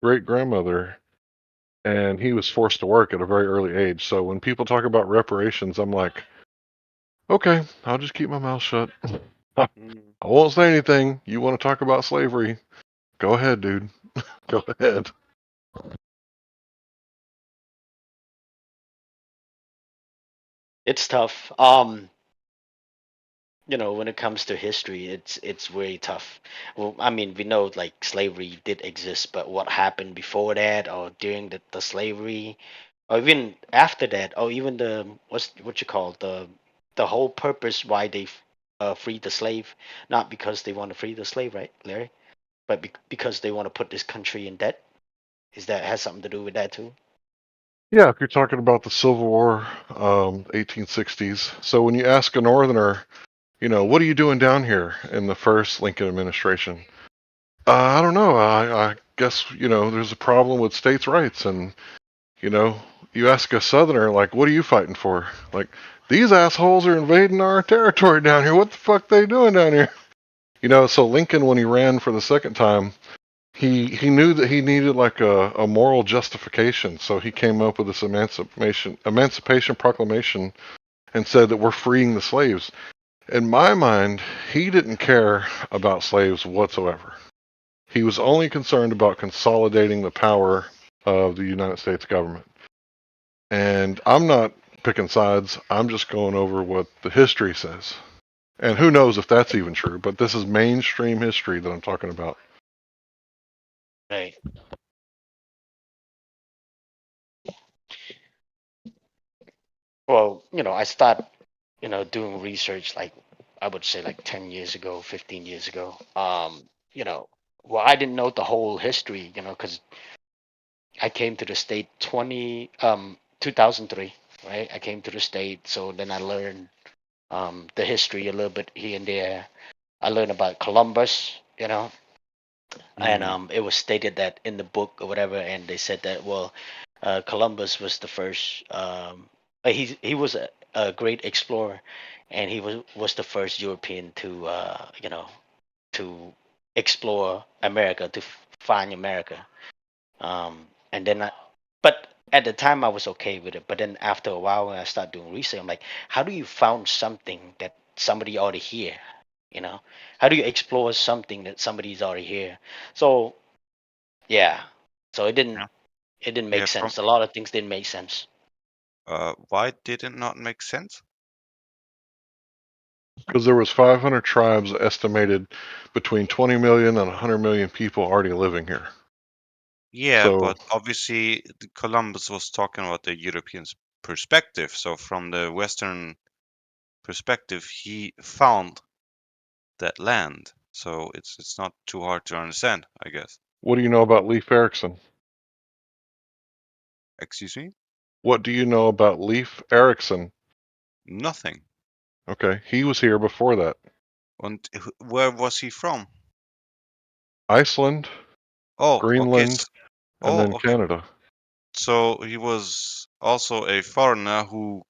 great-grandmother, and he was forced to work at a very early age. So when people talk about reparations, I'm like, okay, I'll just keep my mouth shut. I won't say anything. You want to talk about slavery? Go ahead, dude. Go ahead. It's tough. When it comes to history, it's very tough. Well, I mean, we know like slavery did exist, but what happened before that, or during the slavery, or even after that, or even what you call the whole purpose why they freed the slave, not because they want to free the slave, right, Larry? But because they want to put this country in debt. Is that has something to do with that too? Yeah, if you're talking about the Civil War, 1860s. So when you ask a Northerner, what are you doing down here in the first Lincoln administration? I don't know. I guess, there's a problem with states' rights. And, you ask a Southerner, like, what are you fighting for? Like, these assholes are invading our territory down here. What the fuck they doing down here? So Lincoln, when he ran for the second time, he knew that he needed like a moral justification. So he came up with this Emancipation Proclamation and said that we're freeing the slaves. In my mind, he didn't care about slaves whatsoever. He was only concerned about consolidating the power of the United States government. And I'm not picking sides. I'm just going over what the history says. And who knows if that's even true, but this is mainstream history that I'm talking about. Right. Well, I start, doing research like I would say like 10 years ago, 15 years ago. Well, I didn't know the whole history, because I came to the state 2003, right? I came to the state, so then I learned the history a little bit here and there. I learned about Columbus, and it was stated that in the book or whatever, and they said that, well, Columbus was the first. He was a great explorer, and he was the first European to to explore America, to find America. And then but at the time I was okay with it. But then after a while, when I started doing research, I'm like, how do you found something that somebody already here? You know, how do you explore something that somebody's already here? So yeah, so Yeah. it didn't Yeah. make sense. A lot of things didn't make sense. Why did it not make sense? Because there was 500 tribes estimated between 20 million and 100 million people already living here. Yeah, So, but obviously Columbus was talking about the European's perspective. So from the Western perspective, he found that land. So it's not too hard to understand, I guess. what do you know about Leif Erikson? Excuse me? What do you know about Leif Erikson? Nothing. Okay, he was here before that. And where was he from? Iceland, Oh, okay. Greenland, and then Okay. Canada. So he was also a foreigner who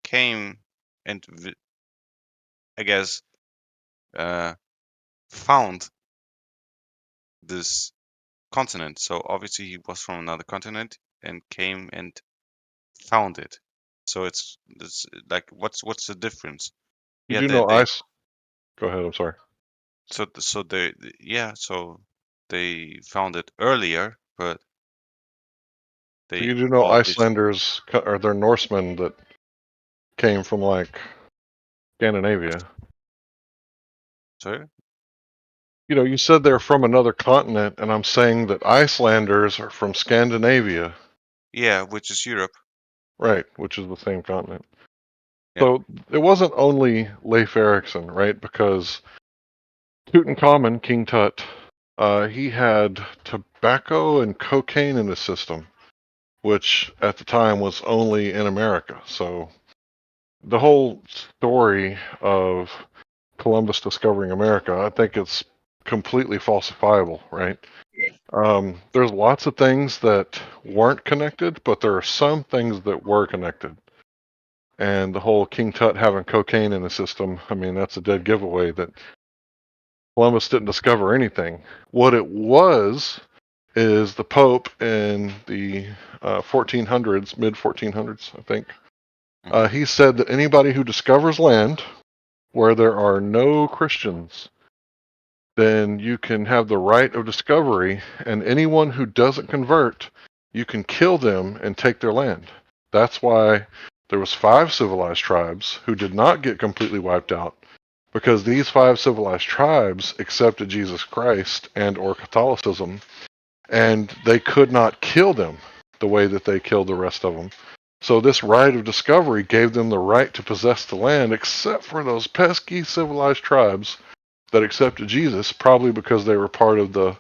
came and I guess found this continent. So obviously he was from another continent and came and found it. So it's like what's the difference? You Yeah, do know ice. Go ahead. I'm sorry. so they found it earlier, but So they you do know obviously Icelanders are they're Norsemen that came from like Scandinavia. sorry? You said they're from another continent, and I'm saying that Icelanders are from Scandinavia, Yeah, which is Europe. right? Which is the same continent. Yeah. So it wasn't only Leif Erikson, right? Because Tutankhamun, King Tut, he had tobacco and cocaine in his system, which at the time was only in America. So the whole story of Columbus discovering America, I think it's completely falsifiable, right? There's lots of things that weren't connected, but there are some things that were connected. And the whole King Tut having cocaine in the system, I mean, that's a dead giveaway that Columbus didn't discover anything. What it was is the Pope in the 1400s, mid 1400s, I think. He said that anybody who discovers land where there are no Christians, then you can have the right of discovery, and anyone who doesn't convert, you can kill them and take their land. That's why there was 5 civilized tribes who did not get completely wiped out, because these 5 civilized tribes accepted Jesus Christ and or Catholicism, and they could not kill them the way that they killed the rest of them. So this right of discovery gave them the right to possess the land, except for those pesky civilized tribes that accepted Jesus, probably because they were part of the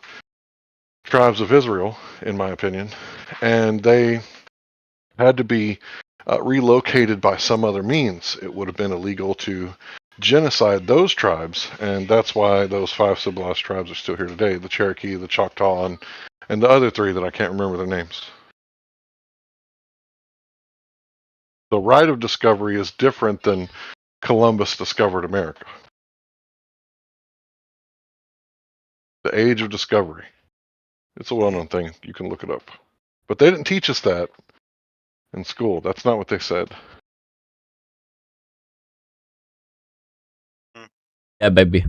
tribes of Israel, in my opinion, and they had to be relocated by some other means. It would have been illegal to genocide those tribes, and that's why those 5 civilized tribes are still here today: the Cherokee, the Choctaw, and the other 3 that I can't remember their names. The right of discovery is different than Columbus discovered America. The age of discovery. It's a well-known thing. You can look it up. But they didn't teach us that in school. That's not what they said. Yeah, baby.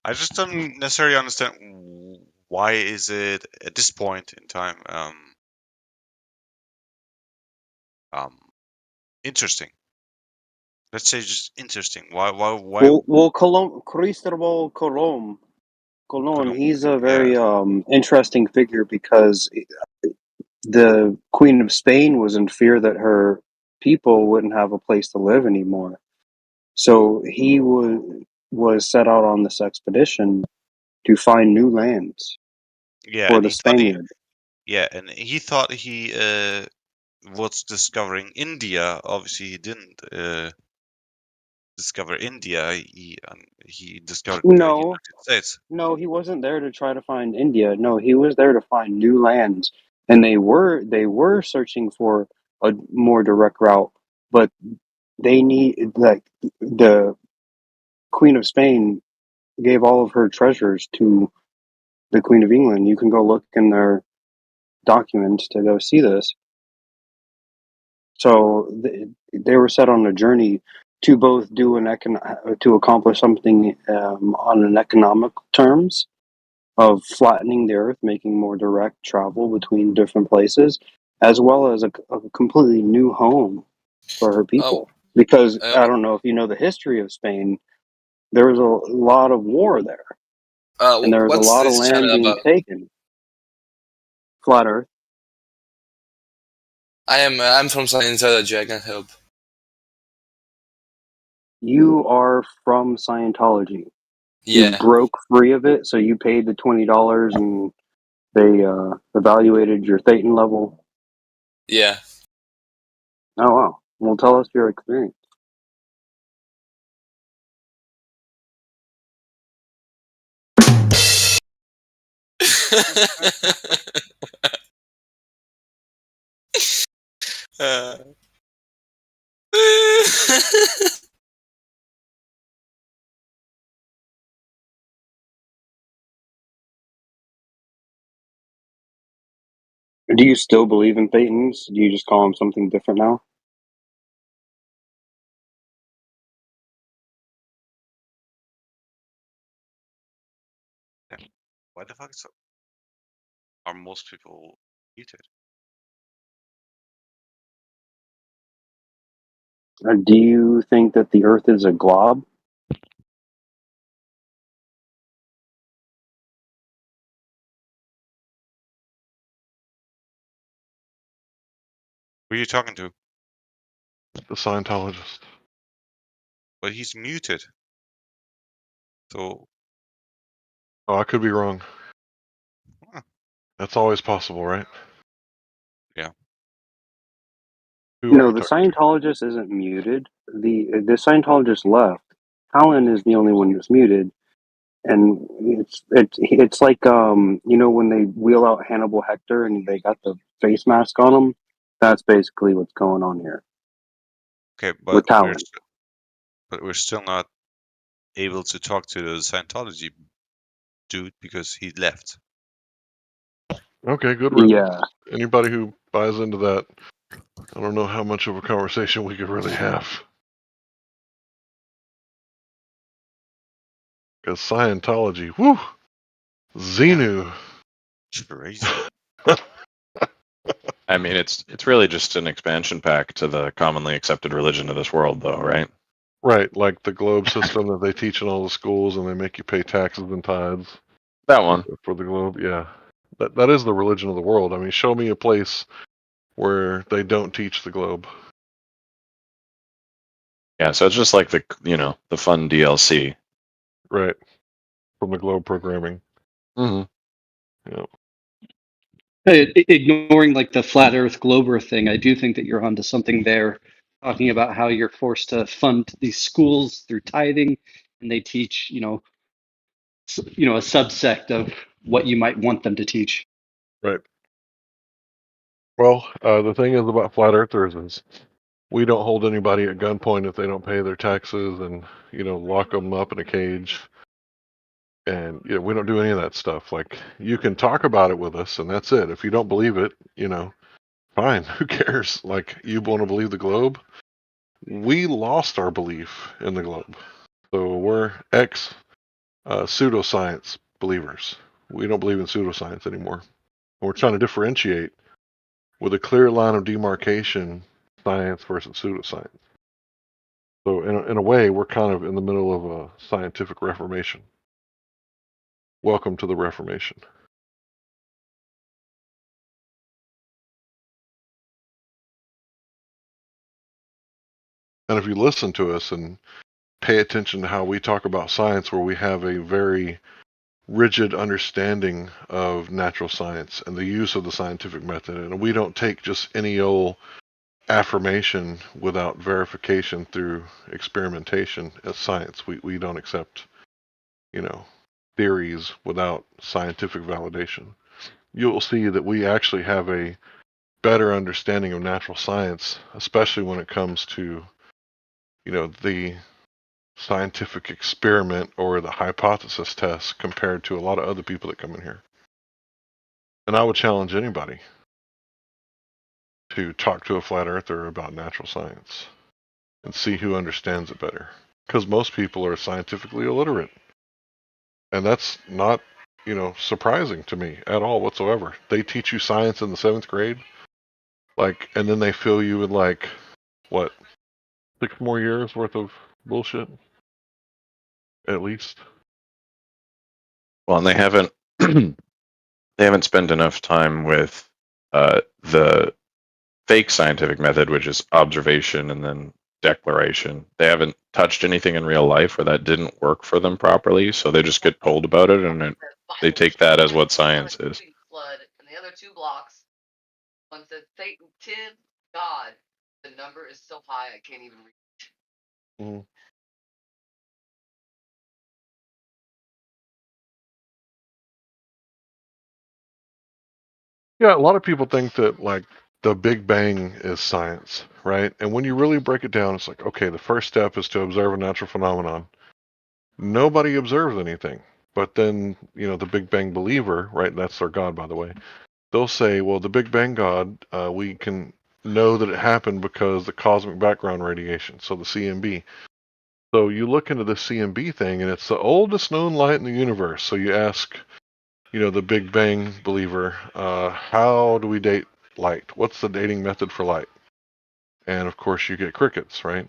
I just don't necessarily understand why is it at this point in time interesting. Let's say just interesting. Why? Cristobal Colon, Colum- he's a yeah. very interesting figure because the Queen of Spain was in fear that her people wouldn't have a place to live anymore. So he was set out on this expedition to find new lands Yeah, for and the Spaniard. and he thought he was discovering India. Obviously, he didn't discover India. He discovered the No, United States. no, he wasn't there to try to find India. No, he was there to find new lands, and they were searching for a more direct route, but they need like the Queen of Spain gave all of her treasures to the Queen of England. You can go look in their documents to go see this. So they were set on a journey to both do to accomplish something on an economic terms of flattening the earth, making more direct travel between different places, as well as a completely new home for her people. Because I don't know if you know the history of Spain, there was a lot of war there, and there was a What's lot of this land channel being about? taken. Flat Earth. I'm from Scientology. I can help. You are from Scientology. You Yeah, broke free of it, so you paid the $20, and they evaluated your Thetan level. yeah. Oh wow! Well, tell us your experience. Uh, Do you still believe in Thetans? Do you just call them something different now? Yeah. Why the fuck are most people muted? Or do you think that the Earth is a glob? Who are you talking to? The Scientologist. But he's muted. So Oh, I could be wrong. huh, That's always possible, right? yeah. Who are No, you the talking to? Scientologist isn't muted. The Scientologist left. Alan is the only one that's muted, and it's like when they wheel out Hannibal Hector and they got the face mask on him. That's basically what's going on here Okay, with Talon. but we're still not able to talk to the Scientology dude because he left. Okay, good riddance. Yeah. Anybody who buys into that, I don't know how much of a conversation we could really have. Because Scientology, whew, Xenu. Crazy. I mean, it's really just an expansion pack to the commonly accepted religion of this world, though, right? Right, like the globe system that they teach in all the schools, and they make you pay taxes and tithes That one. for the globe. Yeah, that is the religion of the world. I mean, show me a place where they don't teach the globe. Yeah, so it's just like the fun DLC. Right, from the globe programming. Mm-hmm. Yeah. Ignoring like the flat Earth glober thing, I do think that you're onto something there, talking about how you're forced to fund these schools through tithing, and they teach, a subsect of what you might want them to teach. Right. Well, the thing is about flat earthers is we don't hold anybody at gunpoint if they don't pay their taxes, and lock them up in a cage. And we don't do any of that stuff. Like, you can talk about it with us, and that's it. If you don't believe it, fine. Who cares? Like, you want to believe the globe? We lost our belief in the globe, so we're ex pseudoscience believers. We don't believe in pseudoscience anymore. And we're trying to differentiate with a clear line of demarcation, science versus pseudoscience. So in a way, we're kind of in the middle of a scientific reformation. Welcome to the Reformation. And if you listen to us and pay attention to how we talk about science, where we have a very rigid understanding of natural science and the use of the scientific method, and we don't take just any old affirmation without verification through experimentation as science. We don't accept, theories without scientific validation. You'll see that we actually have a better understanding of natural science, especially when it comes to, the scientific experiment or the hypothesis test compared to a lot of other people that come in here. And I would challenge anybody to talk to a flat earther about natural science and see who understands it better. Because most people are scientifically illiterate. And that's not, surprising to me at all whatsoever. They teach you science in the 7th grade, and then they fill you with, 6 more years worth of bullshit? At least. Well, and they haven't spent enough time with the fake scientific method, which is observation and then declaration. They haven't touched anything in real life where that didn't work for them properly, so they just get told about it, and they take that as what science is. Flood and the other 2 blocks. One said Satan 10, God. The number is so high I can't even read. Mm. Yeah, a lot of people think that the Big Bang is science, right? And when you really break it down, it's like, okay, the first step is to observe a natural phenomenon. Nobody observes anything. But then, the Big Bang believer, right? That's their God, by the way. They'll say, well, the Big Bang God, we can know that it happened because the cosmic background radiation, so the CMB. So you look into the CMB thing, and it's the oldest known light in the universe. So you ask, the Big Bang believer, how do we date light? What's the dating method for light? And of course, you get crickets, right?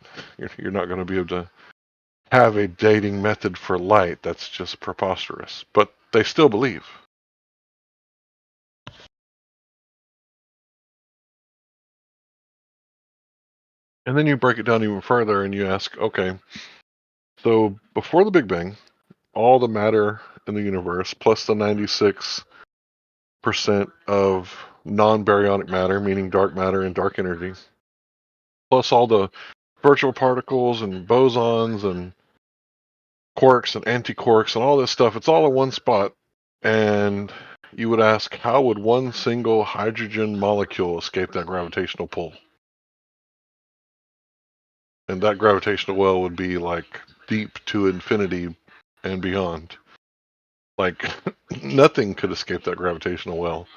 You're not going to be able to have a dating method for light. That's just preposterous. But they still believe. And then you break it down even further and you ask, okay, so before the Big Bang, all the matter in the universe, plus the 96% of non-baryonic matter, meaning dark matter and dark energy, plus all the virtual particles and bosons and quarks and antiquarks and all this stuff, it's all in one spot. And you would ask, how would one single hydrogen molecule escape that gravitational pull? And that gravitational well would be deep to infinity and beyond. Nothing could escape that gravitational well.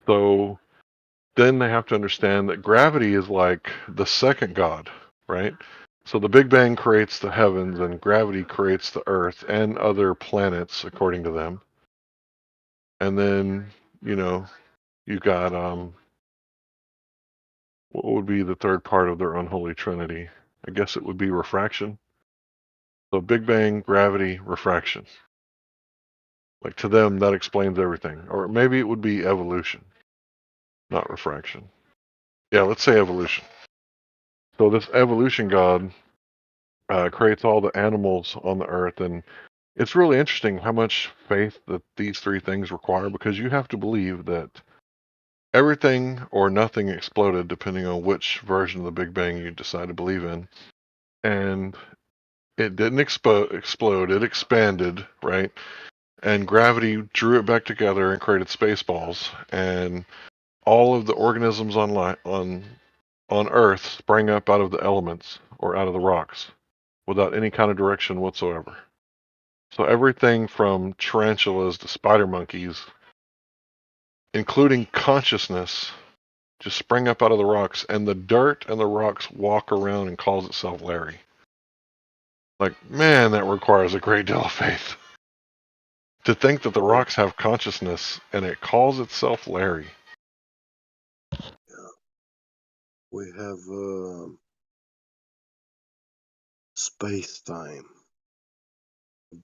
So then they have to understand that gravity is like the second God, right? So the Big Bang creates the heavens, and gravity creates the Earth and other planets, according to them. And then, you got what would be the third part of their unholy trinity? I guess it would be refraction. So Big Bang, gravity, refraction. Like to them, that explains everything. Or maybe it would be evolution, not refraction. Yeah, let's say evolution. So this evolution God creates all the animals on the earth, and it's really interesting how much faith that these three things require, because you have to believe that everything or nothing exploded, depending on which version of the Big Bang you decide to believe in. And it didn't explode, it expanded, right? And gravity drew it back together and created spaceballs. And all of the organisms on Earth sprang up out of the elements or out of the rocks without any kind of direction whatsoever. So everything from tarantulas to spider monkeys, including consciousness, just sprang up out of the rocks, and the dirt and the rocks walk around and calls itself Larry. Like, man, that requires a great deal of faith. To think that the rocks have consciousness and it calls itself Larry. We have space-time.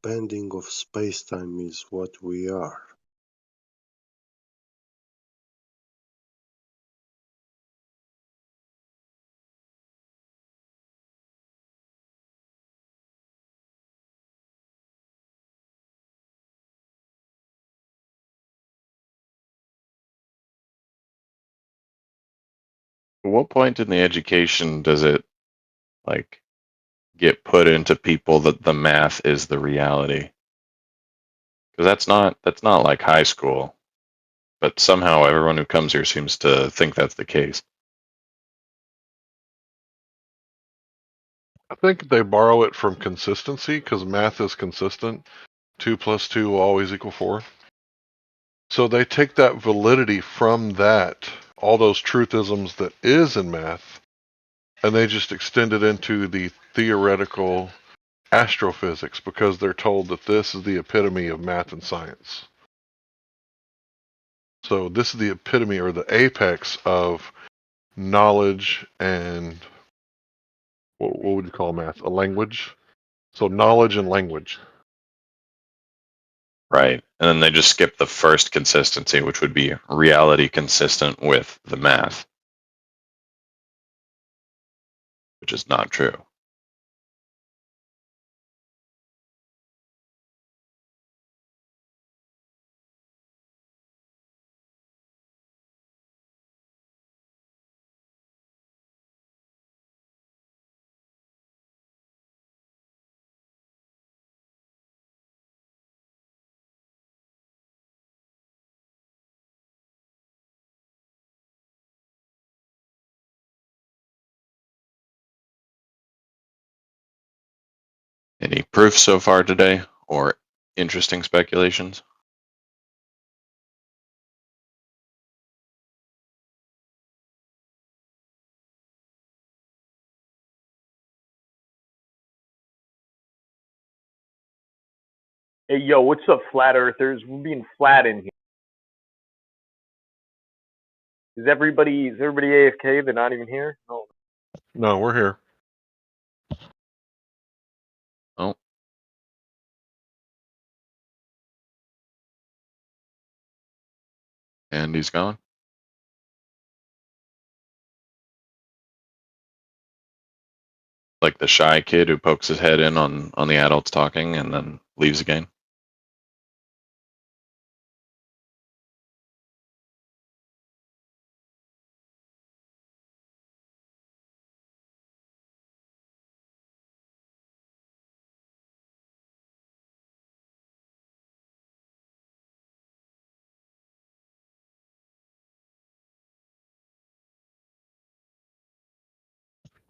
Bending of space-time is what we are. At what point in the education does it like get put into people that the math is the reality? Because that's not like high school, but somehow everyone who comes here seems to think that's the case. I think they borrow it from consistency, because math is consistent. 2 plus 2 will always equal 4. So they take that validity from that, all those truthisms that is in math, and they just extend it into the theoretical astrophysics, because they're told that this is the epitome of math and science. So this is the epitome or the apex of knowledge and what would you call math? A language? So knowledge and language. Right. And then they just skip the first consistency, which would be reality consistent with the math, which is not true. Any proof so far today or interesting speculations? Hey, yo, what's up, flat earthers? We're being flat in here. Is everybody AFK? They're not even here? No. No, we're here. Oh. And he's gone. Like the shy kid who pokes his head in on the adults talking and then leaves again.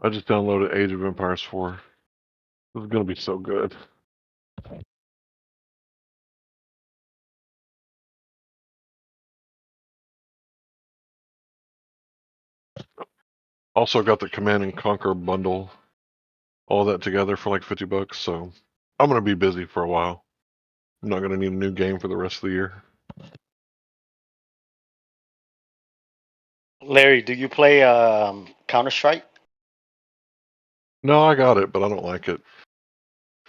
I just downloaded Age of Empires 4. This is going to be so good. Also got the Command and Conquer bundle, all that together for like $50. So I'm gonna be busy for a while. I'm not gonna need a new game for the rest of the year. Larry, do you play Counter Strike? No, I got it, but I don't like it.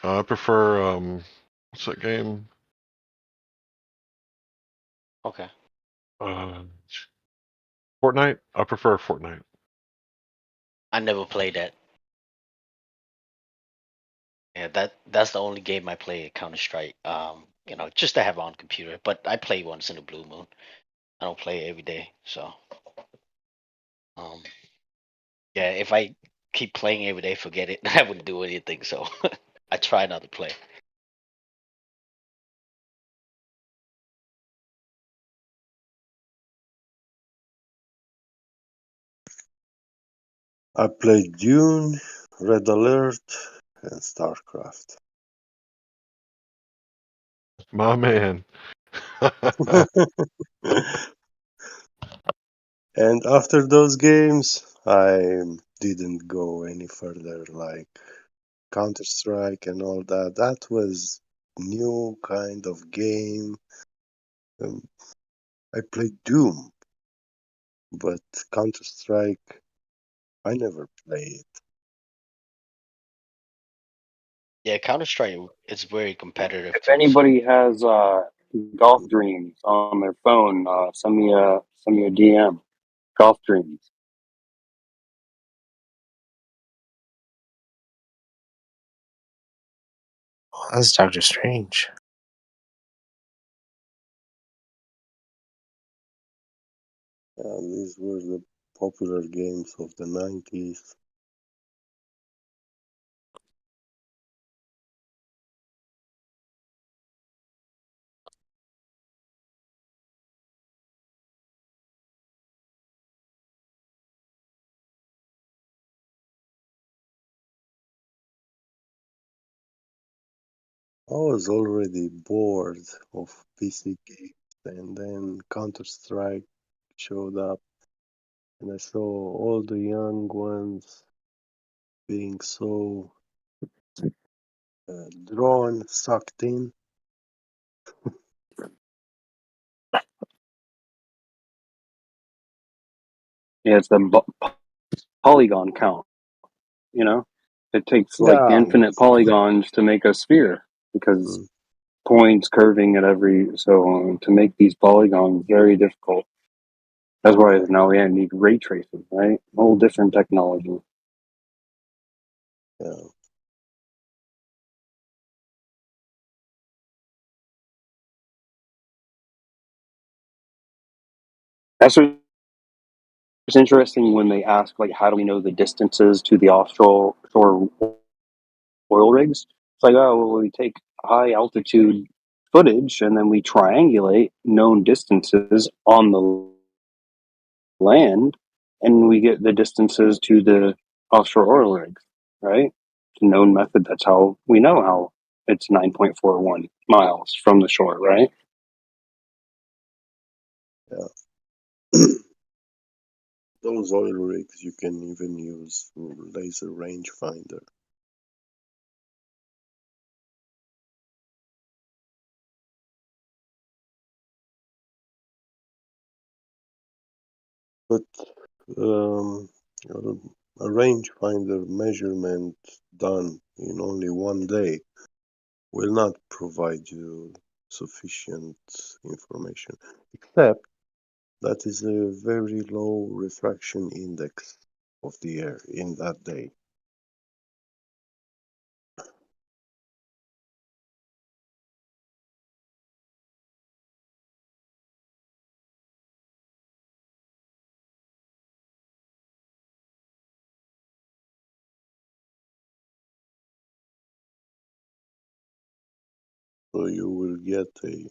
I prefer what's that game? Okay. Uh, Fortnite. I prefer Fortnite. I never played that. Yeah, that's the only game I play, Counter Strike. Just to have on computer. But I play once in a blue moon. I don't play every day. So um yeah, if I keep playing every day, forget it. I wouldn't do anything. So I try not to play. I played Dune, Red Alert, and StarCraft. My man. And after those games, I didn't go any further, like Counter Strike and all that. That was new kind of game. Um, I played Doom, but Counter Strike, I never played. Yeah, Counter Strike is very competitive If too. So anybody has golf dreams on their phone, send me a DM. Golf dreams. Oh, that's Doctor Strange. These were the popular games of the 90s. I was already bored of PC games, and then Counter Strike showed up, and I saw all the young ones being so drawn, sucked in. Yeah, it's the polygon count. You know, it takes like Yeah, infinite polygons to make a sphere because mm, points curving at every. So to make these polygons very difficult. That's why now we need ray tracing, right? Whole different technology. yeah. That's what's interesting when they ask, like, how do we know the distances to the offshore shore oil rigs? It's like, oh, well, we take high altitude footage and then we triangulate known distances on the land and we get the distances to the offshore oil rigs, right? It's a known method. That's how we know how it's 9.41 miles from the shore, right? Yeah. Those oil rigs, you can even use laser rangefinder. But um, a rangefinder measurement done in only one day will not provide you sufficient information, except that is a very low refraction index of the air in that day. So you will get a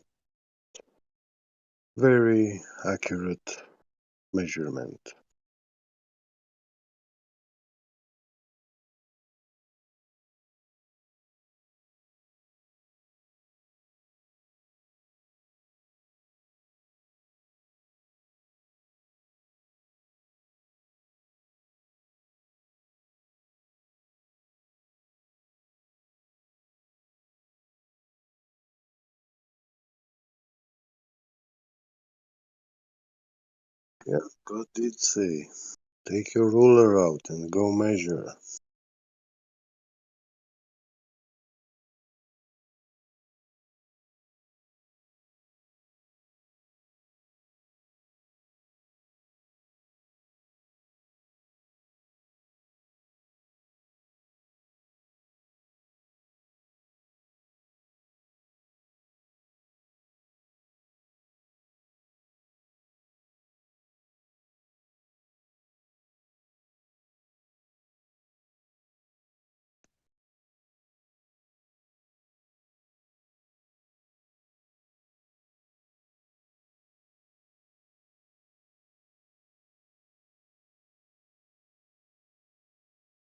very accurate measurement. Yeah, God did say, take your ruler out and go measure.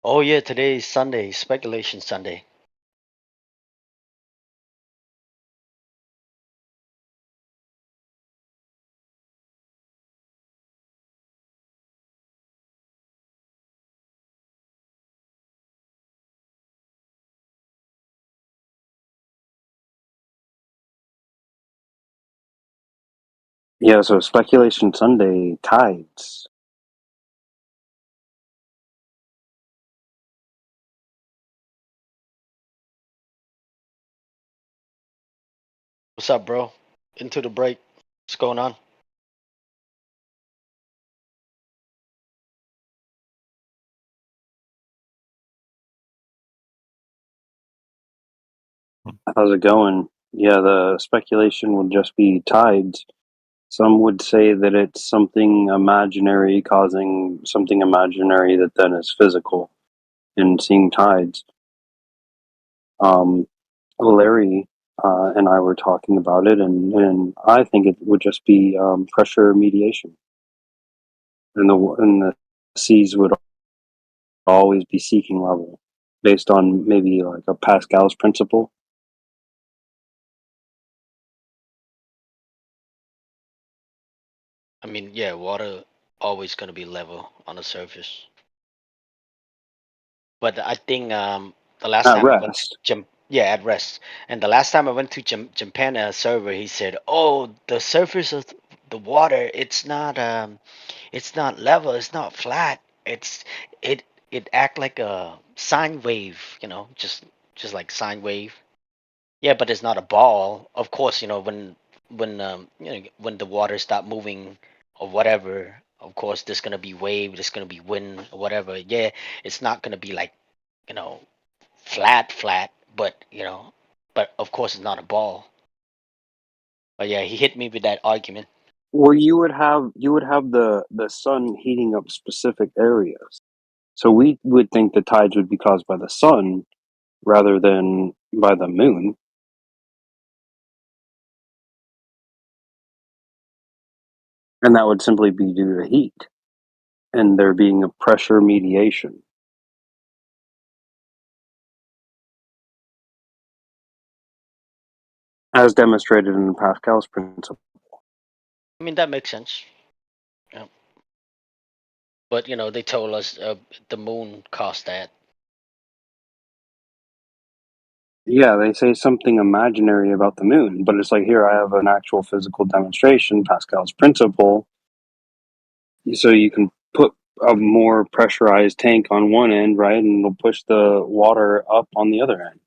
Oh yeah, today is Sunday, speculation Sunday. Yeah, so Speculation Sunday, tides. What's up, bro? Into the break. What's going on? How's it going? Yeah, the speculation would just be tides. Some would say that it's something imaginary causing something imaginary that then is physical in seeing tides. Larry and I were talking about it, and I think it would just be pressure mediation, and the seas would always be seeking level based on maybe like a Pascal's principle. I mean, yeah, water always gonna be level on the surface. But I think the last At time I went to rest. Yeah, at rest. And the last time I went to Japan server, he said, "Oh, the surface of the water, it's not level, it's not flat. It it act like a sine wave, just like sine wave. Yeah, but it's not a ball. Of course, when the water stop moving or whatever, of course there's gonna be wave, there's gonna be wind or whatever. Yeah, it's not gonna be like, you know, flat, but but of course it's not a ball. But yeah, he hit me with that argument. Well, you would have the sun heating up specific areas. So we would think the tides would be caused by the sun rather than by the moon, and that would simply be due to heat and there being a pressure mediation, as demonstrated in Pascal's principle. I mean, that makes sense. Yeah. But they told us the moon caused that. Yeah, they say something imaginary about the moon, but it's like here I have an actual physical demonstration, Pascal's principle, so you can put a more pressurized tank on one end, right, and it'll push the water up on the other end.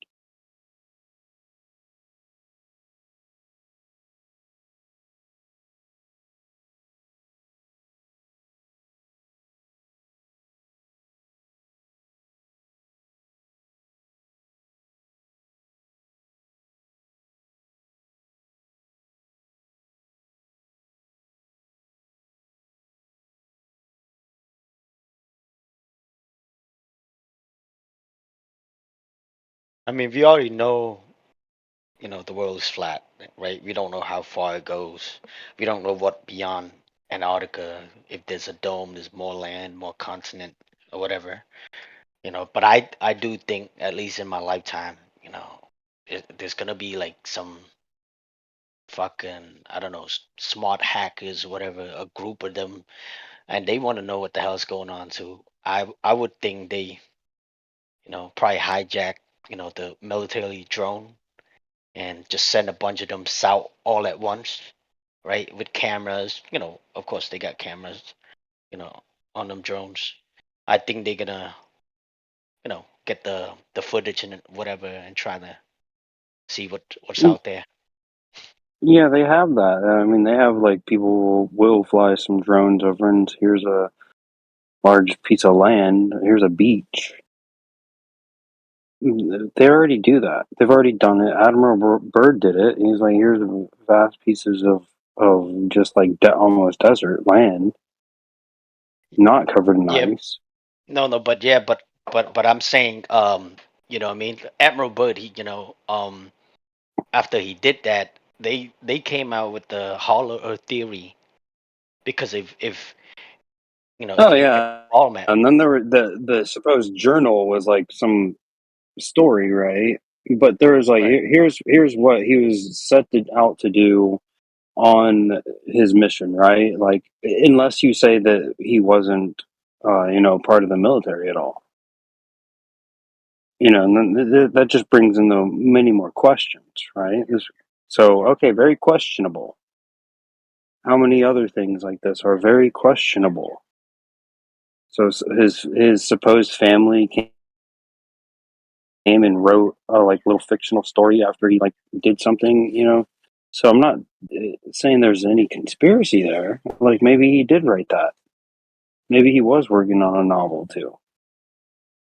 I mean, we already know, the world is flat, right? We don't know how far it goes. We don't know what beyond Antarctica. If there's a dome, there's more land, more continent, or whatever. But I do think, at least in my lifetime, there's gonna be like some fucking, I don't know, smart hackers, whatever, a group of them, and they want to know what the hell's going on too. I would think they, probably hijack, the military drone and just send a bunch of them south all at once. right? With cameras, of course they got cameras, you know, on them drones. I think they're gonna, get the footage and whatever and try to see what's out there. Yeah, they have that. I mean, they have like people will fly some drones over, and here's a large piece of land. Here's a beach. They already do that. They've already done it. Admiral Byrd did it. He's like, here's vast pieces of just like almost desert land, not covered in Yeah, ice. no, but yeah, but I'm saying, what I mean, Admiral Byrd, he, after he did that, they came out with the Hollow Earth theory because if if Oh you look at yeah, all map, and then there were the supposed journal was like some story, right? But there was like right? here's what he was out to do on his mission, right? Like unless you say that he wasn't, part of the military at all, and then that just brings in the many more questions, right? So okay, very questionable. How many other things like this are very questionable? So his supposed family came and wrote a like little fictional story after he like did something. So I'm not saying there's any conspiracy there. Like maybe he did write that. Maybe he was working on a novel too.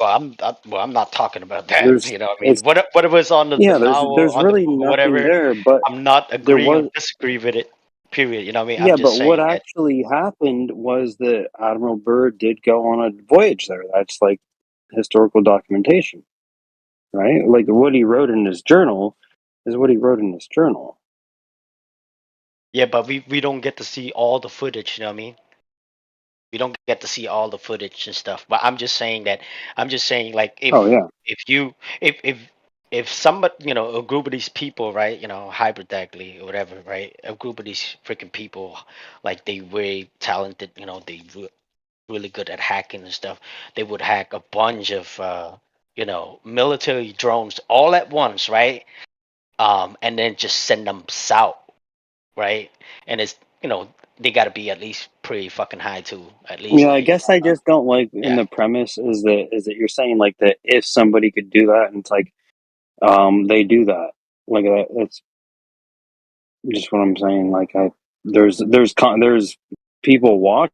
Well, I'm not talking about that. There's I mean, it's what it was on the yeah. novel, There's on the really book, or nothing whatever. there, but I'm not there agreeing or was disagree with it. Period. You know what I mean? I'm yeah. just But what saying that. actually happened was that Admiral Byrd did go on a voyage there. That's like historical documentation, right? Like what he wrote in his journal is what he wrote in his journal. Yeah, but we don't get to see all the footage. You know what I mean? We don't get to see all the footage and stuff. But I'm just saying like Oh yeah. if you if somebody, a group of these people, right, hypothetically or whatever, right, a group of these freaking people, like they very talented, really good at hacking and stuff, they would hack a bunch of military drones all at once, right, and then just send them south, right, and it's they got to be at least pretty fucking high too, at least Yeah, I like guess I just don't like in yeah. the premise is that you're saying like that if somebody could do that and it's like they do that. Like that's just what I'm saying. Like there's people watching,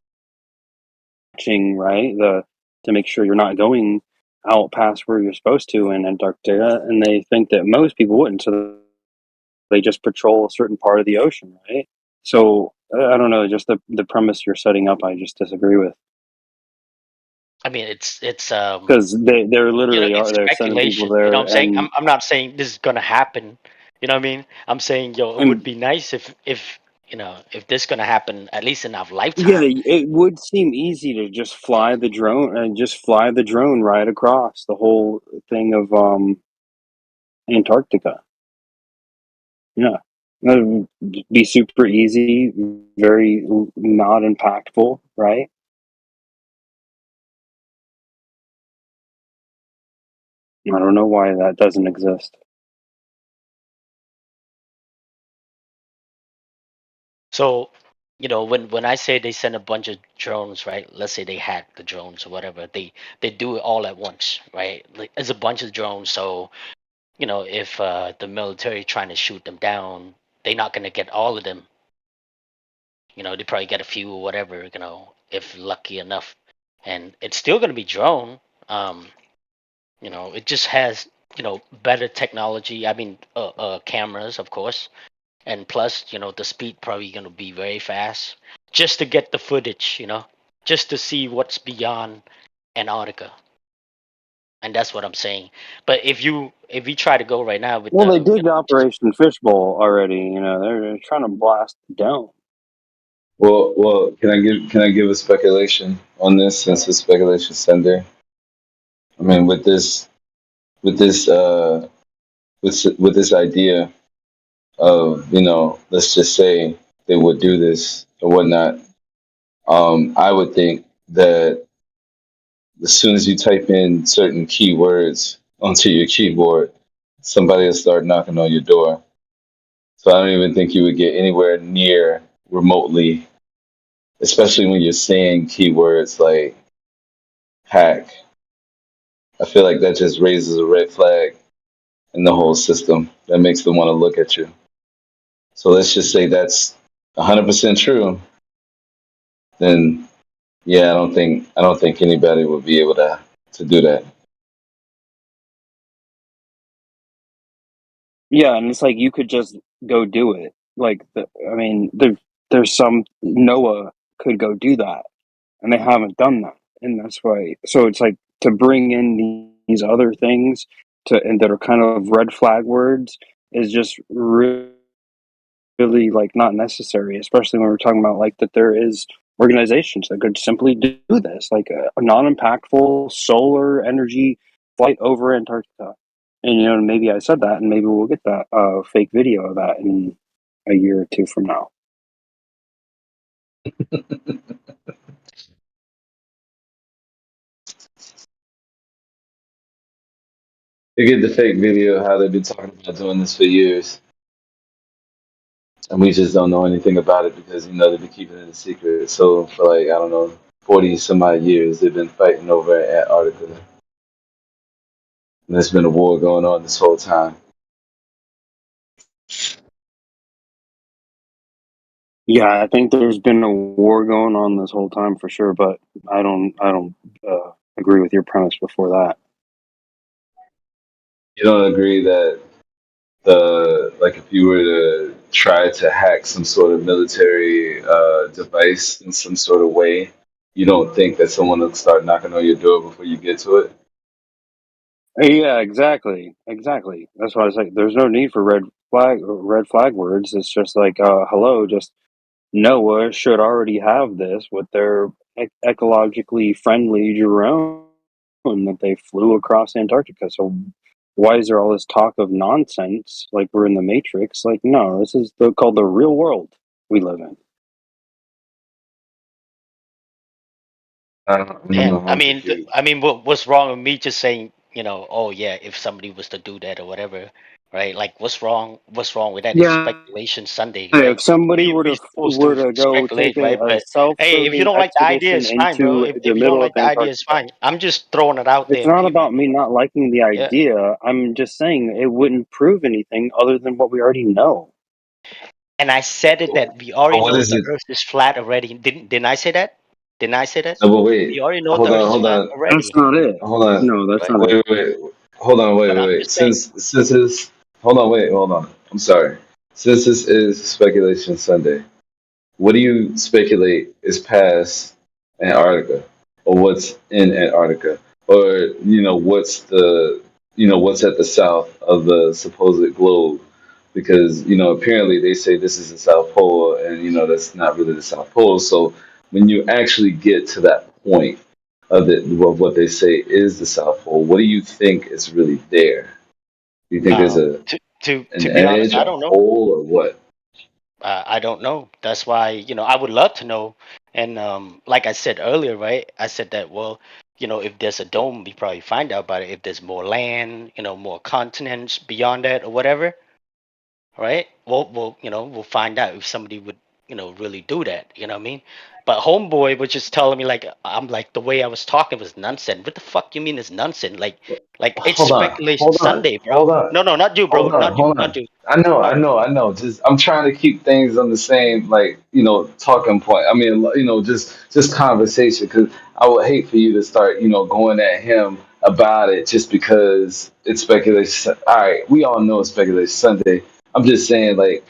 right? To make sure you're not going out past where you're supposed to in Antarctica, and they think that most people wouldn't, so they just patrol a certain part of the ocean, right? So I don't know, just the premise you're setting up, I just disagree with. I mean, it's Because they're literally it's they're sending people speculation. You know there, what I'm saying? and I'm not saying this is gonna happen. You know what I mean? I'm saying, it would and be nice if this gonna happen at least in our yeah, lifetime. it would seem easy to just fly the drone and just fly the drone right across the whole thing of Antarctica. Yeah, that would be super easy, very not impactful, right? I don't know why that doesn't exist. So, when I say they send a bunch of drones, right? Let's say they hack the drones or whatever. They do it all at once, right? Like it's a bunch of drones. So, if the military trying to shoot them down, they're not gonna get all of them. They probably get a few or whatever, if lucky enough. And it's still gonna be drone. Um, it just has, better technology. I mean, cameras, of course, and plus, the speed probably gonna be very fast, just to get the footage, just to see what's beyond Antarctica, and that's what I'm saying. But if you try to go right now with Well, they the, did just Operation Fishbowl already. They're trying to blast it down. Well, can I give a speculation on this since it's speculation Sunday? I mean, with this with this idea of let's just say they would do this or whatnot. I would think that as soon as you type in certain keywords onto your keyboard, somebody will start knocking on your door. So I don't even think you would get anywhere near remotely, especially when you're saying keywords like hack. I feel like that just raises a red flag in the whole system that makes them want to look at you. So let's just say that's 100% true. Then yeah, I don't think anybody would be able to do that. Yeah, and it's like you could just go do it. Like, I mean, there's some Noah could go do that, and they haven't done that, and that's why. So it's like to bring in these other things to and that are kind of red flag words is just really like not necessary, especially when we're talking about like that there is organizations that could simply do this, like a non-impactful solar energy flight over Antarctica. And you know, maybe I said that, and maybe we'll get that fake video of that in a year or two from now. You get the fake video how they've been talking about doing this for years, and we just don't know anything about it because they've been keeping it a secret. So for like I don't know, 40 some odd years, they've been fighting over Antarctica, and there's been a war going on this whole time. Yeah, I think there's been a war going on this whole time for sure, but I don't agree with your premise before that. You don't agree that if you were to try to hack some sort of military device in some sort of way, you don't think that someone will start knocking on your door before you get to it? Yeah, exactly. That's why I was like, there's no need for red flag words. It's just like, hello, just Noah should already have this with their ecologically friendly drone that they flew across Antarctica. So why is there all this talk of nonsense? Like we're in the Matrix? Like, no, this is called the real world we live in. I don't know. I'm confused. What's wrong with me just saying, oh yeah, if somebody was to do that or whatever, right? Like, what's wrong? What's wrong with that? It's Yeah, speculation Sunday, right? if somebody We supposed were to to go take speculate, right? a But hey, if you self-serving don't like the idea, expedition it's fine, bro. into If the you don't middle of like the idea, it's Antarctica, fine. I'm just throwing it out it's there. not Period, about me bro. not liking the Yeah. idea. I'm just saying it wouldn't prove anything other than what we already know. And I said it that we But already what know is the it? Earth is flat already. Didn't I say that? Didn't I say that? No, but wait. We already know Hold the Earth on, is hold flat on, That's already, not it. hold on. No, that's right? not it. Wait. Hold on, But I'm wait. just saying. Since this, hold on, wait, hold on. I'm sorry. Since this is Speculation Sunday, what do you speculate is past Antarctica, or what's in Antarctica, or what's at the south of the supposed globe? Because apparently they say this is the South Pole, and that's not really the South Pole. So when you actually get to that point of what they say is the South Pole, what do you think is really there? Do you think there's To an be honest, edge, I a don't know. hole, or what? I don't know. That's why, I would love to know. And like I said earlier, right? I said that, well, if there's a dome, we probably find out about it. If there's more land, more continents beyond that or whatever, right? We'll find out if somebody would, really do that. You know what I mean? But homeboy was just telling me like, I'm like, the way I was talking was nonsense. What the fuck you mean is nonsense? Like it's speculation Sunday, bro. Hold on. No, no, not you, bro. Not you, Hold not on. you. I No. know. Just I'm trying to keep things on the same, like, talking point. I mean, just conversation, because I would hate for you to start, going at him about it just because it's speculation. All right, we all know it's speculation Sunday. I'm just saying, like,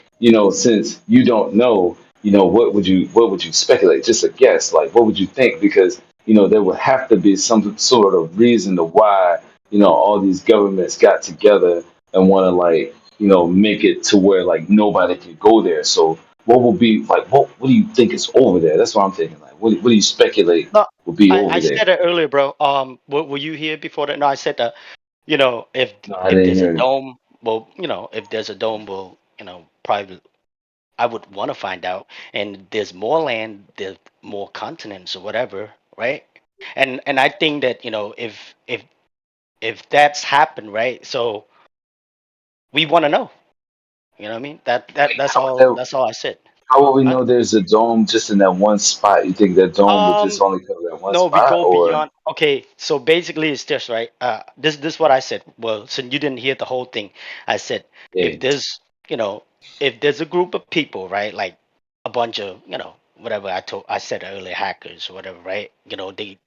since you don't know, what would you speculate? Just a guess, like, what would you think? Because there would have to be some sort of reason to why all these governments got together and want to, like, make it to where, like, nobody can go there. So what will be like? What do you think is over there? That's what I'm thinking. Like, what do you speculate No, will be I over said there? it earlier, bro. Were you here before that? No, I said that. If No, I if didn't there's a hear it. dome, well, if there's a dome, well, probably I would want to find out. And there's more land, there's more continents or whatever, right? And I think that if that's happened, right? So we want to know. You know what I mean? That's How would all. that? That's all I said. How will we Huh? know there's a dome just in that one spot? You think that dome would just only cover that one No, we spot, go or beyond. Okay, so basically it's this, right? This is what I said. Well, so you didn't hear the whole thing. I said yeah? if there's, you know, if there's a group of people, right, like a bunch of, whatever I said earlier, hackers or whatever, right?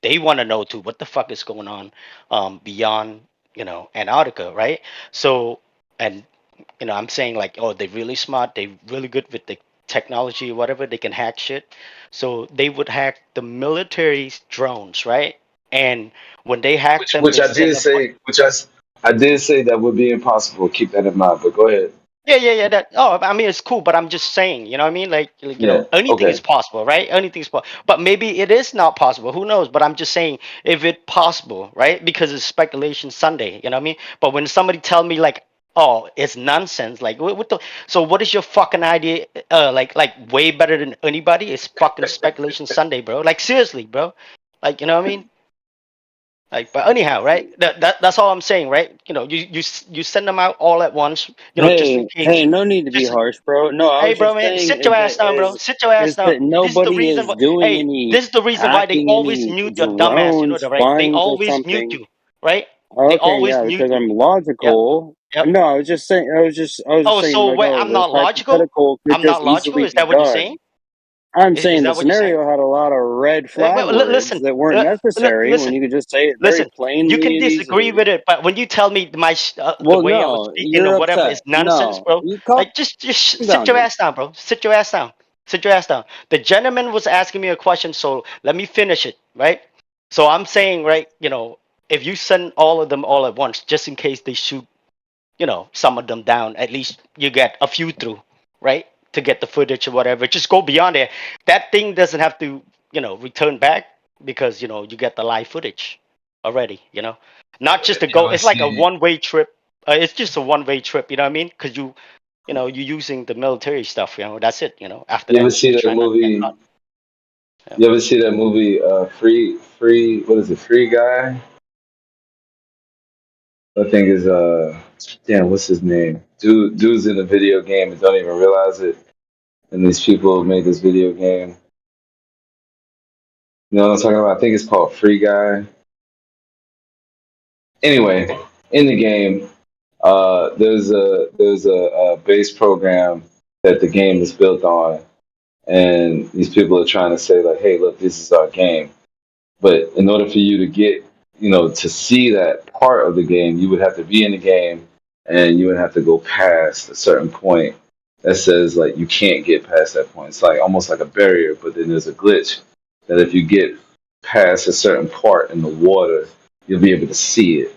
They want to know too what the fuck is going on, beyond, Antarctica, right? So, and I'm saying like, oh, they're really smart, they're really good with the technology or whatever, they can hack shit. So they would hack the military's drones, right? And when they hack them, Which they I send did a bunch. say, I did say that would be impossible. Keep that in mind. But go ahead. Yeah, yeah, yeah. That. Oh, I mean, it's cool, but I'm just saying, you know what I mean? Yeah. Anything is Okay. possible, right? Anything's possible. But maybe it is not possible. Who knows? But I'm just saying, if it's possible, right? Because it's speculation Sunday, you know what I mean? But when somebody tell me like, oh, it's nonsense, like, what the? So what is your fucking idea? Like way better than anybody? It's fucking speculation Sunday, bro. Like seriously, bro. Like, you know what I mean? Like, but anyhow, right? That's all I'm saying, right? You send them out all at once, just in Hey, case. no need to be Just harsh, bro. No, I Hey, was bro, just man, saying sit your ass down, bro. Sit your ass is down. that This is the nobody reason. is doing Hey, any this is the reason why they hacking, always any mute your dumbass. You know drones that, right? They flying or always mute something. you, right? They Okay, always yeah, mute because you. I'm Yep, logical. yep. No, I was just Oh, saying so like, wait, oh, I'm this not logical. hypothetical could I'm just not logical. easily Is be that what you're done. saying? I'm Is saying the that what you're saying? scenario had a lot of red flag Well, words listen, that weren't necessary when listen, you could just say it very listen. You can plainly and disagree easily. with it, but when you tell me the Well, way I was no, speaking or you're whatever is upset. nonsense, No, bro. you calm Like just sit down, your dude. ass down, bro. Sit your ass down. Sit your ass down. The gentleman was asking me a question, so let me finish it, right? So I'm saying, right, if you send all of them all at once, just in case they shoot, some of them down, at least you get a few through, right? To get the footage or whatever. Just go beyond there. That thing doesn't have to, return back because, you get the live footage already, Not just to You go, ever it's like a see? one-way trip. It's just a one-way trip, you know what I mean? Because you're using the military stuff, that's it, After You ever that, see you that try not to get movie? caught. Yeah. You ever see that movie? Free. What is it? Free Guy. I think is damn. What's his name? Dude's in a video game and don't even realize it. And these people made this video game. You know what I'm talking about? I think it's called Free Guy. Anyway, in the game, there's a base program that the game is built on, and these people are trying to say like, hey, look, this is our game. But in order for you to get, to see that part of the game, you would have to be in the game, and you would have to go past a certain point that says like you can't get past that point. It's like almost like a barrier, but then there's a glitch that if you get past a certain part in the water, you'll be able to see it.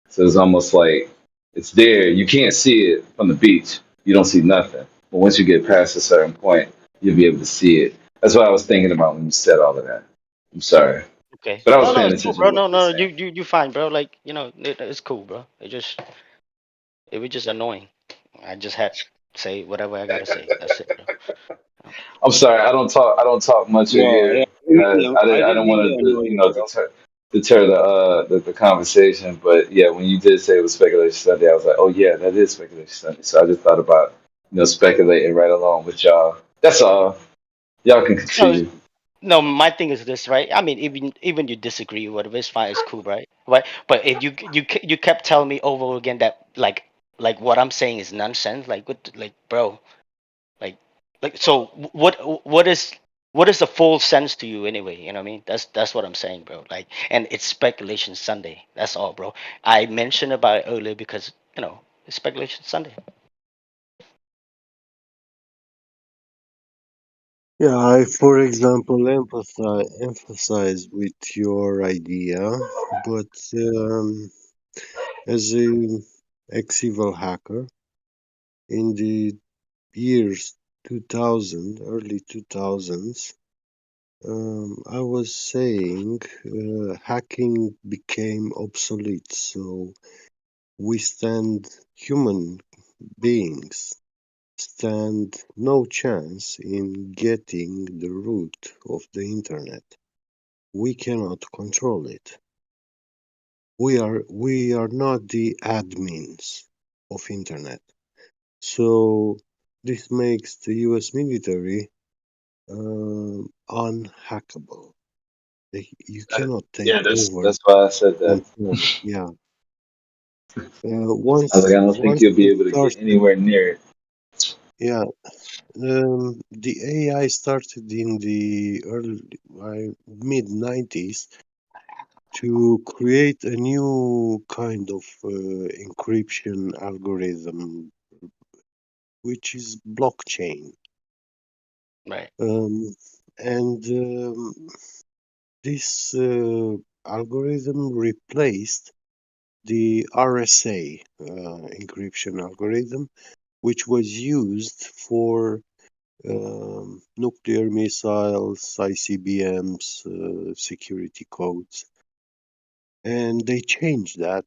So it's almost like it's there. You can't see it from the beach. You don't see nothing. But once you get past a certain point, you'll be able to see it. That's what I was thinking about when you said all of that. I'm sorry. Okay. But I was No, no, paying it's cool, attention bro. to what No, you were no, saying. you fine, bro. Like, it's cool, bro. It was just annoying. I just had to say whatever I gotta say. That's it, bro. I'm sorry. I don't talk much in Well, here. yeah, I I didn't didn't mean want to to, annoy you, bro. deter the conversation. But yeah, when you did say it was speculation Sunday, I was like, oh yeah, that is speculation Sunday. So I just thought about speculating right along with y'all. That's all. Y'all can No, continue. no, my thing is this, right? I mean, even you disagree, whatever, it's fine, it's cool, right? Right? But if you kept telling me over and again that like what I'm saying is nonsense, like what, like bro, like so what is the full sense to you anyway? You know what I mean? That's what I'm saying, bro. Like, and it's speculation Sunday. That's all, bro. I mentioned about it earlier because it's speculation Sunday. Yeah, I, for example, emphasize with your idea, but as a ex-evil hacker in the years 2000, early 2000s, I was saying hacking became obsolete, so human beings stand no chance in getting the root of the internet. We cannot control it. We are not the admins of internet. So this makes the U.S. military unhackable. You cannot take Yeah, over that's why I said that. control. Yeah. I was like, I don't think Once you'll be you able to start, get anywhere near it. yeah, the AI started in the mid 90s to create a new kind of encryption algorithm, which is blockchain. Right. And this algorithm replaced the RSA encryption algorithm, which was used for nuclear missiles, ICBMs, security codes. And they changed that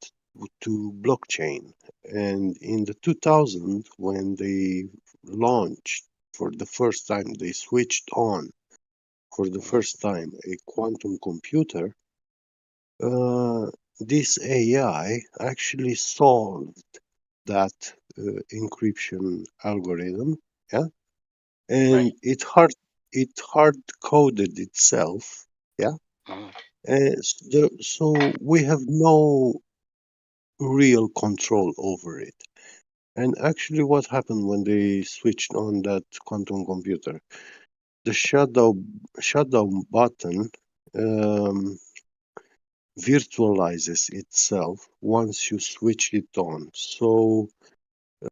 to blockchain. And in the 2000s, when they launched for the first time, they switched on for the first time a quantum computer. This AI actually solved that encryption algorithm, yeah, Right. and it hard coded itself, yeah. Mhm. So we have no real control over it. And actually, what happened when they switched on that quantum computer? The shutdown button um, virtualizes itself once you switch it on. So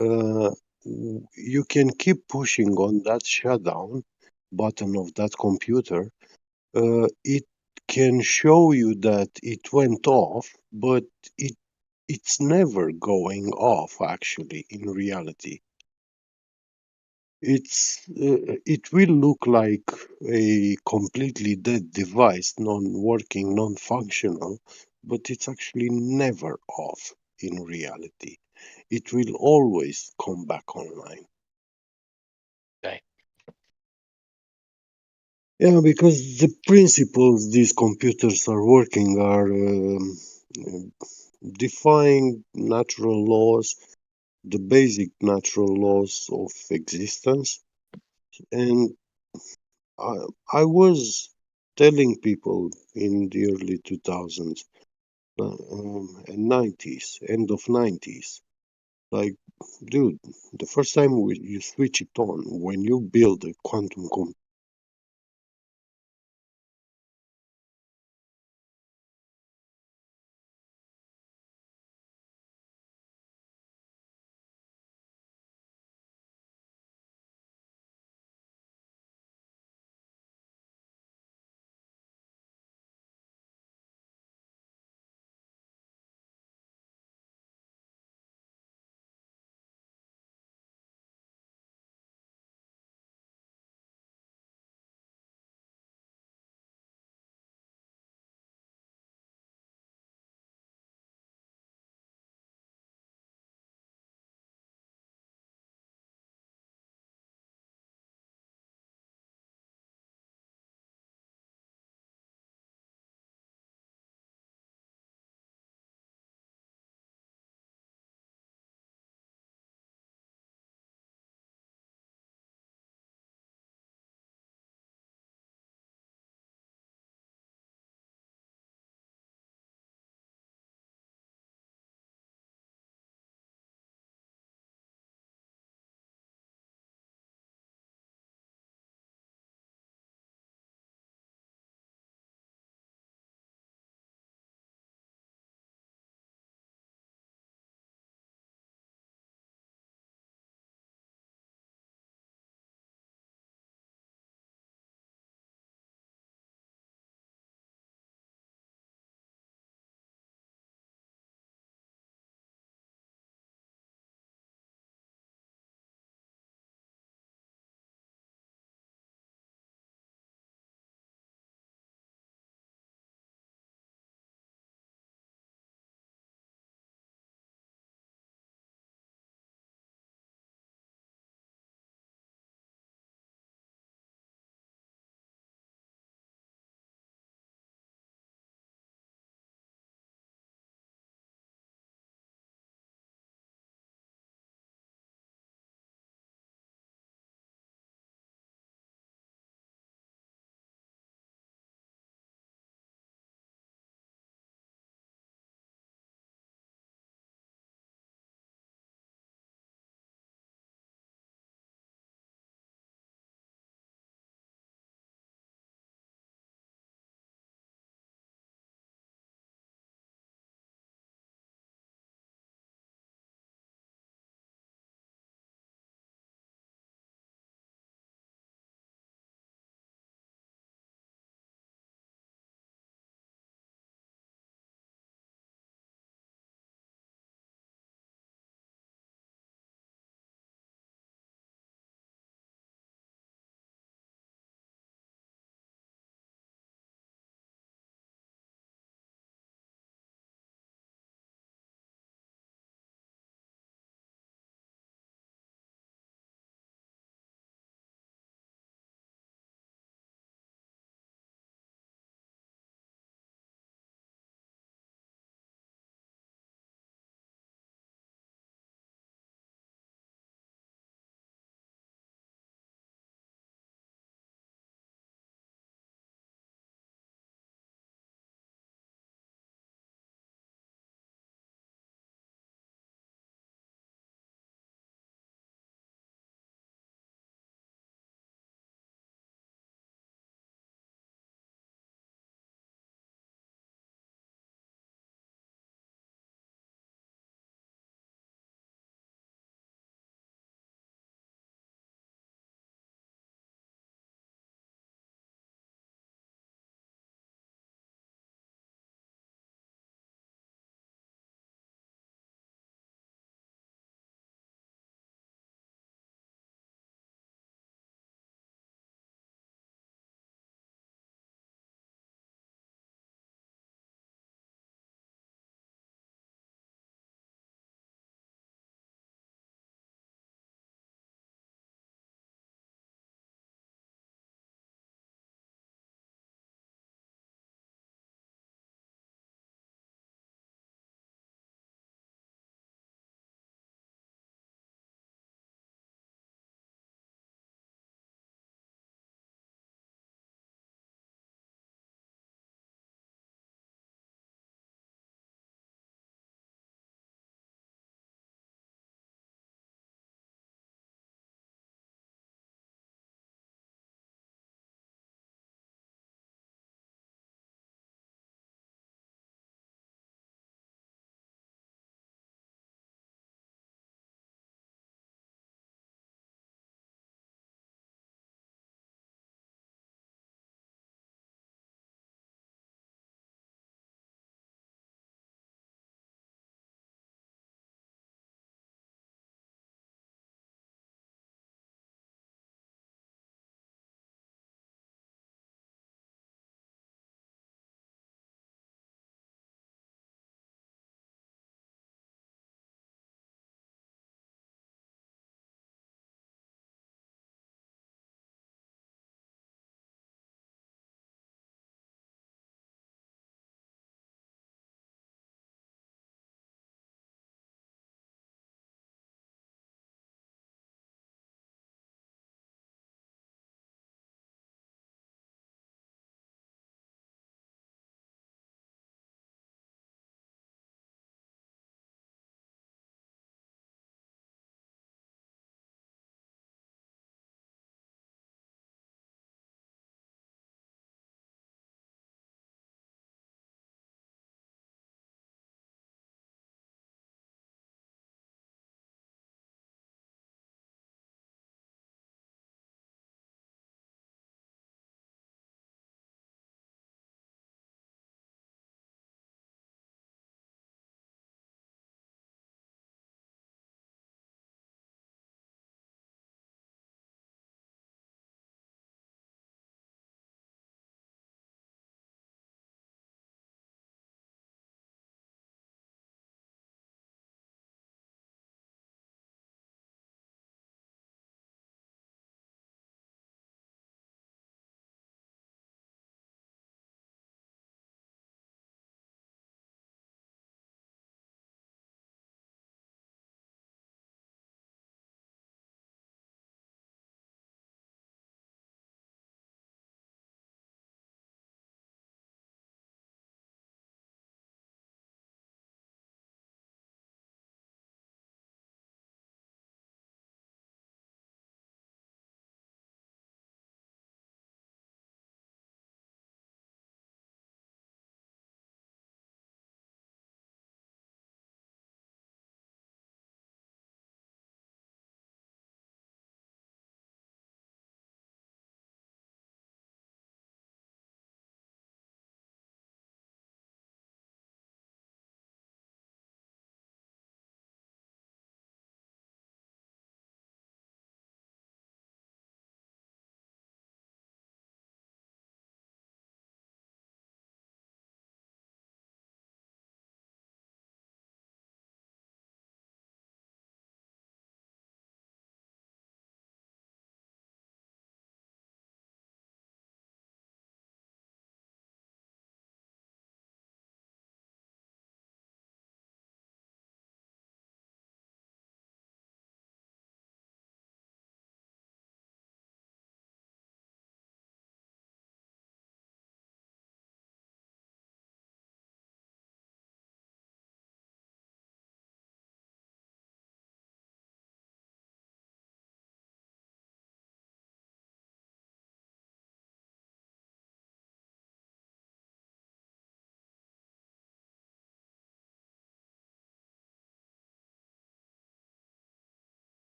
uh, you can keep pushing on that shutdown button of that computer. It can show you that it went off, but it it's never going off actually in reality. It will look like a completely dead device, non-working, non-functional, but it's actually never off in reality. It will always come back online. Right. Yeah, because the principles these computers are working are defying natural laws, the basic natural laws of existence. And I, I was telling people in the early 2000s and 90s, end of 90s, like, dude, the first time you switch it on, when you build a quantum computer,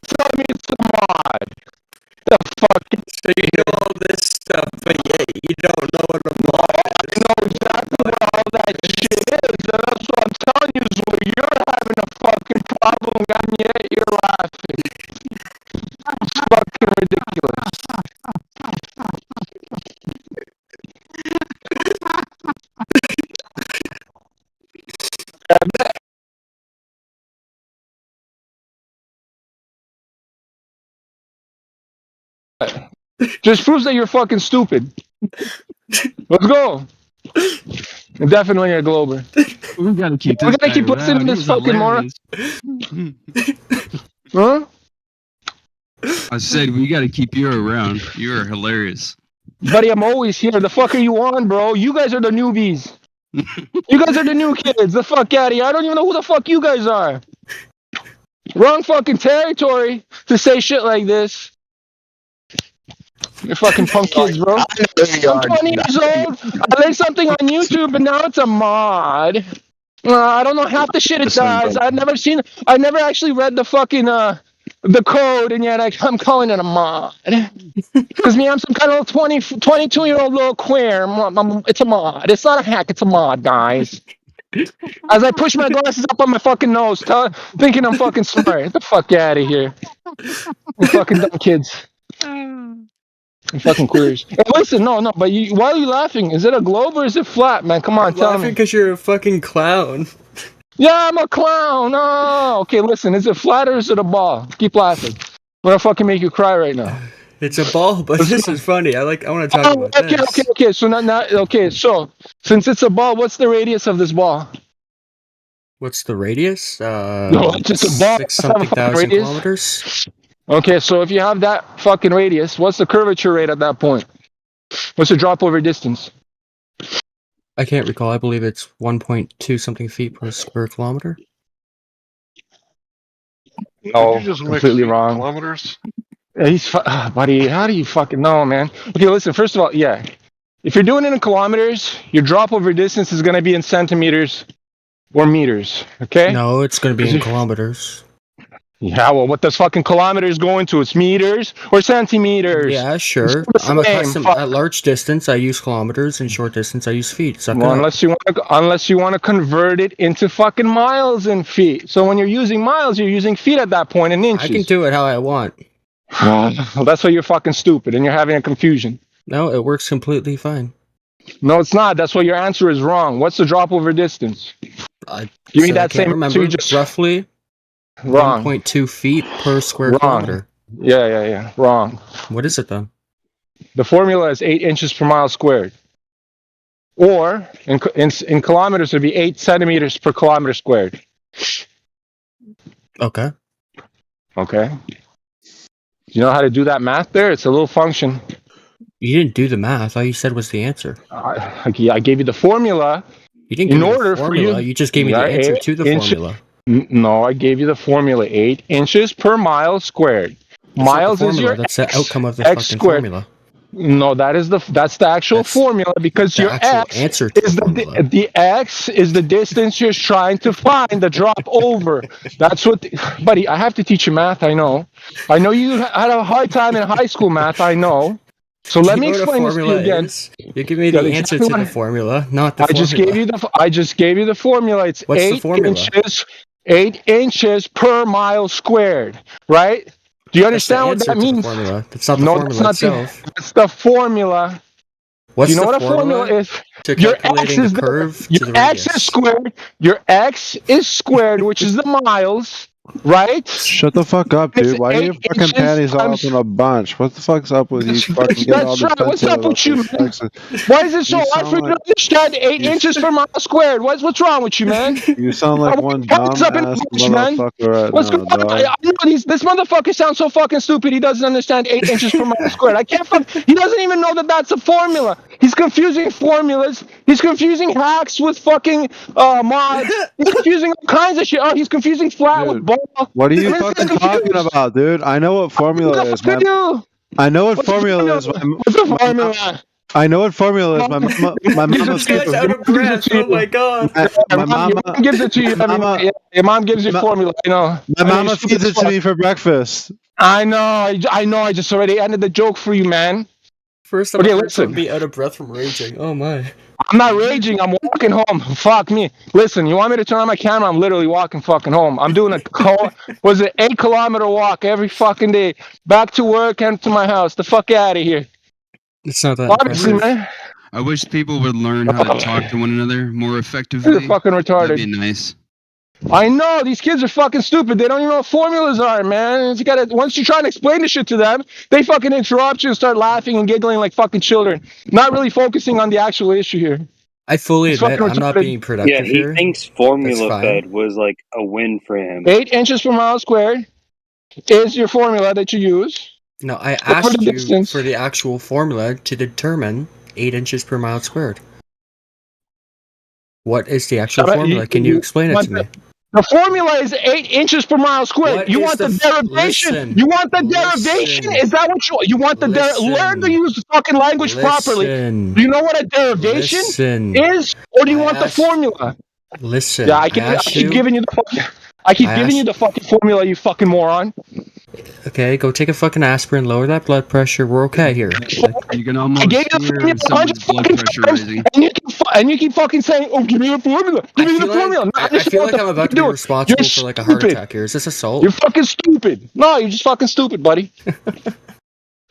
tell me it's a mod. The fucking. So you know all this stuff, but yet you don't know what a mod is. I know exactly what all that shit is, and that's what I'm telling you is where you're having a fucking problem, and yet you're laughing. It's fucking ridiculous. Just proves that you're fucking stupid. Let's go. Definitely a Glober. We gotta keep We're this gonna guy keep listening around. to He this was fucking moron. hilarious. Huh? I said we gotta keep you around. You're hilarious. Buddy, I'm always here. The fuck are you on, bro? You guys are the newbies. You guys are the new kids. The fuck out of here. I don't even know who the fuck you guys are. Wrong fucking territory to say shit like this. You're fucking punk kids, bro. I'm 20 years old. I learned something on YouTube, and now it's a mod. I don't know half the shit it does. I've never actually read the fucking the code, and yet I'm calling it a mod. Because me, I'm some kind of 22-year-old little queer. It's a mod. It's not a hack. It's a mod, guys. As I push my glasses up on my fucking nose, thinking I'm fucking smart. Get the fuck out of here. You fucking dumb kids. You fucking queers. Hey, listen, no, but why are you laughing? Is it a globe or is it flat, man? Come on, I'm tell laughing me. because you're a fucking clown. Yeah, I'm a clown. Oh, okay, listen, is it flat or is it a ball? Keep laughing. I'm gonna fucking make you cry right now. It's a ball, but this is funny. I want to talk about this. Okay. So so since it's a ball, what's the radius of this ball? What's the radius? No, it's just a ball. 6-something thousand kilometers. Okay, so if you have that fucking radius, what's the curvature rate at that point? What's the drop over distance? I can't recall. I believe it's 1.2 something feet per square kilometer. No, Did you just mix completely wrong. kilometers? Buddy, how do you fucking know, man? Okay, listen, first of all, yeah. If you're doing it in kilometers, your drop over distance is going to be in centimeters or meters, okay? No, it's going to be in kilometers. Yeah, well, what does fucking kilometers go into? It's meters or centimeters? Yeah, sure. I'm accustomed at large distance. I use kilometers, and short distance I use feet. Well, unless you want to convert it into fucking miles and feet. So when you're using miles, you're using feet at that point in inches. I can do it how I want. Well, that's why you're fucking stupid and you're having a confusion. No, it works completely fine. No, it's not. That's why your answer is wrong. What's the drop over distance? Give me that same answer. you just roughly. Wrong. 1.2 feet per square kilometer. Yeah. Wrong. What is it then? The formula is 8 inches per mile squared. Or, in kilometers, it would be 8 centimeters per kilometer squared. Okay. You know how to do that math there? It's a little function. You didn't do the math. All you said was the answer. I gave you the formula. You didn't give me the formula. You just gave me the answer to the formula. No, I gave you the formula. 8 inches per mile squared. Miles is your That's the outcome of the fucking formula. No, that's the actual formula because your x answer to is the x is the distance you're trying to find the drop over. That's what, buddy. I have to teach you math. I know you had a hard time in high school math. I know. So let me explain this to you again. You give me the answer to the formula, not the formula. I just gave you the formula. It's What's 8 the formula? inches. 8 inches per mile squared, right? Do you understand what that means? That's not the formula itself. That's the formula. What's you know the what a formula is? Your x is the curve. Your x is squared. Your x is squared, which is the miles, right? Shut the fuck up, dude. Why are your fucking panties all up in a bunch? What the fuck's up with you? Fucking get all That's right. What's up with you, man? Texas. Why is it so hard for you to understand 8 inches per mile squared? What's wrong with you, man? You sound like one dumbass motherfucker right What's now, going on? dog. I know this motherfucker sounds so fucking stupid. He doesn't understand 8 inches per mile squared. I can't. He doesn't even know that that's a formula. He's confusing formulas. He's confusing hacks with fucking mods. He's confusing all kinds of shit. Oh, he's confusing flat with ball. What are you fucking talking about, dude? I know what formula is, man. I know what formula is. What's the formula? I know what formula is. My mama. My Gives mama. it to you. This guy's out Your of mom gives it breath. to Oh you. my god. My mama. Your mom gives it to you. My I mean, mama. yeah, your mom gives you My, formula. I know. my I know you're mama stupid feeds as it to fuck. me for breakfast. I know. I know. I just already ended the joke for you, man. First time Okay, I've heard someone listen. be out of breath from raging. Oh my. I'm not raging. I'm walking home. Fuck me. Listen, you want me to turn on my camera? I'm literally walking fucking home. I'm doing a 8 kilometer walk every fucking day, back to work and to my house. The fuck out of here. It's not that Obviously, impressive. man. I wish people would learn how to talk to one another more You're effectively. fucking That'd be retarded. nice. I know these kids are fucking stupid. They don't even know what formulas are, man. You gotta once you try and explain the shit to them, they fucking interrupt you and start laughing and giggling like fucking children, not really focusing on the actual issue here. I fully It's admit fucking I'm not retarded. being Yeah, productive he here. thinks That's formula fine. fed was like a win for him. 8 inches per mile squared is your formula that you use. No, I Over asked the you distance. for the actual formula to determine 8 inches per mile squared. What is the actual formula? Can you explain it to me? The formula is 8 inches per mile squared. What You is want the derivation? listen? You want the derivation? Listen. Is that what you want? Learn to use the fucking language properly. Listen. Do you know what a derivation Listen. is, or do you I want the asked- formula? Listen. Yeah, I asked keep you. giving you the fucking. I keep I giving you asked- the fucking formula, you fucking moron. Okay, go take a fucking aspirin, lower that blood pressure. We're okay here. You can I almost gave you the hear formula 100 someone's blood fucking pressure times, rising. and you keep fucking saying, "Oh, give me the formula. Give me the formula." No, I feel like I'm about to be responsible for like a heart attack here. Is this assault? You're fucking stupid. No, you're just fucking stupid, buddy.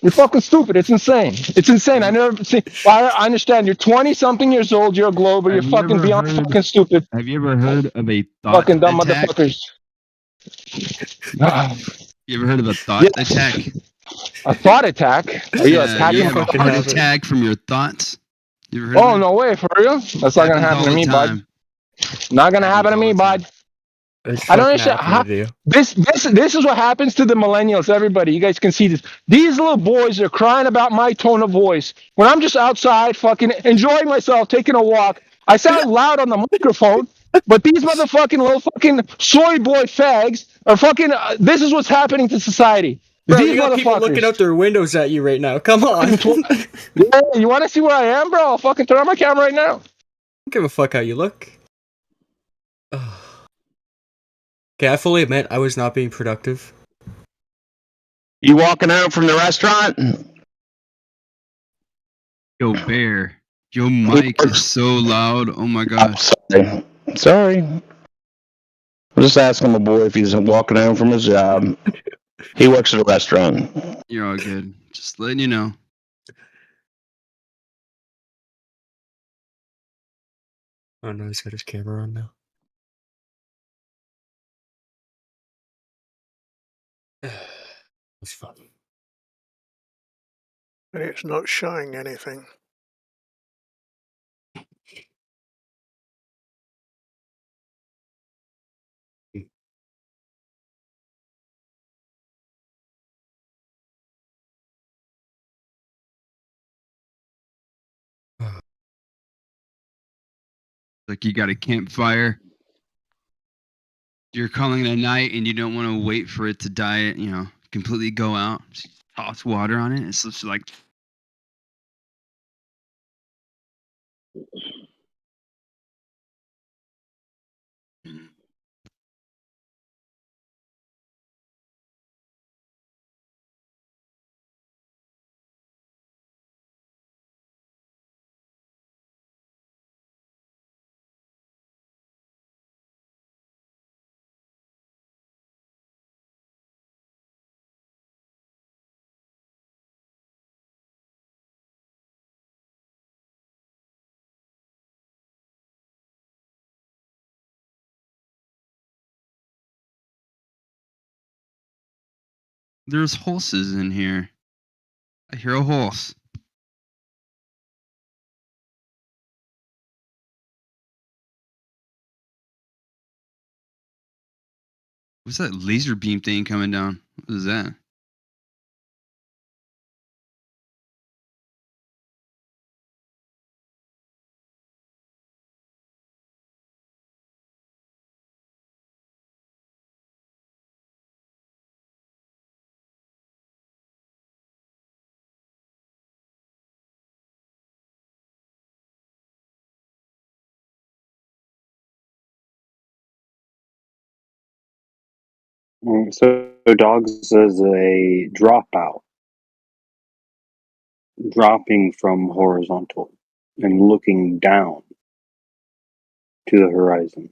You're fucking stupid. It's insane. It's insane. I never seen. Well, I understand. You're 20-something years old. You're a globe, but you're Have you fucking ever beyond heard- fucking stupid. Have you ever heard of a thought Fucking dumb attack? motherfuckers. You ever heard of a thought attack? A thought attack? Are you Yeah, attacking you have my a thoughts? heart attack from your thoughts. You ever heard of Oh, that? no way. For real? That's not going to Happens happen all to the me, bud. time. Not going to happen to me, bud. I don't understand. This is what happens to the millennials, everybody. You guys can see this. These little boys are crying about my tone of voice. When I'm just outside fucking enjoying myself, taking a walk, I sound loud on the microphone, but these motherfucking little fucking soy boy fags are fucking, this is what's happening to society. Bro, These you got people motherfuckers. looking out their windows at you right now. Come on. Yeah, you want to see where I am, bro? I'll fucking turn on my camera right now. Don't give a fuck how you look. Okay, I fully admit I was not being productive. You walking out from the restaurant? Yo, Bear, your mic is so loud. Oh my gosh. Sorry. I'm just asking my boy if he's walking home from his job. He works at a restaurant. You're all good. Just letting you know. Oh no, he's got his camera on now. It's fun. But it's not showing anything. Like you got a campfire. You're calling it a night and you don't want to wait for it to die, completely go out. Just toss water on it. It's just like there's horses in here. I hear a horse. What's that laser beam thing coming down? What is that? So dogs is a dropout, dropping from horizontal and looking down to the horizon.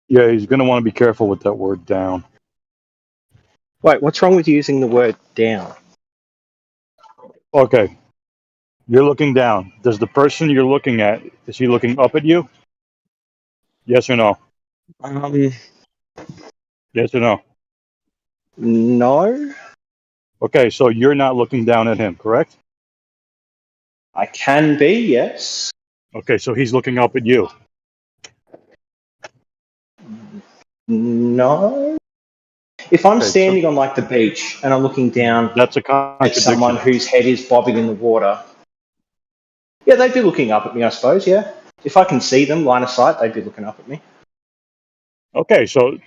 Yeah, he's going to want to be careful with that word down. Wait, what's wrong with using the word down? Okay, you're looking down. Does the person you're looking at, is he looking up at you? Yes or no? Yes or no? No. Okay, so you're not looking down at him, correct? I can be, yes. Okay, so he's looking up at you. No. If I'm Okay, standing so on like the beach and I'm looking down that's a at someone contradiction. whose head is bobbing in the water, yeah, they'd be looking up at me, I suppose, yeah. If I can see them, line of sight, they'd be looking up at me. Okay, so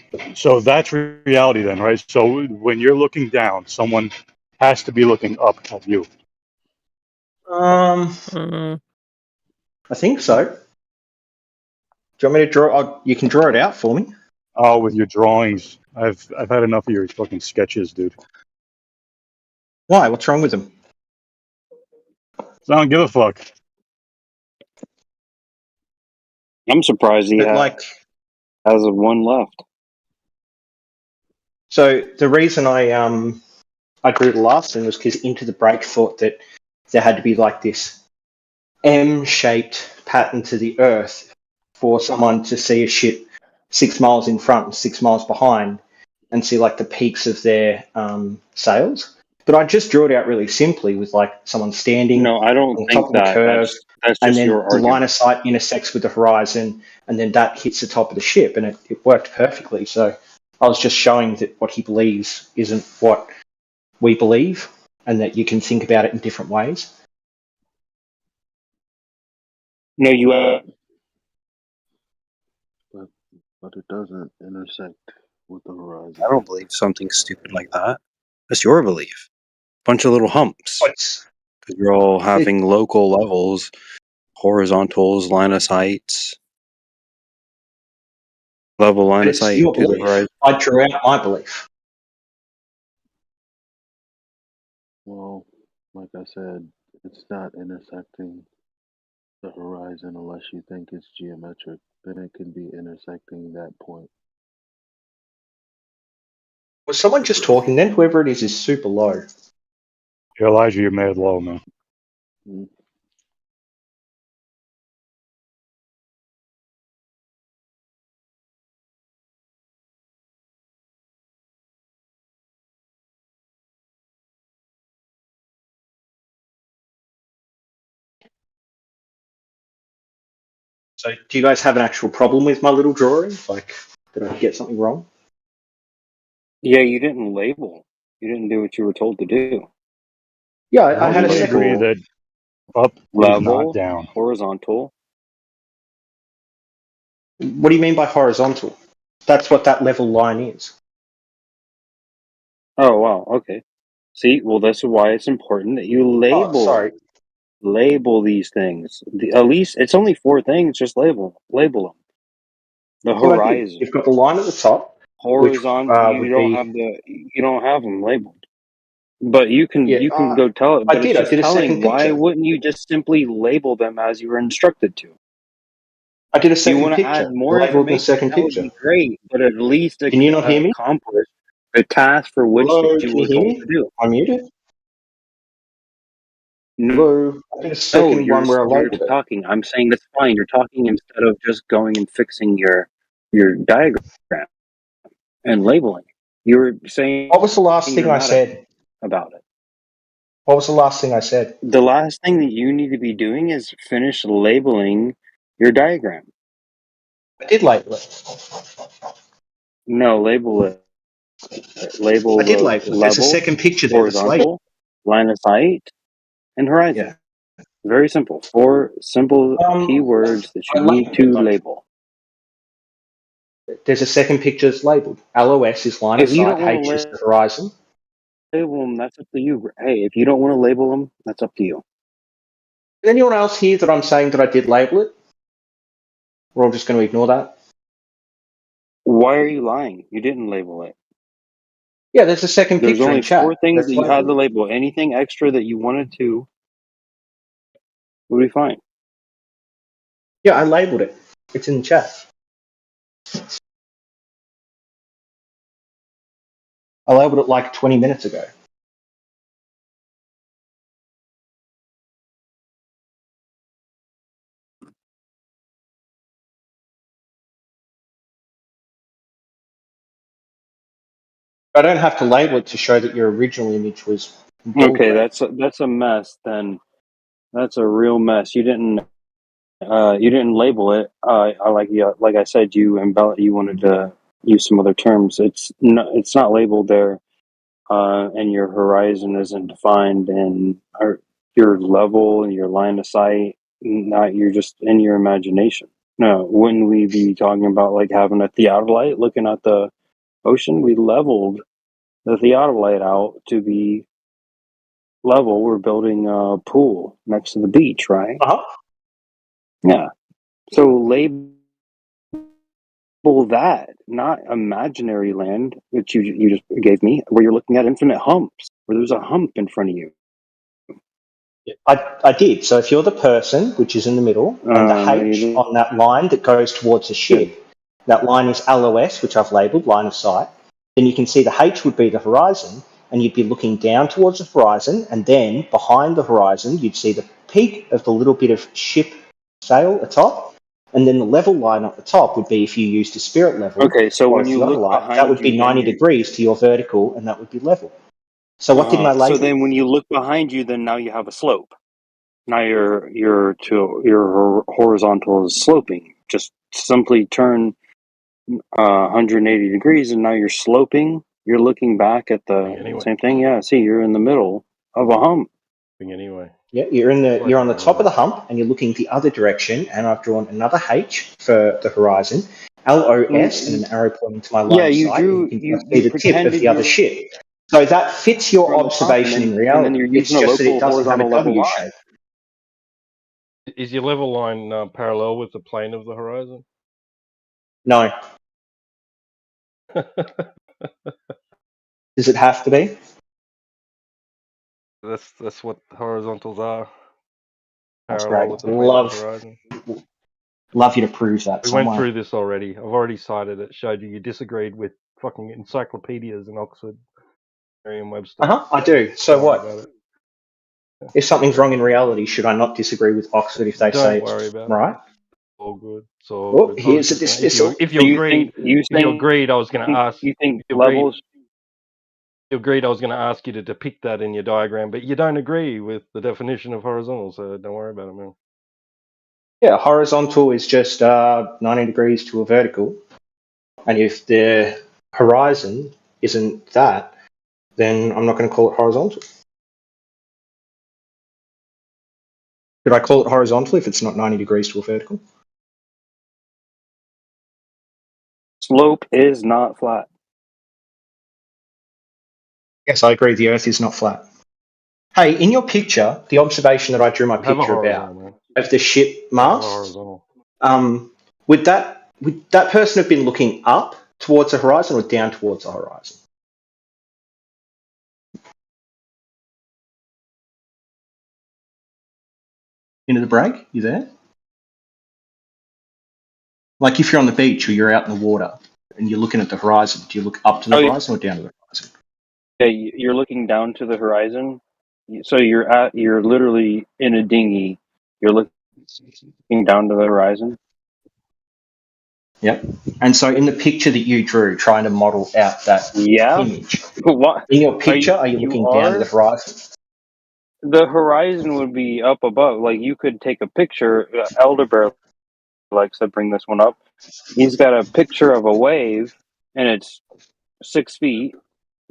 that's reality then, right? So when you're looking down, someone has to be looking up at you. I think so. Do you want me to draw? You can draw it out for me. Oh, with your drawings, I've had enough of your fucking sketches, dude. Why? What's wrong with them? I don't give a fuck. I'm surprised he But has one left. So the reason I drew the last one was because Into the Break thought that there had to be like this M-shaped pattern to the Earth for someone to see a ship 6 miles in front and 6 miles behind and see like the peaks of their sails. But I just drew it out really simply with like someone standing No, I don't on top think of the that. curve, That's and just your then the line argument. of sight intersects with the horizon, and then that hits the top of the ship, and it worked perfectly. So I was just showing that what he believes isn't what we believe, and that you can think about it in different ways. No, you. But it doesn't intersect with the horizon. I don't believe something stupid like that. That's your belief. Bunch of little humps. Because you're all having local levels, horizontals, line of sights, level line But of it's sight your to the belief. horizon. I drew out my belief. Well, like I said, it's not intersecting the horizon unless you think it's geometric. Then it can be intersecting that point. Was someone just talking then? Whoever it is super low. Yeah, Elijah, you're mad low, man. Mm. So do you guys have an actual problem with my little drawing? Like, did I get something wrong? Yeah, you didn't label. You didn't do what you were told to do. Yeah, I had a We second. agree that up is not Level, down. horizontal. What do you mean by horizontal? That's what that level line is. Oh, wow. Okay. See, well, this is why it's important that you Oh, sorry. label these things. At least it's only 4 things. Just label them. The Well, I did. horizon, You've got the line at the top, which horizontal. You would don't be... have them labeled. But you Yeah, can go tell it. I But it's did. I just did a telling. second Why picture. wouldn't you just simply label them as you were instructed to? I did a If you second want to add picture. more Labeled the information, second that would picture. be great. But at least Can you not hear me? accomplish the task for which Hello, that you can you were hear told me? to do. I'm muted. No, Hello. I did a second one where I you're labeled it. talking. I'm saying that's fine. You're talking instead of just going and fixing your diagram and labeling. You were saying What was the last thing you're I mad at said? me about it. What was the last thing I said? The last thing that you need to be doing is finish labeling your diagram. I did label it. No, label it. Label I did the label it. There's a level, second picture there that's labeled. horizontal, line of sight, and horizon. Yeah. Very simple. 4 simple keywords that I you need labeled it, to though. label. There's a second picture that's labeled. LOS is line of If you sight, don't want H is to the horizon. label them, that's up to you. Hey, if you don't want to label them, that's up to you. Anyone else here that I'm saying that I did label it? We're all just going to ignore that. Why are you lying? You didn't label it. Yeah, there's a second There's picture only in chat. 4 things That's that you had labeled. to label. Anything extra that you wanted to would be fine. Yeah, I labeled it. It's in the chat. I labeled it like 20 minutes ago. I don't have to label it to show that your original image was bold Okay, red. that's a mess. Then that's a real mess. You didn't label it. I like I said, you wanted to use some other terms. It's not labeled there, and your horizon isn't defined, and your level and your line of sight. Not you're just in your imagination. No, wouldn't we be talking about like having a theodolite looking at the ocean? We leveled the theodolite out to be level. We're building a pool next to the beach, right? Yeah. So label that, not imaginary land, which you just gave me, where you're looking at infinite humps, where there's a hump in front of you. I did. So if you're the person, which is in the middle, and the No, you H didn't. on that line that goes towards the ship, that line is LOS, which I've labelled, line of sight, then you can see the H would be the horizon, and you'd be looking down towards the horizon, and then behind the horizon, you'd see the peak of the little bit of ship sail atop, and then the level line at the top would be if you used a spirit level Okay, so or a when you look theodolite, that behind would you, be then 90 degrees to your vertical, and that would be level. So what didn't I so label? then when you look behind you, then now you have a slope. Now your horizontal is sloping. Just simply turn 180 degrees, and now you're sloping. You're looking back at the same thing. Yeah, see, you're in the middle of a hump. Anyway. Yeah, you're on the top of the hump, and you're looking the other direction. And I've drawn another H for the horizon, LOS, and an arrow pointing to my line Yeah, of you sight. drew. And you can You see the tip of pretended the other you ship. So that fits your were on the top, observation in and then reality. you're It's using a just that it local doesn't have a horizontal level W line. shape. Is your level line parallel with the plane of the horizon? No. Does it have to be? That's what horizontals are. That's Parallel great. with the plane of the horizon. Love you to prove that We some went way. through this already. I've already cited it. Showed you disagreed with fucking encyclopedias in Oxford, Merriam-Webster. I do. So Don't worry what? about it. If something's wrong in reality, should I not disagree with Oxford if they say Don't worry it's about it. right? All good. It's all Well, good. I was here's a just gonna, dismissal. if you agreed, I was gonna ask. You think If you agreed, levels? you agreed, I was gonna ask you to depict that in your diagram, but you don't agree with the definition of horizontal, so don't worry about it, man. Yeah, horizontal is just 90 degrees to a vertical. And if the horizon isn't that, then I'm not going to call it horizontal. Could I call it horizontal if it's not 90 degrees to a vertical? Slope is not flat. Yes, I agree. The Earth is not flat. Hey, in your picture, the observation that I drew my Have a picture horizontal, about man. of the ship Have a mast, horizontal. would that person have been looking up towards the horizon or down towards the horizon? Into the break? You there? Like if you're on the beach or you're out in the water and you're looking at the horizon, do you look up to the horizon or down to the horizon? Yeah, you're looking down to the horizon. So you're literally in a dinghy. You're looking down to the horizon. Yep. And so in the picture that you drew, trying to model out that image, What? in your picture, are you looking down to the horizon? The horizon would be up above. Like you could take a picture. Elder Bear likes to bring this one up. He's got a picture of a wave, and it's 6 feet,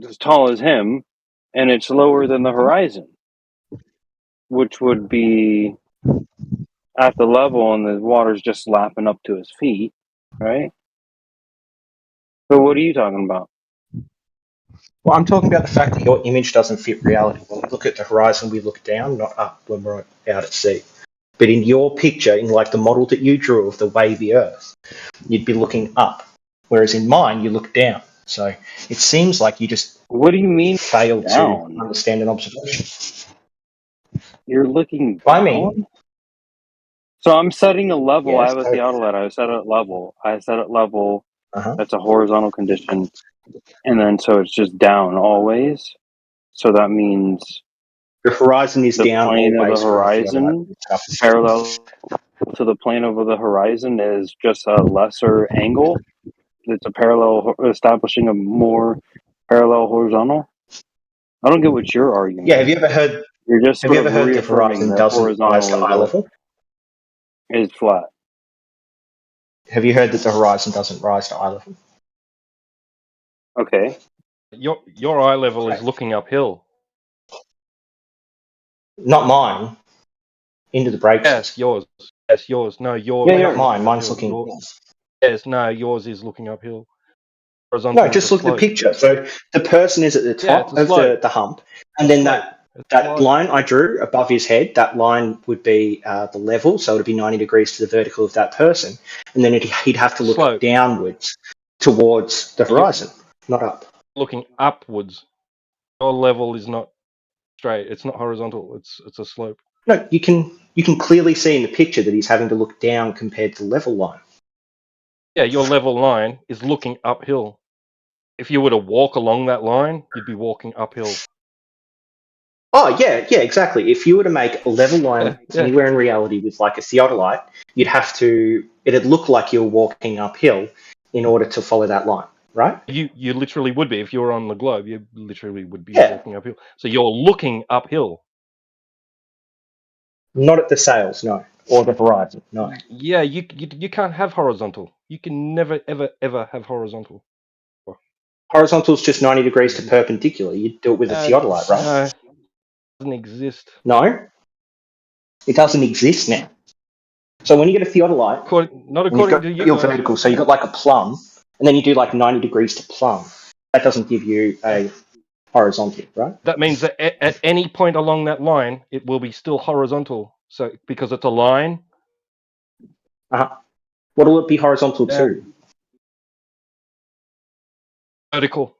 as tall as him, and it's lower than the horizon, which would be at the level, and the water's just lapping up to his feet, right? So what are you talking about? Well, I'm talking about the fact that your image doesn't fit reality. When we look at the horizon, we look down, not up when we're out at sea. But in your picture, in like the model that you drew of the wavy Earth, you'd be looking up, whereas in mine you look down. So it seems like you just What do you mean failed to down? understand an observation. You're looking I down? mean, So I'm setting a level. I yes, have a theodolite. I set it level. uh-huh. That's a horizontal condition. And then so it's just down always. So that means The horizon is the down plane of the always for a theodolite. horizon parallel to the plane of the horizon is just a lesser angle. It's a parallel, establishing a more parallel horizontal. I don't get what you're arguing. Yeah, have you ever heard? You're just Have sort you of ever heard the reaffirming horizon that doesn't rise to eye horizontal level? is flat. Have you heard that the horizon doesn't rise to eye level? Okay. Your eye level is Okay. looking uphill. Not mine. Into the breaks. Yes, yours. Yes, yours. No, yours. Yeah, is not mine. looking Mine's uphill. looking. Yes, no, yours is looking uphill. Horizontal No, is a just look at the slope. picture. So the person is at the Yeah, it's top a of slope. the hump, and then that line I drew above his head, that line would be the level, so it would be 90 degrees to the vertical of that person, and then he'd have to look slope downwards towards the horizon, not up. Looking upwards. Your level is not straight. It's not horizontal. It's a slope. No, you can clearly see in the picture that he's having to look down compared to the level line. Yeah, your level line is looking uphill. If you were to walk along that line, you'd be walking uphill. Oh, yeah, exactly. If you were to make a level line anywhere in reality with like a theodolite, it'd look like you're walking uphill in order to follow that line, right? You literally would be. If you were on the globe, you literally would be walking uphill. So you're looking uphill. Not at the sails, no. Or the horizon, no. Yeah, you can't have horizontal. You can never, ever have horizontal. Horizontal is just 90 degrees to perpendicular. You'd do it with a theodolite, right? No, it doesn't exist. No? It doesn't exist now. So when you get a theodolite, not and you've according got to you your guys. vertical, so you've got like a plumb, and then you do like 90 degrees to plumb. That doesn't give you a horizontal, right? That means that at any point along that line, it will be still horizontal. So because it's a line. What will it be horizontal to? Vertical.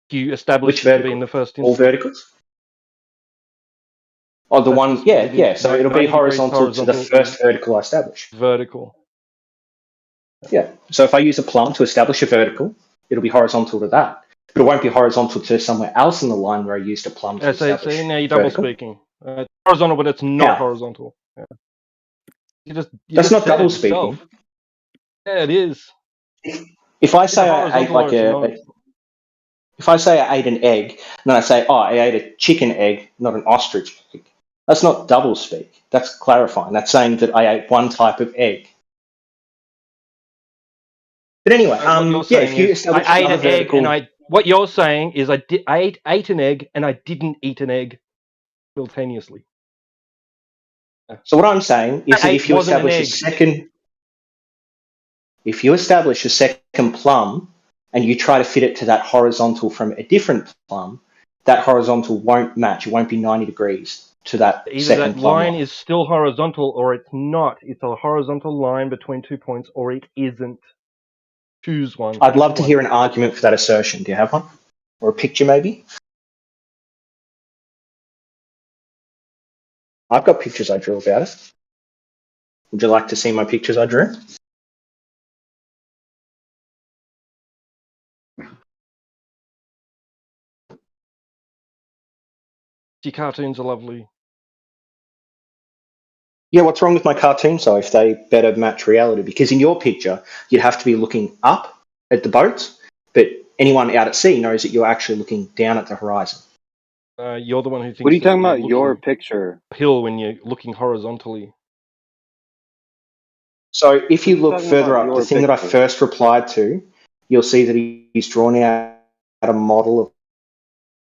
You establish Which it to be vertical? in the first All instance. verticals? Oh, the one, yeah. So it'll be horizontal to the first vertical I establish. Vertical. Yeah. So if I use a plumb to establish a vertical, it'll be horizontal to that. But it won't be horizontal to somewhere else in the line where I used a plumb to establish. See, now you're double speaking. It's horizontal, but it's not horizontal. Yeah. That's not double speaking. Yeah, it is. If I say I ate like if I say I ate an egg, and then I say, oh, I ate a chicken egg, not an ostrich egg, that's not double speak. That's clarifying. That's saying that I ate one type of egg. But anyway, if you establish I ate another an egg, vertical, and what you're saying is I ate an egg, and I didn't eat an egg simultaneously. So what I'm saying is that if you establish a second plumb and you try to fit it to that horizontal from a different plumb, that horizontal won't match. It won't be 90 degrees to that Either second that plumb line is still horizontal or it's not. It's a horizontal line between 2 points or it isn't. Choose one. I'd love to hear an argument for that assertion. Do you have one? Or a picture maybe? I've got pictures I drew about it. Would you like to see my pictures I drew? Your cartoons are lovely. Yeah, what's wrong with my cartoons though if they better match reality? Because in your picture, you'd have to be looking up at the boats, but anyone out at sea knows that you're actually looking down at the horizon. You're the one who thinks. What are you talking about? Your picture? Uphill when you're looking horizontally. So if you look further up, the thing that I first replied to, you'll see that he's drawn out a model of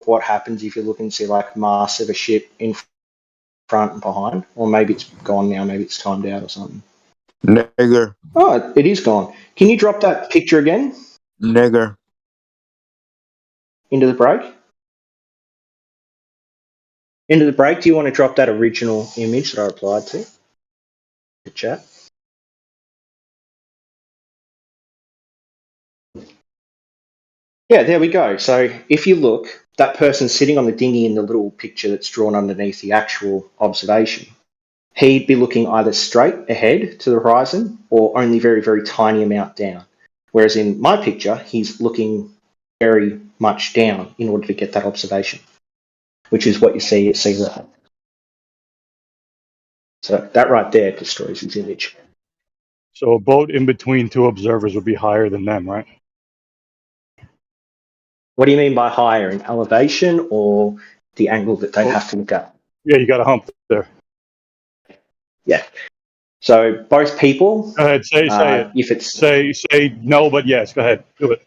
what happens if you look and see like mass of a ship in front and behind. Or maybe it's gone now, maybe it's timed out or something. Nigger. Oh, it is gone. Can you drop that picture again? Nigger. Into the break? Into the break, do you want to drop that original image that I replied to? The chat. Yeah, there we go. So if you look, that person sitting on the dinghy in the little picture that's drawn underneath the actual observation, he'd be looking either straight ahead to the horizon or only very, very tiny amount down. Whereas in my picture, he's looking very much down in order to get that observation, which is what you see at sea level. So that right there destroys his image. So a boat in between two observers would be higher than them, right? What do you mean by higher? In elevation or the angle that they have to look at? Yeah, you got a hump there. Yeah. So both people. Go ahead, say it. If it's say no, but yes. Go ahead, do it.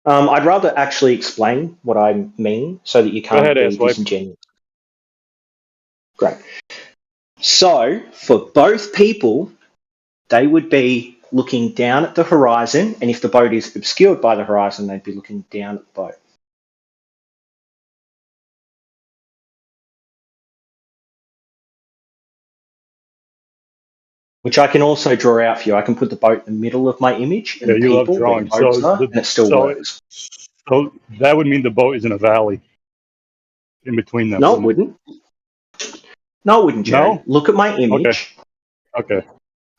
I'd rather actually explain what I mean so that you Go can't ahead, be asswipe. disingenuous. Great. So for both people, they would be looking down at the horizon, and if the boat is obscured by the horizon, they'd be looking down at the boat. Which I can also draw out for you. I can put the boat in the middle of my image and Yeah, the you love people where the drawing. boats are, and it still works. So that would mean the boat is in a valley in between them. No, it wouldn't. No, it wouldn't, Jerry. No? Look at my image. Okay.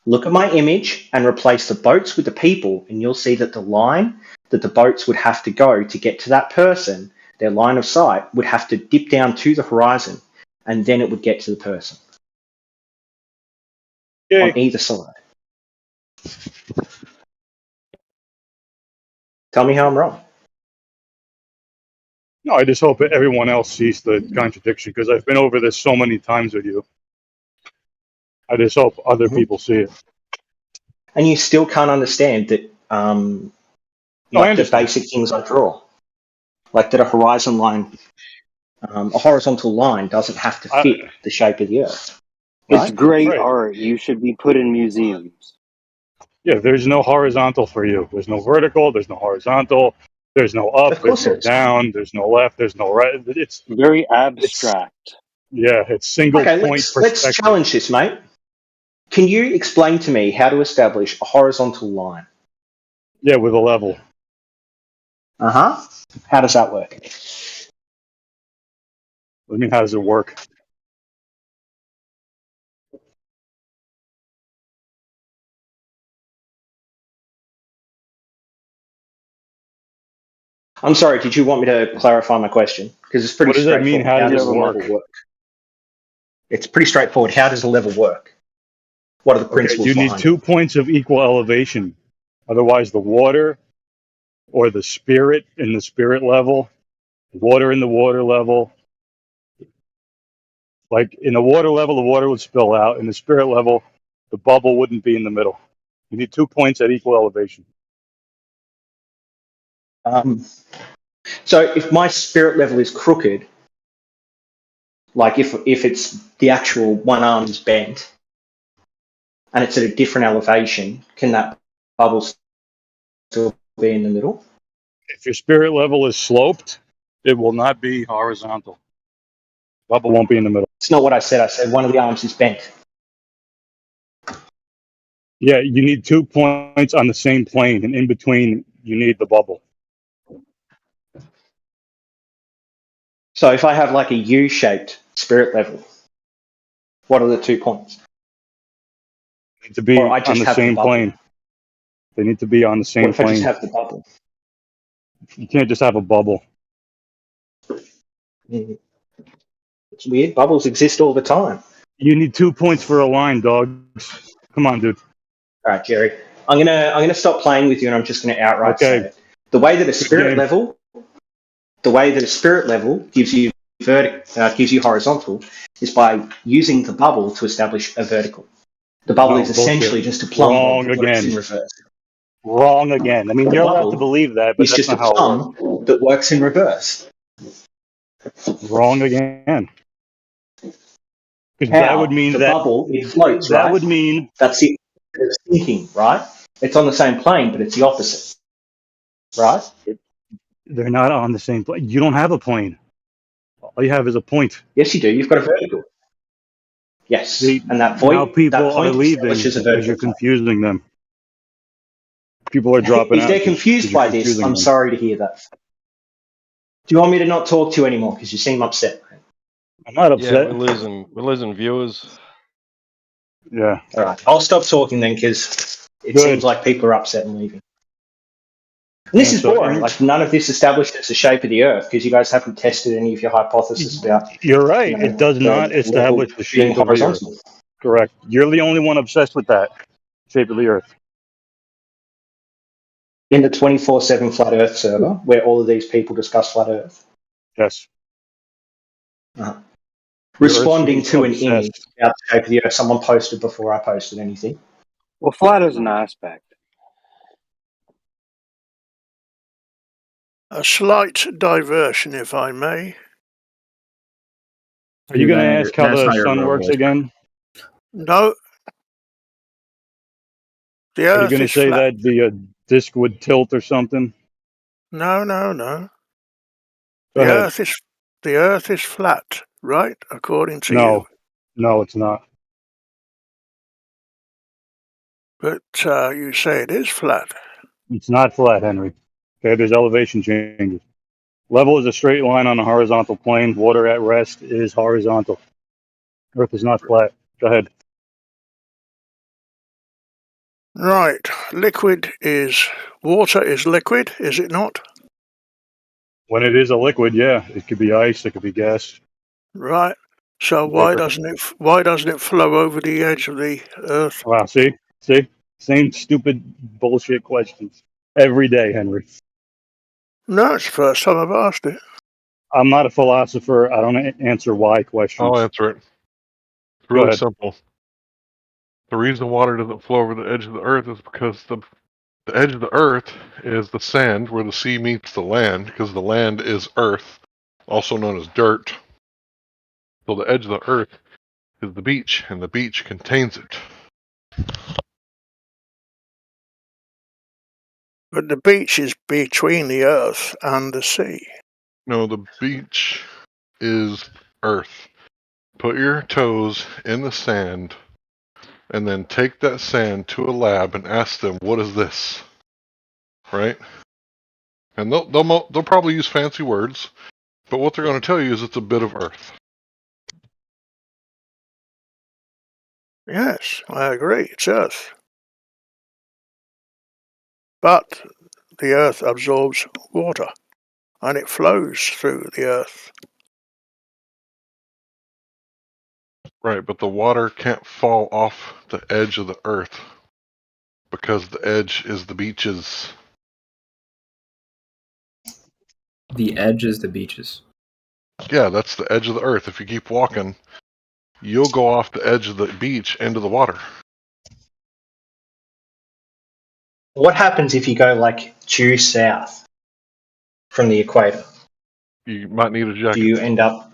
Look at my image and replace the boats with the people, and you'll see that the line that the boats would have to go to get to that person, their line of sight, would have to dip down to the horizon, and then it would get to the person. Okay. On either side. Tell me how I'm wrong. No, I just hope that everyone else sees the contradiction because I've been over this so many times with you. I just hope other people see it. And you still can't understand that like the basic things I draw. Like that a horizon line, a horizontal line doesn't have to fit the shape of the Earth. It's Right? great art. You should be put in museums. Yeah, there's no horizontal for you. There's no vertical. There's no horizontal. There's no up. There's no down. There's no left. There's no right. It's very abstract. It's single Okay, point let's perspective. challenge this, mate. Can you explain to me how to establish a horizontal line? Yeah, with a level. Uh-huh. How does that work? I mean, how does it work? I'm sorry, did you want me to clarify my question? Because it's pretty What does that straightforward. mean? How does it work? Level work? It's pretty straightforward. How does a level work? What are the principles You need behind 2 points of equal elevation. Otherwise, the water or the spirit in the spirit level, water in the water level. Like in the water level, the water would spill out. In the spirit level, the bubble wouldn't be in the middle. You need 2 points at equal elevation. So if my spirit level is crooked, like if it's the actual one arm is bent and it's at a different elevation, can that bubble still be in the middle? If your spirit level is sloped, it will not be horizontal. Bubble won't be in the middle. It's not what I said. I said one of the arms is bent. Yeah, you need 2 points on the same plane, and in between, you need the bubble. So if I have like a U-shaped spirit level, what are the 2 points? They need to be Or I on just the have the same bubble. plane. They need to be on the same What if I plane. just have the bubble? You can't just have a bubble. It's weird. Bubbles exist all the time. You need 2 points for a line, dogs. Come on, dude. All right, Jerry. I'm gonna stop playing with you, and I'm just gonna outright say it. The way that a spirit level gives you horizontal is by using the bubble to establish a vertical. The bubble No, is essentially bullshit. just a plumb Wrong bob that works again. in reverse. Wrong again. I mean, you're allowed to believe that, but It's that's just a not how it works. plumb that works in reverse. Wrong again. Because How? that would mean the that bubble, it floats, that right? would mean That's the thinking, right? It's on the same plane, but it's the opposite, right? they're not on the same plane. You don't have a plane. All you have is a point. Yes, you do. You've got a vertical. Yes, See, and that now point people are leaving leaving establishes a because vertical you're plane. confusing them. People are dropping If out they're because confused you're by this, confusing I'm them. sorry to hear that. Do you want me to not talk to you anymore because you seem upset? I'm not Yeah, upset. we're losing viewers. Yeah. All right, I'll stop talking then because it Good. seems like people are upset and leaving. And this Yeah, is so boring. Like none of this establishes the shape of the Earth because you guys haven't tested any of your hypothesis about. You're right. You know, It does not the level establish the being shape of the Earth. horizontal. Correct. You're the only one obsessed with that shape of the Earth. In the 24/7 Flat Earth server, where all of these people discuss Flat Earth. Yes. Uh-huh. The Responding Earth to an seems image obsessed. about the shape of the Earth someone posted before I posted anything. Well, flat is an aspect. A slight diversion, if I may. Are you going to ask how the sun works again? No. The Are you Earth going to is say flat. that the disk would tilt or something? No, no, no. Go ahead. The Earth is flat, right? According to No. you. No, it's not. But you say it is flat. It's not flat, Henry. Okay, there's elevation changes. Level is a straight line on a horizontal plane. Water at rest is horizontal. Earth is not flat. Go ahead. Right. Water is liquid, is it not? When it is a liquid, yeah, it could be ice, it could be gas. Right. So why doesn't it flow over the edge of the Earth? Wow, see, same stupid bullshit questions every day, Henry. No, it's the first time I've asked it. I'm not a philosopher. I don't answer why questions. I'll answer it. It's Go really ahead. simple. The reason water doesn't flow over the edge of the Earth is because the edge of the Earth is the sand where the sea meets the land, because the land is Earth, also known as dirt. So the edge of the Earth is the beach, and the beach contains it. But the beach is between the Earth and the sea. No, the beach is Earth. Put your toes in the sand, and then take that sand to a lab and ask them, "What is this?" Right? And they'll probably use fancy words, but what they're going to tell you is it's a bit of Earth. Yes, I agree. It's Earth. But the Earth absorbs water, and it flows through the Earth. Right, but the water can't fall off the edge of the Earth because the edge is the beaches. The edge is the beaches. Yeah, that's the edge of the Earth. If you keep walking, you'll go off the edge of the beach into the water. What happens if you go like due south from the equator? You might need a jacket. Do you end up?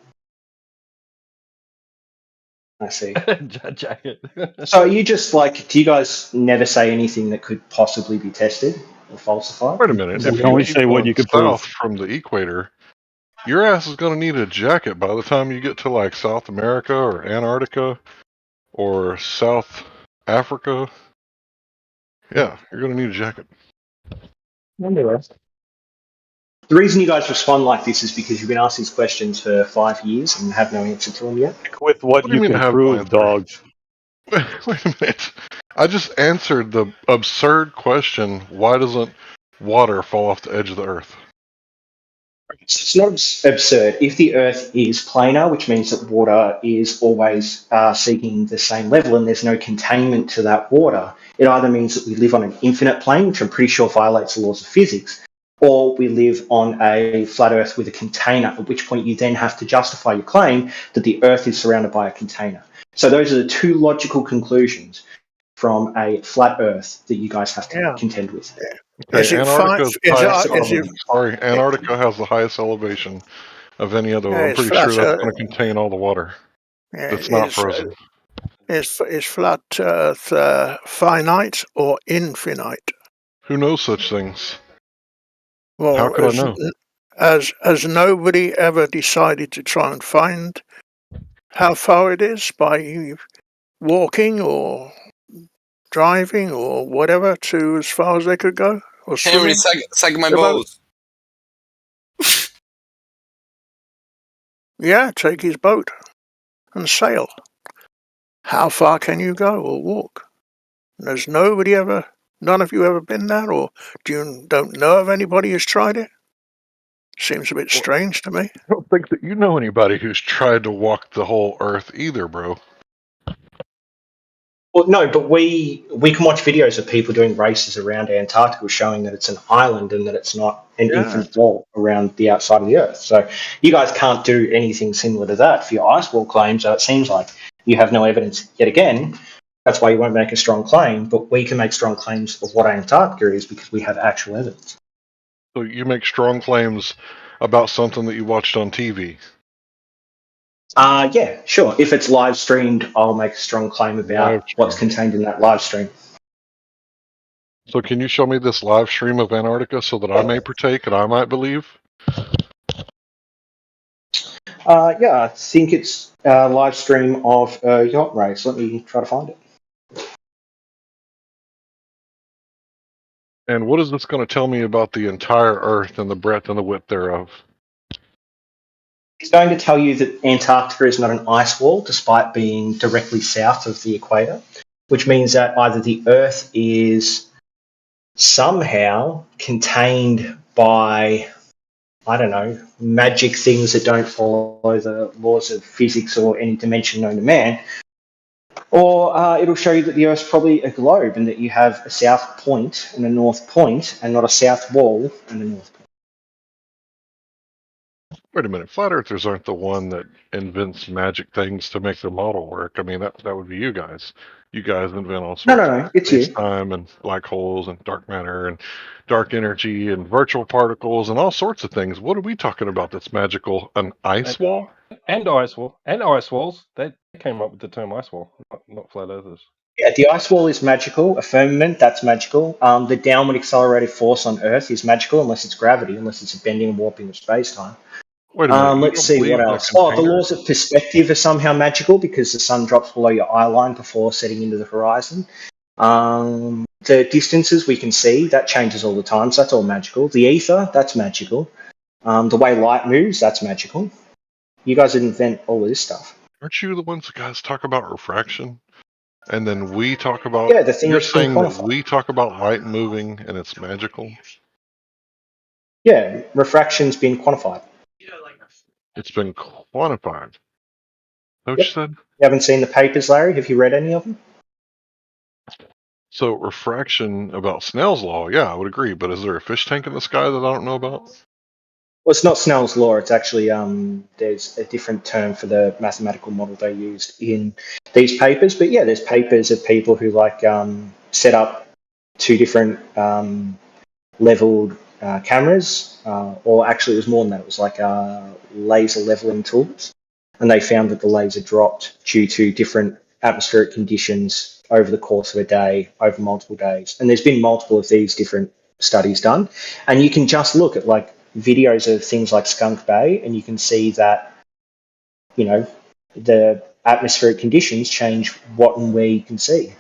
I see. Jacket. So are you just like? Do you guys never say anything that could possibly be tested or falsified? Wait a minute. Is If that you only keep say what going you could south prove. from the equator, your ass is going to need a jacket by the time you get to like South America or Antarctica or South Africa. Yeah, you're going to need a jacket. The reason you guys respond like this is because you've been asked these questions for 5 years and have no answer to them yet. With what What do you you mean can I have no prove, answer? dogs. Wait a minute. I just answered the absurd question, why doesn't water fall off the edge of the Earth? So it's not absurd. If the Earth is planar, which means that water is always seeking the same level and there's no containment to that water, it either means that we live on an infinite plane, which I'm pretty sure violates the laws of physics, or we live on a flat Earth with a container, at which point you then have to justify your claim that the Earth is surrounded by a container. So those are the two logical conclusions from a flat Earth that you guys have to contend with. Okay, Antarctica Antarctica has the highest elevation of any other. I'm pretty sure that's going to contain all the water. That's not frozen. Is flat Earth finite or infinite? Who knows such things? Well, how could I know? Has nobody ever decided to try and find how far it is by walking or driving or whatever to as far as they could go? Or Henry, swimming? suck my The boat? balls. Yeah, take his boat and sail. How far can you go or walk? And there's nobody ever, none of you ever been there, or don't know of anybody who's tried it? Seems a bit strange to me. I don't think that you know anybody who's tried to walk the whole Earth either, bro. Well, no, but we can watch videos of people doing races around Antarctica showing that it's an island and that it's not an infinite wall around the outside of the Earth. So you guys can't do anything similar to that for your ice wall claim. So it seems like you have no evidence yet again. That's why you won't make a strong claim. But we can make strong claims of what Antarctica is because we have actual evidence. So you make strong claims about something that you watched on TV. Yeah, sure. If it's live streamed, I'll make a strong claim about what's contained in that live stream. So can you show me this live stream of Antarctica so that I may partake and I might believe? Yeah, I think it's a live stream of a yacht race. Let me try to find it. And what is this going to tell me about the entire Earth and the breadth and the width thereof? It's going to tell you that Antarctica is not an ice wall, despite being directly south of the equator, which means that either the Earth is somehow contained by, I don't know, magic things that don't follow the laws of physics or any dimension known to man, or it'll show you that the Earth's probably a globe and that you have a south point and a north point and not a south wall and a north point. Wait a minute, flat earthers aren't the one that invents magic things to make their model work. I mean, that would be you guys. You guys invent all sorts No, of it's you. space-time and black holes and dark matter and dark energy and virtual particles and all sorts of things. What are we talking about that's magical? An ice wall? And ice wall. And ice walls. They came up with the term ice wall, not flat earthers. Yeah, the ice wall is magical. A firmament, that's magical. The downward accelerated force on Earth is magical unless it's gravity, unless it's a bending and warping of space-time. Wait a minute. Let's see what else. The laws of perspective are somehow magical because the sun drops below your eye line before setting into the horizon. The distances we can see, that changes all the time, so that's all magical. The ether, that's magical. The way light moves, that's magical. You guys invent all of this stuff. Aren't you the ones that guys talk about refraction? And then we talk about... Yeah, the thing you're that's been saying that quantified. we talk about light moving and it's magical? Yeah, refraction's been quantified. It's been quantified. What you said? You haven't seen the papers, Larry? Have you read any of them? So refraction about Snell's law, yeah, I would agree. But is there a fish tank in the sky that I don't know about? Well, it's not Snell's law. It's actually there's a different term for the mathematical model they used in these papers. But yeah, there's papers of people who set up two different leveled cameras, or actually it was more than that. It was like laser leveling tools, and they found that the laser dropped due to different atmospheric conditions over the course of a day, over multiple days. And there's been multiple of these different studies done, and you can just look at videos of things like Skunk Bay, and you can see that the atmospheric conditions change what and where you can see.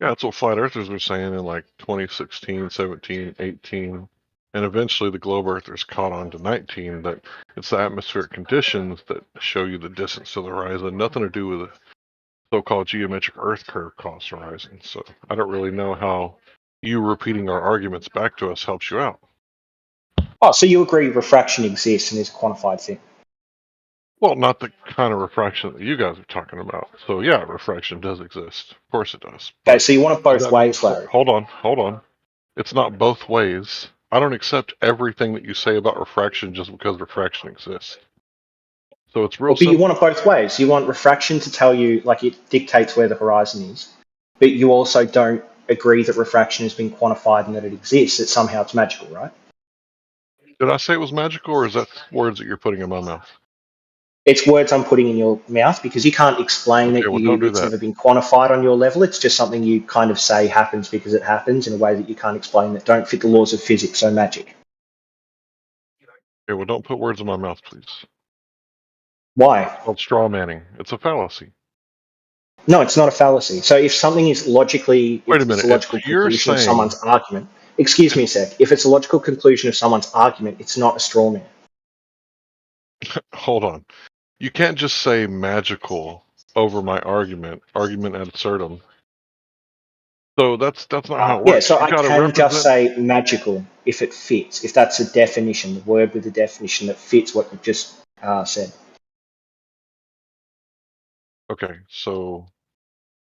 Yeah, that's what flat earthers were saying in 2016, 17, 18, and eventually the globe earthers caught on to 19 that it's the atmospheric conditions that show you the distance to the horizon, nothing to do with the so-called geometric earth curve across the horizon. So I don't really know how you repeating our arguments back to us helps you out. Oh, so you agree refraction exists and is a quantified thing? Well, not the kind of refraction that you guys are talking about. So yeah, refraction does exist. Of course it does. Okay, so you want it both ways, Larry. Hold on. It's not both ways. I don't accept everything that you say about refraction just because refraction exists. So it's real simple. But you want it both ways. You want refraction to tell you, it dictates where the horizon is, but you also don't agree that refraction has been quantified and that it exists, that somehow it's magical, right? Did I say it was magical, or is that words that you're putting in my mouth? It's words I'm putting in your mouth because you can't explain it's never been quantified on your level. It's just something you kind of say happens because it happens in a way that you can't explain that don't fit the laws of physics, so magic. Okay, well, don't put words in my mouth, please. Why? It's called straw manning. It's a fallacy. No, it's not a fallacy. So if something is logically, Wait a if it's minute. a logical If you're conclusion of saying, someone's argument, excuse me a sec, if it's a logical conclusion of someone's argument, it's not a straw man. hold on, you can't just say magical over my argument ad absurdum. So that's not how it Yeah, works. so You I got to can just represent. say magical if it fits, if that's a definition, the word with a definition that fits what you just said. Okay, so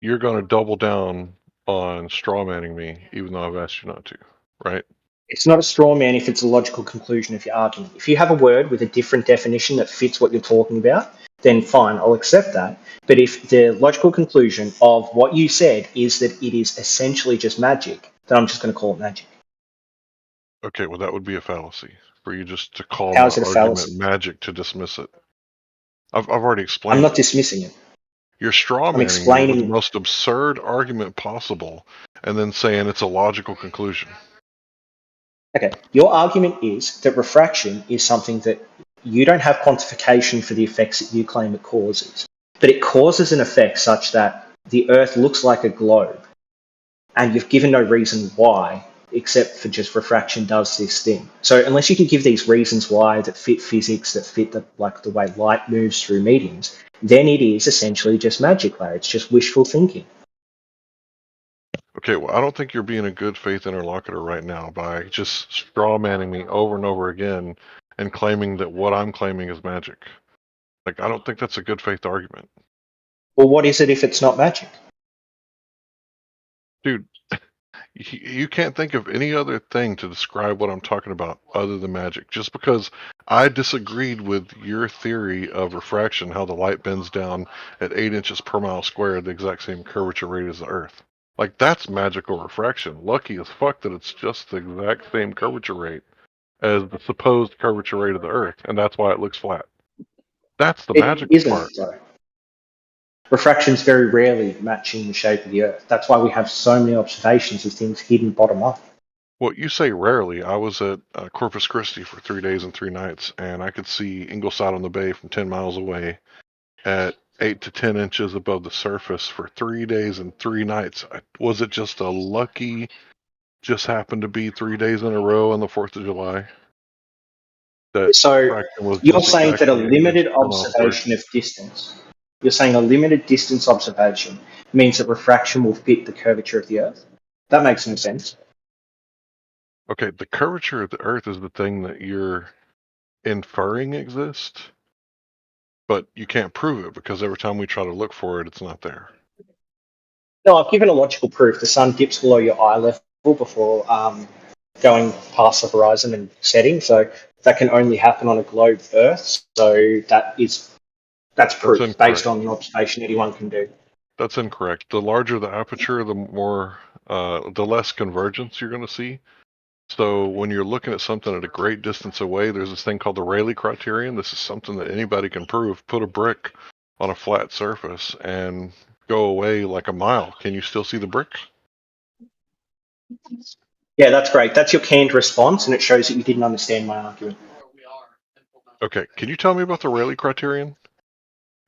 you're going to double down on straw manning me, even though I've asked you not to, right? It's not a straw man if it's a logical conclusion of your argument. If you have a word with a different definition that fits what you're talking about, then fine, I'll accept that. But if the logical conclusion of what you said is that it is essentially just magic, then I'm just going to call it magic. Okay, well, that would be a fallacy for you just to call How my is it a argument fallacy? magic to dismiss it. I've already I'm explained not it. dismissing it. You're straw I'm manning me with the explaining. most absurd argument possible and then saying it's a logical conclusion. Okay, your argument is that refraction is something that you don't have quantification for the effects that you claim it causes, but it causes an effect such that the Earth looks like a globe, and you've given no reason why, except for just refraction does this thing. So unless you can give these reasons why that fit physics, that fit the way light moves through mediums, then it is essentially just magic, Larry. It's just wishful thinking. Okay, well, I don't think you're being a good faith interlocutor right now by just straw manning me over and over again and claiming that what I'm claiming is magic. Like, I don't think that's a good faith argument. Well, what is it if it's not magic? Dude, you can't think of any other thing to describe what I'm talking about other than magic. Just because I disagreed with your theory of refraction, how the light bends down at 8 inches per mile squared, the exact same curvature rate as the Earth. Like, that's magical refraction. Lucky as fuck that it's just the exact same curvature rate as the supposed curvature rate of the Earth, and that's why it looks flat. That's the It magical isn't, part. though. Refraction's very rarely matching the shape of the Earth. That's why we have so many observations of things hidden bottom up. Well, you say rarely. I was at Corpus Christi for 3 days and 3 nights, and I could see Ingleside on the Bay from 10 miles away at 8 to 10 inches above the surface for 3 days and 3 nights. Was it just a lucky, just happened to be 3 days in a row on the 4th of July? That So refraction was you're just saying that a exactly 8 inches limited per mile squared. observation of distance, you're saying a limited distance observation means that refraction will fit the curvature of the Earth? That makes no sense. Okay, the curvature of the Earth is the thing that you're inferring exists, but you can't prove it because every time we try to look for it, it's not there. No, I've given a logical proof. The sun dips below your eye level before going past the horizon and setting. So that can only happen on a globe Earth. So that's proof incorrect. based on an observation anyone can do. That's incorrect. The larger the aperture, the less convergence you're going to see. So when you're looking at something at a great distance away, there's this thing called the Rayleigh criterion. This is something that anybody can prove. Put a brick on a flat surface and go away like a mile. Can you still see the brick? Yeah, that's great. That's your canned response, and it shows that you didn't understand my argument. Okay, can you tell me about the Rayleigh criterion?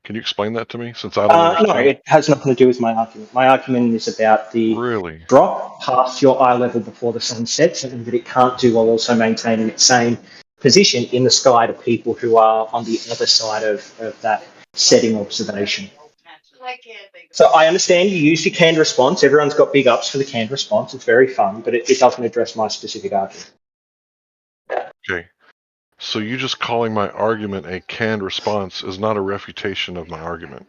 Can you explain that to me, since I don't No, understand? it has nothing to do with my argument. My argument is about the Really? drop past your eye level before the sun sets, and that it can't do while also maintaining its same position in the sky to people who are on the other side of that setting observation. So I understand you used your canned response. Everyone's got big ups for the canned response. It's very fun, but it doesn't address my specific argument. Okay. So you just calling my argument a canned response is not a refutation of my argument.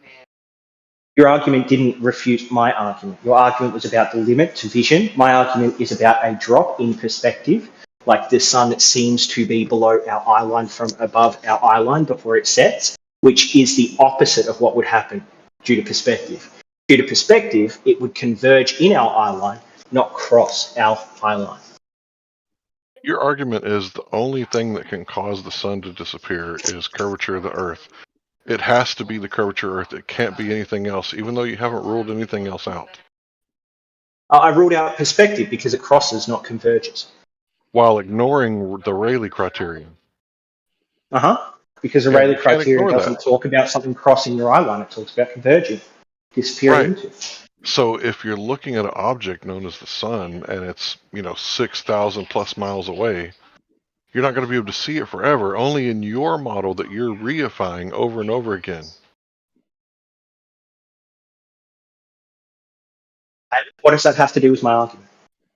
Your argument didn't refute my argument. Your argument was about the limit to vision. My argument is about a drop in perspective, like the sun seems to be below our eye line from above our eye line before it sets, which is the opposite of what would happen due to perspective. Due to perspective, it would converge in our eye line, not cross our eye line. Your argument is the only thing that can cause the sun to disappear is curvature of the Earth. It has to be the curvature of Earth. It can't be anything else, even though you haven't ruled anything else out. I ruled out perspective because it crosses, not converges. While ignoring the Rayleigh criterion. Because the Yeah, Rayleigh you can't criterion ignore that. doesn't talk about something crossing your eye line. It talks about converging, disappearing Right. into. So if you're looking at an object known as the sun and it's 6,000 plus miles away, you're not going to be able to see it forever. Only in your model that you're reifying over and over again. What does that have to do with my argument?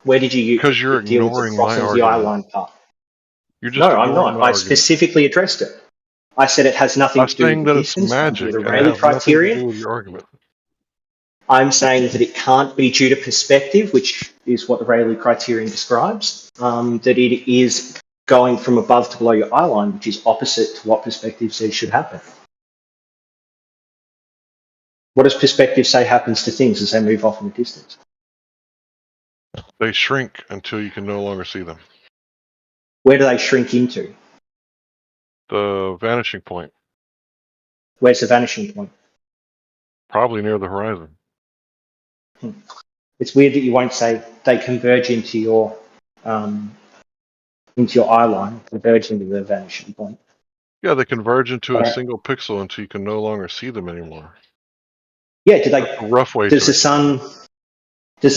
Where did you Because you're deal with the ignoring my crossing of the eye argument. line part? You're No, just I'm ignoring not. my I argument. specifically addressed it. I said it has nothing I'm to do with saying the that it's distance under magic the and it Rayleigh has nothing to criterion. do with your argument. I'm saying that it can't be due to perspective, which is what the Rayleigh criterion describes, that it is going from above to below your eye line, which is opposite to what perspective says should happen. What does perspective say happens to things as they move off in the distance? They shrink until you can no longer see them. Where do they shrink into? The vanishing point. Where's the vanishing point? Probably near the horizon. It's weird that you won't say they converge into your eye line, converge into the vanishing point. Yeah, they converge into a single pixel until you can no longer see them anymore. Yeah, That's a rough way does to the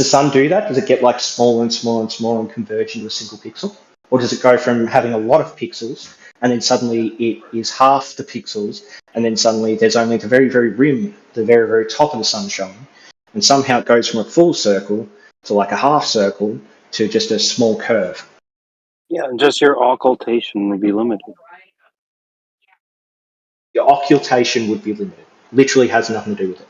sun do that? Does it get like smaller and smaller and smaller and converge into a single pixel? Or does it go from having a lot of pixels and then suddenly it is half the pixels and then suddenly there's only the very, very rim, the very, very top of the sun showing, and somehow it goes from a full circle to like a half circle to just a small curve? Yeah, just your occultation would be limited. Your occultation would be limited. Literally has nothing to do with it.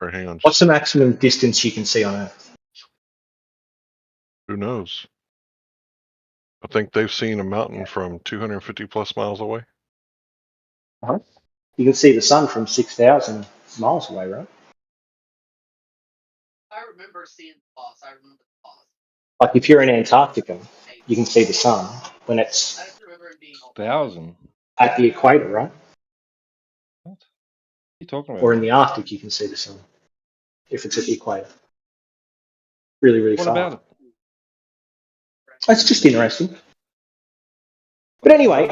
Right, hang on. What's the maximum distance you can see on Earth? Who knows? I think they've seen a mountain from 250 plus miles away. You can see the sun from 6,000 miles away, right? I remember seeing the boss. I remember the boss. Like if you're in Antarctica, you can see the sun when it's I just remember it being 1,000. at the equator, right? What are you talking about? Or in the Arctic, you can see the sun if it's at the equator. Really, really What far. about it? It's just interesting. But anyway,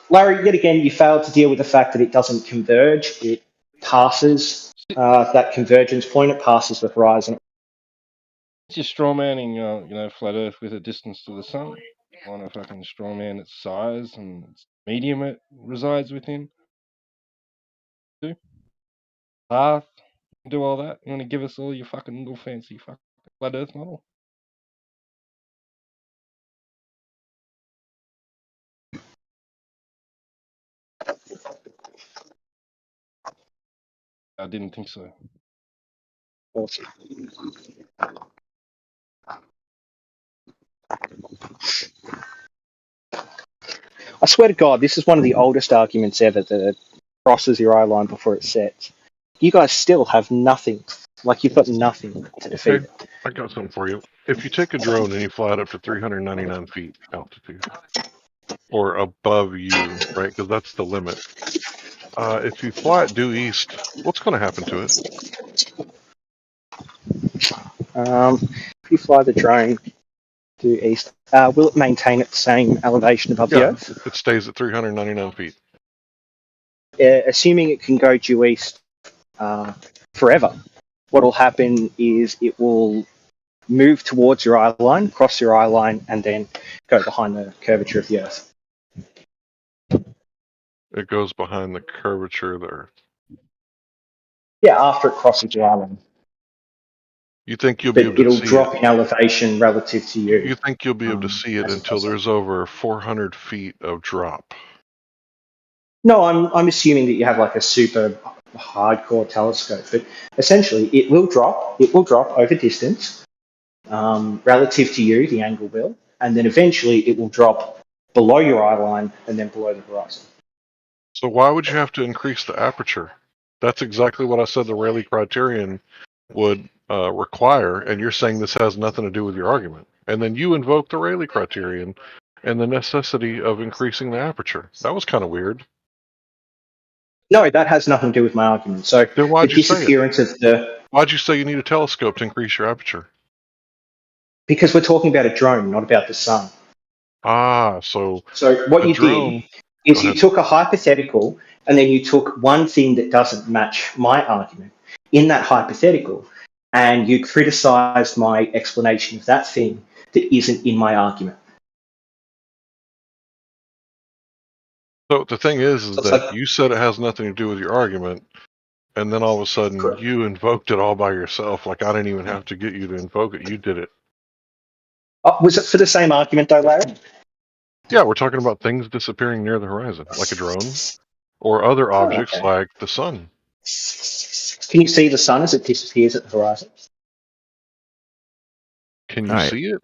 Larry, yet again, you failed to deal with the fact that it doesn't converge. It passes that convergence point. It passes the horizon. It's just straw manning, flat Earth with a distance to the sun. I want to fucking straw man its size and its medium it resides within. Do path, do all that. You want to give us all your fucking little fancy fucking flat Earth model? I didn't think so. Awesome. I swear to God, this is one of the oldest arguments ever that it crosses your eye line before it sets. You guys still have nothing. Like, you've got nothing to defeat Okay, it. I got something for you. If you take a drone and you fly it up to 399 feet altitude, or above you, right, because that's the limit. If you fly it due east, what's going to happen to it? If you fly the drone due east, will it maintain its same elevation above the Yeah, Earth? it stays at 399 feet. Assuming it can go due east forever, what will happen is it will move towards your eye line, cross your eye line, and then go behind the curvature of the Earth. It goes behind the curvature of the Earth. Yeah, after it crosses your eye line. You think you'll be But able to it'll see drop it? in elevation relative to you. You think you'll be able to see it as it until does. there's over 400 feet of drop? No, I'm assuming that you have like a super hardcore telescope, but essentially it will drop. It will drop over distance relative to you, the angle will, and then eventually it will drop below your eye line and then below the horizon. So why would you have to increase the aperture? That's exactly what I said the Rayleigh criterion would require, and you're saying this has nothing to do with your argument. And then you invoke the Rayleigh criterion and the necessity of increasing the aperture. That was kind of weird. No, that has nothing to do with my argument. So Then the why'd you say it? disappearance of the... Why'd you say you need a telescope to increase your aperture? Because we're talking about a drone, not about the sun. Ah, so what a you drone. did Go is you ahead. took a hypothetical and then you took one thing that doesn't match my argument in that hypothetical and you criticized my explanation of that thing that isn't in my argument. So the thing is So it's that like, you said it has nothing to do with your argument, and then all of a sudden you invoked it all by yourself. Like I didn't even have to get you to invoke it. You did it. was it for the same argument though, Larry? Yeah, we're talking about things disappearing near the horizon, like a drone, or other Oh, objects okay. like the sun. Can you see the sun as it disappears at the horizon? Can you All right. see it?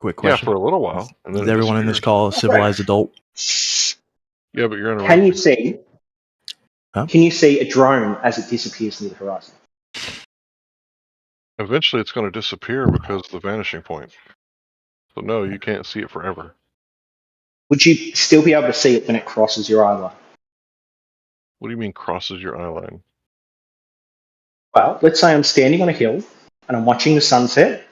Quick Yeah, question. for a little while, and then Is it everyone in this disappears. call a civilized adult? Yeah, but you're Can you interrupting. see? Huh? Can you see a drone as it disappears near the horizon? Eventually, it's going to disappear because of the vanishing point. So no, you can't see it forever. Would you still be able to see it when it crosses your eye line? What do you mean crosses your eye line? Well, let's say I'm standing on a hill and I'm watching the sunset.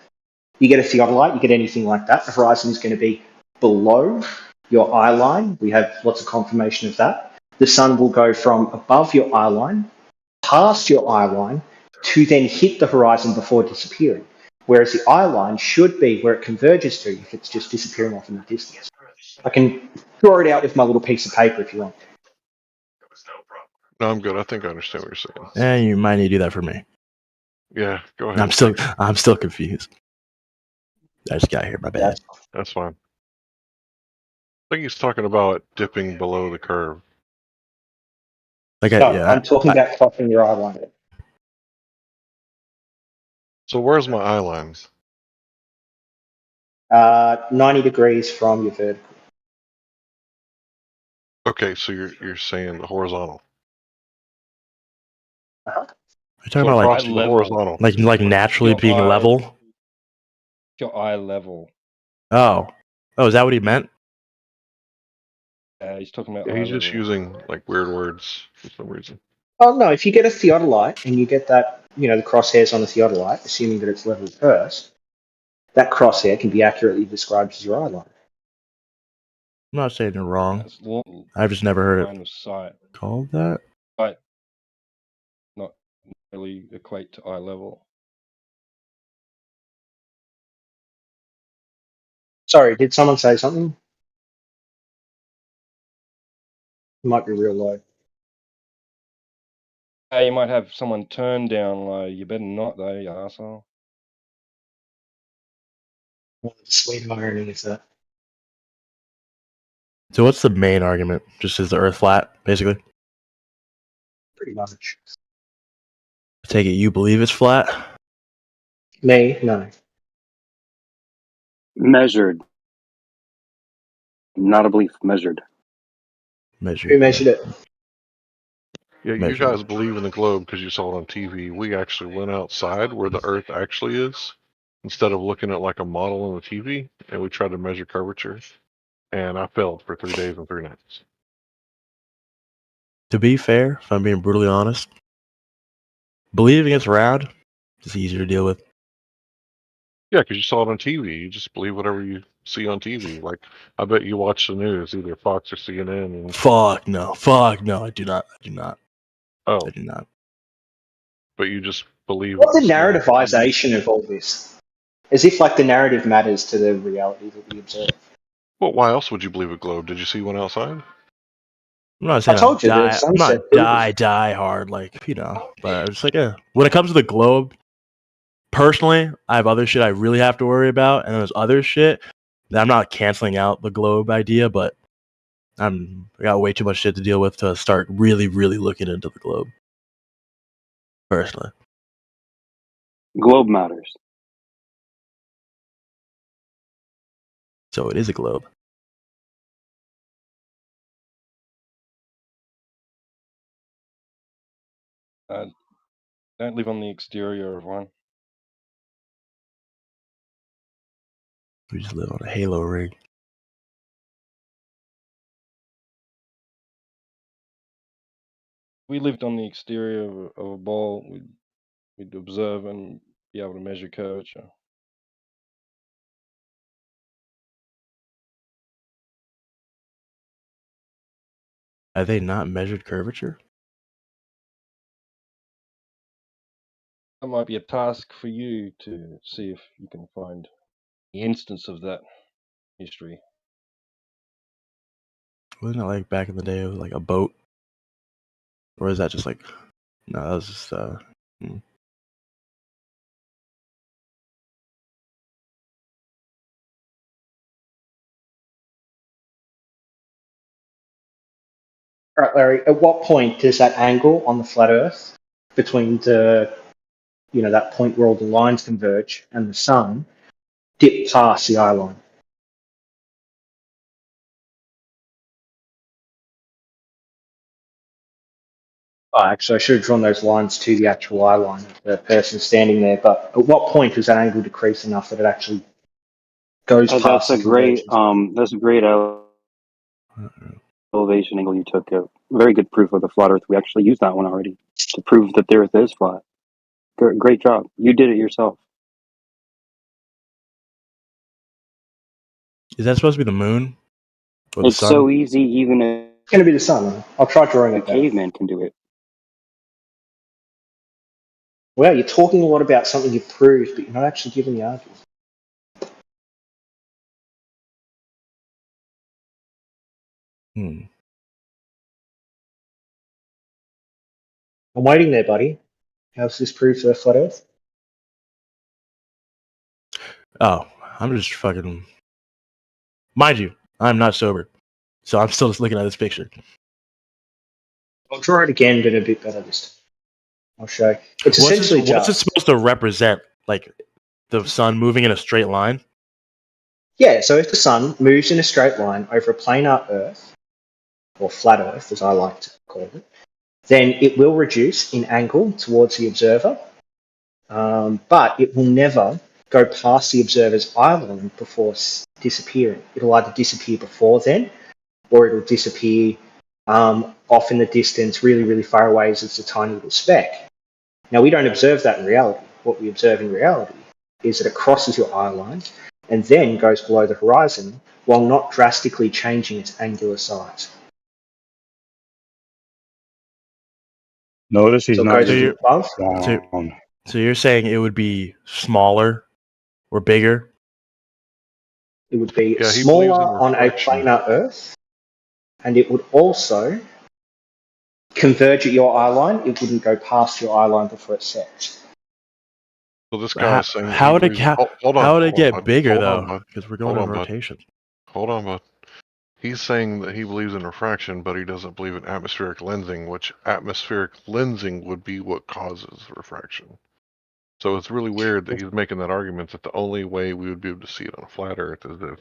You get a theodolite, you get anything like that. The horizon is going to be below your eye line. We have lots of confirmation of that. The sun will go from above your eye line, past your eye line, to then hit the horizon before disappearing. Whereas the eye line should be where it converges to if it's just disappearing off in the distance. I can draw it out with my little piece of paper if you want. No, I'm good. I think I understand what you're saying. You might need to do that for me. Yeah, go ahead. I'm still confused. I just got here. My bad. That's fine. I think he's talking about dipping below the curve. Okay, No, yeah. I'm talking about crossing your eye line. So where's my eye lines? 90 degrees from your vertical. Okay, so you're saying the horizontal. Uh-huh. You're talking So about across the horizontal. like naturally Your being eye- level. Your eye level. Oh, is that what he meant? He's talking about Yeah, eye he's just level. using like weird words for some reason. Oh, no, if you get a theodolite and you get that, the crosshairs on the theodolite, assuming that it's level first, that crosshair can be accurately described as your eye line. I'm not saying you're wrong. That's I've just never heard line it of sight. called that. But not really equate to eye level. Sorry, did someone say something? It might be real low. You might have someone turn down low. You better not, though, you arsehole. What the sweet irony is that? So what's the main argument? Just is the Earth flat, basically? Pretty much. I take it you believe it's flat? Me? No. Measured. Not a belief, measured. Measured. Who measured it? Yeah, you Measured. guys believe in the globe because you saw it on TV. We actually went outside where the Earth actually is, instead of looking at like a model on the TV, and we tried to measure curvature. And I failed for 3 days and 3 nights. To be fair, if I'm being brutally honest, believing it's round is easier to deal with. Yeah, because you saw it on TV. You just believe whatever you see on TV. Like, I bet you watch the news, either Fox or CNN. And Fuck no, I do not. Oh, I do not. But you just believe what What's you the see on TV. narrativization of all this? As if like the narrative matters to the reality that we observe. Well, why else would you believe a globe? Did you see one outside? I'm not I saying told you the I'm sunset not die hard, like, but it's like when it comes to the globe, personally, I have other shit I really have to worry about, and there's other shit that I'm not canceling out the globe idea, but I got way too much shit to deal with to start really, really looking into the globe. Personally. Globe matters. So it is a globe. Don't live on the exterior of one. We just live on a halo ring. we lived on the exterior of a ball, we'd observe and be able to measure curvature. Have they not measured curvature? That might be a task for you to see if you can find the instance of that history. Wasn't it like back in the day, it was like a boat? Or is that just like, no, that was just, All right, Larry, at what point does that angle on the flat Earth between that point where all the lines converge and the sun dip past the eye line? Oh, actually, I should have drawn those lines to the actual eye line of the person standing there, but at what point does that angle decrease enough that it actually goes past the convergence? That's a great elevation angle you took. Very good proof of the flat Earth. We actually used that one already to prove that the Earth is flat. Great job. You did it yourself. is that supposed to be the moon? Or the It's sun? so easy, even It's going to be the sun. I'll try drawing a it better. caveman can do it. Well, you're talking a lot about something you've proved, but you're not actually giving the argument. I'm waiting there, buddy. How's this proof for flat Earth? Oh, I'm just fucking. Mind you, I'm not sober. So I'm still just looking at this picture. I'll draw it again, but a bit better this time. I'll show you. It's essentially what's it supposed to represent? Like the sun moving in a straight line? Yeah, so if the sun moves in a straight line over a planar Earth, or flat Earth as I like to call it, then it will reduce in angle towards the observer, but it will never go past the observer's eye line before disappearing. It'll either disappear before then, or it'll disappear off in the distance, really, really far away as it's a tiny little speck. Now, we don't observe that in reality. What we observe in reality is that it crosses your eye line and then goes below the horizon while not drastically changing its angular size. Notice he's So it not goes using from above. So you're saying it would be smaller or bigger? It would be smaller on a planar Earth, and it would also converge at your eye line. It wouldn't go past your eye line before it sets. So this guy is saying how would it get bigger though? Because we're going in bud. rotation. Hold on, bud. He's saying that he believes in refraction, but he doesn't believe in atmospheric lensing, which atmospheric lensing would be what causes refraction. So it's really weird that he's making that argument that the only way we would be able to see it on a flat Earth is if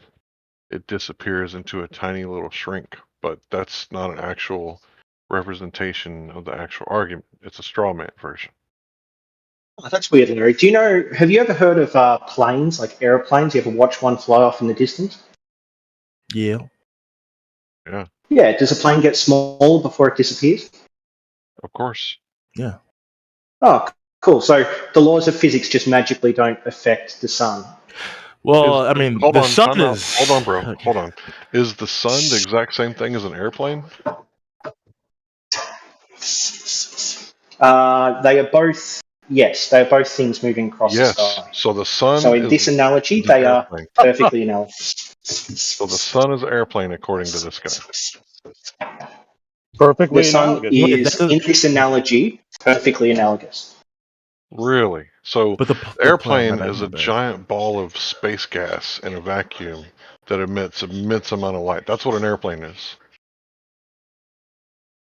it disappears into a tiny little shrink. But that's not an actual representation of the actual argument. It's a straw man version. Oh, that's weird, Larry. Have you ever heard of planes, like aeroplanes? You ever watch one fly off in the distance? Yeah. Yeah. Yeah, does a plane get smaller before it disappears? Of course. Yeah. Oh, cool. So the laws of physics just magically don't affect the sun. Well, I mean, hold the on, sun time out. is. Hold on, bro. Hold on. Is the sun the exact same thing as an airplane? They are both. Yes, they are both things moving across the sky. So the sun. So in this analogy, they are perfectly analogous. So the sun is an airplane, according to this guy. Perfectly The sun analogous. is, in this analogy, perfectly analogous. Really? So but the airplane is a giant ball of space gas in a vacuum that emits an immense amount of light. That's what an airplane is.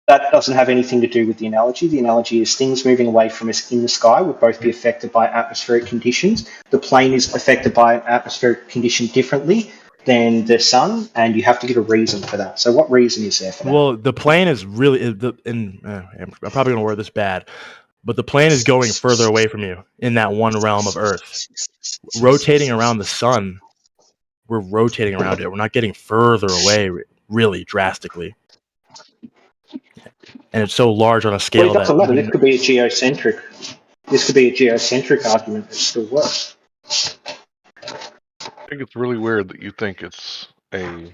That doesn't have anything to do with the analogy. The analogy is things moving away from us in the sky would both be affected by atmospheric conditions. The plane is affected by an atmospheric condition differently than the sun, and you have to give a reason for that. So what reason is there for that? Well, the plane is really. I'm probably going to word this bad, but the plane is going further away from you in that one realm of Earth. Rotating around the sun, we're rotating around it. We're not getting further away really drastically. and it's so large on a Well, scale it that doesn't matter. even This could be a geocentric. This could be a geocentric argument that still works. I think it's really weird that you think it's a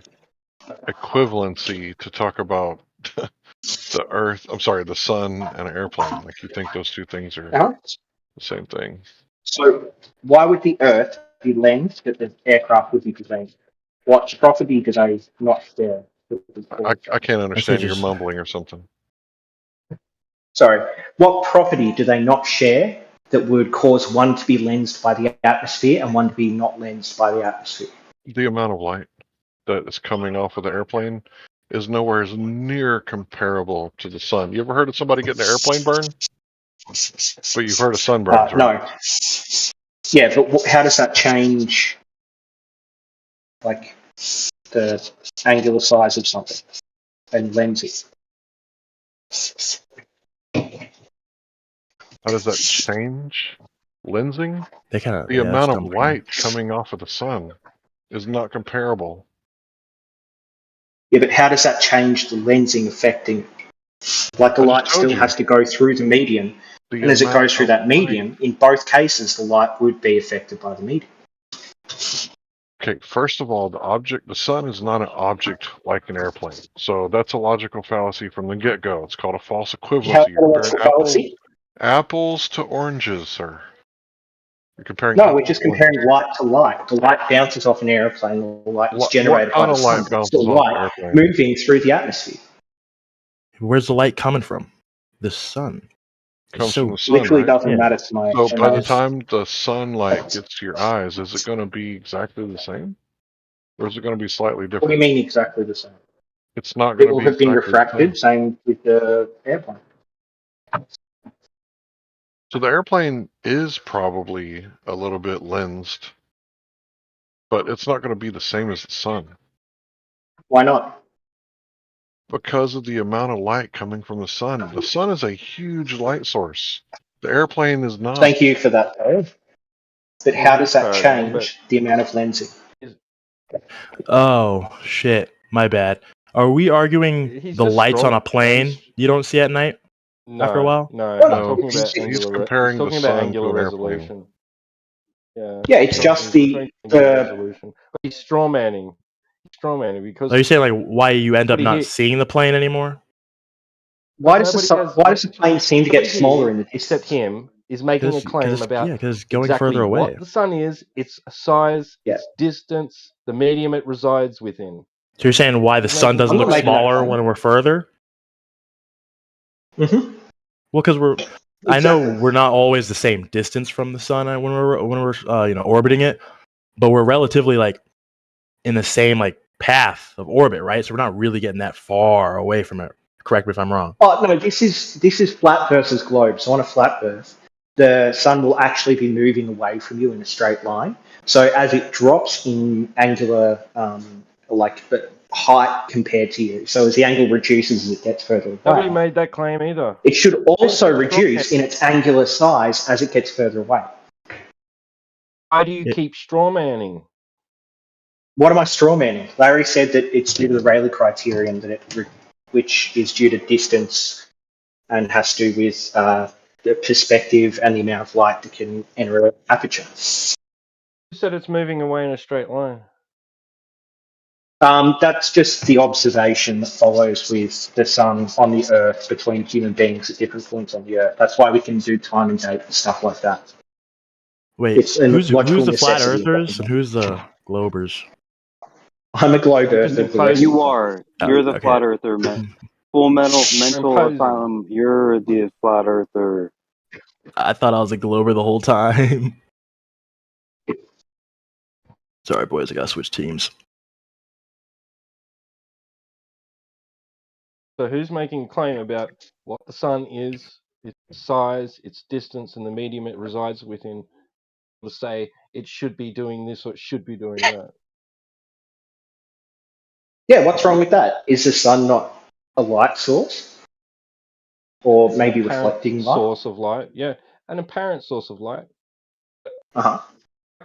equivalency to talk about the Earth. I'm sorry, the sun and an airplane. Like you think those two things are Uh-huh. the same thing. So why would the Earth be lensed, but the aircraft would be lensed? What property do they not share? I can't understand. You're mumbling or something. Sorry. What property do they not share that would cause one to be lensed by the atmosphere and one to be not lensed by the atmosphere? The amount of light that is coming off of the airplane is nowhere near comparable to the sun. You ever heard of somebody getting an airplane burn? But you've heard of sunburns, right? No. Yeah, but how does that change, like, the angular size of something and lensing? How does that change lensing? they kind of The amount of light coming off of the sun is not comparable. Yeah, but how does that change the lensing affecting? Like the light still has to go through the medium, and as it goes through that medium, in both cases, the light would be affected by the medium. Okay, first of all, the sun is not an object like an airplane. So that's a logical fallacy from the get-go. It's called a false equivalency. You're comparing apples to oranges, sir. You're comparing No, we're just comparing light to light. The light bounces off an airplane. The light is generated by the sun. It's still light moving through the atmosphere. Where's the light coming from? The sun. Comes from the sun, literally right? doesn't matter to my. So by the time the sunlight gets to your eyes, is it going to be exactly the same, or is it going to be slightly different? What do you mean exactly the same? It's not going It to will be have been exactly refracted. Same with the airplane. So the airplane is probably a little bit lensed, but it's not going to be the same as the sun. Why not? Because of the amount of light coming from the sun. The sun is a huge light source. The airplane is not. Thank you for that, Dave. But how does that change the amount of lensing? Oh shit, my bad. Are we arguing the lights on a plane you don't see at night? After a while? No, he's he's talking about he's angular. comparing He's talking the about sun angular to an airplane. resolution. Yeah. Yeah, it's just the resolution. But he's straw manning. Because. Are you saying like why you end up not here- seeing the plane anymore? Why does the plane seem to get smaller in the distance? Except him is making a claim about because it's going exactly further away. what the sun is, its size, its distance, the medium it resides within. So you're saying why the sun doesn't look smaller when we're further? Mm-hmm. Well, because we're. I know we're not always the same distance from the sun when we're orbiting it, but we're relatively like in the same like path of orbit, right? So we're not really getting that far away from it. Correct me if I'm wrong. Oh no, this is flat versus globe. So on a flat Earth, the sun will actually be moving away from you in a straight line. So as it drops in angular, height compared to you, so as the angle reduces as it gets further away. Nobody made that claim either. It should also reduce in its angular size as it gets further away. Why do you keep straw manning? What am I straw manning? Larry said that it's due to the Rayleigh criterion, which is due to distance and has to do with the perspective and the amount of light that can enter an aperture. You said it's moving away in a straight line. That's just the observation that follows with the sun on the Earth between human beings at different points on the Earth. That's why we can do time and date and stuff like that. Wait, who's the flat earthers and who's the globers? I'm a globe earther. You are. You're the flat earther, man. Full mental asylum. You're the flat earther. I thought I was a glober the whole time. Sorry, boys, I gotta switch teams. So who's making a claim about what the sun is, its size, its distance, and the medium it resides within to say it should be doing this or it should be doing that? Yeah, what's wrong with that? Is the sun not a light source? Or maybe reflecting light? Source of light, yeah. An apparent source of light. Uh-huh.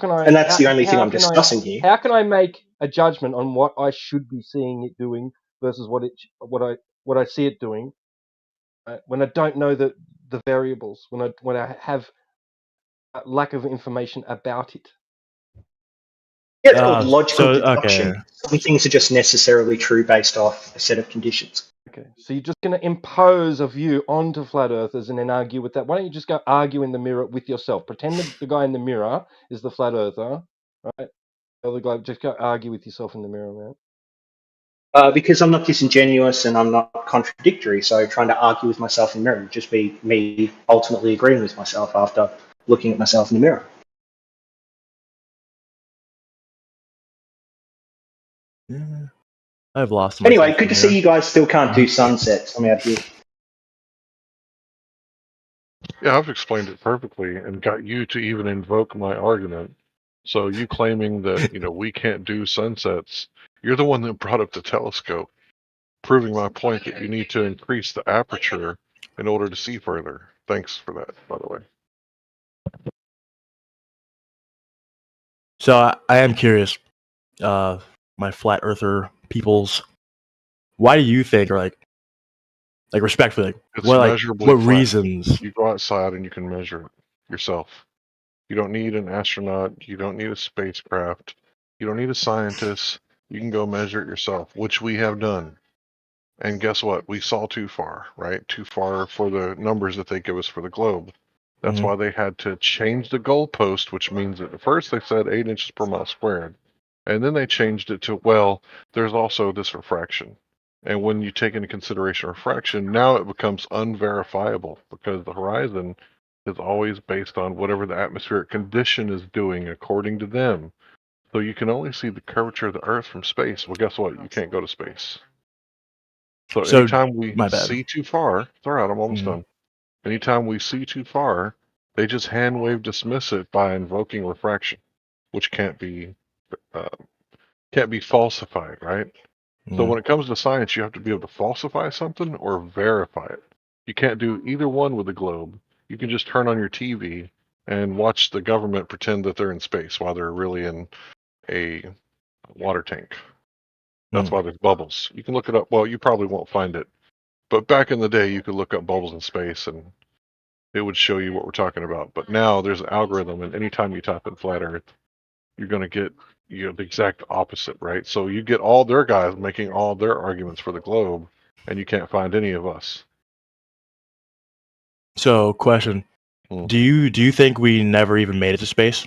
And that's the only thing I'm discussing here. How can I make a judgment on what I should be seeing it doing versus what I what I see it doing, when I don't know the variables, when I have a lack of information about it. Yeah, it's called logical So, deduction. okay. Some things are just necessarily true based off a set of conditions. Okay, so you're just going to impose a view onto flat earthers and then argue with that. Why don't you just go argue in the mirror with yourself? Pretend that the guy in the mirror is the flat earther, right? Tell the guy, just go argue with yourself in the mirror, man. Because I'm not disingenuous and I'm not contradictory, so trying to argue with myself in the mirror would just be me ultimately agreeing with myself after looking at myself in the mirror. Yeah. I've lost Anyway, myself good to see you guys still can't do sunsets. I'm out here. Yeah, I've explained it perfectly and got you to even invoke my argument. So you claiming that, we can't do sunsets, you're the one that brought up the telescope, proving my point that you need to increase the aperture in order to see further. Thanks for that, by the way. So I am curious, my flat earther peoples, why do you think, or like respectfully, It's what measurably flat. reasons? You go outside and you can measure it yourself. You don't need an astronaut. You don't need a spacecraft. You don't need a scientist. You can go measure it yourself, which we have done. And guess what? We saw too far, right? Too far for the numbers that they give us for the globe. That's Mhm. why they had to change the goalpost, which means that at first they said 8 inches per mile squared. And then they changed it to, well, there's also this refraction. And when you take into consideration refraction, now it becomes unverifiable because the horizon is always based on whatever the atmospheric condition is doing according to them. So you can only see the curvature of the Earth from space. Well, guess what? You can't go to space. So So, anytime we my bad. see too far, it's all right, I'm almost Mhm. done. Anytime we see too far, they just hand wave dismiss it by invoking refraction, which can't be falsified, right? So Mhm. when it comes to science, you have to be able to falsify something or verify it. You can't do either one with the globe. You can just turn on your TV and watch the government pretend that they're in space while they're really in a water tank. That's Mhm. why there's bubbles. You can look it up. Well, you probably won't find it. But back in the day, you could look up bubbles in space and it would show you what we're talking about. But now there's an algorithm, and anytime you type in flat Earth, you're going to get the exact opposite, right? So you get all their guys making all their arguments for the globe, and you can't find any of us. So, question: Do you think we never even made it to space?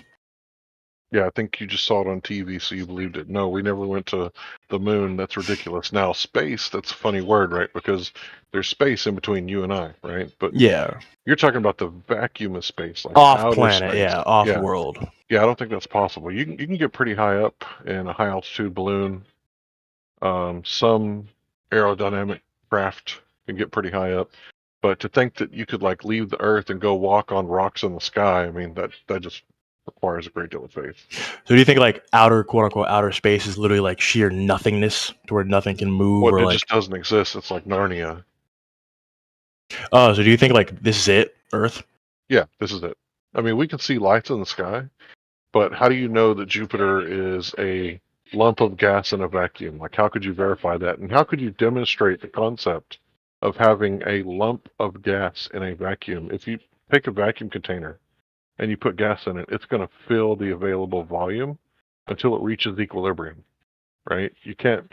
Yeah, I think you just saw it on TV, so you believed it. No, we never went to the moon. That's ridiculous. Now, space, that's a funny word, right? Because there's space in between you and I, right? But Yeah. you're talking about the vacuum of space, like Off outer planet, space. yeah, off world. Yeah, I don't think that's possible. You can get pretty high up in a high altitude balloon. Some aerodynamic craft can get pretty high up, but to think that you could like leave the Earth and go walk on rocks in the sky, I mean that just requires a great deal of faith. So, do you think like outer, quote unquote, outer space is literally like sheer nothingness to where nothing can move, Well, or it like? just doesn't exist. It's like Narnia. Oh, so do you think like this is it, Earth? Yeah, this is it. I mean, we can see lights in the sky, but how do you know that Jupiter is a lump of gas in a vacuum? Like, how could you verify that? And how could you demonstrate the concept of having a lump of gas in a vacuum? If you take a vacuum container and you put gas in it, it's going to fill the available volume until it reaches equilibrium, right? You can't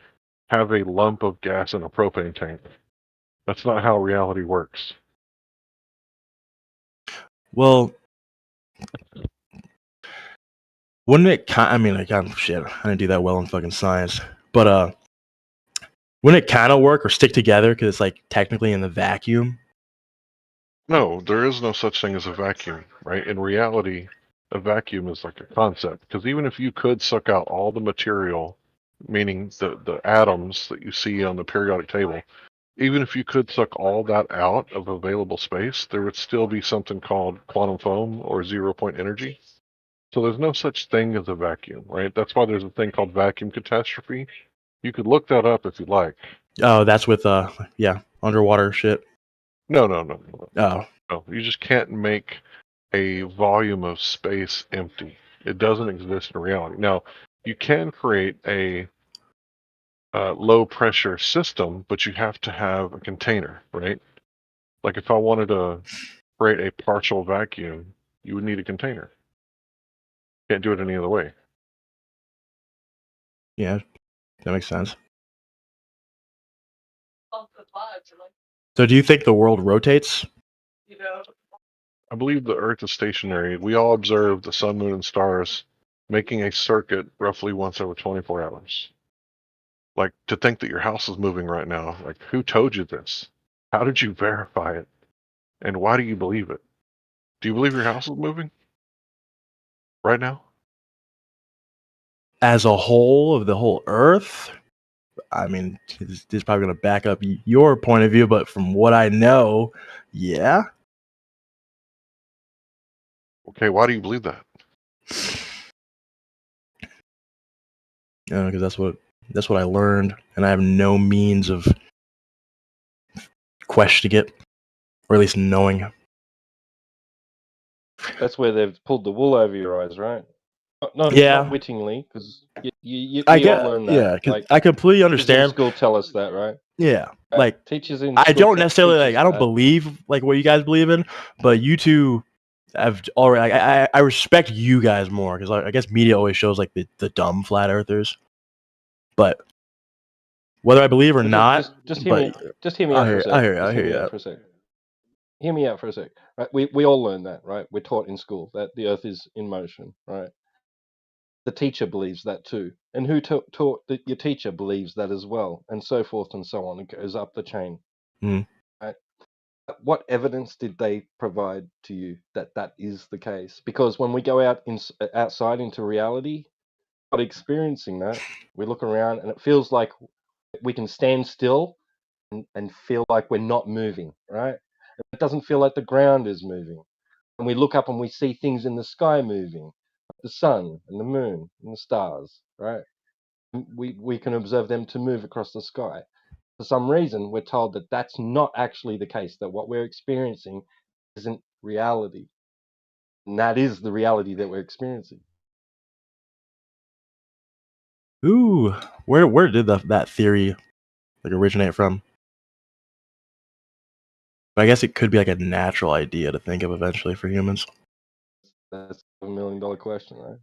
have a lump of gas in a propane tank. That's not how reality works. Well, wouldn't it? I mean, like, shit, I didn't do that well in fucking science, but wouldn't it kind of work or stick together because it's like technically in the vacuum? No, there is no such thing as a vacuum, right? In reality, a vacuum is like a concept because even if you could suck out all the material, meaning the atoms that you see on the periodic table, even if you could suck all that out of available space, there would still be something called quantum foam or 0 point energy. So there's no such thing as a vacuum, right? That's why there's a thing called vacuum catastrophe. You could look that up if you like. Oh, that's with yeah, underwater shit. No. Oh, No, you just can't make a volume of space empty. It doesn't exist in reality. Now, you can create a low pressure system, but you have to have a container, right? Like if I wanted to create a partial vacuum, you would need a container. Can't do it any other way. Yeah, that makes sense. So do you think the world rotates? I believe the Earth is stationary. We all observe the sun, moon, and stars making a circuit roughly once every 24 hours. Like, to think that your house is moving right now, like, who told you this? How did you verify it? And why do you believe it? Do you believe your house is moving right now? As a whole of the whole Earth? I mean, this is probably going to back up your point of view, but from what I know, yeah. Okay, why do you believe that? Because that's what I learned, and I have no means of questioning it, or at least knowing. That's where they've pulled the wool over your eyes, right? Not wittingly, because we all learn that. Yeah, because I completely understand. Teachers in school tell us that, right? Yeah, like teachers in I school don't necessarily teach us I don't that. believe like what you guys believe in, but you two have already. I respect you guys more because I guess media always shows like the dumb flat earthers, but whether I believe or not, just hear me out for a sec. I hear you. Out for a sec. Hear me out for a sec. Right? We all learn that, right? We're taught in school that the Earth is in motion, right? The teacher believes that too, and who taught that your teacher believes that as well, and so forth and so on. It goes up the chain. Mm. Right? What evidence did they provide to you that that is the case? Because when we go outside into reality, not experiencing that, we look around and it feels like we can stand still and feel like we're not moving, right? It doesn't feel like the ground is moving. And we look up and we see things in the sky moving, like the sun and the moon and the stars, right? We can observe them to move across the sky. For some reason, we're told that that's not actually the case, that what we're experiencing isn't reality. And that is the reality that we're experiencing. Ooh, where did that theory like originate from? I guess it could be like a natural idea to think of eventually for humans. That's a $1 million question, right?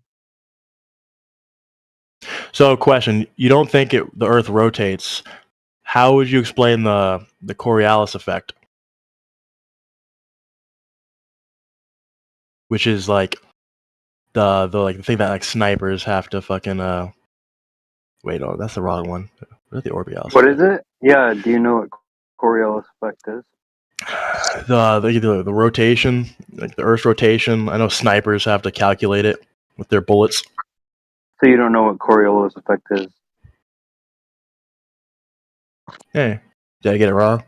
So, question: you don't think the Earth rotates? How would you explain the Coriolis effect, which is like the thing that like snipers have to fucking wait, oh, that's the wrong one. Where's the Orbialis? What is it? Yeah, do you know what Coriolis effect is? The rotation, like the Earth's rotation. I know snipers have to calculate it with their bullets. So you don't know what Coriolis effect is? Hey, did I get it wrong?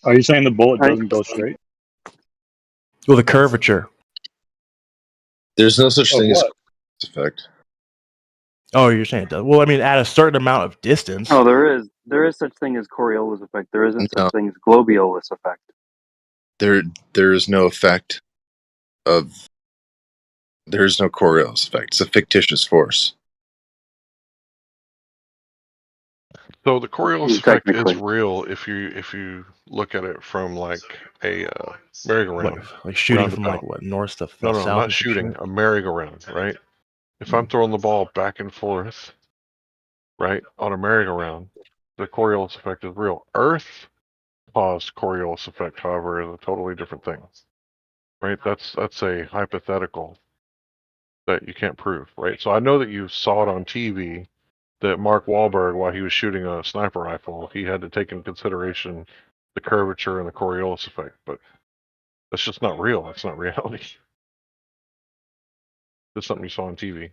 Are you saying the bullet doesn't go straight? Well, the curvature. There's no such thing as effect. Oh, you're saying it does. Well, I mean, at a certain amount of distance. Oh, there is such thing as Coriolis effect. There isn't such thing as Globulus effect. There is no effect of. There is no Coriolis effect. It's a fictitious force. So the Coriolis effect is real if you look at it from like a merry-go-round, like shooting from like what, north to south? No, not shooting, a merry-go-round, right? If I'm throwing the ball back and forth, right, on a merry-go-round, the Coriolis effect is real. Earth caused Coriolis effect, however, is a totally different thing, right? That's a hypothetical that you can't prove, right? So I know that you saw it on TV that Mark Wahlberg, while he was shooting a sniper rifle, he had to take into consideration the curvature and the Coriolis effect, but that's just not real. That's not reality. It's something you saw on TV.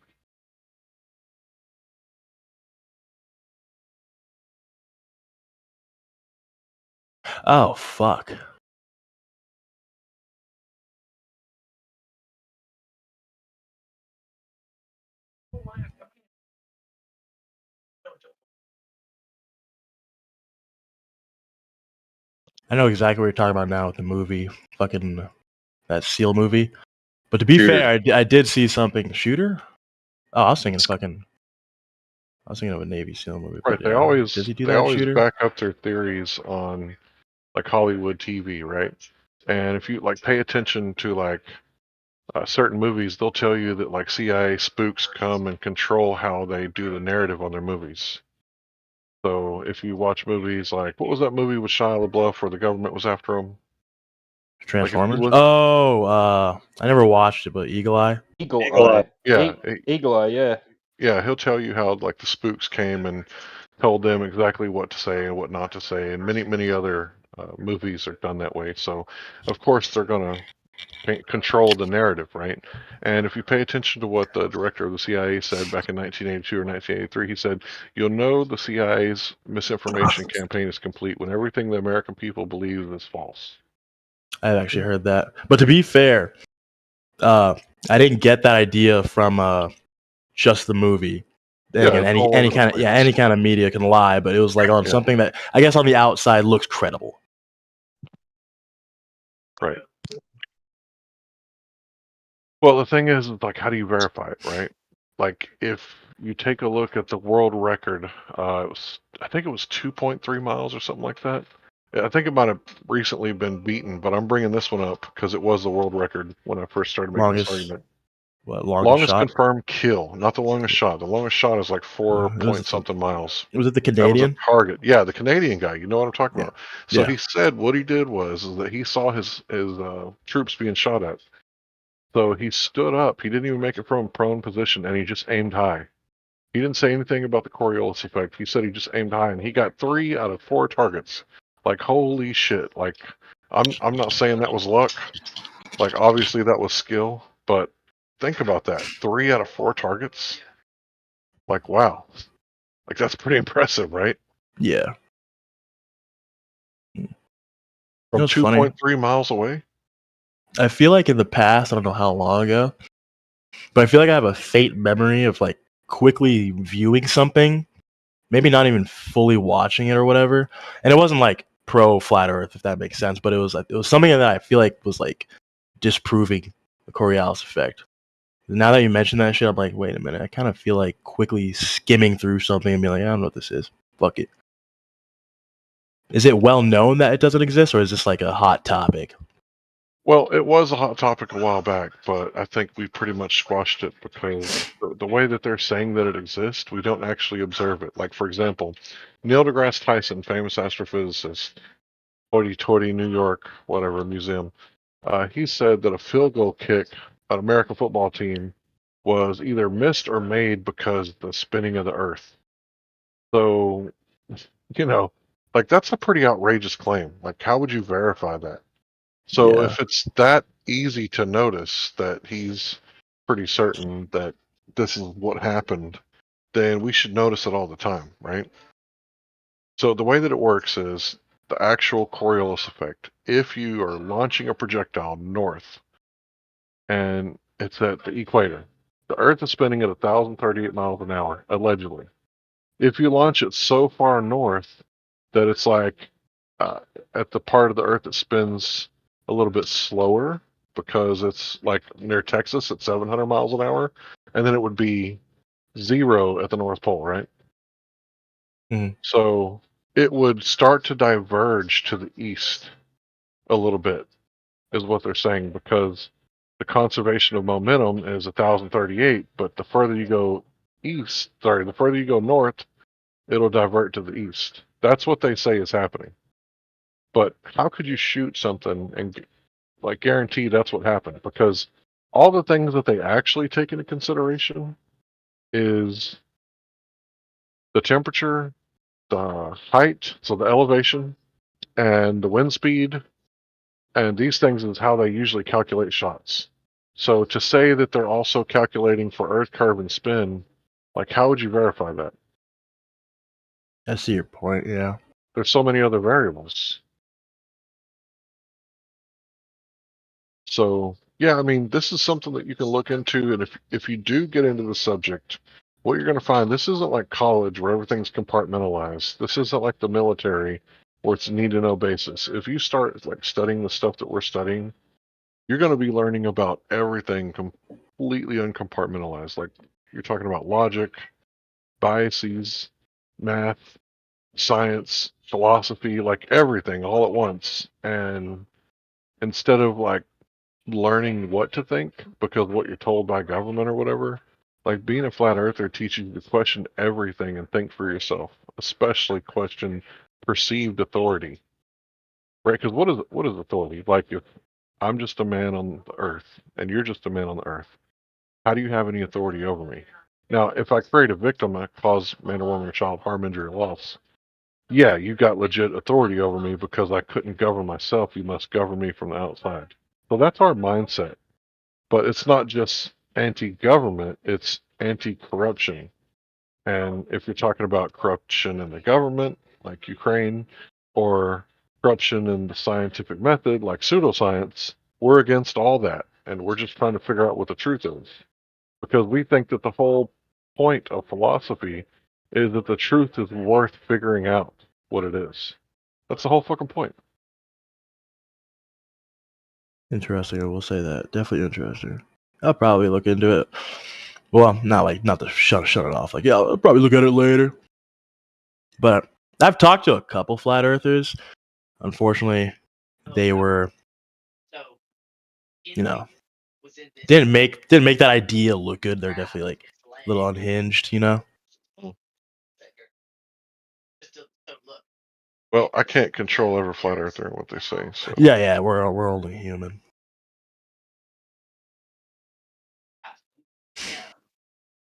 Oh, fuck. I know exactly what you're talking about now with the movie, fucking that SEAL movie. But to be fair, I did see something. Shooter? Oh, I was thinking fucking. I was thinking of a Navy SEAL movie, Right. but yeah. Does he do They that always shooter? back up their theories on like Hollywood TV, right? And if you like pay attention to like certain movies, they'll tell you that like CIA spooks come and control how they do the narrative on their movies. So if you watch movies like what was that movie with Shia LaBeouf where the government was after him? Transformers? I never watched it, but Eagle Eye. Eagle Eagle Eye. Eye. Yeah, Eagle Eye. Yeah. yeah, he'll tell you how like the spooks came and told them exactly what to say and what not to say, and many other movies are done that way. So, of course, they're gonna control the narrative, right? And if you pay attention to what the director of the CIA said back in 1982 or 1983, he said, "You'll know the CIA's misinformation campaign is complete when everything the American people believe is false." I've actually heard that. But to be fair, I didn't get that idea from just the movie. Then Yeah, again, it's all any over the kind of place. any kind of media can lie, but it was like on Yeah. something that I guess on the outside looks credible. Right. Well, the thing is like, how do you verify it, right? Like, if you take a look at the world record, I think it was 2.3 miles or something like that. I think it might have recently been beaten, but I'm bringing this one up because it was the world record when I first started making this Longest argument. longest shot? Confirmed kill, not the longest shot. The longest shot is like 4 It point was something miles. Was it the That was a Canadian? target. Yeah, the Canadian guy. You know what I'm talking Yeah. about. So Yeah. he said what he did is that he saw his troops being shot at. So he stood up. He didn't even make it from a prone position, and he just aimed high. He didn't say anything about the Coriolis effect. He said he just aimed high, and he got 3 out of 4 targets. Like, holy shit! Like, I'm not saying that was luck. Like, obviously that was skill, but think about that. 3 out of 4 targets. Like, wow. Like, that's pretty impressive, right? Yeah. From It was funny. 2.3 miles away. I feel like in the past, I don't know how long ago, but I feel like I have a faint memory of like quickly viewing something, maybe not even fully watching it or whatever. And it wasn't like pro flat Earth, if that makes sense, but it was like it was something that I feel like was like disproving the Coriolis effect. Now that you mention that shit, I'm like, wait a minute. I kind of feel like quickly skimming through something and being like, I don't know what this is. Fuck it. Is it well known that it doesn't exist, or is this like a hot topic? Well, it was a hot topic a while back, but I think we pretty much squashed it because the way that they're saying that it exists, we don't actually observe it. Like, for example, Neil deGrasse Tyson, famous astrophysicist, hoity-toity New York, whatever, museum, he said that a field goal kick, an American football team, was either missed or made because of the spinning of the Earth. So, like, that's a pretty outrageous claim. Like, how would you verify that? So Yeah. if it's that easy to notice that he's pretty certain that this is what happened, then we should notice it all the time, right? So the way that it works is the actual Coriolis effect. If you are launching a projectile north and it's at the equator, the Earth is spinning at 1,038 miles an hour, allegedly. If you launch it so far north that it's like at the part of the Earth that spins a little bit slower because it's like near Texas at 700 miles an hour, and then it would be 0 at the North Pole, right? Mhm. So it would start to diverge to the east a little bit, is what they're saying, because the conservation of momentum is 1,038, but the further you go the further you go north, it'll divert to the east. That's what they say is happening. But how could you shoot something and like guarantee that's what happened? Because all the things that they actually take into consideration is the temperature, the height, so the elevation, and the wind speed, and these things is how they usually calculate shots. So to say that they're also calculating for Earth curve and spin, like how would you verify that? I see your point, yeah. There's so many other variables. So yeah, I mean, this is something that you can look into, and if you do get into the subject, what you're going to find, this isn't like college where everything's compartmentalized. This isn't like the military where it's need to know basis. If you start like studying the stuff that we're studying, you're going to be learning about everything completely uncompartmentalized. Like you're talking about logic, biases, math, science, philosophy, like everything all at once. And instead of like learning what to think because what you're told by government or whatever, like being a flat earther teaches you to question everything and think for yourself, especially question perceived authority. Right? Because what is authority? Like if I'm just a man on the earth and you're just a man on the earth, how do you have any authority over me? Now, if I create a victim and I cause man or woman or child harm, injury, or loss, yeah, you got legit authority over me because I couldn't govern myself. You must govern me from the outside. So that's our mindset. But it's not just anti-government, it's anti-corruption. And if you're talking about corruption in the government, like Ukraine, or corruption in the scientific method, like pseudoscience, we're against all that. And we're just trying to figure out what the truth is. Because we think that the whole point of philosophy is that the truth is worth figuring out what it is. That's the whole fucking point. Interesting. I will say that. Definitely interesting. I'll probably look into it. Well, not to shut it off. Like, yeah, I'll probably look at it later. But I've talked to a couple flat earthers. Unfortunately, they were, didn't make that idea look good. They're definitely like a little unhinged, Well, I can't control every flat earther and what they say. So Yeah, we're only human.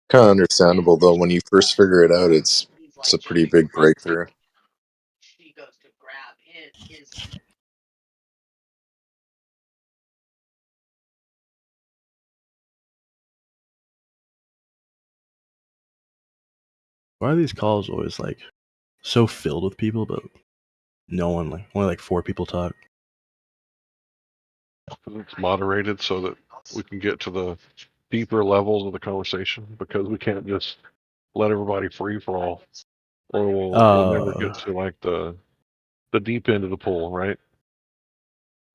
Kind of understandable though. When you first figure it out, it's a pretty big breakthrough. Why are these calls always like so filled with people, but no one, like only like 4 people talk? it's moderated so that we can get to the deeper levels of the conversation, because we can't just let everybody free for all, or we'll never get to like the deep end of the pool, right?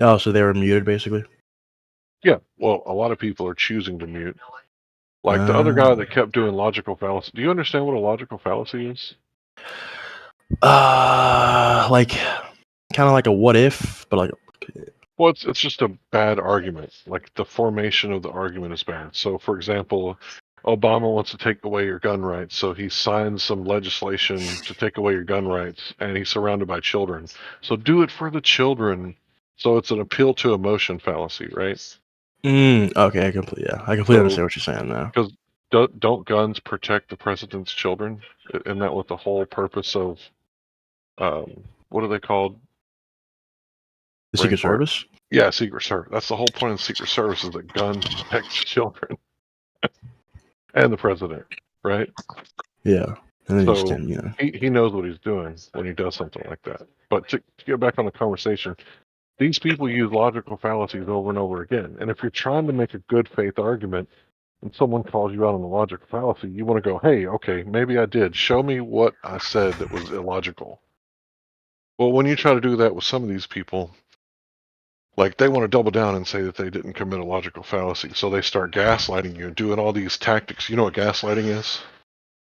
Oh, so they were muted basically? Yeah. Well, a lot of people are choosing to mute. Like the other guy that kept doing logical fallacy. Do you understand what a logical fallacy is? Like kind of like a what if, but like. Well, it's just a bad argument. Like the formation of the argument is bad. So, for example, Obama wants to take away your gun rights, so he signs some legislation to take away your gun rights, and he's surrounded by children. So do it for the children. So it's an appeal to emotion fallacy, right? Okay, I completely understand what you're saying now. Because don't guns protect the president's children? Isn't that what the whole purpose of what are they called? The Secret Service? Yeah, Secret Service. That's the whole point of the Secret Service, is that guns protect children and the president, right? Yeah. And then So he knows what he's doing when he does something like that. But to get back on the conversation, these people use logical fallacies over and over again. And if you're trying to make a good faith argument and someone calls you out on the logical fallacy, you want to go, hey, okay, maybe I did. Show me what I said that was illogical. Well, when you try to do that with some of these people, like they want to double down and say that they didn't commit a logical fallacy. So they start gaslighting you and doing all these tactics. You know what gaslighting is?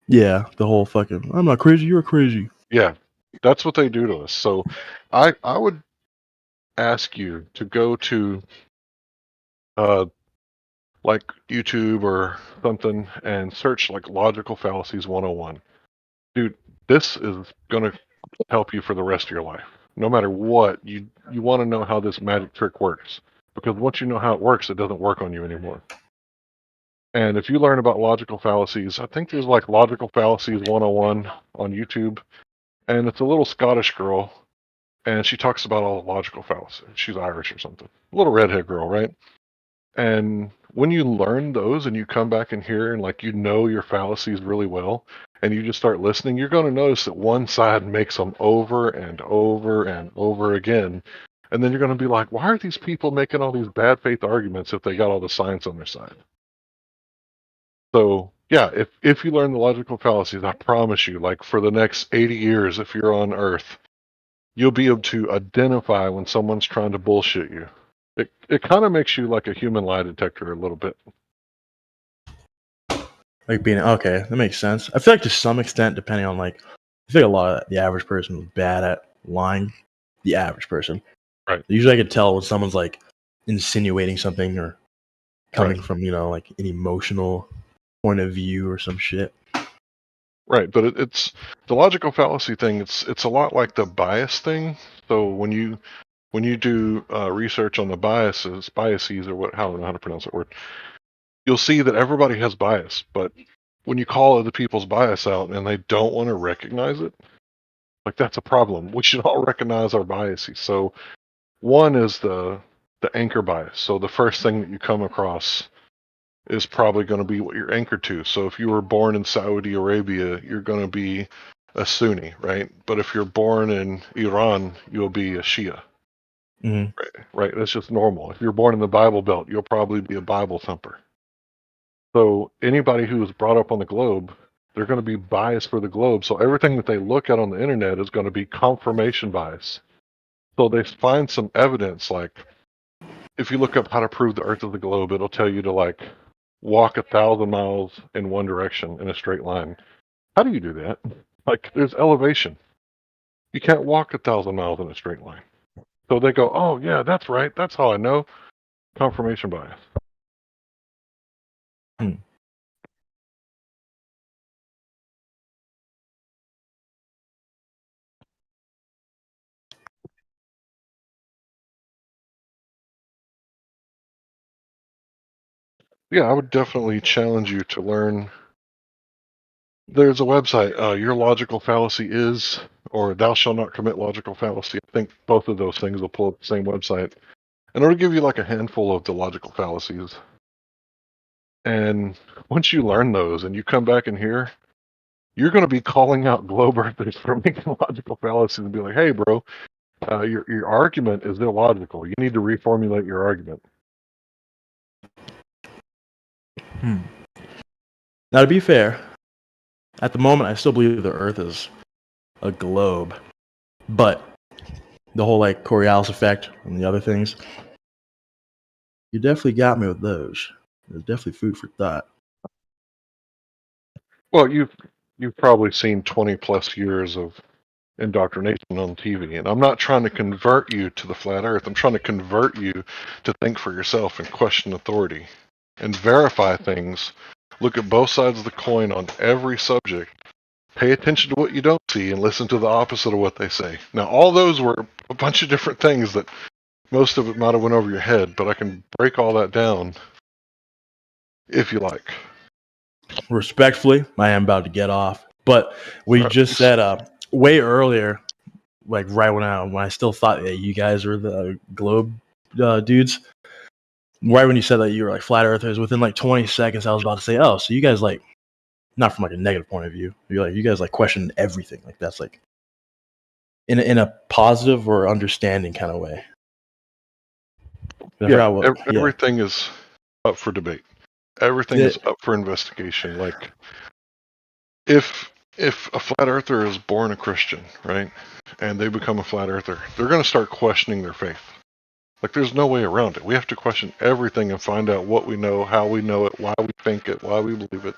Yeah, the whole fucking, I'm not crazy, you're crazy. Yeah, that's what they do to us. So I would ask you to go to like YouTube or something and search like logical fallacies 101. Dude, this is going to help you for the rest of your life. No matter what, you want to know how this magic trick works, because once you know how it works, it doesn't work on you anymore. And if you learn about logical fallacies, I think there's like logical fallacies 101 on YouTube, and it's a little Scottish girl, and she talks about all the logical fallacies. She's Irish or something. A little redhead girl, right? And when you learn those and you come back in here and like you know your fallacies really well, and you just start listening, you're going to notice that one side makes them over and over and over again. And then you're going to be like, why are these people making all these bad faith arguments if they got all the science on their side? So yeah, if you learn the logical fallacies, I promise you, like for the next 80 years, if you're on Earth, you'll be able to identify when someone's trying to bullshit you. It kind of makes you like a human lie detector a little bit. Like being okay, that makes sense. I feel like to some extent, depending on like, I feel like a lot of the average person is bad at lying. The average person, right? Usually, I could tell when someone's like insinuating something or coming Right. from like an emotional point of view or some shit. Right, but it's the logical fallacy thing. It's a lot like the bias thing. So when you do research on the biases or what, I don't know how to pronounce that word, you'll see that everybody has bias. But when you call other people's bias out and they don't want to recognize it, like that's a problem. We should all recognize our biases. So one is the anchor bias. So the first thing that you come across is probably going to be what you're anchored to. So if you were born in Saudi Arabia, you're going to be a Sunni, right? But if you're born in Iran, you'll be a Shia. Mm-hmm. Right? That's just normal. If you're born in the Bible Belt, you'll probably be a Bible thumper. So anybody who was brought up on the globe, they're going to be biased for the globe. So everything that they look at on the internet is going to be confirmation bias. So they find some evidence, like if you look up how to prove the Earth is the globe, it'll tell you to like walk 1,000 miles in one direction in a straight line. How do you do that? Like there's elevation. You can't walk 1,000 miles in a straight line. So they go, oh yeah, that's right. That's how I know. Confirmation bias. Yeah, I would definitely challenge you to learn. There's a website, Your Logical Fallacy Is, or Thou Shall Not Commit Logical Fallacy. I think both of those things will pull up the same website. And it'll give you like a handful of the logical fallacies. And once you learn those and you come back in here, you're going to be calling out globe earthers for making logical fallacies and be like, hey, bro, your argument is illogical. You need to reformulate your argument. Now, to be fair, at the moment, I still believe the Earth is a globe, but the whole like Coriolis effect and the other things, you definitely got me with those. There's definitely food for thought. Well, you've probably seen 20 plus years of indoctrination on TV, and I'm not trying to convert you to the flat Earth. I'm trying to convert you to think for yourself and question authority and verify things. Look at both sides of the coin on every subject. Pay attention to what you don't see and listen to the opposite of what they say. Now, all those were a bunch of different things that most of it might have went over your head, but I can break all that down if you like. Respectfully, I am about to get off, but we just said way earlier, like right when I still thought that you guys were the globe dudes. Right when you said that you were like flat earthers, within like 20 seconds, I was about to say, oh, so you guys like, not from like a negative point of view, you guys like question everything. Like that's like in a positive or understanding kind of way. Yeah, everything is up for debate. Everything is up for investigation. Like if a flat earther is born a Christian, right, and they become a flat earther, they're going to start questioning their faith. Like there's no way around it. We have to question everything and find out what we know, how we know it, why we think it, why we believe it.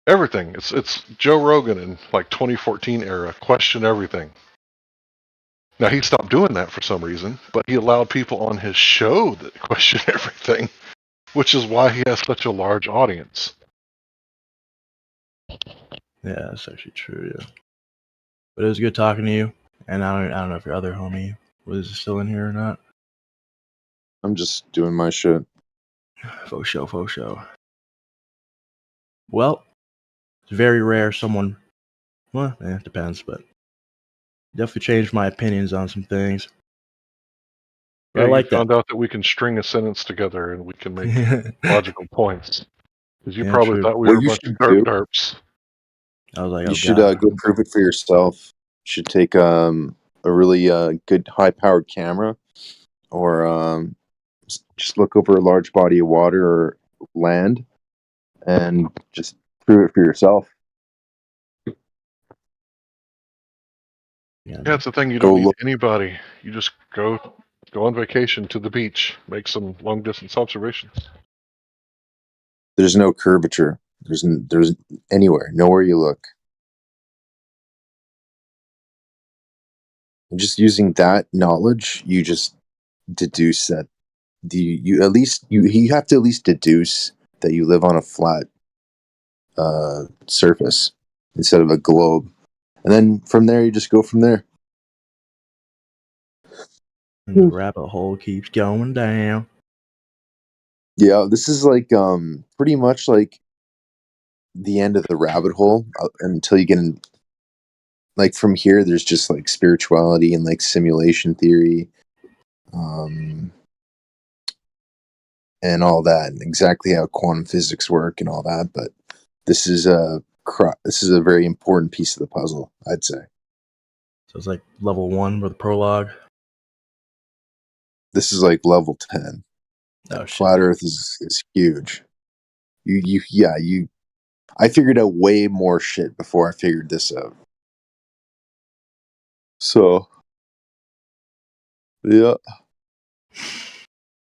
Everything. It's Joe Rogan in like 2014 era. Question everything. Now he stopped doing that for some reason, but he allowed people on his show that question everything, which is why he has such a large audience. Yeah, that's actually true. Yeah, but it was good talking to you. And I don't know if your other homie was still in here or not. I'm just doing my shit. Faux show. Well, it's very rare someone. Well, it depends, but definitely changed my opinions on some things. Yeah, I like you found out that we can string a sentence together and we can make logical points. Because you probably thought we were a bunch of derps. I was like, you should go prove it for yourself. You should take a really good high-powered camera, or just look over a large body of water or land, and just prove it for yourself. Yeah, it's the thing. You don't need anybody. You just go on vacation to the beach, make some long-distance observations. There's no curvature. There's anywhere, nowhere you look. And just using that knowledge, you just deduce that you have to at least deduce that you live on a flat surface instead of a globe, and then from there you just go from there. And the rabbit hole keeps going down. Yeah, this is like pretty much like the end of the rabbit hole until you get in. Like from here, there's just like spirituality and like simulation theory, and all that, and exactly how quantum physics work and all that. But this is a very important piece of the puzzle, I'd say. So it's like level 1 with the prologue. This is like level 10. Oh shit! Flat Earth is huge. I figured out way more shit before I figured this out. So, yeah.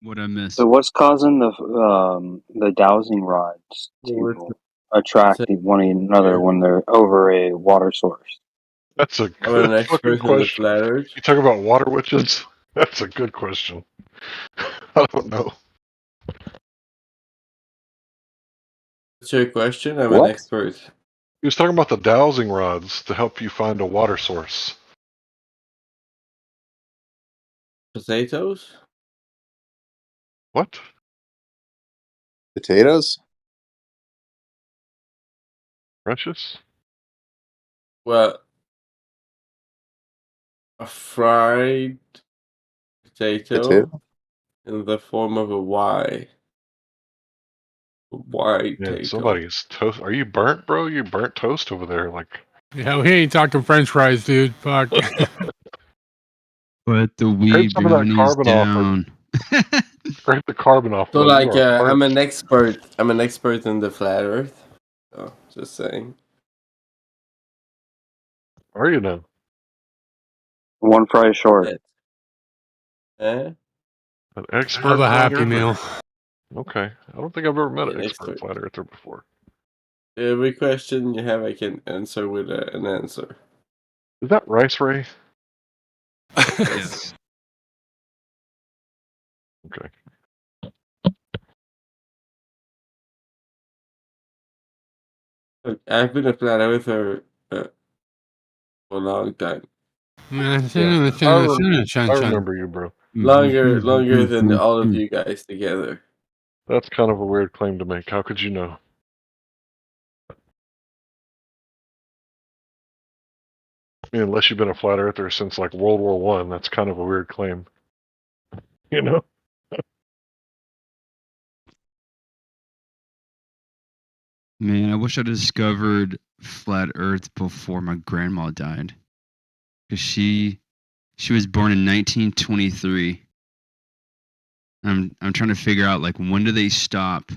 What I missed? So what's causing the dowsing rods to attract one another when they're over a water source? That's a I'm an good fucking expert in the question. flat earth. You talk about water witches? That's a good question. I don't know. What's your question? I'm an What? expert. He was talking about the dowsing rods to help you find a water source. Potatoes? What? Potatoes? Precious? Well, a fried potato in the form of a Y. A Y Man, potato. somebody's toast. Are you burnt, bro? You burnt toast over there, like. Yeah, we ain't talking French fries, dude. Fuck. Put the Scrape weed some of that brownies carbon off, or down. scrape the carbon off, So bro. You like, are I'm burnt. an expert. I'm an expert in the flat Earth. So just saying. Are you now? One fry short. Eh? An expert Have a flat Happy earther. Meal. Okay, I don't think I've ever met An an expert expert. flat earther before. Every question you have, I can answer with an answer. Is that Rice Ray? Yes. Okay. Look, I've been a flat earther for a long time. I remember you, bro. Longer than all of you guys together. That's kind of a weird claim to make. How could you know? I mean, unless you've been a flat earther since like World War One, that's kind of a weird claim. You know? Man, I wish I discovered flat Earth before my grandma died, because she was born in 1923. I'm trying to figure out like when do they stop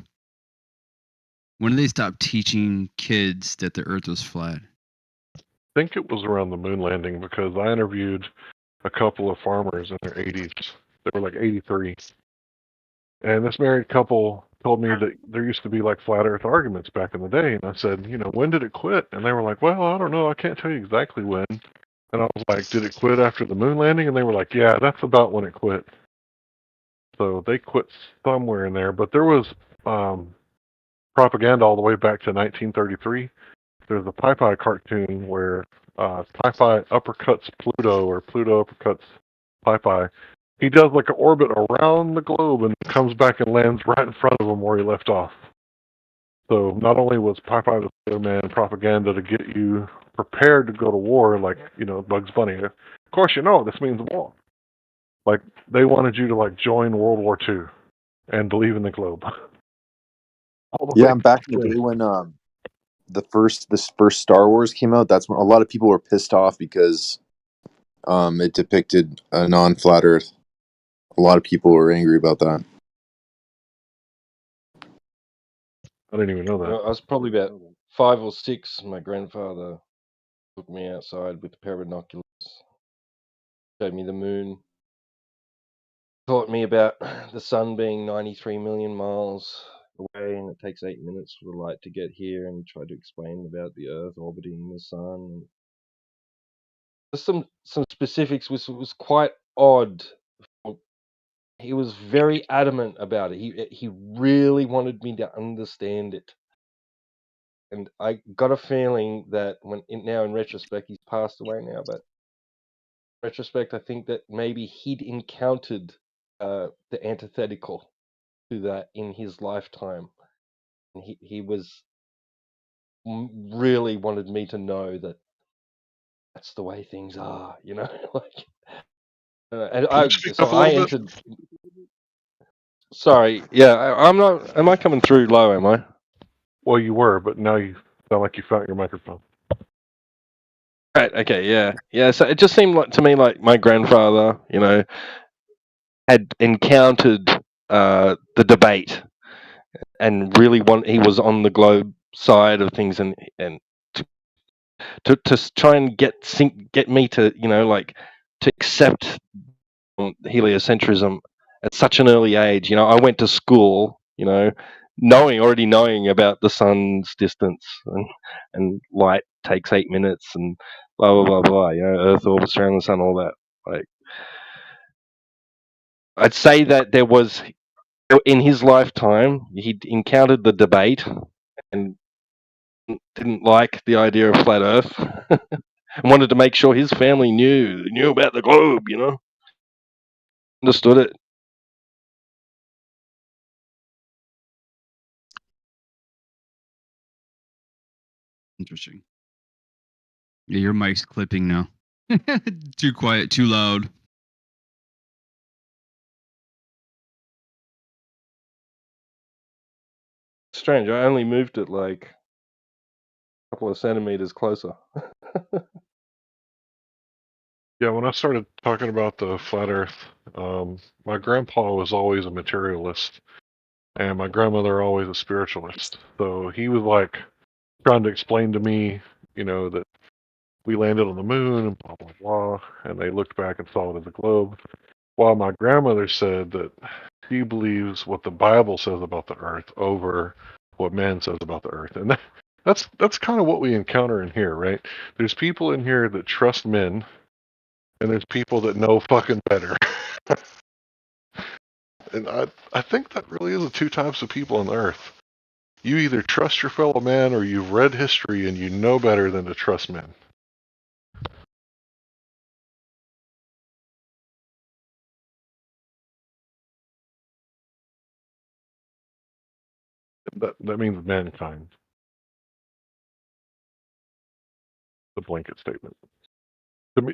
teaching kids that the Earth was flat? I think it was around the moon landing because I interviewed a couple of farmers in their 80s. They were like 83. And this married couple told me that there used to be like flat earth arguments back in the day. And I said, when did it quit? And they were like, well, I don't know. I can't tell you exactly when. And I was like, did it quit after the moon landing? And they were like, yeah, that's about when it quit. So they quit somewhere in there. But there was propaganda all the way back to 1933. There's a Pi cartoon where Pi uppercuts Pluto, or Pluto uppercuts Pi. He does like an orbit around the globe and comes back and lands right in front of him where he left off. So not only was Pi the Potato Man propaganda to get you prepared to go to war, like, Bugs Bunny. Of course, this means war. Like, they wanted you to like join World War II and believe in the globe. Yeah, I'm back in the day when this first Star Wars came out. That's when a lot of people were pissed off because it depicted a non-flat Earth. A lot of people were angry about that. I didn't even know that. I was probably about 5 or 6. My grandfather took me outside with a pair of binoculars, showed me the moon, taught me about the sun being 93 million miles away, and it takes 8 minutes for the light to get here, and tried to explain about the Earth orbiting the sun. And just some specifics was quite odd. He was very adamant about it. He really wanted me to understand it. And I got a feeling that now in retrospect, he's passed away now, but in retrospect, I think that maybe he'd encountered the antithetical to that in his lifetime. And he was really wanted me to know that that's the way things are, like. And Can you speak so up a I little bit? entered. Sorry, yeah, I'm not. Am I coming through low? Am I? Well, you were, but now you sound like you found your microphone. Right. Okay. Yeah. So it just seemed like to me like my grandfather, had encountered the debate and really he was on the globe side of things, and to try and get me to like to accept heliocentrism at such an early age. I went to school, already knowing about the sun's distance, and light takes 8 minutes, and blah blah blah blah. Earth orbits around the sun, all that. Like, I'd say that there was in his lifetime he encountered the debate and didn't like the idea of flat Earth, and wanted to make sure his family knew about the globe. Understood it. Interesting. Yeah, your mic's clipping now. Too quiet, too loud. Strange. I only moved it like a couple of centimeters closer. Yeah, when I started talking about the flat Earth, my grandpa was always a materialist, and my grandmother always a spiritualist. So he was like trying to explain to me, that we landed on the moon and blah blah blah, and they looked back and saw it as a globe. While my grandmother said that she believes what the Bible says about the Earth over what man says about the Earth, and that's kind of what we encounter in here, right? There's people in here that trust men, and there's people that know fucking better. And I think that really is the two types of people on the Earth. You either trust your fellow man, or you've read history and you know better than to trust men. That means mankind. The blanket statement.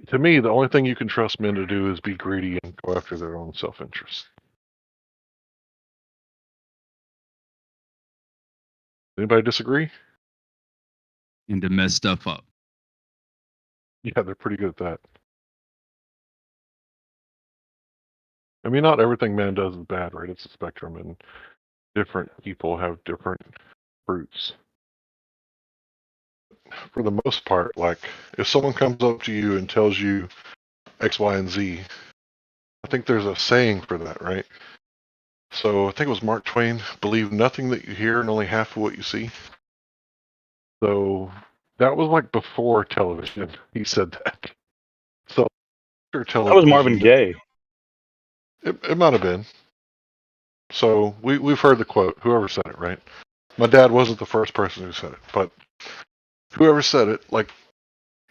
To me, the only thing you can trust men to do is be greedy and go after their own self-interest. Anybody disagree? And to mess stuff up. Yeah, they're pretty good at that. I mean, not everything man does is bad, right? It's a spectrum, and different people have different fruits. For the most part, like, if someone comes up to you and tells you X, Y, and Z, I think there's a saying for that, right? So I think it was Mark Twain, believe nothing that you hear and only half of what you see. So that was like before television. He said that. So after That was Marvin television, Gaye. it might have been. So we've heard the quote, whoever said it, right? My dad wasn't the first person who said it, but whoever said it, like,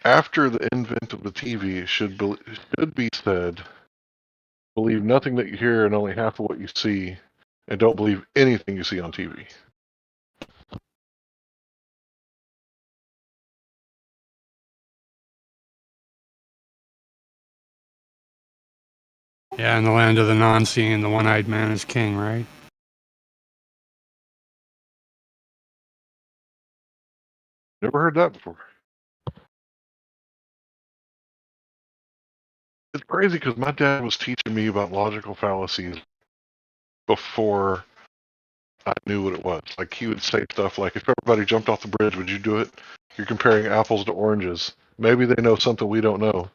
after the invent of the TV, it should be said, believe nothing that you hear and only half of what you see, and don't believe anything you see on TV. Yeah, in the land of the non-seeing, the one-eyed man is king, right? Never heard that before. It's crazy because my dad was teaching me about logical fallacies before I knew what it was. Like, he would say stuff like, if everybody jumped off the bridge, would you do it? You're comparing apples to oranges. Maybe they know something we don't know.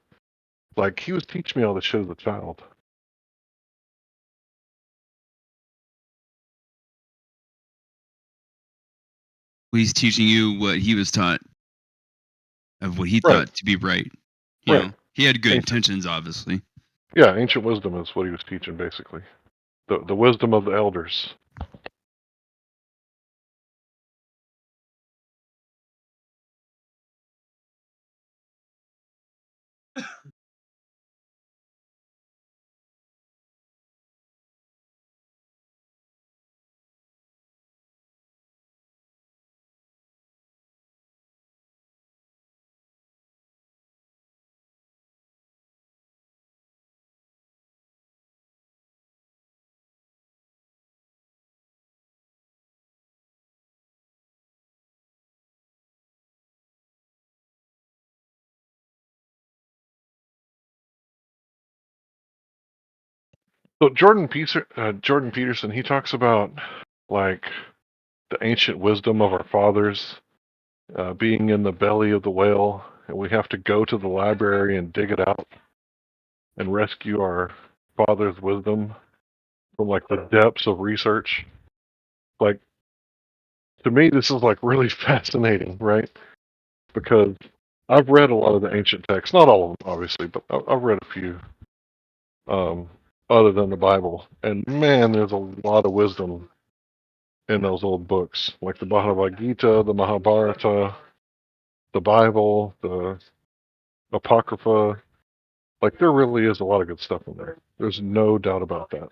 Like, he was teaching me all this shit as a child. He's teaching you what he was taught of what he Right. thought to be right. You Right. know, he had good Ancient, intentions, obviously. yeah, ancient wisdom is what he was teaching, basically. The wisdom of the elders. So Jordan Peterson, he talks about like the ancient wisdom of our fathers being in the belly of the whale, and we have to go to the library and dig it out and rescue our father's wisdom from like the depths of research. Like, to me, this is like really fascinating, right? Because I've read a lot of the ancient texts, not all of them, obviously, but I've read a few um, other than the Bible, and man, there's a lot of wisdom in those old books, like the Bhagavad Gita, the Mahabharata, the Bible, the Apocrypha. Like, there really is a lot of good stuff in there. There's no doubt about that.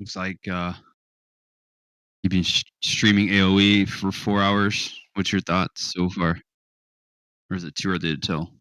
Looks like you've been streaming AOE for 4 hours. What's your thoughts so far? Or is it too early to tell?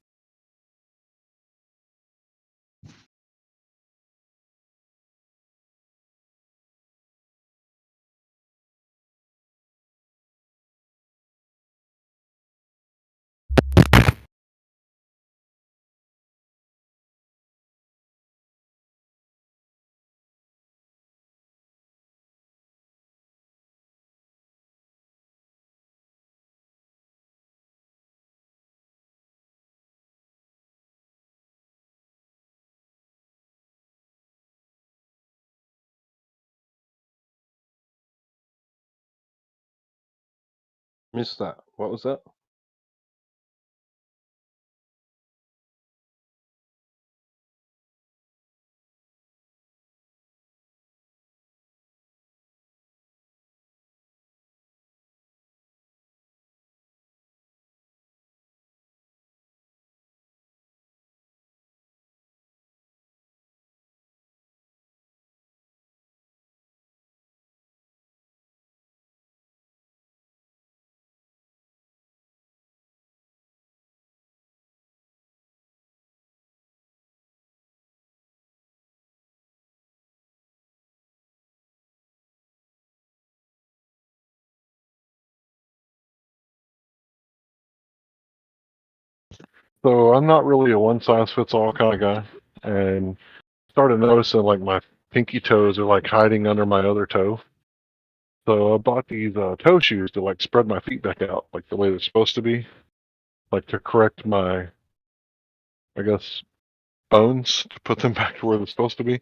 Missed that. What was that? So I'm not really a one size fits all kind of guy, and started noticing like my pinky toes are like hiding under my other toe. So I bought these toe shoes to like spread my feet back out like the way they're supposed to be, like to correct my, I guess, bones to put them back to where they're supposed to be.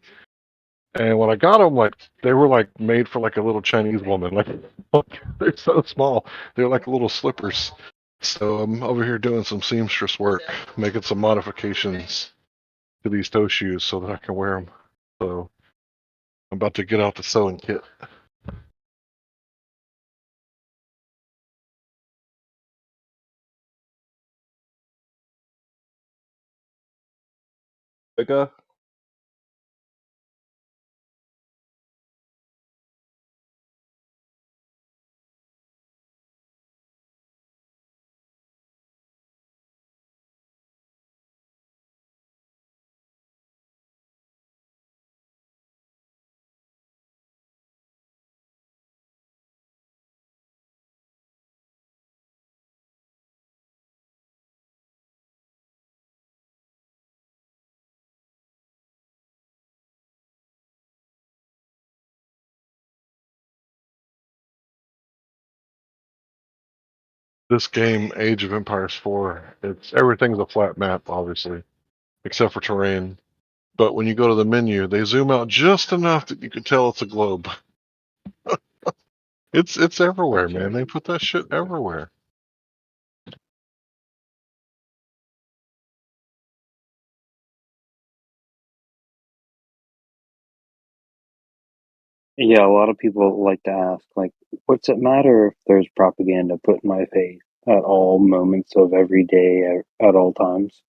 And when I got them, like they were like made for like a little Chinese woman. Like they're so small, they're like little slippers. So I'm over here doing some seamstress work, making some modifications to these toe shoes so that I can wear them. So I'm about to get out the sewing kit. Becca? this game, Age of Empires 4, everything's a flat map, obviously, except for terrain. But when you go to the menu, they zoom out just enough that you can tell it's a globe. It's everywhere, Okay. man. They put that shit everywhere. Yeah, a lot of people like to ask, like, what's it matter if there's propaganda put in my face at all moments of every day, at all times?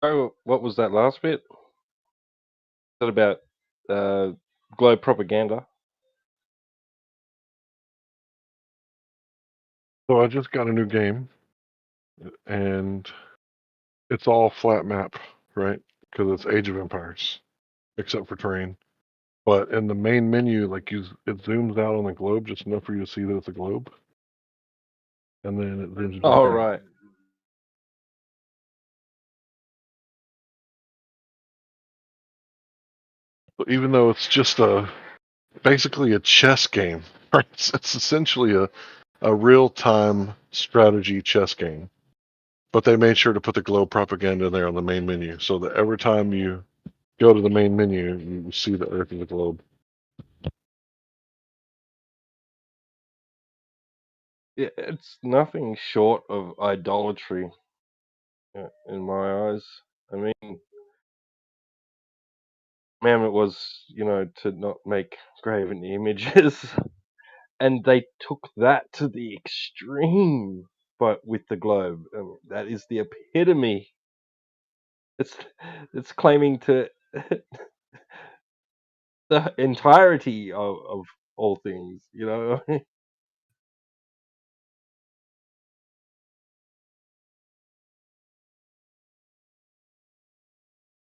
Oh, what was that last bit? Is that about globe propaganda? So I just got a new game, and it's all flat map, right? Because it's Age of Empires, except for terrain. But in the main menu, like it zooms out on the globe just enough for you to see that it's a globe, and then it zooms back Oh, out. right. But even though it's just basically a chess game, right? It's essentially a real-time strategy chess game. But they made sure to put the globe propaganda in there on the main menu, so that every time you go to the main menu, you see the Earth as a globe. Yeah, it's nothing short of idolatry in my eyes. I mean, commandment was, to not make graven images, and they took that to the extreme. But with the globe, that is the epitome. It's it's claiming to the entirety of all things.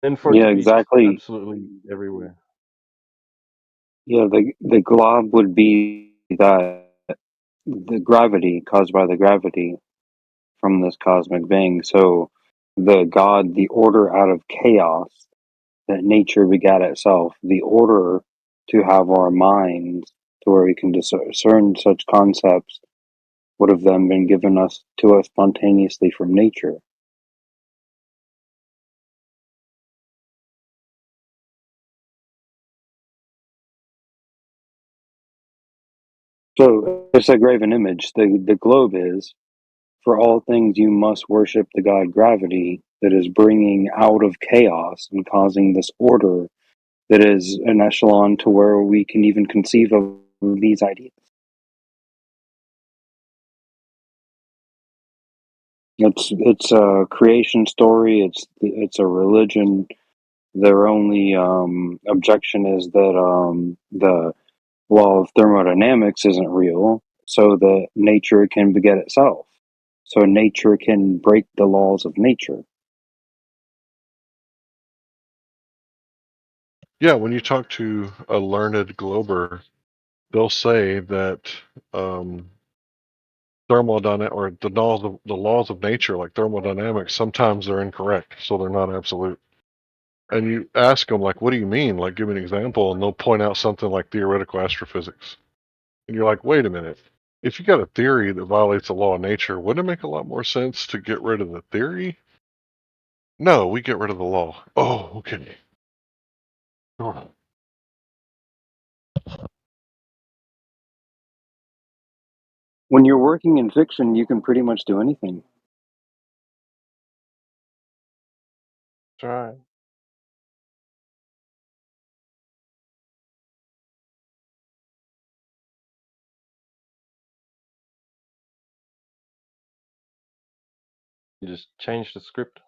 And for it Yeah, to be just exactly. absolutely everywhere. Yeah, the glob would be that the gravity caused by the gravity from this cosmic bang. So the God, the order out of chaos that nature begat itself, the order to have our minds to where we can discern such concepts would have then been given us to us spontaneously from nature. So it's a graven image. The globe is, for all things you must worship the god gravity that is bringing out of chaos and causing this order that is an echelon to where we can even conceive of these ideas. It's a creation story. It's a religion. Their only objection is that the law of thermodynamics isn't real, so that nature can beget itself. So nature can break the laws of nature. Yeah, when you talk to a learned glober, they'll say that um, thermodynamic or the laws of nature, like thermodynamics, sometimes they're incorrect, so they're not absolute. And you ask them, like, what do you mean? Like, give me an example, and they'll point out something like theoretical astrophysics. And you're like, wait a minute. If you got a theory that violates the law of nature, wouldn't it make a lot more sense to get rid of the theory? No, we get rid of the law. Oh, okay. Sure. When you're working in fiction, you can pretty much do anything. That's right. You just change the script.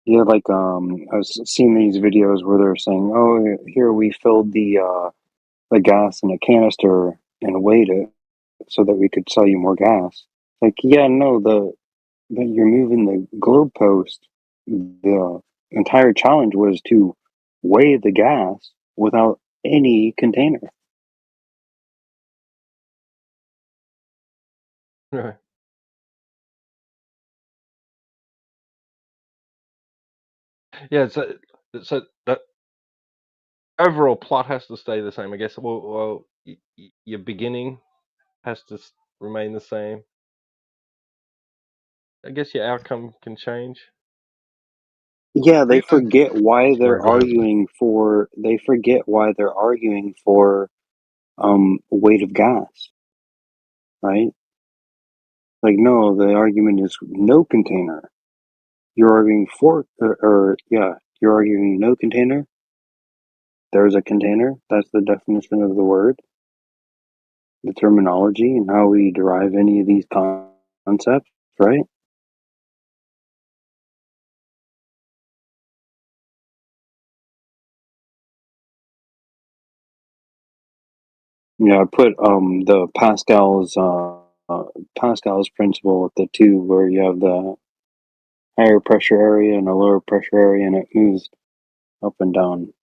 Yeah, like I was seeing these videos where they're saying, "Oh, here we filled the gas in a canister and weighed it so that we could sell you more gas." Like, yeah, no, that you're moving the globe post. The entire challenge was to weigh the gas without any container. Right. Yeah, so the overall plot has to stay the same, I guess. Well, your beginning has to remain the same. I guess your outcome can change. Yeah, they forget why Sorry, they're go ahead. arguing for. They forget why they're arguing for weight of gas, right? Like, no, the argument is no container. You're arguing for, or yeah, you're arguing no container. There's a container. That's the definition of the word, the terminology, and how we derive any of these concepts, right? Yeah, I put the Pascal's principle at the two, where you have the higher pressure area and a lower pressure area, and it moves up and down.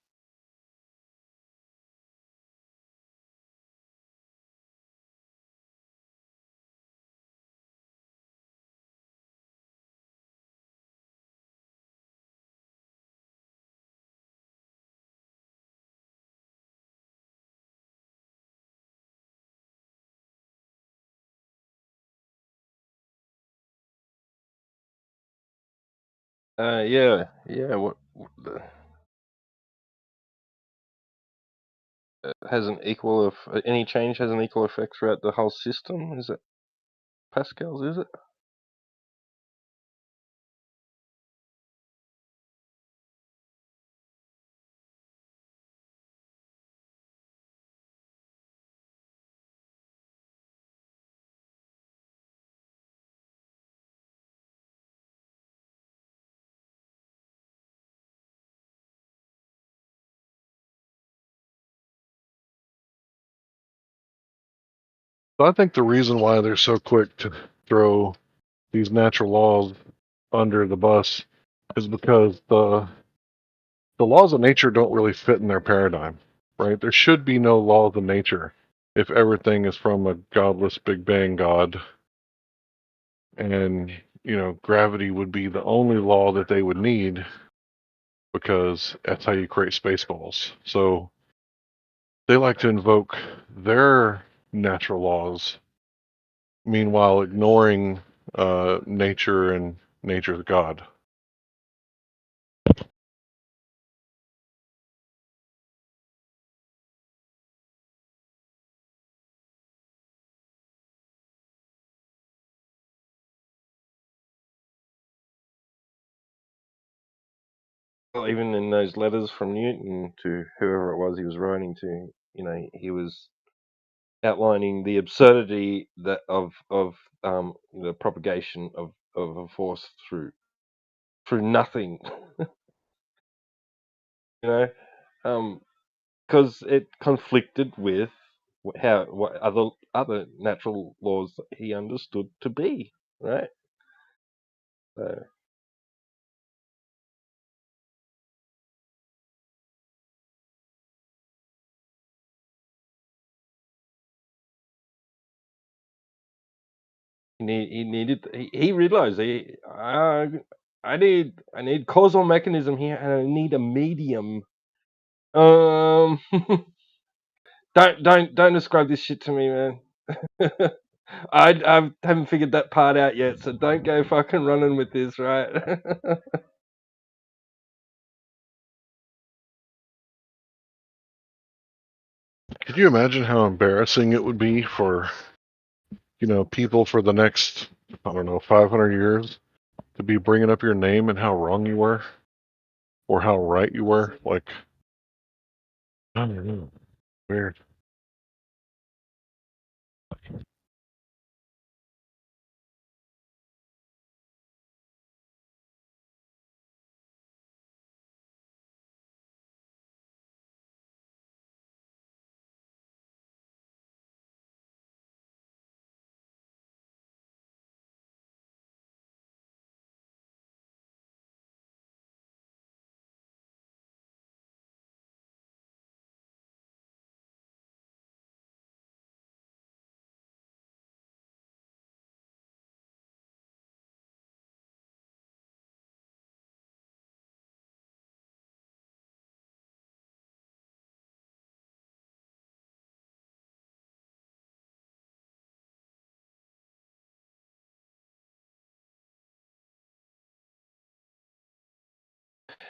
Yeah. What has an equal any change has an equal effect throughout the whole system? Is it Pascal's? Is it? So I think the reason why they're so quick to throw these natural laws under the bus is because the laws of nature don't really fit in their paradigm, right? There should be no laws of nature if everything is from a godless Big Bang God, and gravity would be the only law that they would need because that's how you create spaceballs. So they like to invoke their natural laws, meanwhile ignoring nature and nature's God. Well, even in those letters from Newton to whoever it was he was writing to, he was outlining the absurdity that of the propagation of a force through nothing, you know, because it conflicted with what other natural laws that he understood to be, right? So he realized I need causal mechanism here, and I need a medium. Um, don't describe this shit to me, man. I haven't figured that part out yet, so don't go fucking running with this, right? Could you imagine how embarrassing it would be for people for the next, I don't know, 500 years to be bringing up your name and how wrong you were or how right you were? Like, I don't know. Weird.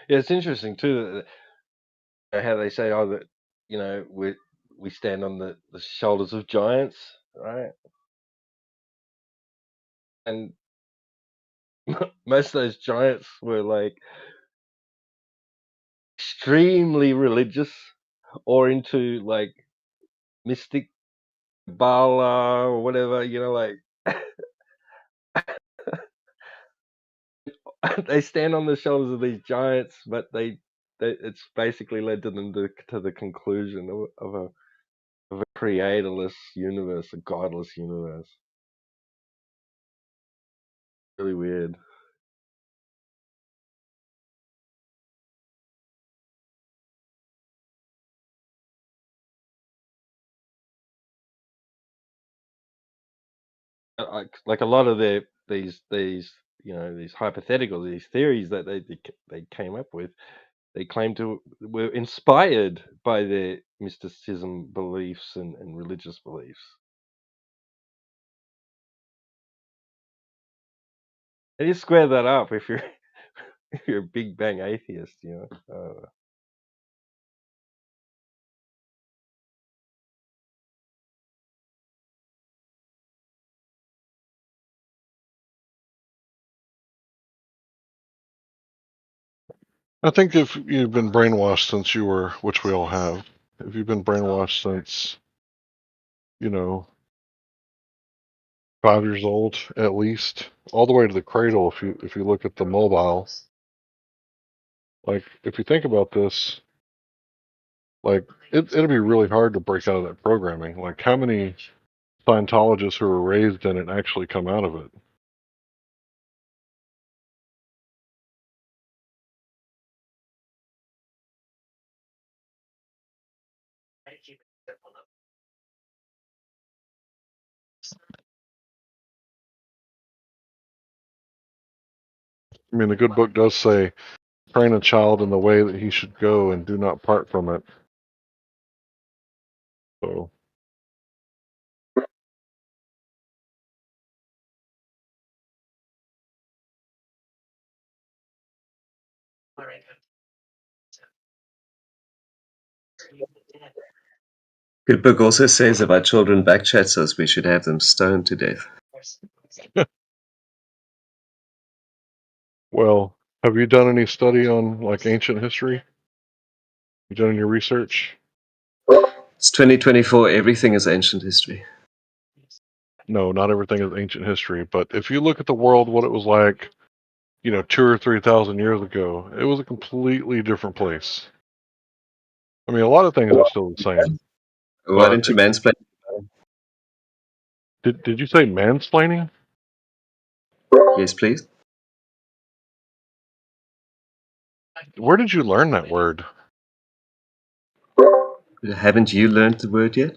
Yeah, it's interesting too that how they say, oh, that we stand on the shoulders of giants, right? And most of those giants were like extremely religious or into like mystic Bala or whatever, like they stand on the shoulders of these giants, but it's basically led to them to the conclusion of a creatorless universe, a godless universe. Really weird. Like a lot of these these hypotheticals, these theories that they came up with, they claim to were inspired by their mysticism beliefs and religious beliefs. And you square that up if you're if you're a Big Bang atheist, I think if you've been brainwashed since you were, which we all have, if you've been brainwashed since, 5 years old at least, all the way to the cradle, if you look at the mobile, like if you think about this, like it'll be really hard to break out of that programming. Like how many Scientologists who were raised in it actually come out of it? I mean, the good book does say, train a child in the way that he should go and do not part from it. So, Good book also says about children backchatters, we should have them stoned to death. well, have you done any study on like ancient history? You done any research? It's 2024, everything is ancient history. No, not everything is ancient history, but if you look at the world, what it was like, 2 or 3,000 years ago, it was a completely different place. I mean, a lot of things are still the same. Why don't you mansplain? Did you say mansplaining? Yes, please. Where did you learn that word? Haven't you learned the word yet?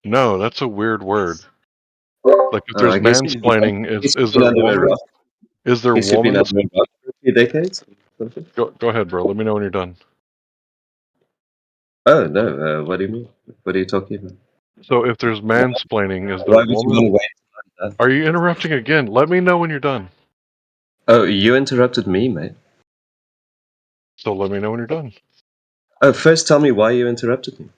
No, that's a weird word. Like if there's mansplaining, is there woman? Is there Guess you've been woman? under a rock for a few decades? Go ahead, bro. Let me know when you're done. Oh, no. What do you mean? What are you talking about? So if there's mansplaining, is there Why would you want woman? to wait? Are you interrupting again? Let me know when you're done. Oh, you interrupted me, mate. So let me know when you're done. Oh, first tell me why you interrupted me.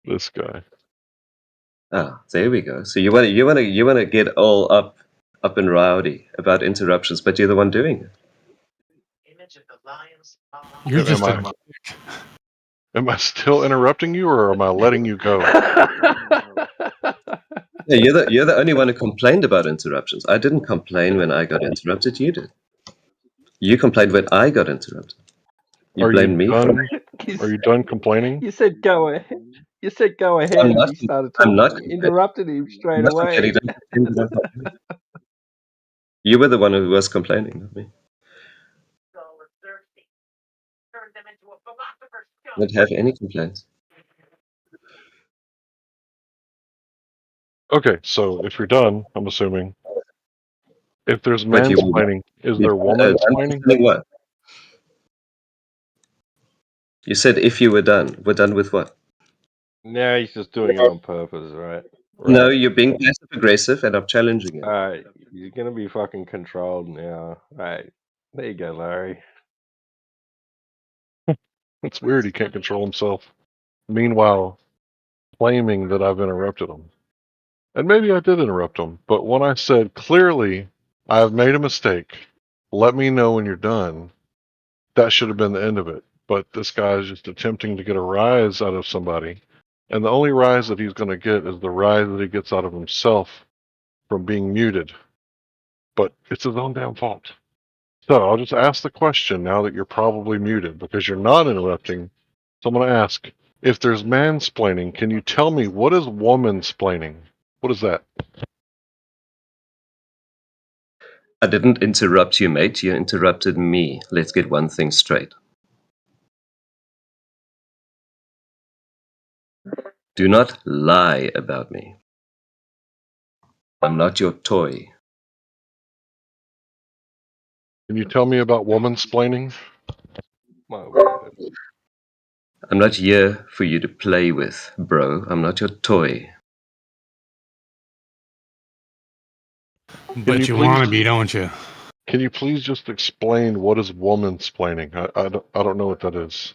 This guy. Ah, there we go. So you want to get all up and rowdy about interruptions, but you're the one doing it. You're just Am I still interrupting you, or am I letting you go? Yeah, you're the only one who complained about interruptions. I didn't complain when I got interrupted. You did. You complained when I got interrupted. You blamed me for it. Are you done complaining? You said go ahead. You said go ahead, I'm and not. you started I'm talking. not You complaining. interrupted him I'm straight not away. complaining. You were the one who was complaining, not me. I don't have any complaints. Okay, so if you're done, I'm assuming. If there's But you mansplaining, is there womansplaining? What? You said if you were done. We're done with what? Now he's just doing it on purpose, right? No, you're being passive aggressive, and I'm challenging it. Alright, you're gonna be fucking controlled now. Right. There you go, Larry. It's weird he can't control himself. Meanwhile, claiming that I've interrupted him. And maybe I did interrupt him, but when I said clearly, I have made a mistake, let me know when you're done, that should have been the end of it. But this guy is just attempting to get a rise out of somebody. And the only rise that he's going to get is the rise that he gets out of himself from being muted. But it's his own damn fault. So I'll just ask the question now that you're probably muted because you're not interrupting. So I'm going to ask, if there's mansplaining, can you tell me what is womansplaining? What is that? I didn't interrupt you, mate. You interrupted me. Let's get one thing straight. Do not lie about me. I'm not your toy. Can you tell me about womansplaining? My word. I'm not here for you to play with, bro. I'm not your toy. But you want to be, don't you? Can you please just explain what is womansplaining? I don't know what that is.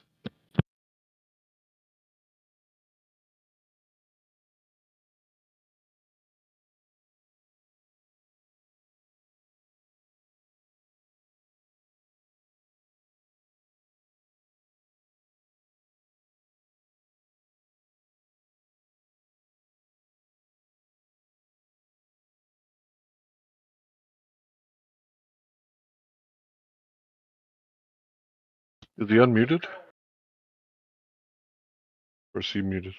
Is he unmuted? Or is he muted?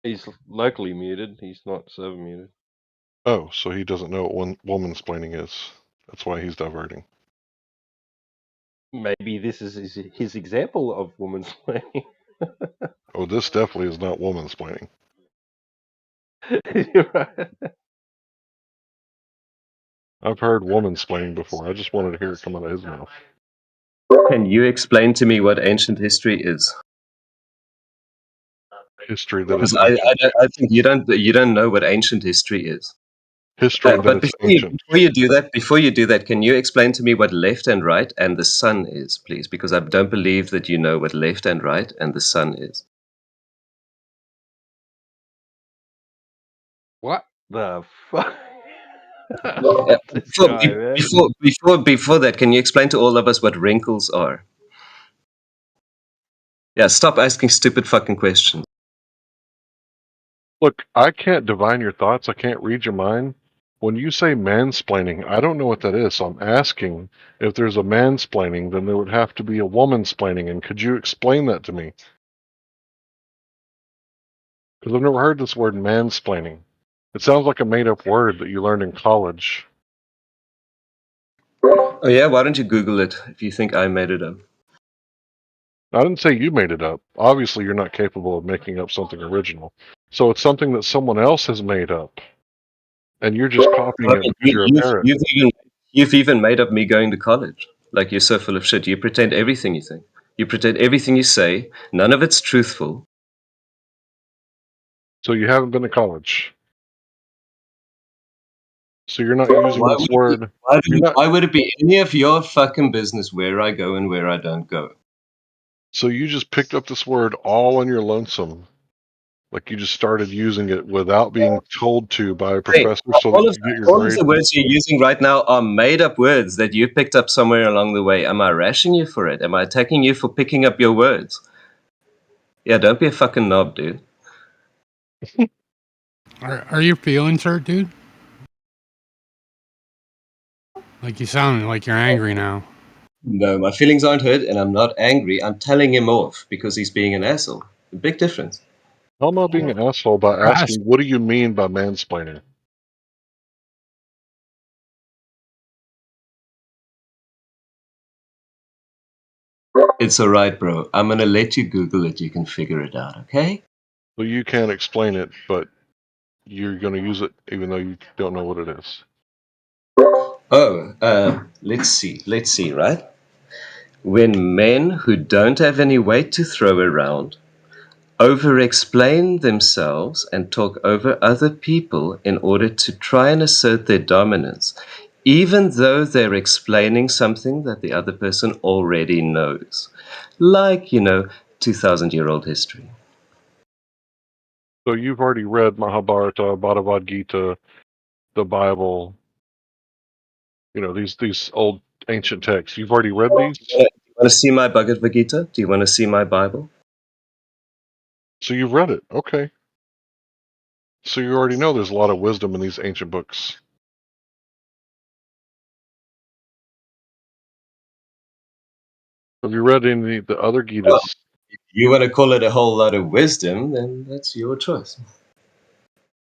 He's locally muted. He's not server muted. Oh, so he doesn't know what womansplaining is. That's why he's diverting. Maybe this is his example of woman's planning. Oh, this definitely is not womansplaining. Right. I've heard womansplaining before. I just wanted to hear it come out of his mouth. Can you explain to me what ancient history is? History that is Because ancient. I think you don't know what ancient history is. History that But is ancient. before you do that, can you explain to me what left and right and the sun is, please? Because I don't believe that you know what left and right and the sun is. What the fuck? Yeah, This guy, man. before that, can you explain to all of us what wrinkles are? Yeah, stop asking stupid fucking questions. Look, I can't divine your thoughts. I can't read your mind. When you say mansplaining, I don't know what that is. So I'm asking if there's a mansplaining, then there would have to be a womansplaining. And could you explain that to me? Because I've never heard this word mansplaining. It sounds like a made-up word that you learned in college. Oh yeah, why don't you Google it if you think I made it up? I didn't say you made it up. Obviously, you're not capable of making up something original. So it's something that someone else has made up. And you're just copying it because you're a parrot. You've even made up me going to college. Like, you're so full of shit. You pretend everything you think. You pretend everything you say. None of it's truthful. So you haven't been to college. So you're not using this word. Why would it be any of your fucking business where I go and where I don't go? So you just picked up this word all on your lonesome. Like you just started using it without being told to by a professor so that you get your All of grade. the words you're using right now are made up words that you picked up somewhere along the way. Am I rashing you for it? Am I attacking you for picking up your words? Yeah, don't be a fucking knob, dude. Are your feelings hurt, dude? Like you sound like you're angry now. No, my feelings aren't hurt, and I'm not angry. I'm telling him off because he's being an asshole. A big difference. How am I being an asshole by asking, what do you mean by mansplaining? It's alright, bro. I'm gonna let you Google it. You can figure it out, okay? Well, you can't explain it, but you're going to use it even though you don't know what it is. Oh, let's see, right? When men who don't have any weight to throw around over-explain themselves and talk over other people in order to try and assert their dominance, even though they're explaining something that the other person already knows. Like, 2,000-year-old history. So you've already read Mahabharata, Bhagavad Gita, the Bible, these old ancient texts. You've already read these? Do you want to see my Bhagavad Gita? Do you want to see my Bible? So you've read it. Okay. So you already know there's a lot of wisdom in these ancient books. Have you read any of the other Gitas? Well, if you want to call it a whole lot of wisdom, then that's your choice.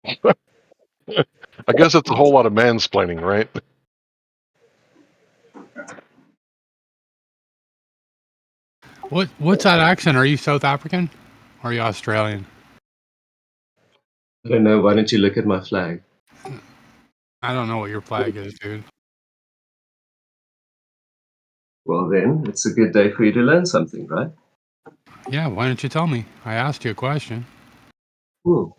I guess it's a whole lot of mansplaining, right? What's that accent? Are you South African? Or are you Australian? I don't know. Why don't you look at my flag? I don't know what your flag is, dude. Well, then, it's a good day for you to learn something, right? Yeah, why don't you tell me? I asked you a question. Well,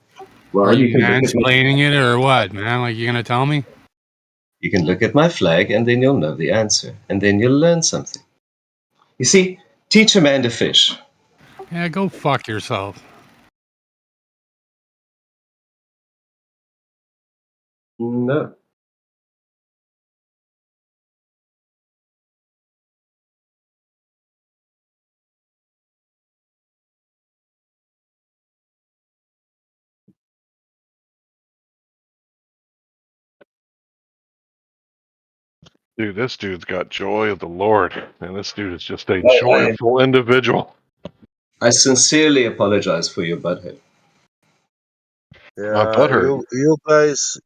Are you you can look at mansplaining it or what, man? Like, you gonna tell me? You can look at my flag and then you'll know the answer. And then you'll learn something. You see, teach a man to fish. Yeah, go fuck yourself. No. Dude, this dude's got joy of the Lord, and this dude is just a No, joyful individual. I sincerely apologize for your butthead. My Yeah, butthurt. you guys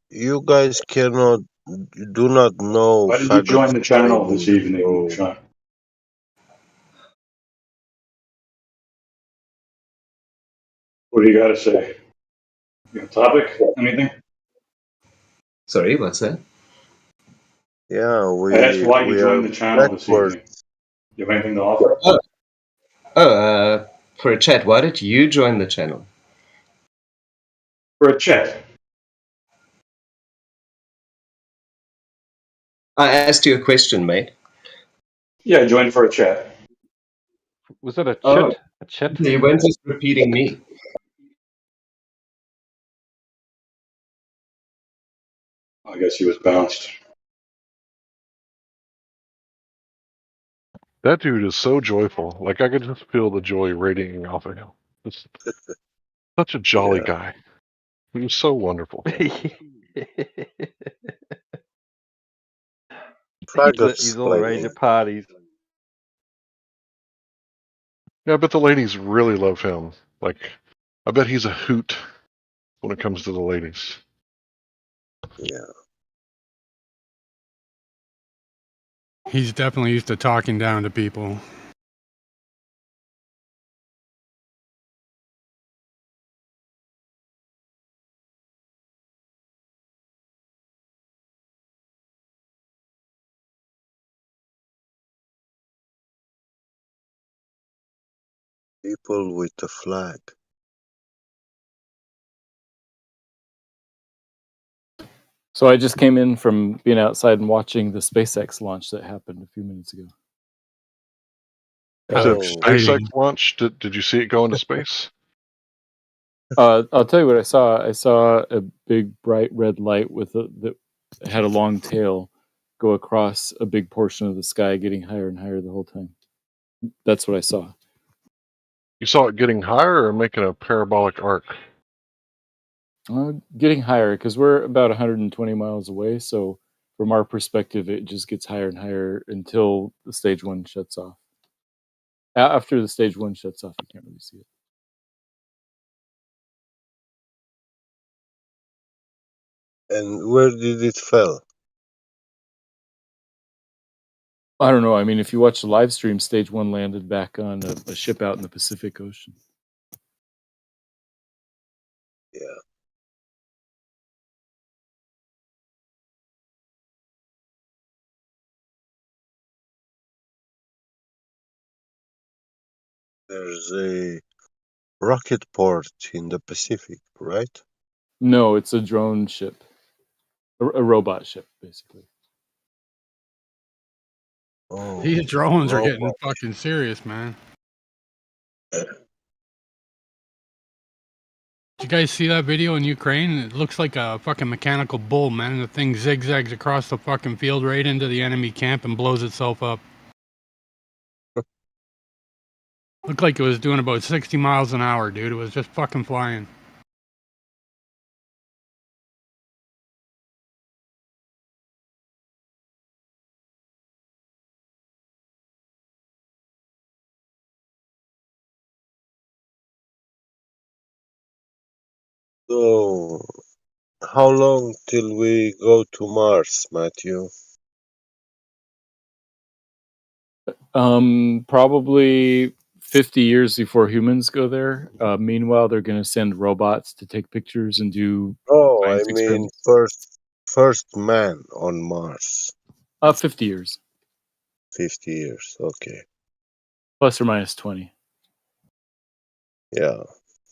do not know Why did you join faggot the channel shaming, this evening, so Sean? What do you got to say? You got a topic? Anything? Sorry, what's that? yeah, I asked why you we are joined the channel this backwards. evening. You have anything to offer? For a chat, why did you join the channel? For a chat. I asked you a question, mate. Yeah, I joined for a chat. Was that a Oh, chit? A chit? you weren't just repeating me. I guess he was bounced. That dude is so joyful. Like, I could just feel the joy radiating off of him. Just such a jolly Yeah, guy. He was so wonderful. faggot He's all the rage splaining. at parties. Yeah, I bet the ladies really love him. Like, I bet he's a hoot when it comes to the ladies. Yeah, He's definitely used to talking down to people. people with a flag. So I just came in from being outside and watching the SpaceX launch that happened a few minutes ago. You said Oh, SpaceX launch? Did you see it go into space? I'll tell you what I saw. I saw a big bright red light that had a long tail go across a big portion of the sky, getting higher and higher the whole time. That's what I saw. You saw it getting higher or making a parabolic arc? Getting higher because we're about 120 miles away. So from our perspective, it just gets higher and higher until the stage one shuts off. After the stage one shuts off, you can't really see it. and where did it fell? I don't know. I mean, if you watch the live stream, stage one landed back on a ship out in the Pacific Ocean. Yeah, there's rocket port in the Pacific, right? No, it's a drone ship, a robot ship, basically. Oh, These drones are getting robot. fucking serious, man. Did you guys see that video in Ukraine? It looks like a fucking mechanical bull, man. And the thing zigzags across the fucking field right into the enemy camp and blows itself up. Looked like it was doing about 60 miles an hour, dude. It was just fucking flying. So, how long till we go to Mars, Matthew? Probably 50 years before humans go there. Meanwhile, they're going to send robots to take pictures and do Oh, I science mean experiments. first man on Mars. 50 years, 50 years. Okay. plus or minus 20. Yeah.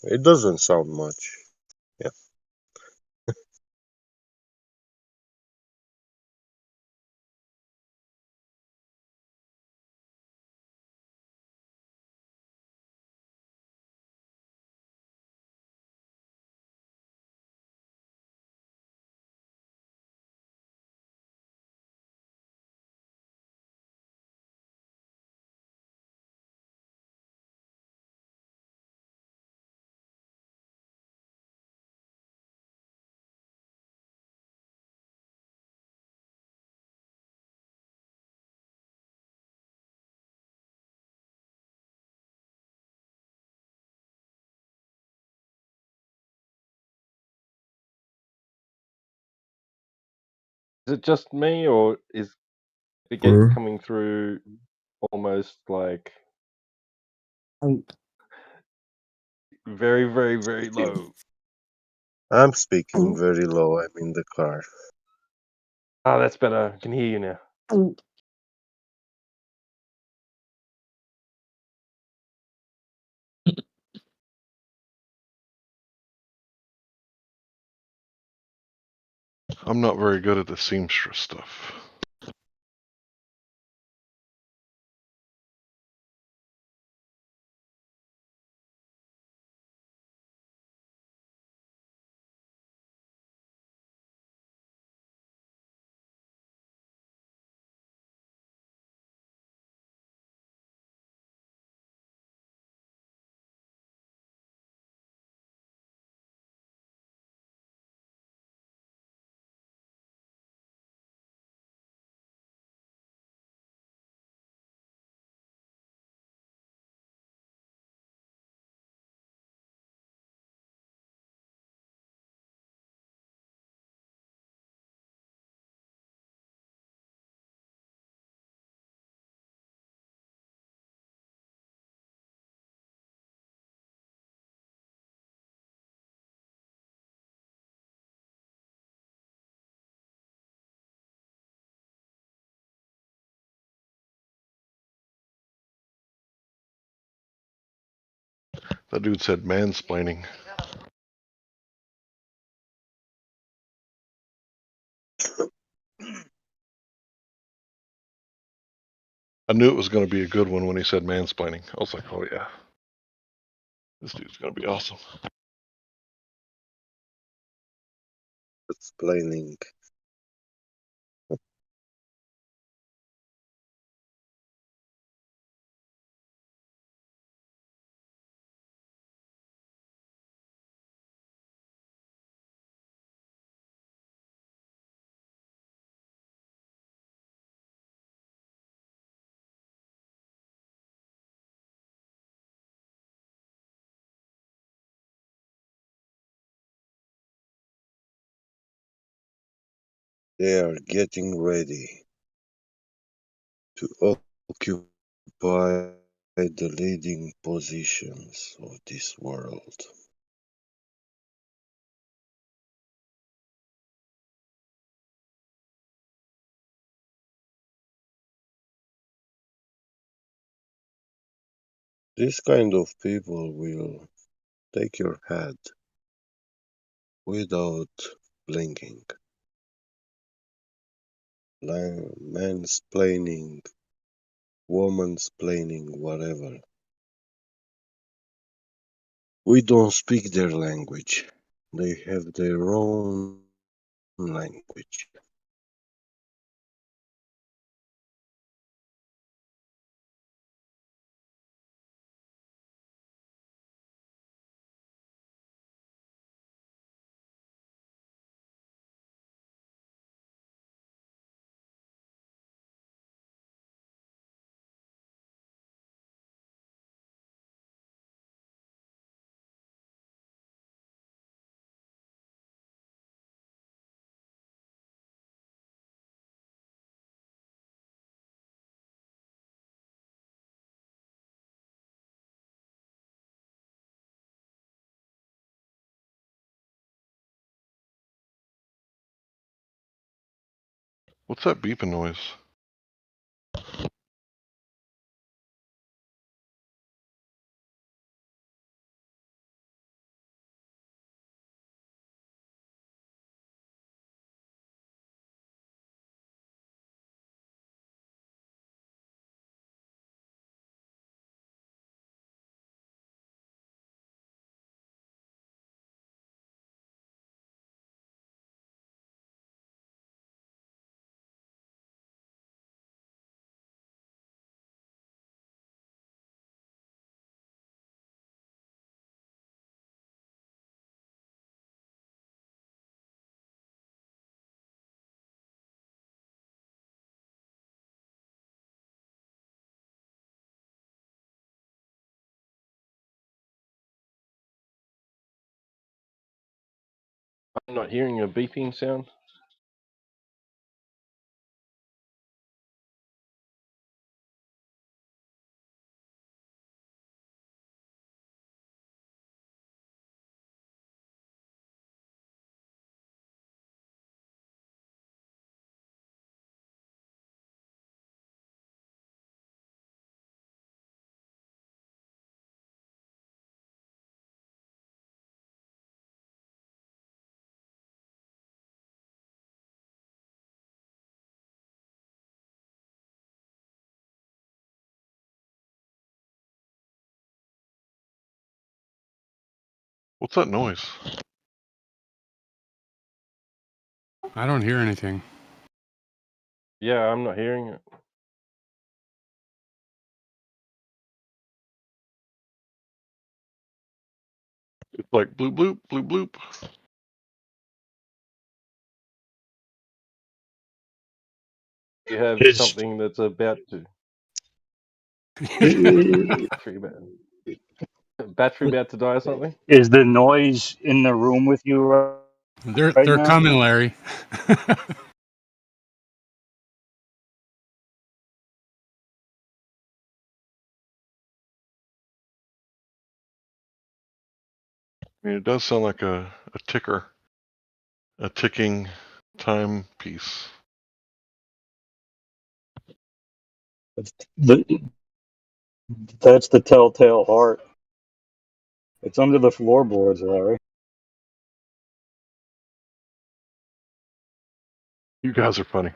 It doesn't sound much. Yeah. Is it just me, or is it Or coming through almost like very, very, very low? I'm speaking very low. I'm in the car. Ah, that's better. I can hear you now. I'm not very good at the seamstress stuff. That dude said mansplaining. I knew it was going to be a good one when he said mansplaining. I was like, oh yeah, this dude's going to be awesome. Explaining. They are getting ready to occupy the leading positions of this world. This kind of people will take your head without blinking. Mansplaining, womansplaining, whatever. We don't speak their language. They have their own language. What's that beeping noise? I'm not hearing a beeping sound. What's that noise? I don't hear anything. Yeah, I'm not hearing it. It's like bloop bloop bloop bloop. You have Is something that's about to battery battery about to die or something. is the noise in the room with you right They're now? coming, Larry. I mean, it does sound like a ticker, a ticking timepiece. The, that's the telltale heart. It's under the floorboards, Larry. You guys are funny.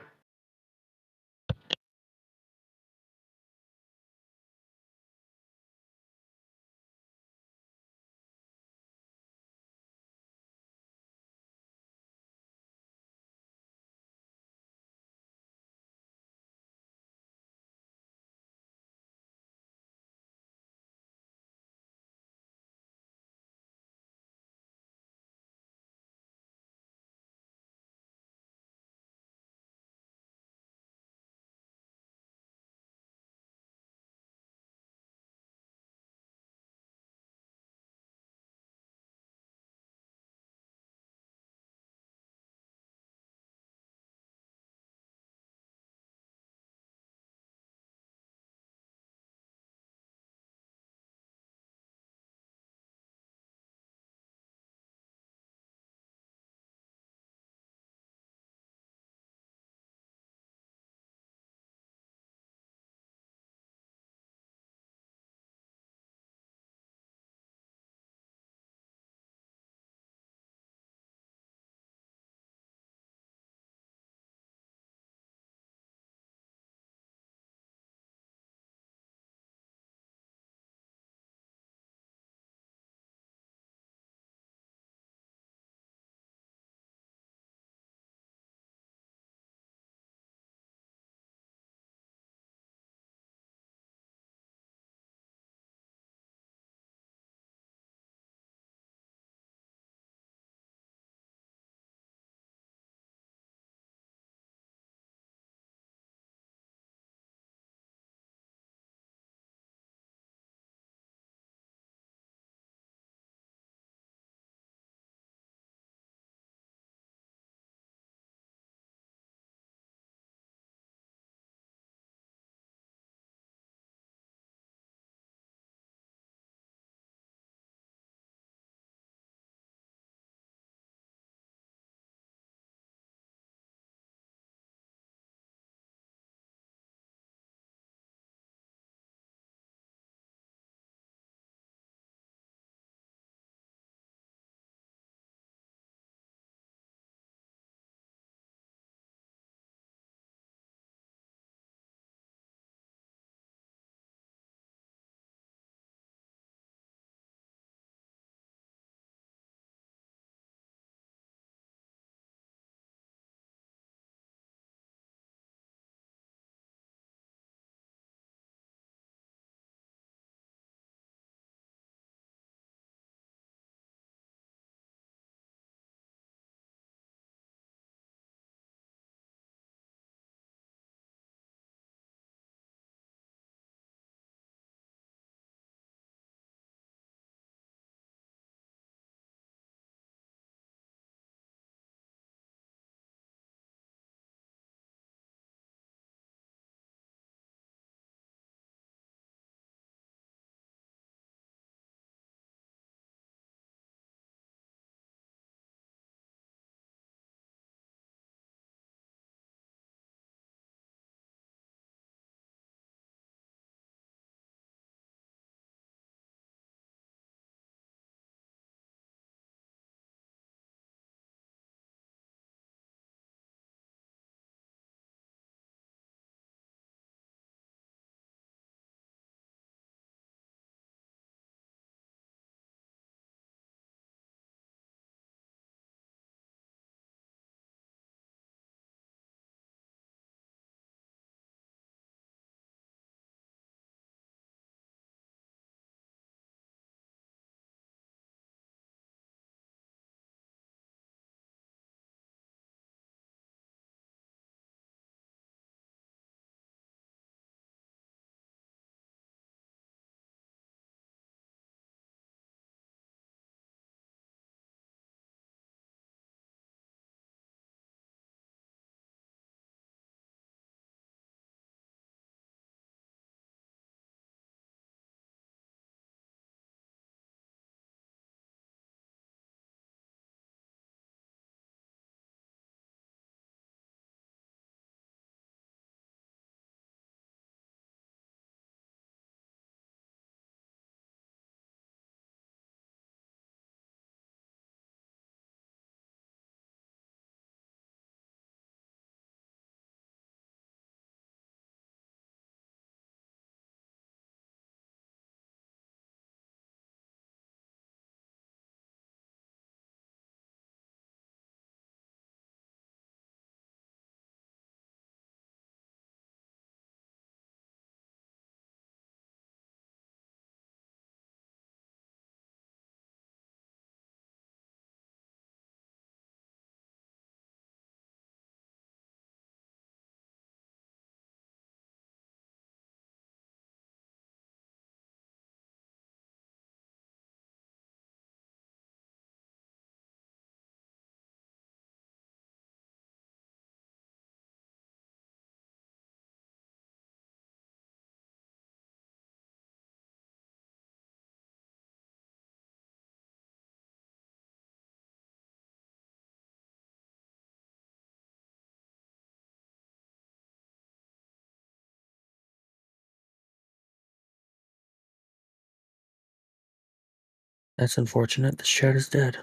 That's unfortunate. The chat is dead.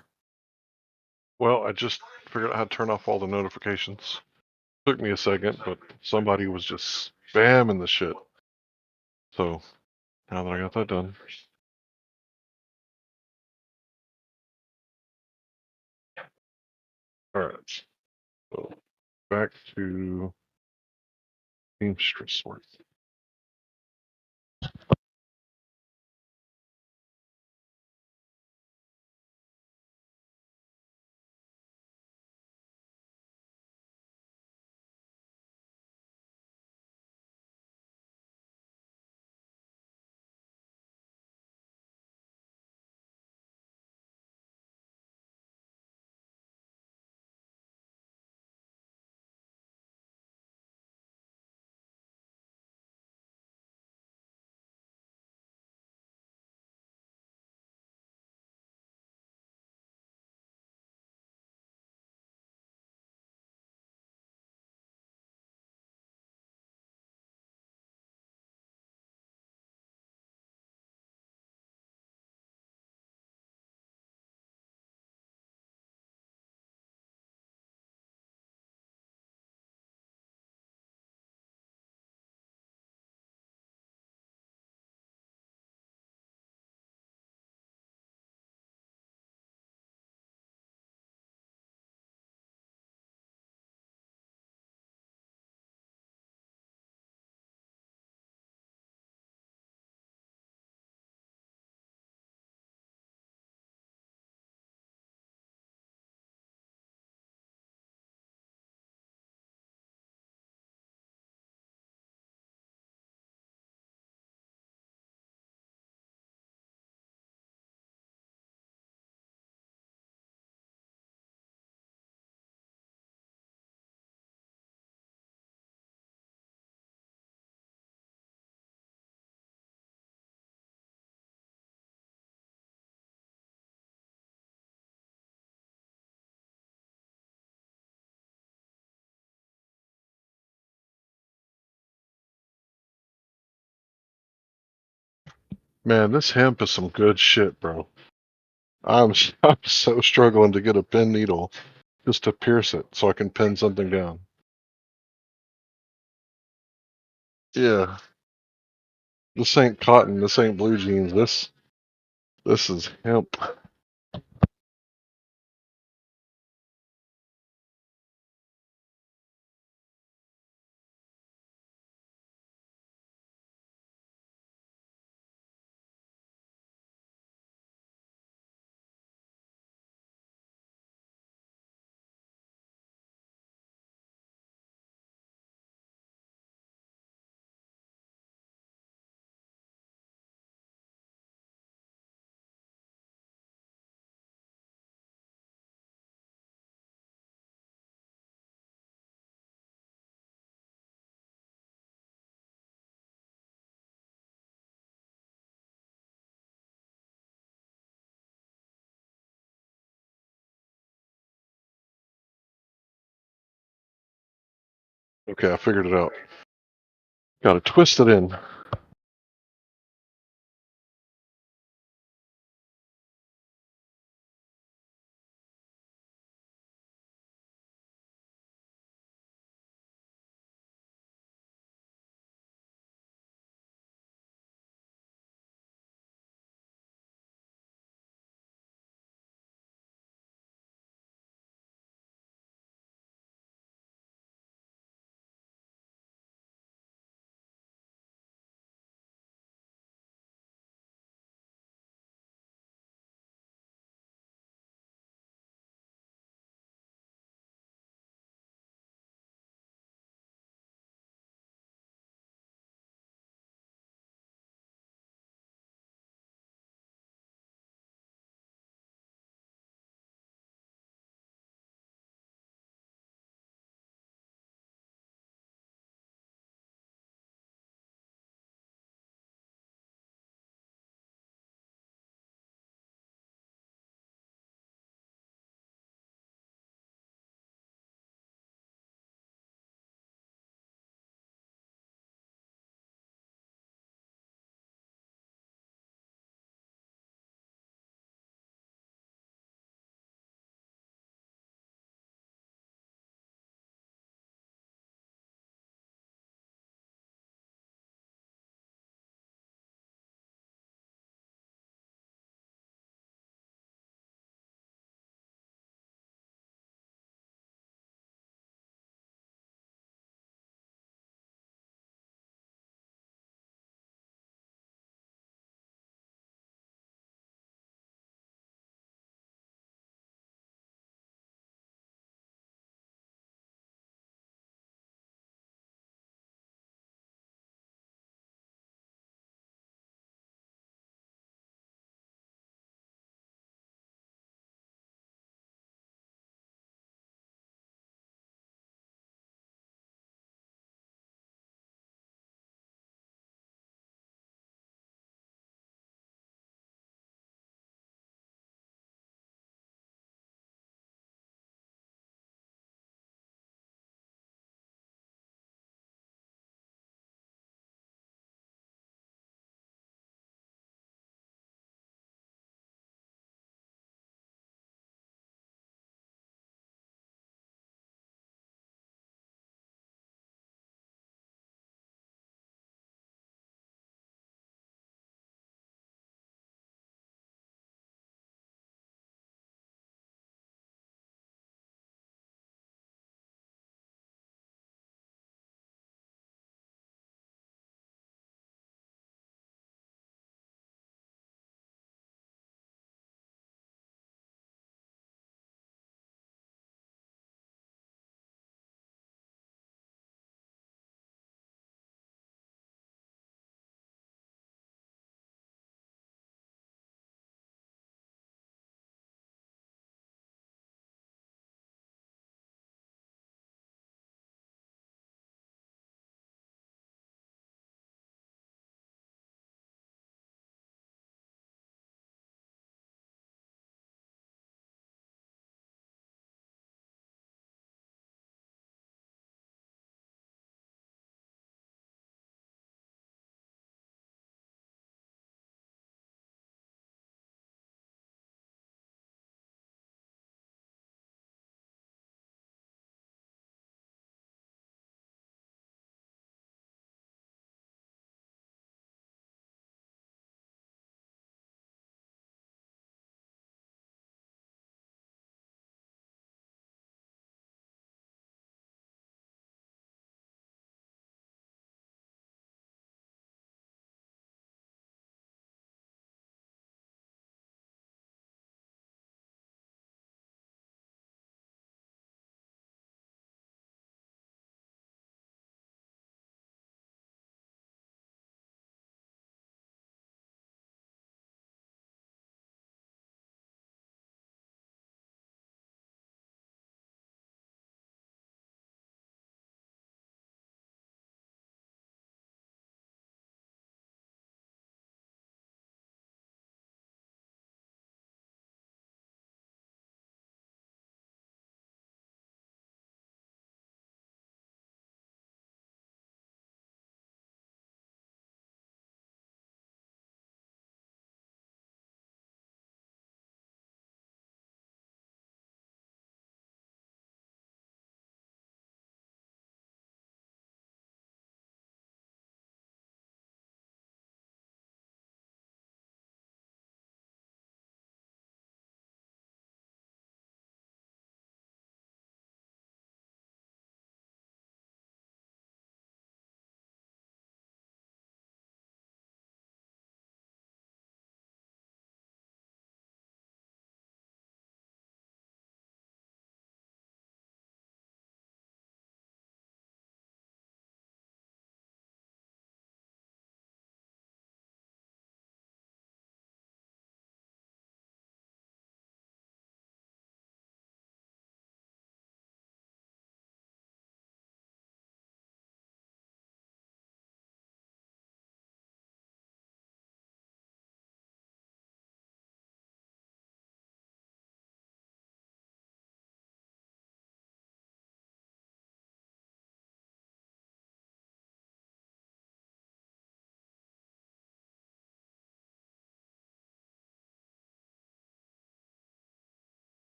Well, I just figured out how to turn off all the notifications. Took me a second, but somebody was just spamming the shit. So now that I got that done. Alright. So back to seamstress work. Man, this hemp is some good shit, bro. I'm I'm so struggling to get a pin needle just to pierce it so I can pin something down. Yeah. This ain't cotton, this ain't blue jeans, this is hemp. Okay, I figured it out. Gotta twist it in.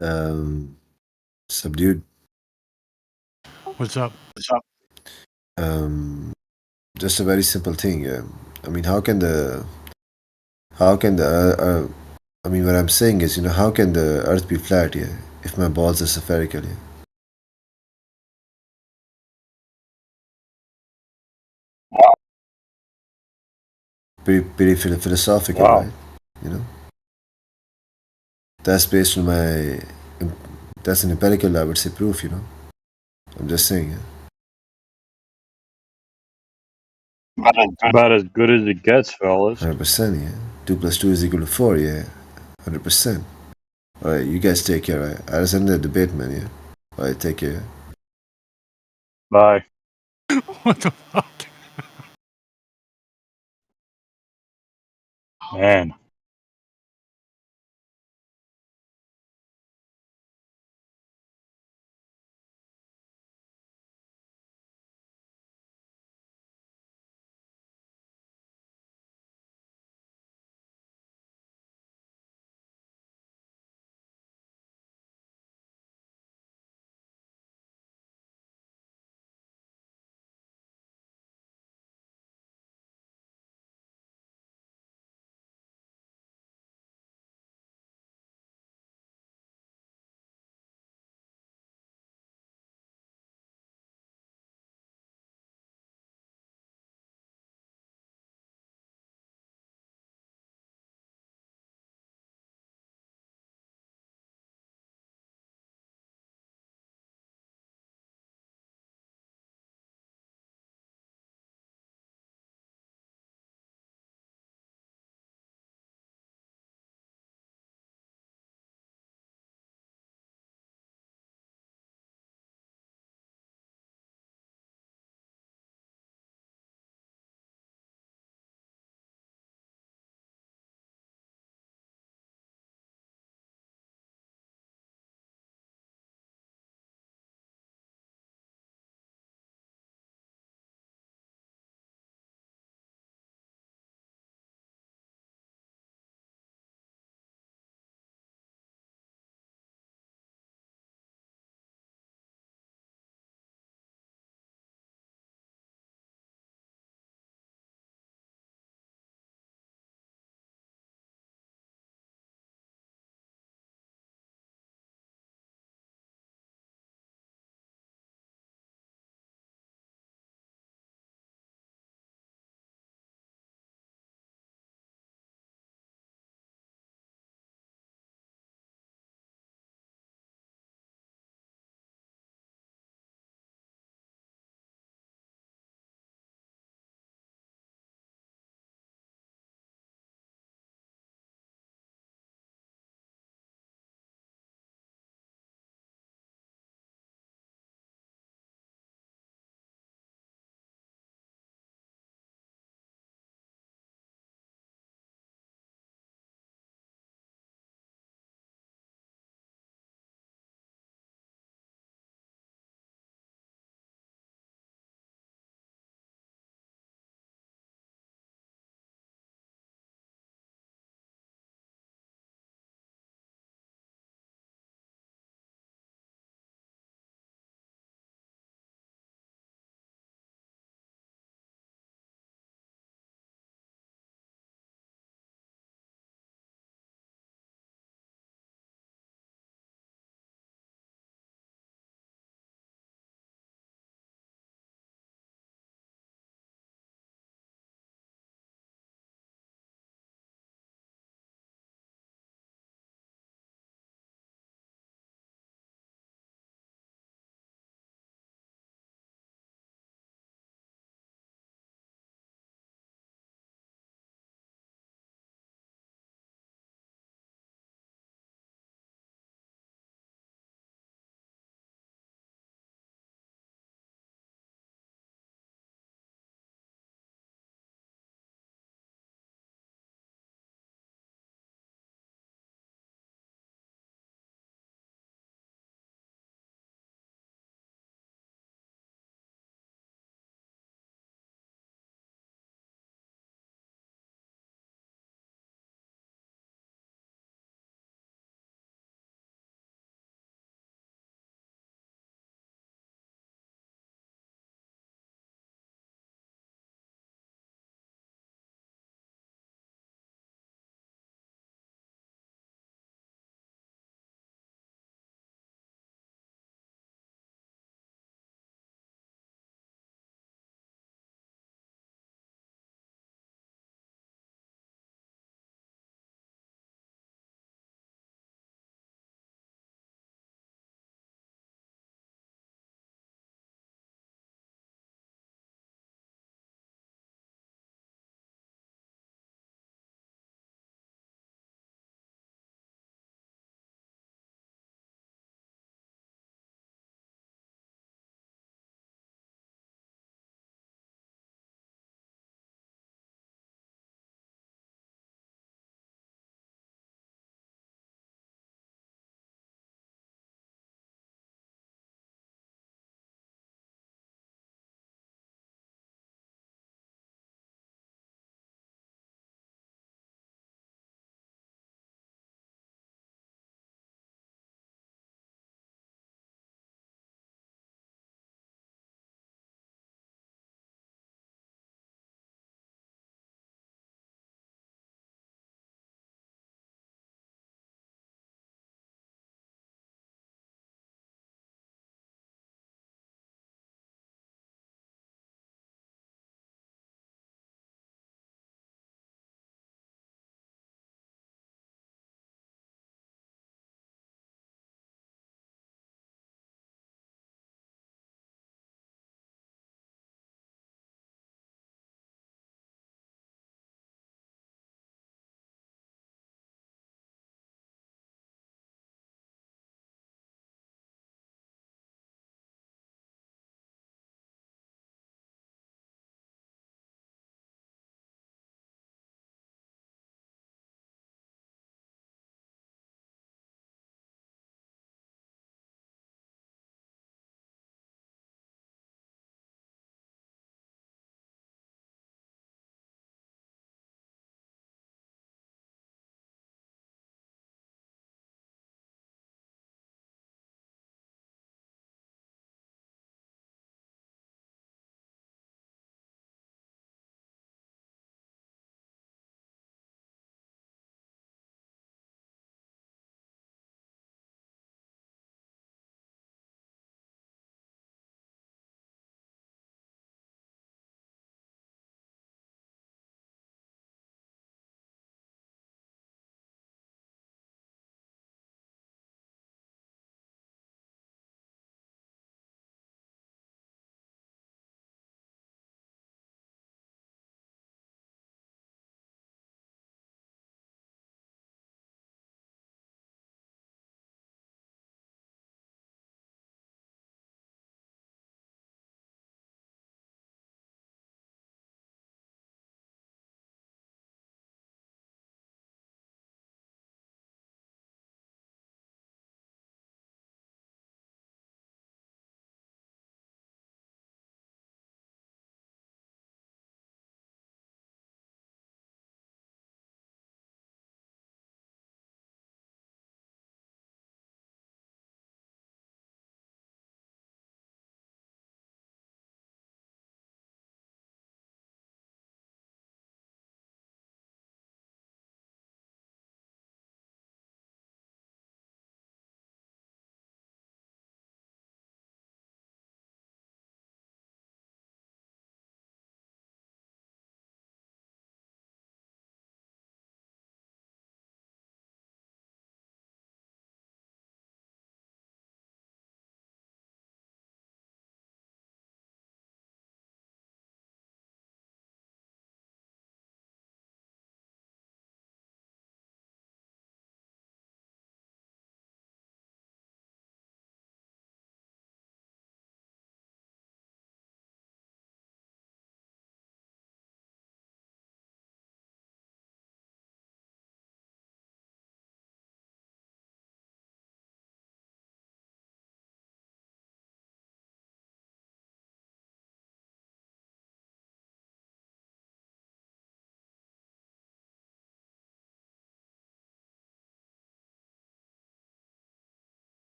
Um, Subdued. What's up? Um, just a very simple thing. I mean, I mean, what I'm saying is, how can the Earth be flat here if my balls are spherical here? Pretty philosophical, Wow. right? You know, that's based on that's an empirical, I would say, proof. I'm just saying. About as good as it gets, fellas. 100%, yeah. 2 plus 2 is equal to 4, yeah. 100%. Alright, you guys take care, right? I just ended the debate, man, yeah. Alright, take care. Bye. What the fuck? Man.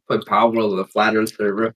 Put Power World on the Flat Earth server.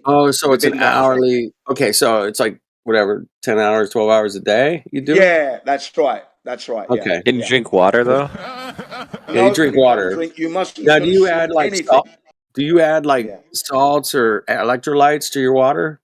Oh, so it's an within that. hourly. Okay, so it's like whatever, 10 hours, 12 hours a day. You do it? Yeah, that's right. That's right. Yeah. Okay. Can you Yeah. drink water though? Yeah, you drink You can't water. drink. You mustn't Now, do you consume add like anything. salt? Do you add like Yeah. salts or electrolytes to your water?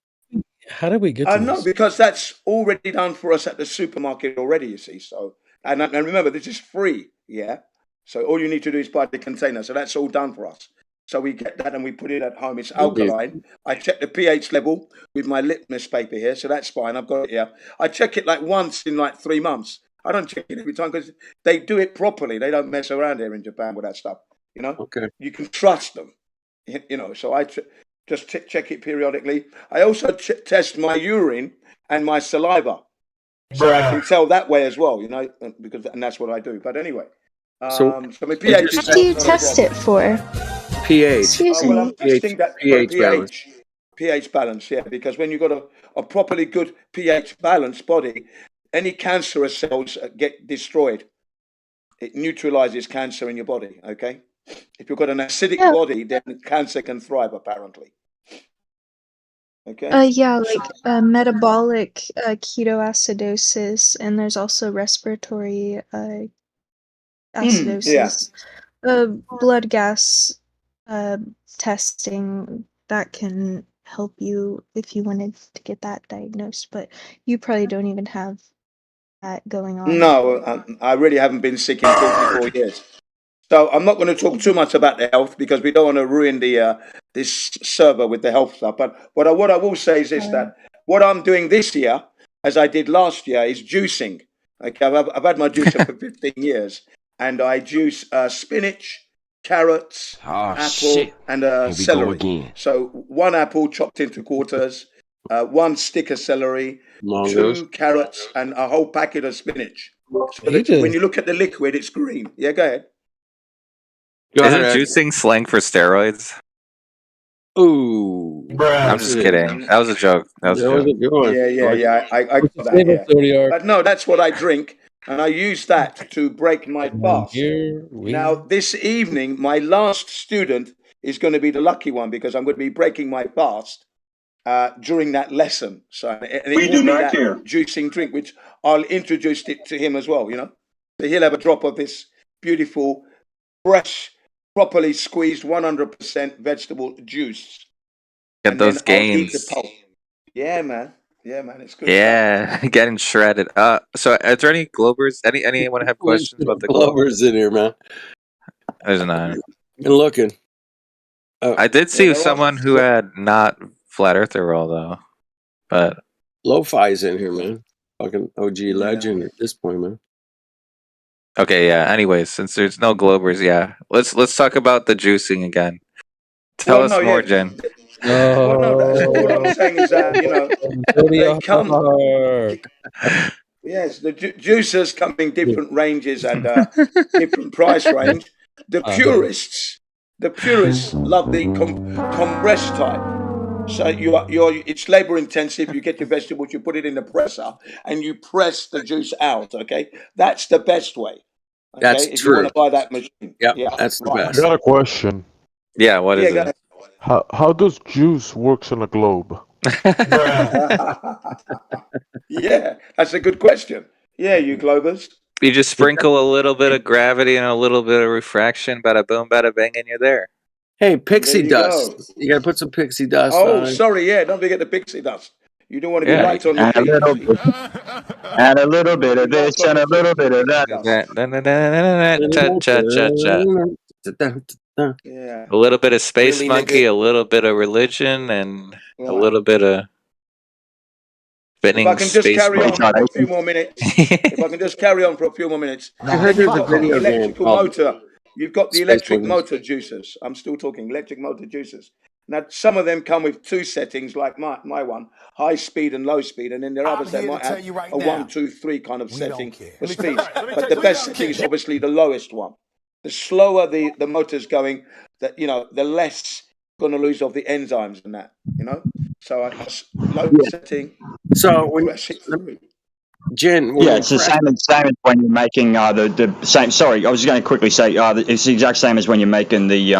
How did we get to No, this? because that's already done for us at the supermarket already. You see, so and remember, this is free. Yeah. So all you need to do is buy the container. So that's all done for us. So we get that and we put it at home. It's alkaline. I check the pH level with my litmus paper here, so that's fine. I've got it here. I check it like once in like 3 months. I don't check it every time because they do it properly. They don't mess around here in Japan with that stuff. You know. Okay. You can trust them. You know. So I just check it periodically. I also test my urine and my saliva, so I can tell that way as well. You know, and that's what I do. But anyway. So my pH What do you test it for? pH. Excuse Well, me. I'm testing that pH balance. pH balance, yeah, because when you've got a properly good pH balanced body, any cancerous cells get destroyed. It neutralizes cancer in your body, okay? If you've got an acidic body, then cancer can thrive, apparently. Okay? Yeah, like metabolic ketoacidosis, and there's also respiratory acidosis. Blood gas testing that can help you if you wanted to get that diagnosed, but you probably don't even have that going on. No, I really haven't been sick in 44 years. So I'm not going to talk too much about the health because we don't want to ruin the this server with the health stuff. But what I will say is this, that what I'm doing this year, as I did last year, is juicing. Okay, I've had my juicer for 15 years, and I juice spinach, carrots, apple, and celery. So 1 apple chopped into quarters, 1 stick of celery, 2 carrots, and a whole packet of spinach. So that when you look at the liquid, it's green. Yeah, go ahead. Isn't juicing slang for steroids? Ooh. I'm just kidding. That was a joke. That was a joke. Yeah. I got that. Yeah. But no, that's what I drink, and I use that to break my fast. Now, this evening, my last student is going to be the lucky one because I'm going to be breaking my fast during that lesson. So, and it will be that juicing drink, which I'll introduce it to him as well. You know, so he'll have a drop of this beautiful, fresh, properly squeezed 100% vegetable juice. Get those gains. Yeah, man. Yeah, man. It's good. Yeah, getting shredded. So are there any Globers? Anyone have questions about the Globers in here, man? There's none. Been looking. I did see someone who had not flat earther roll though, but Lo-Fi's in here, man. Fucking OG legend at this point, man. okay, yeah. Anyways, since there's no Globers, yeah, let's talk about the juicing again. Tell us more, Jen. Well, no, that's all I'm saying is that, you know, they come. Yes, the juicers come in different ranges and different price range. The purists love the compressed type. So it's labor intensive. You get your vegetables, you put it in the presser, and you press the juice out. Okay, that's the best way. Okay? That's if true. you want to buy that machine. Yeah, that's the best. I got a question. Yeah, what is it? How does juice works in a globe? Yeah, that's a good question. Yeah, you Globers. You just sprinkle a little bit of gravity and a little bit of refraction, bada boom, bada bang, and you're there. Hey, pixie you dust. go. You gotta put some pixie dust on it. Sorry, yeah, don't forget the pixie dust. You don't want to be light on your feet. And a little bit of this and a little bit of that. Yeah. A little bit of Space Really, Monkey, nigga? a little bit of religion, and a Right. little bit of spinning If I can just space carry on monkey. for a few more minutes. If I can just carry on for a few more minutes. I heard Then there's you've a got the video game electrical called motor. You've got the Space electric Monkeys. motor juicers. I'm still talking electric motor juicers. Now, some of them come with 2 settings, like my one, high speed and low speed, and then there are others that might have a 1, 2, 3 kind of setting for speed. But the best setting is obviously the lowest one. The slower the motor's going, the less going to lose of the enzymes and that. So I low setting. So when press it through. Jen, Yeah, it's the same as when you're making the same. Sorry, I was just going to quickly say it's the exact same as when you're making the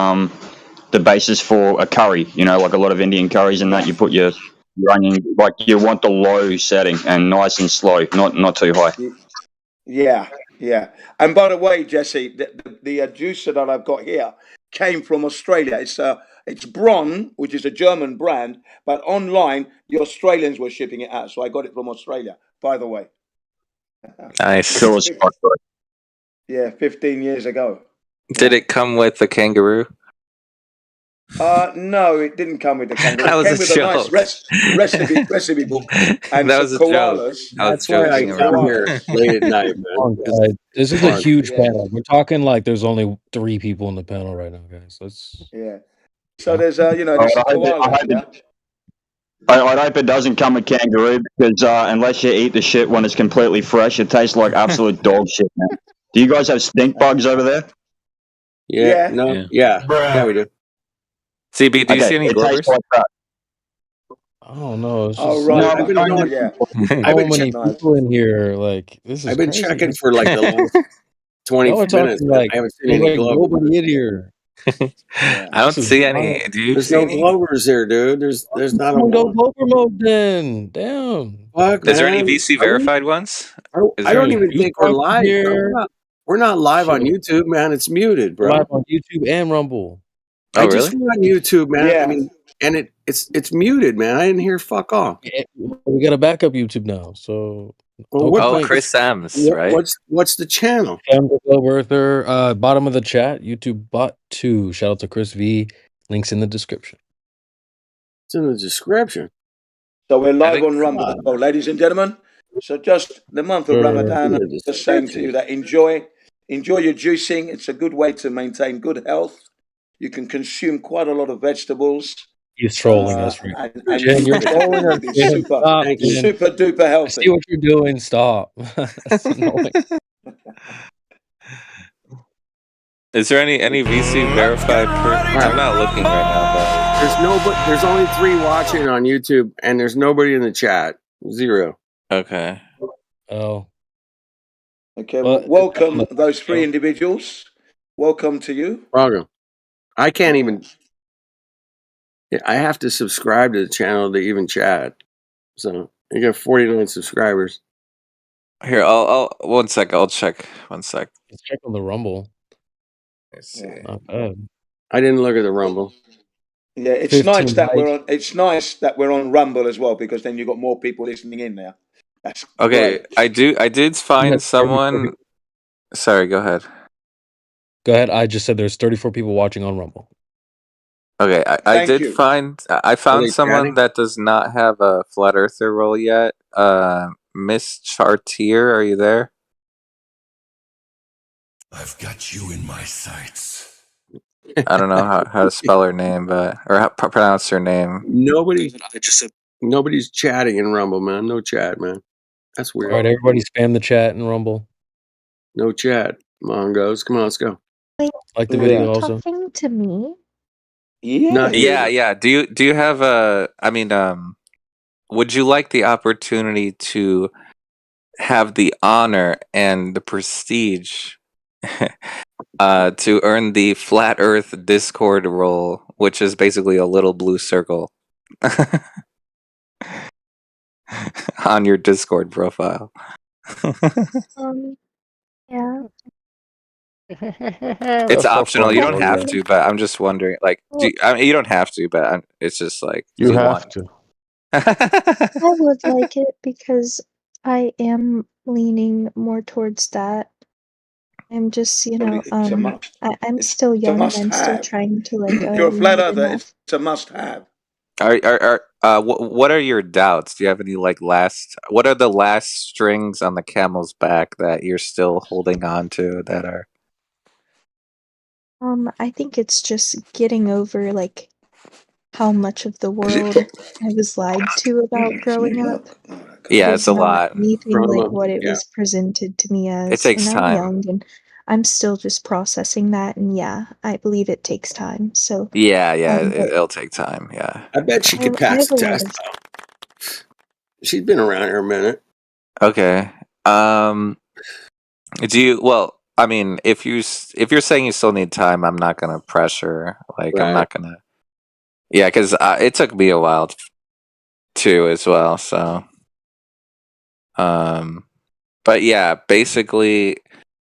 the basis for a curry. You know, like a lot of Indian curries and that, you put your onion, like you want the low setting and nice and slow, not too high. Yeah, yeah. And by the way, Jesse, the juicer that I've got here came from Australia. It's Bron, which is a German brand, but online the Australians were shipping it out, so I got it from Australia. By the way, Nice. Cool as fuck, bro. yeah, 15 years ago. Did it come with the kangaroo? No, it didn't come with the kangaroo. That It was came a with a nice joke. recipe book and That some was a joke. koalas. I was That's why I joking Some come around. here koalas. late at night, man. Come on, guys. This is a Fun. huge Yeah. panel. We're talking like there's only 3 people in the panel right now, guys. Let's. Yeah. So there's there's I koalas. Yeah. I'd hope it doesn't come with kangaroo because unless you eat the shit when it's completely fresh, it tastes like absolute dog shit, man. Do you guys have stink bugs over there? Yeah. Yeah. No. Yeah, we do. CB, do you see any it tastes Glovers? like that. I don't know. It's Oh just right. No, I've been I going. Yeah. I've so been many checking. people in here. Like this is I've been crazy. checking for like the last 20 Y'all are minutes. talking But like I haven't seen there's any like Glovers. nobody in here. Yeah. I don't This is see wild. any. Do you There's see no any? Glovers here, dude. There's not a Someone go one. Glover mode then. Damn. Fuck, Is there any man. VC Are we? verified ones? Is I there don't any? even Juice think we're Box is live. here. We're not live on Shit. YouTube, man. It's muted, We're bro. live on YouTube and Rumble. Oh, I just really? went on YouTube, man. Yeah. I mean, and it's muted, man. I didn't hear fuck all. Yeah, we got a backup YouTube now, so Well, no what? Oh, complaints. Chris Sams, right? What's the channel? Cam the Globe Earther, bottom of the chat, YouTube bot 2. Shout out to Chris V. Links in the description. It's in the description. So we're live think- on Rumble, ladies and gentlemen. So just the month of Sure. Ramadan, In I'm the just saying to description. you that enjoy your juicing. It's a good way to maintain good health. You can consume quite a lot of vegetables. He's trolling us right now. And Jen, you you're can trolling us. be Jen, super, stop, Thank you. Jen. super duper I healthy. see what you're doing. Stop. That's annoying. Is there any VC verified? I'm not looking right now, There's only 3 watching on YouTube, and there's nobody in the chat. 0. but okay. Oh. Okay, Well, welcome those 3 individuals. Welcome to you. Welcome. I can't even. I have to subscribe to the channel to even chat. So you got 49 subscribers. Here, I'll 1 sec. I'll check. 1 sec. Let's check on the Rumble. Let's see. Not bad. I didn't look at the Rumble. Yeah, it's 15 nice that likes. we're on. It's nice that we're on Rumble as well because then you've got more people listening in now. That's Okay, great. I did find someone. Sorry, go ahead. Go ahead. I just said there's 34 people watching on Rumble. Okay, I Thank did you. find. I Are found they someone chatting? that does not have a flat earther role yet. Miss Chartier, are you there? I've got you in my sights. I don't know how to spell her name, but or how to pronounce her name. Nobody's chatting in Rumble, man. No chat, man. That's weird. All right, everybody spam the chat in Rumble. No chat. Mongos. Come on, let's go. Like the video also. Talking to me? Not you. Yeah. Do you have a? I mean, would you like the opportunity to have the honor and the prestige to earn the Flat Earth Discord role, which is basically a little blue circle on your Discord profile? Yeah. It's optional. You don't have to, but I'm just wondering. Like, you don't have to, but it's just like You do have want to. I would like it because I am leaning more towards that. I'm just, I'm still It's a young and I'm still must-have. trying to like You're a flat learn earther. enough. It's a must-have. What are your doubts? Do you have any what are the last strings on the camel's back that you're still holding on to that are? I think it's just getting over like how much of the world I was lied to about growing up. Yeah, Was it's a not lot. anything like what it was presented to me as. It takes and I'm time. young and I'm still just processing that, and yeah, I believe it takes time. So Yeah, but it'll take time. Yeah. I bet she could I pass have the a lot test. of She's been around here a minute. Okay. Do you? Well, I mean, if you're saying you still need time, I'm not gonna pressure. Like, I'm Right. not gonna. Yeah, because it took me a while too, as well. So, but yeah, basically,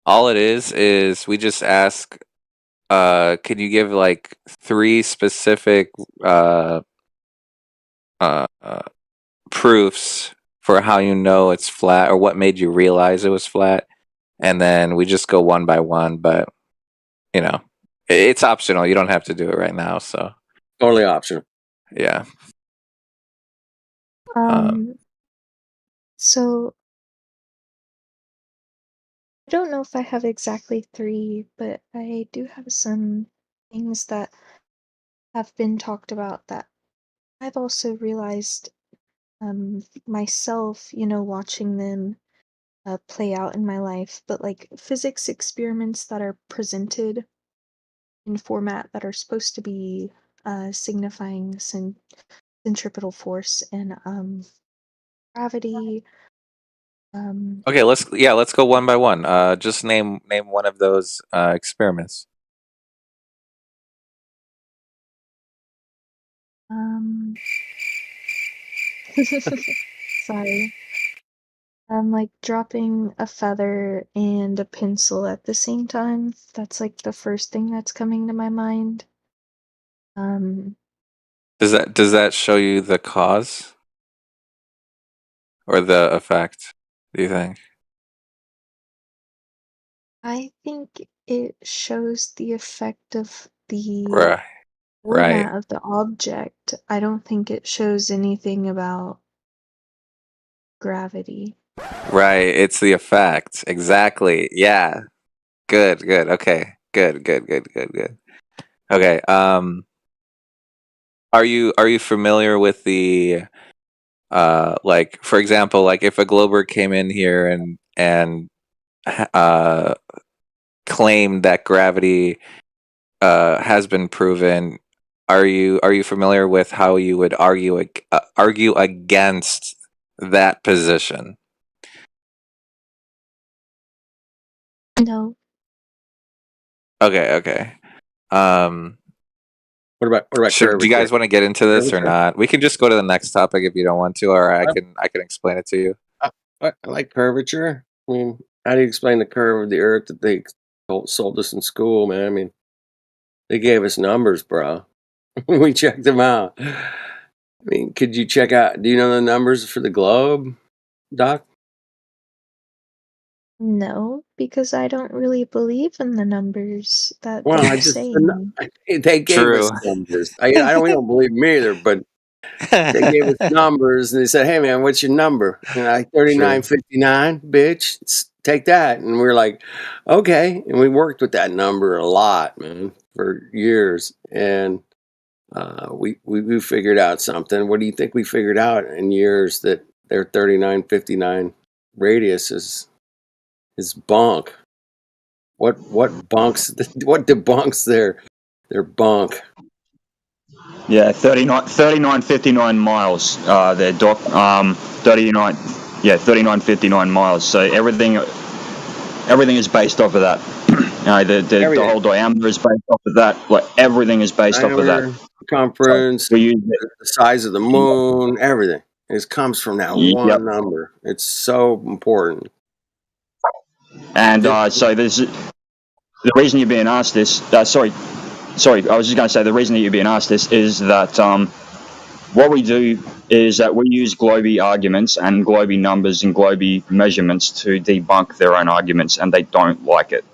all it is we just ask. Can you give like 3 specific uh proofs for how you know it's flat, or what made you realize it was flat, and then we just go one by one. But you know, it's optional. You don't have to do it right now. So Totally optional. yeah. So I don't know if I have exactly 3, but I do have some things that have been talked about that I've also realized myself, watching them play out in my life, but like physics experiments that are presented in format that are supposed to be signifying centripetal force and gravity. Okay, let's go one by one. Just name one of those experiments. Um, sorry. Like dropping a feather and a pencil at the same time. That's like the first thing that's coming to my mind. Does that show you the cause or the effect? Do you think? I think it shows the effect of the Right. Right. format of the object. I don't think it shows anything about gravity. Right. It's the effect. Exactly. Yeah. Good. Good. Okay. Good. Good. Good. Good. Good. Okay. Are you familiar with the like, for example, like if a glober came in here and uh claimed that gravity has been proven, are you familiar with how you would argue against that position? No. Okay, okay. Um, What about do you curvature? guys want to get into this or Curvature? not? We can just go to the next topic if you don't want to, or I can explain it to you. I like curvature. I mean, how do you explain the curve of the Earth that they sold us in school, man? I mean, they gave us numbers, bro. We checked them out. I mean, could you check out? Do you know the numbers for the globe, Doc? No, because I don't really believe in the numbers that Well, I they're just saying. they gave us True. numbers. I don't believe me either, but they gave us numbers and they said, "Hey, man, what's your number?" And I 3959, bitch. Take that. And we're like, okay. And we worked with that number a lot, man, for years. And we figured out something. What do you think we figured out in years? That their 3959 radius is bunk. What bunks? What debunks their bunk? Yeah, 3959 miles. There, Doc. 39. Yeah, 3959 miles. So everything is based off of that. The whole diameter is based off of that. Like everything is based off of that. Diameter, circumference, So we use it. the size of the moon, everything. It comes from that Yep. one number. It's so important. And so there's the reason you're being asked this. Sorry. I was just going to say the reason that you're being asked this is that what we do is that we use Globee arguments and Globee numbers and Globee measurements to debunk their own arguments, and they don't like it.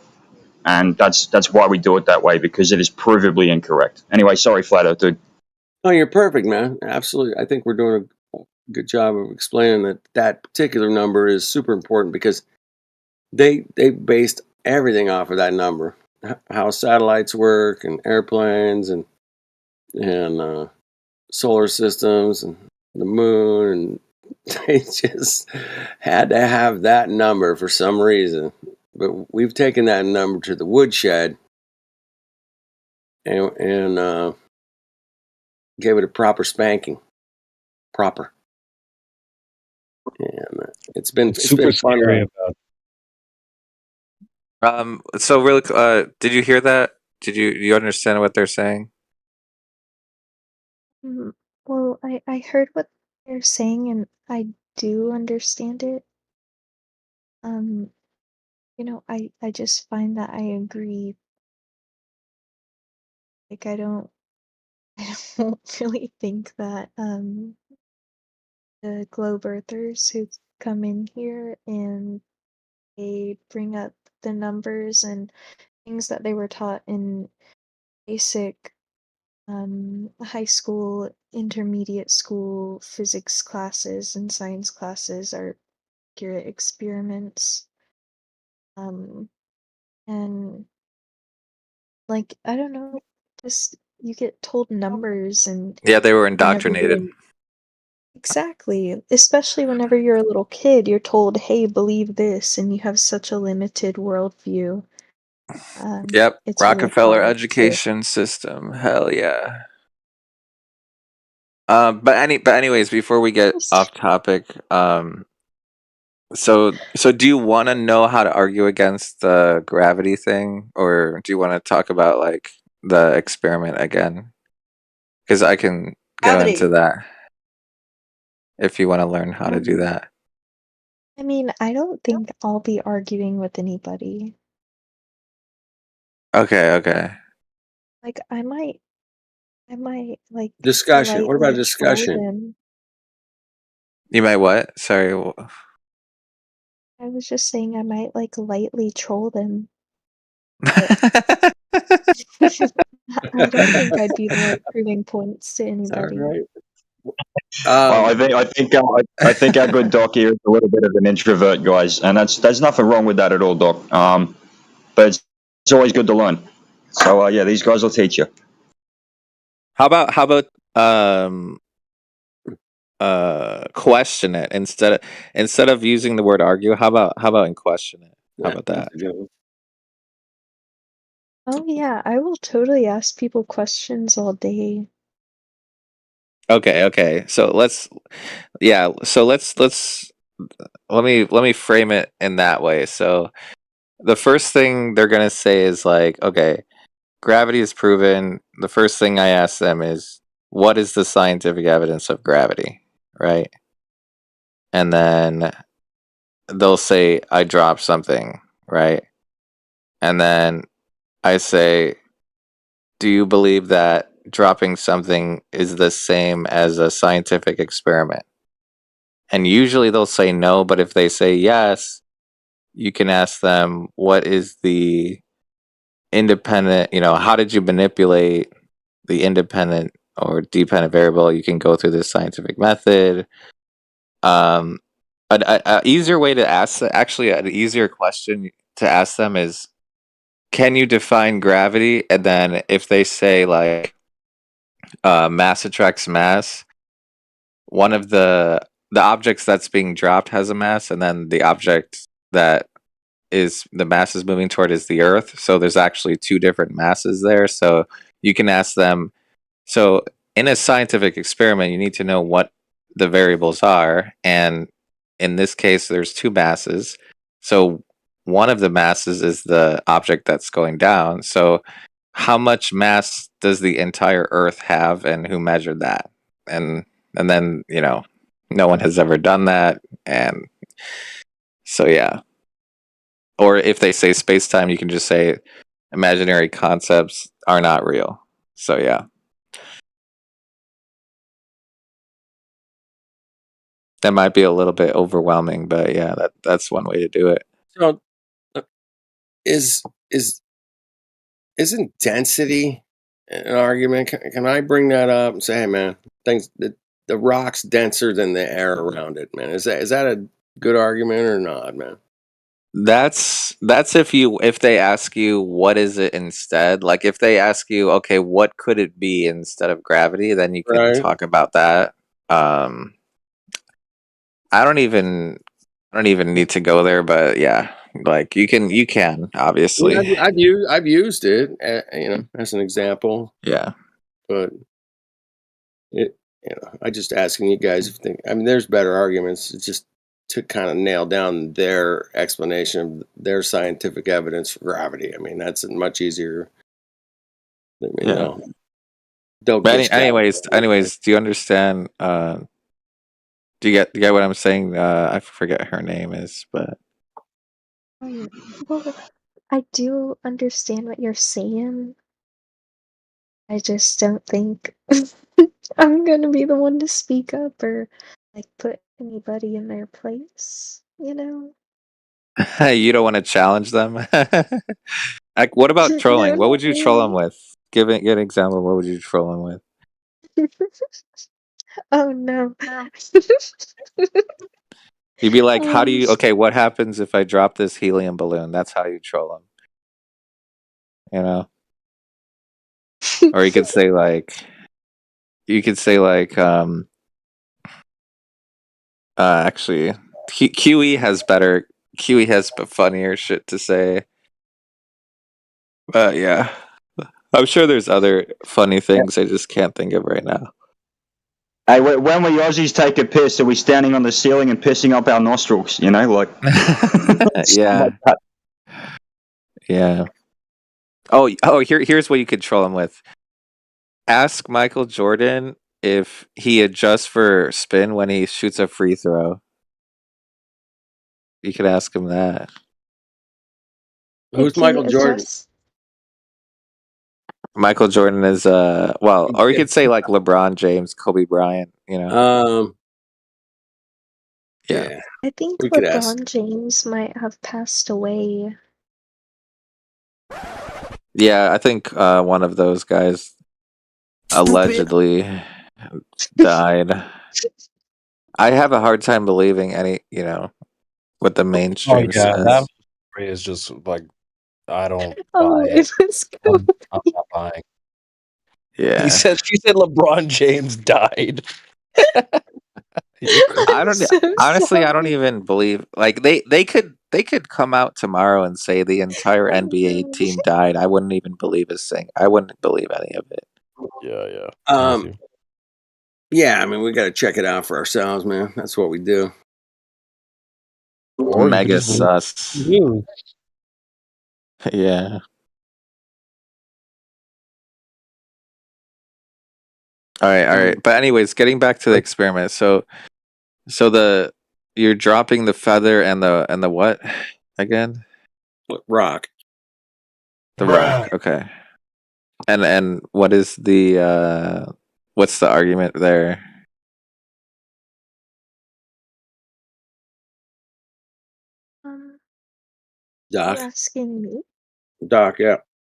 And that's why we do it that way, because it is provably incorrect. Anyway, sorry, Flat Earth dude. Oh, you're perfect, man. Absolutely. I think we're doing a good job of explaining that particular number is super important because they based everything off of that number. How satellites work and airplanes and solar systems and the moon, and they just had to have that number for some reason. But we've taken that number to the woodshed and gave it a proper spanking. Proper. And it's been super fun. scary about So really, did you hear that? Do you understand what they're saying? Well, I heard what they're saying and I do understand it. Um, I just find that I agree. Like I don't really think that the globe earthers who come in here and they bring up the numbers and things that they were taught in basic high school, intermediate school physics classes and science classes are accurate experiments. And like I don't know, just you get told numbers and Yeah, they were whenever you're indoctrinated. exactly, especially whenever you're a little kid, you're told, "Hey, believe this," and you have such a limited worldview. Yep, It's really Rockefeller hard to. education system. Hell yeah. But anyways, before we get off topic, so do you want to know how to argue against the gravity thing, or do you want to talk about like the experiment again? Because I can go into Gravity. that if you want to learn how to do Um, that. I mean, I don't think I'll be arguing with anybody. Okay, okay. Like, I might like Discussion. What about lightly troll discussion? them. You might what? Sorry. I was just saying I might like lightly troll them. But I don't think I'd be the one proving points to anybody. Right. Well, I think our good Doc here is a little bit of an introvert, guys, and there's nothing wrong with that at all, Doc. But it's always good to learn. So yeah, these guys will teach you. How about question it instead of using the word argue? How about in question it? How about that? Oh yeah, I will totally ask people questions all day. Okay. So let's let me frame it in that way. So the first thing they're gonna say is like, okay, gravity is proven. The first thing I ask them is, what is the scientific evidence of gravity, right? And then they'll say, I dropped something, right? And then I say, do you believe that dropping something is the same as a scientific experiment? And usually they'll say no, but if they say yes, you can ask them, what is the independent, how did you manipulate the independent or dependent variable? You can go through this scientific method. A easier way to ask, actually, an easier question to ask them is, can you define gravity? And then if they say like mass attracts mass, one of the objects that's being dropped has a mass, and then the object that is the mass is moving toward is the Earth. So there's actually two different masses there. So you can ask them. So in a scientific experiment, you need to know what the variables are, and in this case, there's two masses. So one of the masses is the object that's going down. So how much mass does the entire Earth have, and who measured that? And then no one has ever done that, and so yeah. Or if they say space time, you can just say imaginary concepts are not real. So yeah. That might be a little bit overwhelming, but yeah, that's one way to do it. So, is isn't density an argument? Can I bring that up and say, hey man, things the rock's denser than the air around it, man? Is that a good argument or not, man? That's if they ask you what is it instead, like if they ask you, okay, what could it be instead of gravity, then you can Right. talk about that. I don't even need to go there, but yeah, like you can Yeah, obviously. I've used it, as an example. Yeah. But I just asking you guys if there's better arguments. It's just to kind of nail down their explanation, their scientific evidence for gravity. I mean, that's much easier. I mean, Yeah. they'll But get you anyways, do you understand? Do you get what I'm saying? I forget her name is, but Well, I do understand what you're saying. I just don't think I'm gonna be the one to speak up or like put anybody in their place, you know? you don't want to challenge them. Like, what about No, trolling? What not would you troll them really. with? Give an example. What would you troll them with? Oh no. You'd be like, "How do Um, you? Okay, what happens if I drop this helium balloon?" That's how you troll them. You know, or you could say actually, QE has better. QE has funnier shit to say. Yeah, I'm sure there's other funny things I just can't think of right now. Hey, when we Aussies take a piss, are we standing on the ceiling and pissing up our nostrils? You know, like Yeah, yeah. Oh, here's what you could troll him with. Ask Michael Jordan if he adjusts for spin when he shoots a free throw. You could ask him that. Who's Like he Michael Jordan? adjusts. Michael Jordan is well, or you could say like LeBron James, Kobe Bryant, you know. Yeah. Yeah. I think We could ask. LeBron James might have passed away. Yeah, I think one of those guys allegedly died. I have a hard time believing what the Oh mainstream yeah, that says. story is just like I don't Oh, buy it it. was I'm not buying. Yeah. She said LeBron James died. You're I I'm don't so honestly I don't sorry. even believe like they could come out tomorrow and say the entire Oh NBA no. team died. I wouldn't even believe a thing. I wouldn't believe any of it. Yeah. I'm with you. Yeah, I mean, we got to check it out for ourselves, man. That's what we do. Or you could Mega just believe sus. you. Yeah. All right. But anyways, getting back to the experiment. So you're dropping the feather and the what again? Rock. The rock. Okay. And what is the what's the argument there? Doc. You asking me? Doc, yeah.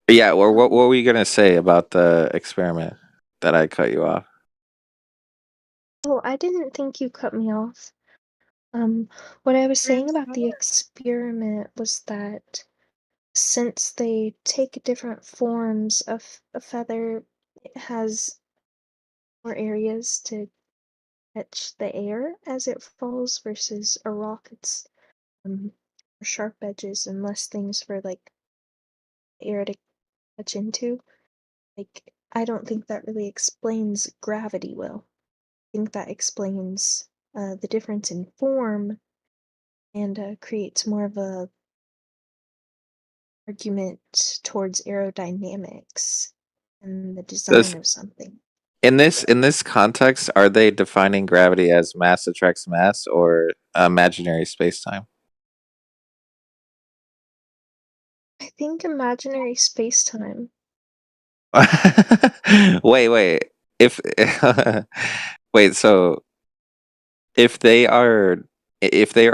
Yeah, or what were you gonna say about the experiment that I cut you off? Oh, I didn't think you cut me off. What I was saying about the experiment was that since they take different forms of a feather, it has more areas to catch the air as it falls versus a rock. It's more sharp edges and less things for like air to catch into. Like, I don't think that really explains gravity well. I think that explains the difference in form and creates more of a argument towards aerodynamics and the design Does of something. in this context, are they defining gravity as mass attracts mass or imaginary spacetime? I think imaginary space-time. Wait. If wait, so if they are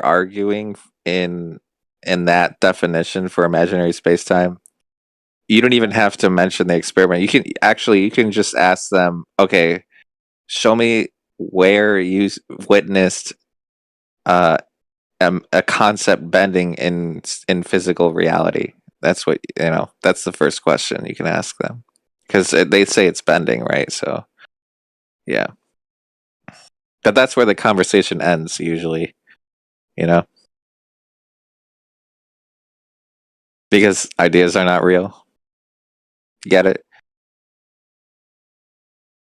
arguing in that definition for imaginary spacetime, you don't even have to mention the experiment. You can just ask them, okay, show me where you witnessed uh, a concept bending in physical reality. That's what that's the first question you can ask them, because they say it's bending, right? So yeah, but that's where the conversation ends usually, because ideas are not real. Get it?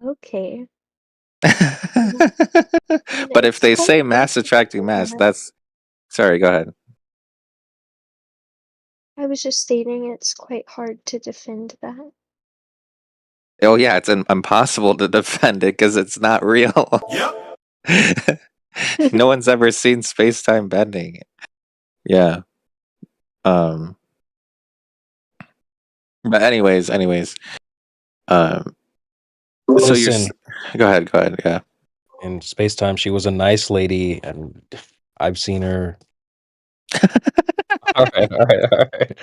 Okay. But if It's they quite say hard mass to attracting defend mass, that. that's sorry. Go ahead. I was just stating it's quite hard to defend that. Oh yeah, it's impossible to defend it because it's not real. Yep. No one's ever seen space-time bending. Yeah. But anyways. So Listen, go ahead. Yeah. in space time, she was a nice lady, and I've seen her. all right.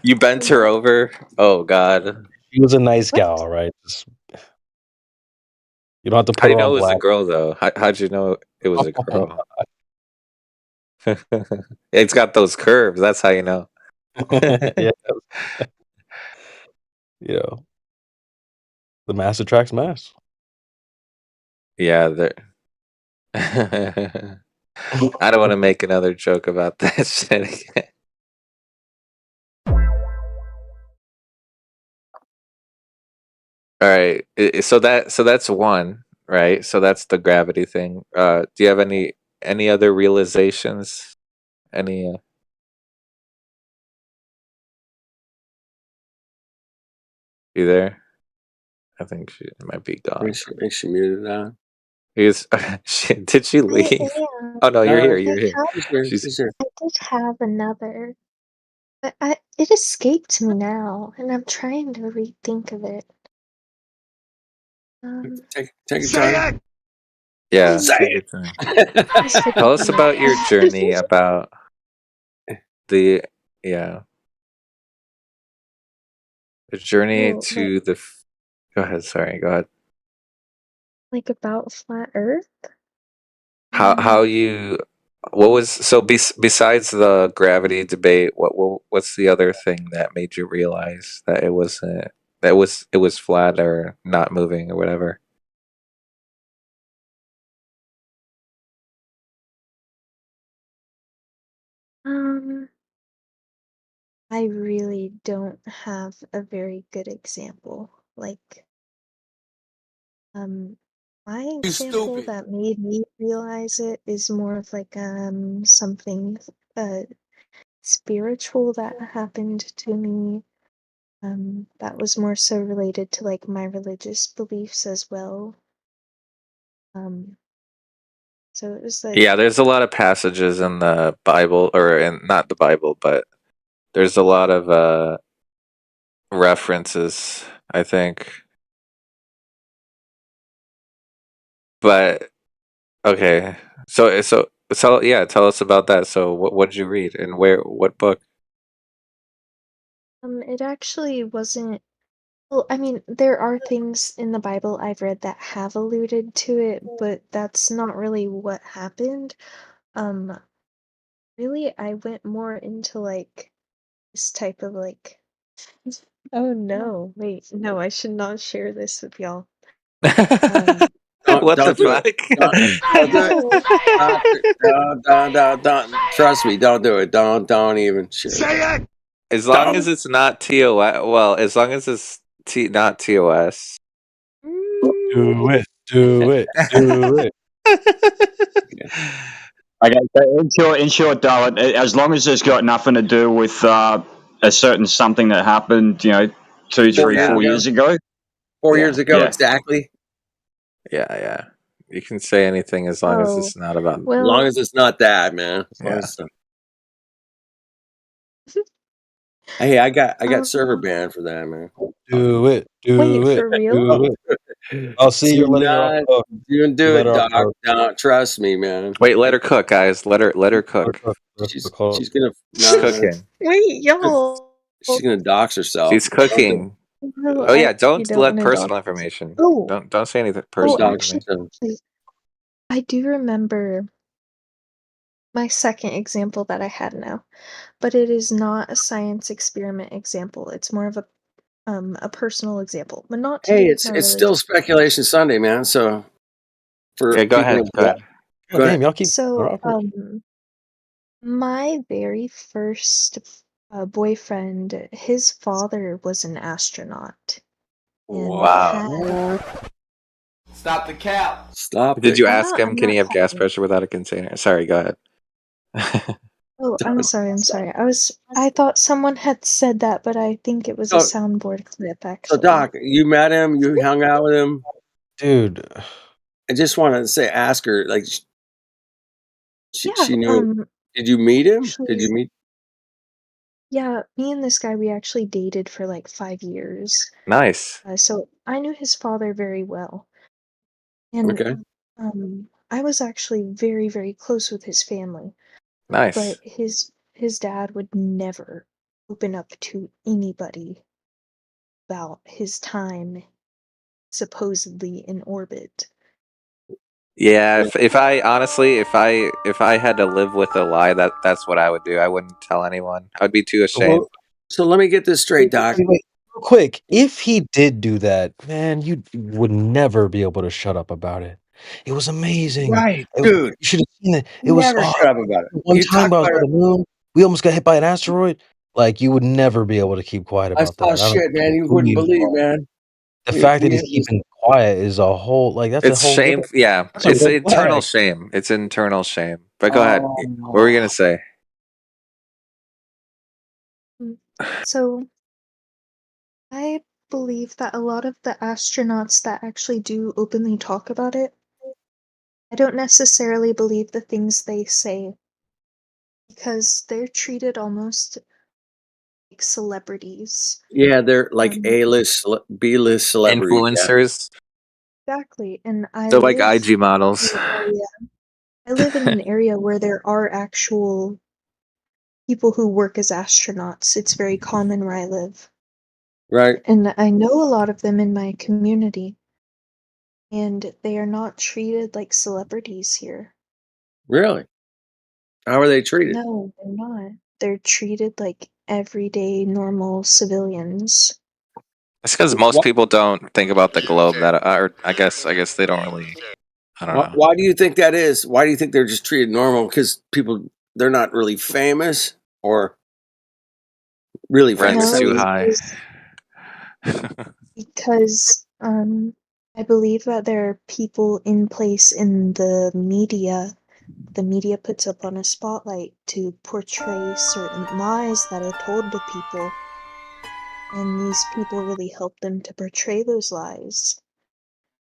You bent her over. Oh God. She was a nice What? gal, right? You don't have to How put do you her know on it was a blast. girl though? How'd you know it was a Oh, girl? It's got those curves. That's how you know. yeah. Yeah. The mass attracts mass. Yeah. I don't want to make another joke about that shit again. All right. So that's one, right? So that's the gravity thing. Do you have any other realizations? Any? You there? I think she might be gone. She muted now. He's. Did she I leave? am. Oh no, you're here. I You're here. have. She's here. She's. She's here. I did have another, but it escaped me now, and I'm trying to rethink of it. Take your time. Yeah. Say Take your it. time. Please Tell forgive us me. about your journey about the the journey Oh, to the. Go ahead. Sorry. Go ahead. like about flat Earth? How you? What was so? Besides the gravity debate, what's the other thing that made you realize that it wasn't it was flat or not moving or whatever? Um, I really don't have a very good example. Like, my You example stupid. that made me realize it is more of like something spiritual that happened to me. That was more so related to like my religious beliefs as well. So it was like, Yeah, there's a lot of passages in the Bible, or in not the Bible, but there's a lot of references, I think. But okay, tell us about that. So what did you read and where? What book? it actually wasn't. Well, I mean, there are things in the Bible I've read that have alluded to it, but that's not really what happened. Um, really, I went more into like this type of like. Oh no, wait, no, I should not share this with y'all. What the Don't do it. fuck? Don't do it. Don't. Trust me. Don't do it. Don't even share. Say it. As long as it's not TOS, well, as long as it's not TOS. Do it. Do it. Do it. Okay, so in short, Darwin, as long as it's got nothing to do with a certain something that happened, 2, 3, 4 years ago. 4 Yeah. years ago, Yeah. exactly. Yeah. You can say anything as long as it's not about. As well, long as it's not that, man. As long Yeah. as it's not. Hey, I got server banned for that, man. Do it. Do wait, it. for real? Do it. I'll see you're Do letting her off. not Oh, do let it, her off. Doc. Don't trust me, man. Wait, let her cook, guys. Let her cook. She's gonna She's cooking. Wait, y'all. she's gonna dox herself. She's cooking. No, Oh yeah, you don't don't let want to personal dox. information. Oh, Don't say anything oh, personal actually, information. I do remember my second example that I had now, but it is not a science experiment example. It's more of a personal example, but not to Hey, do with it's my it's religion. still speculation Sunday, man. So for Yeah, go people, ahead. Go ahead. God damn, y'all keep. So, my very first boyfriend, his father was an astronaut and Wow. had Stop the cap. Stop Did it. you I'm ask not. him? I'm Can he not have gas capping. pressure without a container? Sorry, go ahead. Oh, I'm sorry. I'm sorry. I thought someone had said that, but I think it was a So, soundboard clip, so actually. Doc, you met him, you hung out with him. Dude, I just want to say, ask her, like, Yeah. she knew. Did you meet him? Did you Actually, meet? yeah. Me and this guy, we actually dated for like 5 years. Nice. So I knew his father very well, and Okay. I was actually very, very close with his family. Nice. But his dad would never open up to anybody about his time supposedly in orbit. Yeah, if I honestly, if I had to live with a lie, that's what I would do. I wouldn't tell anyone. I'd be too ashamed. Well, so let me get this straight, Doc. Wait, real quick. If he did do that, man, you would never be able to shut up about it. It was amazing. Right, dude. You should have seen it. It was Never shut up about it. one You time talk I was about on it. the moon. We almost got hit by an asteroid. Like you would never be able to keep quiet I about saw that. I don't shit, man. care You who wouldn't you believe, are. man. The fact that We he's had this. keeping quiet is a whole that's a It's whole shame. Yeah, that's a it's red internal flag. shame. It's internal shame. But go ahead. What were you gonna say? So I believe that a lot of the astronauts that actually do openly talk about it, I don't necessarily believe the things they say because they're treated almost like celebrities. Yeah, they're like A-list, B-list celebrities. Yeah. Influencers. Exactly, and I So like live IG models. in an area. I live in an area where there are actual people who work as astronauts. It's very common where I live. Right. And I know a lot of them in my community, and they are not treated like celebrities here. Really? How are they treated? No, they're not. They're treated like everyday, normal civilians. It's because most people don't think about the globe that, or I guess they don't really. I don't know. Why do you think that is? Why do you think they're just treated normal? Because they're not really famous or really famous. Rent's I too mean, high. Because I believe that there are people in place in the media. The media puts up on a spotlight to portray certain lies that are told to people. And these people really help them to portray those lies.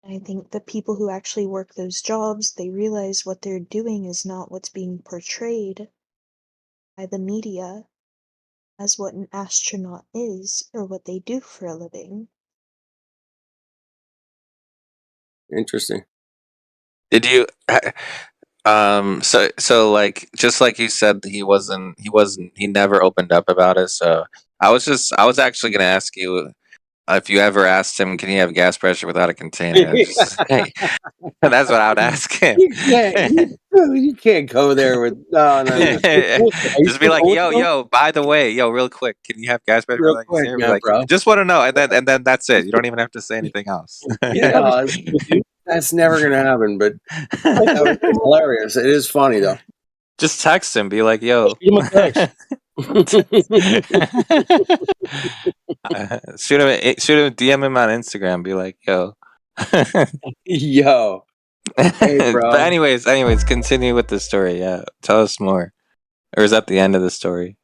I think the people who actually work those jobs, they realize what they're doing is not what's being portrayed by the media as what an astronaut is or what they do for a living. interesting. Did you? So like just like you said, he never opened up about it. So I was actually gonna ask you if you ever asked him, can you have gas pressure without a container? Hey, that's what I would ask him. You can't go there with no. Just be like, yo, by the way, real quick, can you have gas pressure Real without a quick, container? Be man, like, bro. just want to know, and then that's it. You don't even have to say anything else. Yeah, that's never gonna happen. But that was hilarious. It is funny though. Just text him, be like, yo. Shoot him a text. Shoot him, DM him on Instagram. Be like, yo, yo. Hey, bro. But anyways, continue with the story. Yeah, tell us more. Or is that the end of the story?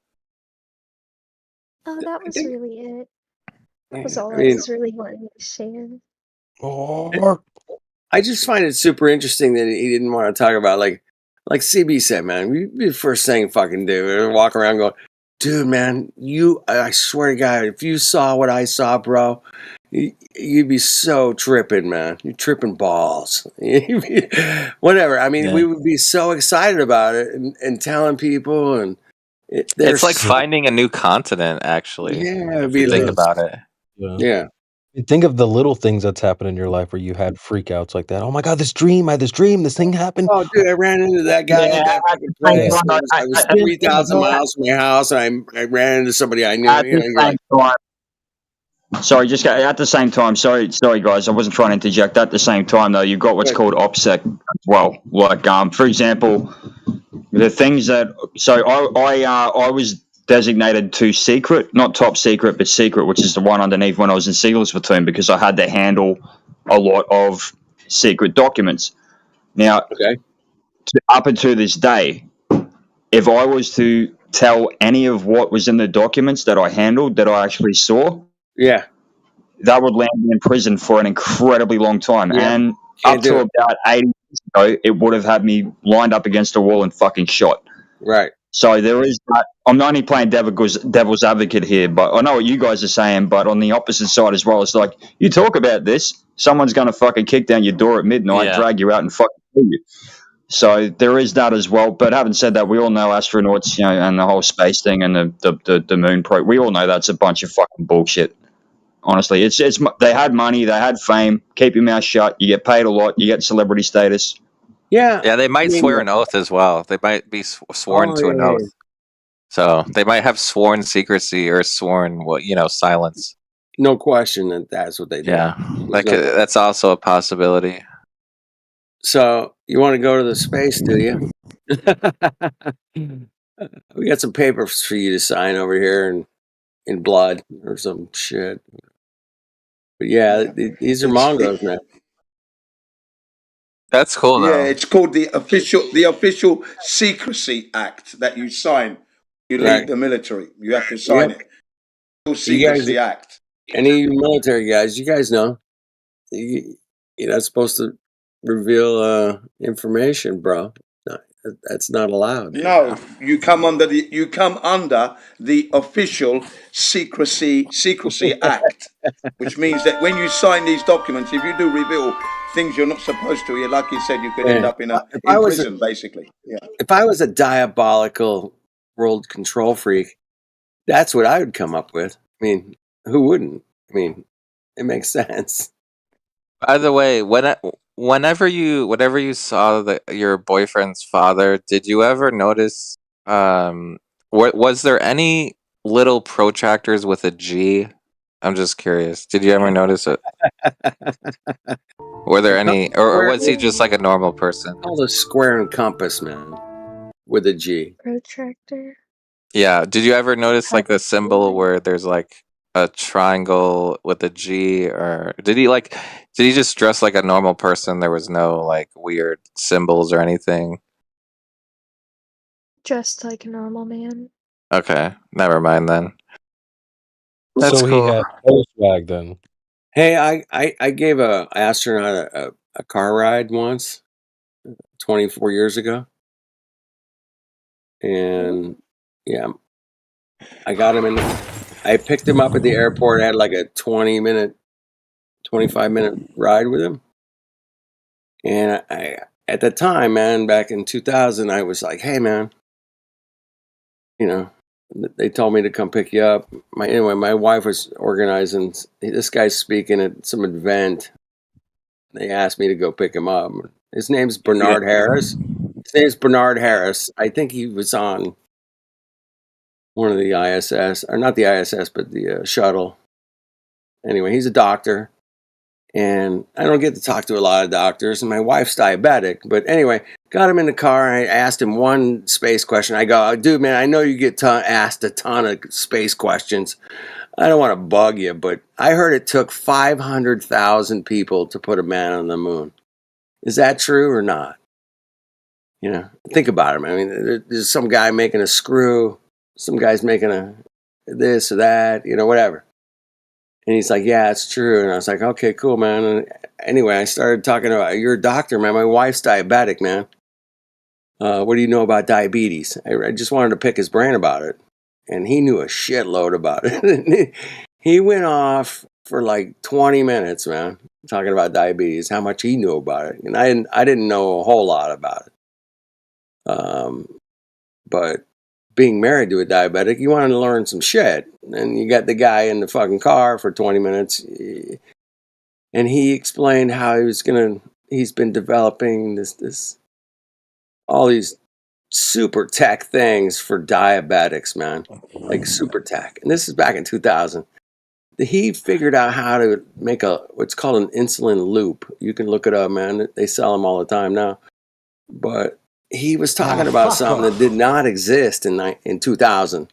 Oh, that was really it. That was all I mean, was really wanting to share. I just find it super interesting that he didn't want to talk about like CB said, man. We'd be the first thing fucking do. And walk around going, dude, man, I swear to God, if you saw what I saw, bro, you'd be so tripping, man. You're tripping balls. Whatever. I mean, we would be so excited about it and telling people, and it's like finding a new continent, actually. Yeah, if you think about it. Yeah. Think of the little things that's happened in your life where you had freakouts like that. Oh my God, this dream! I had this dream. This thing happened. Oh, dude, I ran into that guy at that fucking place. I was 3,000 miles from my house, and I ran into somebody I knew. Sorry, just at the same time. Sorry, guys. I wasn't trying to interject. At the same time, though, you've got what's called OPSEC as well. Like, for example, the things that. So I was designated to secret, not top secret, but secret, which is the one underneath when I was in SEALs platoon, because I had to handle a lot of secret documents. Now, up until this day, if I was to tell any of what was in the documents that I handled, that I actually saw, yeah, that would land me in prison for an incredibly long time. yeah, And can't up do to it. about 80 years ago, it would have had me lined up against a wall and fucking shot. Right. So there is that. I'm not only playing devil's advocate here, but I know what you guys are saying, but on the opposite side as well, it's like, you talk about this, someone's going to fucking kick down your door at midnight, Yeah. drag you out and fucking kill you. So there is that as well. But having said that, we all know astronauts, you know, and the whole space thing and the moon probe. We all know that's a bunch of fucking bullshit. Honestly, it's they had money, they had fame. Keep your mouth shut. You get paid a lot. You get celebrity status. Yeah. Yeah, they I might mean, swear an oath as well. They might be sworn oh to an yeah, oath. So they might have sworn secrecy or sworn, silence. no question that that's what they do. Yeah, There's no question. that's also a possibility. So you want to go to the space, do you? We got some papers for you to sign over here in blood or some shit. But yeah, these are Mongos, man. That's cool, Yeah, though. it's called the official Secrecy Act that you sign. You leave Right. the military. You have to sign Yep. it. Official You guys, Secrecy Act. any of you military guys, you guys know you're not supposed to reveal information, bro. No, that's not allowed. No, you come under the official Secrecy Act, which means that when you sign these documents, if you do reveal things you're not supposed to, like you said, you could end Yeah. up in I was prison, basically. Yeah. If I was a diabolical world control freak, that's what I would come up with. I mean, who wouldn't? I mean, it makes sense. By the way, whenever you saw your boyfriend's father, did you ever notice? Was there any little protractors with a G? I'm just curious. Did you ever notice it? Were there any, or was he just like a normal person? Called a square and compass, man, with a G. Protractor. Yeah. Did you ever notice like the symbol where there's like a triangle with a G, or did he just dress like a normal person? There was no like weird symbols or anything. Just like a normal man. Okay, never mind then. That's So he cool. had no swag then. Hey, I gave a astronaut a car ride once, 24 years ago, and yeah, I got him I picked him up at the airport. I had like a 25-minute ride with him. And I at the time, man, back in 2000, I was like, hey, man, they told me to come pick you up. My wife was organizing, this guy's speaking at some event. They asked me to go pick him up. His name's Bernard Harris. His name's Bernard Harris. I think he was on one of the ISS, or not the ISS, but the shuttle. Anyway, he's a doctor. And I don't get to talk to a lot of doctors, and my wife's diabetic. But anyway, got him in the car. I asked him one space question. I go, dude, man, I know you get asked a ton of space questions. I don't want to bug you, but I heard it took 500,000 people to put a man on the moon. Is that true or not? Think about it. I mean, there's some guy making a screw. Some guy's making a this or that, whatever. And he's like, yeah, it's true. And I was like, okay, cool, man. And anyway, I started talking about, you're a doctor, man. My wife's diabetic, man. What do you know about diabetes? I just wanted to pick his brain about it. And he knew a shitload about it. He went off for like 20 minutes, man, talking about diabetes, how much he knew about it. And I didn't know a whole lot about it. But being married to a diabetic, you want to learn some shit. And you got the guy in the fucking car for 20 minutes. And he explained how he's been developing all these super tech things for diabetics, man. Like super tech. And this is back in 2000. He figured out how to make what's called an insulin loop. You can look it up, man. They sell them all the time now. But he was talking about something that did not exist in 2000.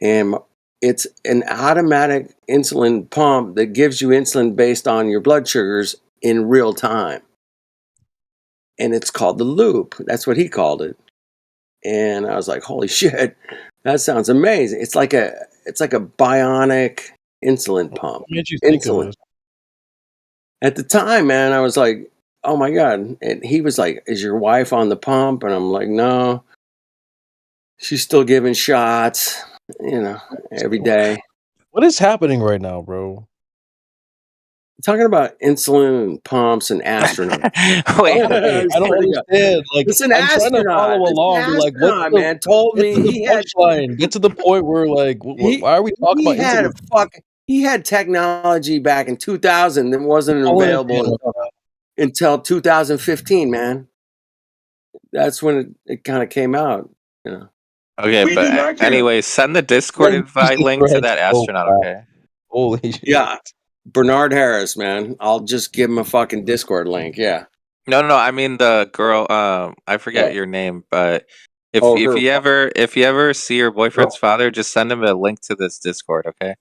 And it's an automatic insulin pump that gives you insulin based on your blood sugars in real time. And it's called the loop. That's what he called it. And I was like, holy shit, that sounds amazing. It's like a bionic insulin pump. What made you think of this? At the time, man, I was like, oh my God. And he was like, is your wife on the pump? And I'm like, no. She's still giving shots, every day. What is happening right now, bro? Talking about insulin and pumps and astronauts. Wait, I don't understand. Like, It's an I'm trying to follow along. But like, what's the, man told get me to the he had punchline. Get to the point where, like, why are we talking about insulin? He had technology back in 2000 that wasn't I wanna available hear until 2015, man. That's when it kind of came out, Okay, We do but not care. anyway, send the Discord invite link to that astronaut, okay? Holy shit. Yeah. Bernard Harris, man. I'll just give him a fucking Discord link. Yeah. No, I mean the girl. I forget your name, but if Oh, if her you ever see your boyfriend's father, just send him a link to this Discord, okay?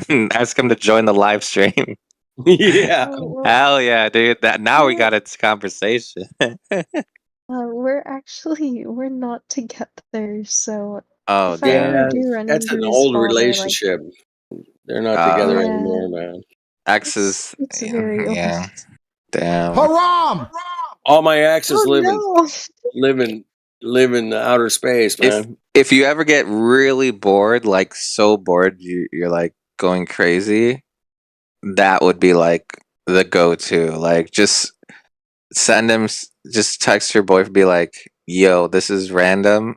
And ask him to join the live stream. Yeah. Hell yeah, dude! Now we got a conversation. We're not together, so Oh if I ever damn! do run That's into an his old father, like, relationship. They're not together yeah, anymore, man. Exes. it's very old. Yeah. Damn. Haram! All my exes Oh live in outer space, man. If you ever get really bored, like so bored, you're like going crazy, that would be like the go-to. Like just send him, just text your boyfriend, be like, "Yo, this is random.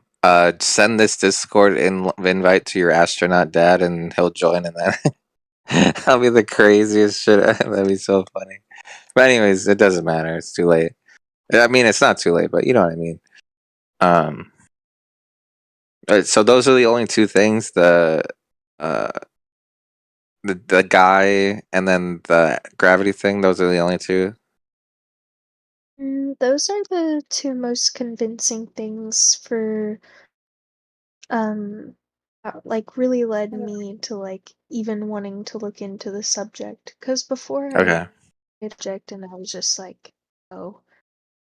Send this Discord invite to your astronaut dad, and he'll join." And then that'll be the craziest shit. That'd be so funny. But anyways, it doesn't matter. It's too late. I mean, it's not too late, but you know what I mean. So those are the only two things: the guy and then the gravity thing. Those are the only two. Those are the two most convincing things for like really led me to like even wanting to look into the subject. Because before Okay. object and I was just like, oh,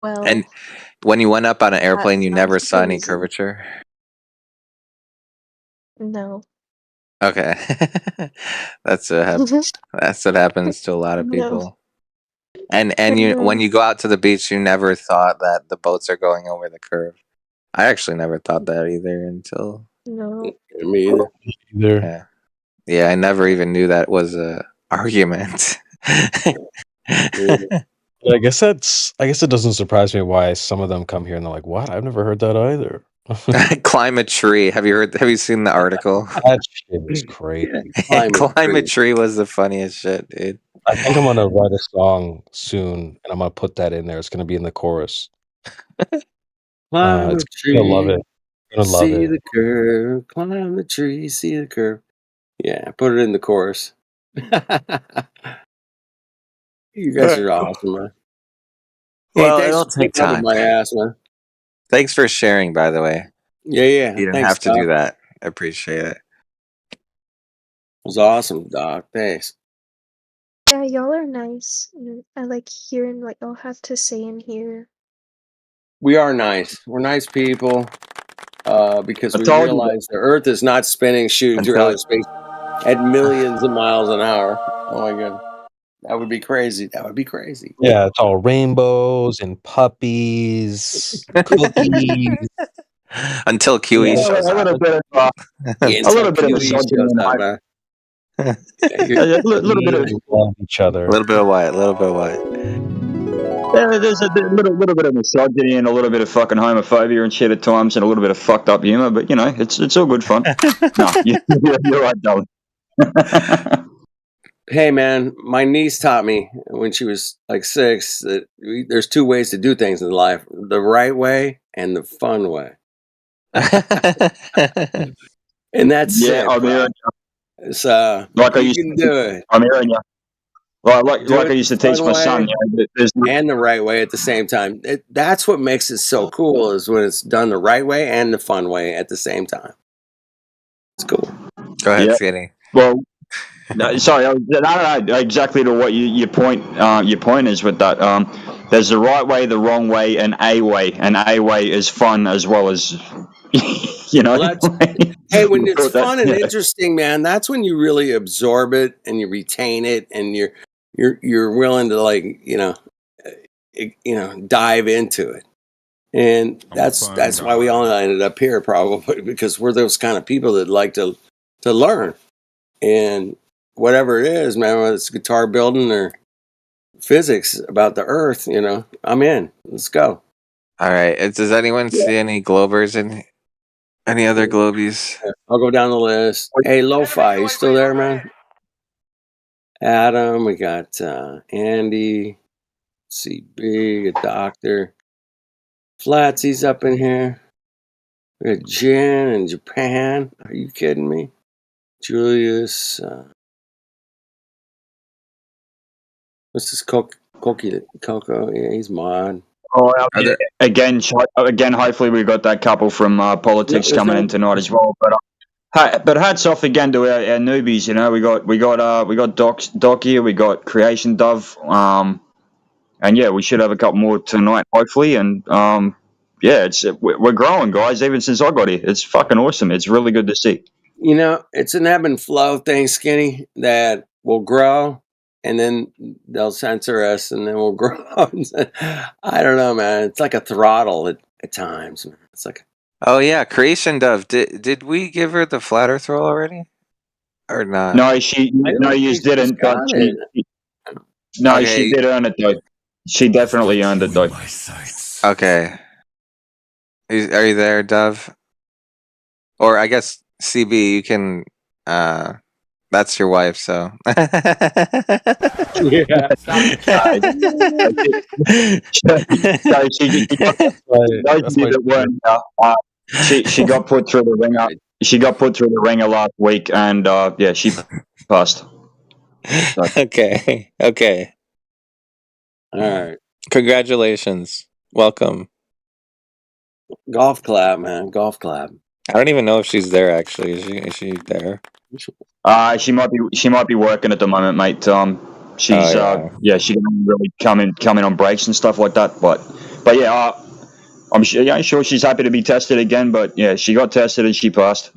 And well, when you went up on an airplane, you that never was saw any crazy. curvature. No. Okay, that's what happens to a lot of No. people. And you, when you go out to the beach, you never thought that the boats are going over the curve. I actually never thought that either until No. Me either. Yeah, yeah. I never even knew that was a argument. But I guess it doesn't surprise me why some of them come here and they're like, "What? I've never heard that either." Climb a tree. Have you seen the article? That shit is crazy. Climb a tree was the funniest shit, dude. I think I'm gonna write a song soon, and I'm gonna put that in there. It's gonna be in the chorus. Climb It's a tree. gonna love it. Gonna love See it. the curve. Climb the tree. See the curve. Yeah, put it in the chorus. You guys are awesome, man. Well, thanks it'll for take putting up with time. my ass, man. Thanks for sharing, by the way. Yeah. You didn't Thanks, have to Doc. do that. I appreciate it. It was awesome, Doc. Thanks. Yeah, y'all are nice. I like hearing what y'all have to say in here. We are nice. We're nice people because I we told you realize the Earth is not spinning, shooting through outer space at millions of miles an hour. Oh my god, that would be crazy. That would be crazy. Yeah, it's all rainbows and puppies, cookies. Until QE shows a up. little bit of a little bit of misogyny in my a little bit of love each other. A little bit of what? A little bit of what? there's a little bit of misogyny and a little bit of fucking homophobia and shit at times and a little bit of fucked up humor, but you know it's all good fun. No, you're right, darling. Hey man, my niece taught me when she was like 6 that there's two ways to do things in life: the right way and the fun way. And that's yeah, it. I'm hearing you. So like I you used can to, do it. I'm hearing you. Like Do it I used to the teach fun my son, way you know, there's and the right way at the same time. That's what makes it so cool, is when it's done the right way and the fun way at the same time. It's cool. Go ahead, yeah. Skinny. Well, No, sorry, no, exactly to what your point is with that. There's the right way, the wrong way, and a way. And a way is fun as well as, you know. Well, hey, when it's Thought that- fun and yeah. interesting, man, that's when you really absorb it and you retain it, and you're willing to, like, dive into it. And that's why we all ended up here, probably because we're those kind of people that like to learn. And whatever it is, man, whether it's guitar building or physics about the Earth, I'm in. Let's go. All right. Does anyone see any globers in any other globies? I'll go down the list. Hey, Lo-Fi, you still there, man? Adam, we got Andy, CB, a doctor. Flatsy's up in here. We got Jen in Japan. Are you kidding me? Julius. What's this Coco? Yeah, he's mod. Oh, again, hopefully we got that couple from politics coming in tonight as well. But hats off again to our newbies. You know, we got Doc here, we got Creation Dove, and yeah, we should have a couple more tonight, hopefully. And yeah, we're growing, guys. Even since I got here, it's fucking awesome. It's really good to see. It's an ebb and flow thing, Skinny, that will grow, and then they'll censor us, and then we'll grow. I don't know, man. It's like a throttle at times, man. It's like, Oh yeah, Creation Dove. Did we give her the flat Earth roll already, or not? No, you didn't. But she did earn it though. She definitely earned it though. Okay. Are you there, Dove? Or I guess CB, you can. That's your wife, so. Yeah. She got put through the ringer. She got put through the ringer last week, and yeah, she passed. Okay. All right. Congratulations. Welcome. Golf clap, man. Golf clap. I don't even know if she's there. Actually, is she there? She might be working at the moment, mate. She's she can really come in on breaks and stuff like that. But yeah, I'm sure she's happy to be tested again. But yeah, she got tested and she passed.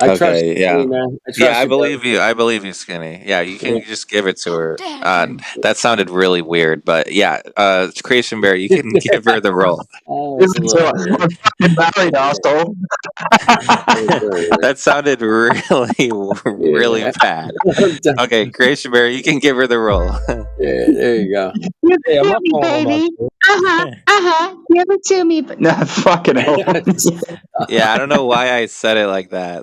I trust you, man. I believe you. I believe you, Skinny. Yeah, you can just give it to her. That sounded really weird, but yeah, Creation Bear, you can give her the roll. I'm fucking married, asshole. That sounded really bad. Okay, Creation Bear, you can give her the roll. Yeah, there you go. Give it to me, baby. Give it to me. Nah, fucking hell. Yeah, I don't know why I said it like that.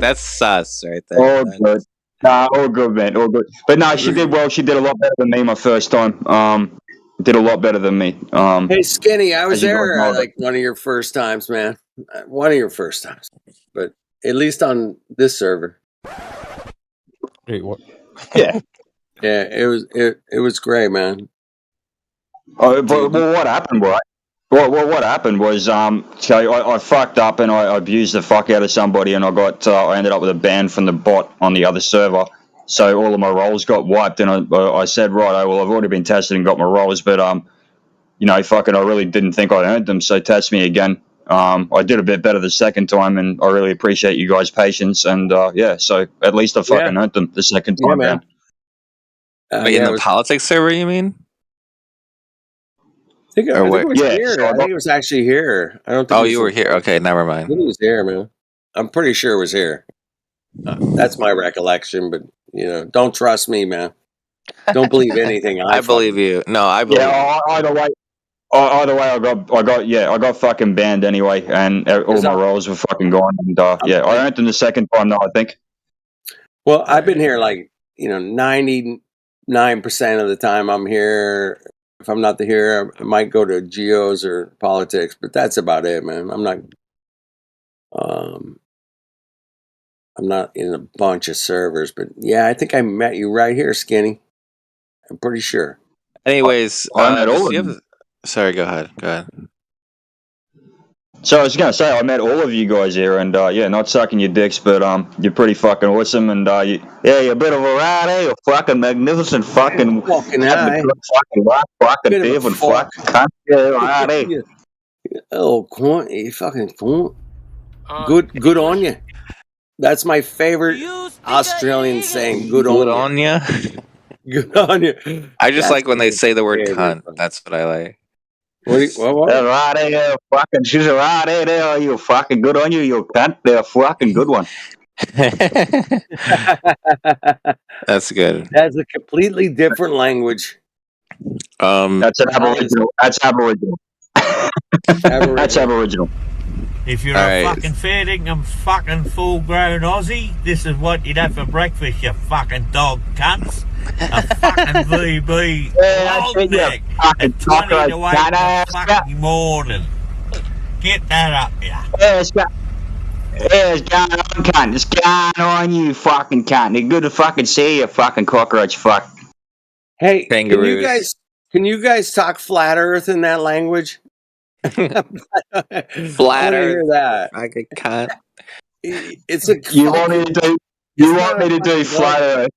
That's sus right there. All good. Nah, all good, man. All good. But no, she did well. She did a lot better than me my first time. Did a lot better than me. Hey, Skinny, I was there like one of your first times, man. One of your first times, but at least on this server. Wait, what? Yeah. Yeah, it was great, man. Oh, but what happened, right? What happened was, I fucked up and I abused the fuck out of somebody, and I ended up with a ban from the bot on the other server. So all of my roles got wiped, and I said, right, well, I've already been tested and got my roles, but I really didn't think I earned them, so test me again. I did a bit better the second time, and I really appreciate you guys' patience, and yeah, so at least I fucking earned them the second time around. Wait, in the politics server, you mean? I think it was here. So I think it was actually here. I don't think. Oh, you were here. Okay, never mind. I think it was here, man. I'm pretty sure it was here. That's my recollection, but don't trust me, man. Don't believe anything. I believe you. No, I believe. Yeah, either way, I got fucking banned anyway, and all my roles were fucking gone. And yeah, I earned them the second time though, I think. Well, I've been here 99% of the time I'm here. If I'm not here, I might go to geos or politics, but that's about it, man. I'm not in a bunch of servers, but yeah, I think I met you right here, Skinny. I'm pretty sure. Anyways, I met all of them. Sorry, go ahead. So I was gonna say I met all of you guys here, and yeah, not sucking your dicks, but you're pretty fucking awesome, and you're a bit of a ride, you're fucking magnificent, fucking Fucking having a high. good fucking life, fucking Bit of a thief and fuck. fucking cunt, yeah, righty. Oh, cunt, you fucking cunt. Good on you. That's my favorite Australian saying. Good on Good you. on ya. Good on you. I just That's like when they my say the word favorite. cunt. That's what I like. What? Yeah, righty, fucking, she's a righty there, you fucking good on you, you cunt, they're a fucking good one. That's good. That's a completely different language. That's an Aboriginal. That's Aboriginal. That's Aboriginal. If you're a fucking fair dinkum fucking full-grown Aussie, this is what you'd have for breakfast, you fucking dog cunts. A fucking VB long neck at 20 to 8 in the fucking morning. Get that up, yeah. It's going on, cunt. It's going on, you fucking cunt. They're good to fucking see you, fucking cockroach fuck. Hey, Kangaroos. can you guys talk flat Earth in that language? Flat Earth. Hear that. Fucking cunt. It's a. You want me to do? You want me to do flat Earth?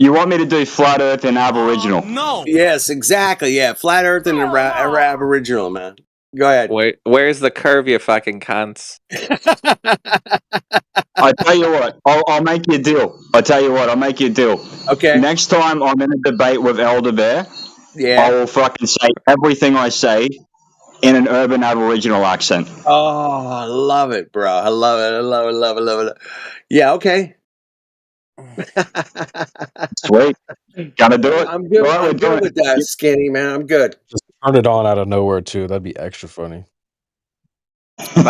You want me to do flat Earth in Aboriginal? No. Yes, exactly. Yeah, flat Earth and Aboriginal, man. Go ahead. Where's the curve, you fucking cunts? I tell you what, I'll make you a deal. I tell you what, I'll make you a deal. Okay. Next time I'm in a debate with Elder Bear, I will fucking say everything I say in an urban Aboriginal accent. Oh, I love it, bro. I love it. I love it. Yeah, okay. Sweet. Gonna do it. I'm good. Right, I'm good with that, Skinny, man. I'm good. Just turn it on out of nowhere too. That'd be extra funny. You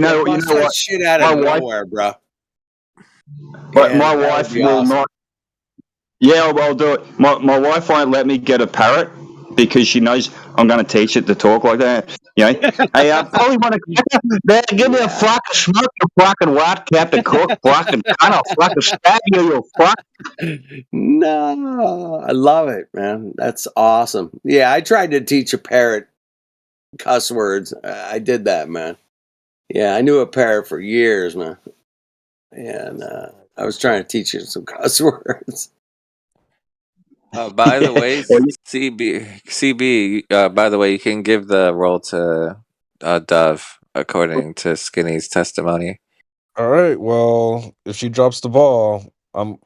know what? Shit out of nowhere, bro. But my wife will not. Yeah, I'll do it. My wife won't let me get a parrot because she knows I'm going to teach it to talk like that. You know, hey, I probably want to give me a fucking smoke, you fucking white cap to cook, fucking kind of fucking stab you fuck. No, I love it, man. That's awesome. Yeah, I tried to teach a parrot cuss words. I did that, man. Yeah, I knew a parrot for years, man. And I was trying to teach it some cuss words. By the way, CB. By the way, you can give the role to Dove according to Skinny's testimony. All right. Well, if she drops the ball, I'm.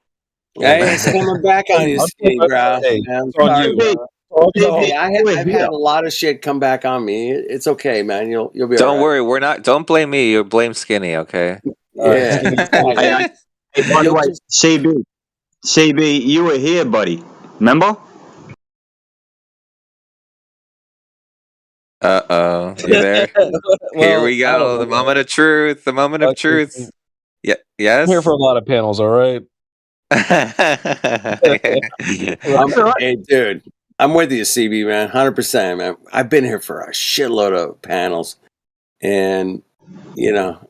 Hey, it's coming back on you, Skinny, bro. I'm sorry, bro. I've had a lot of shit come back on me. It's okay, man. You'll be. Don't worry, we're not. Don't blame me. You blame Skinny, okay? Yeah. Hey, by the way, CB, you were here, buddy. Remember? You there? Here we go. The moment of truth. The moment of truth. Yeah. Yes. I'm here for a lot of panels. All right. Hey, dude, I'm with you, CB, man. 100%, man. I've been here for a shitload of panels, and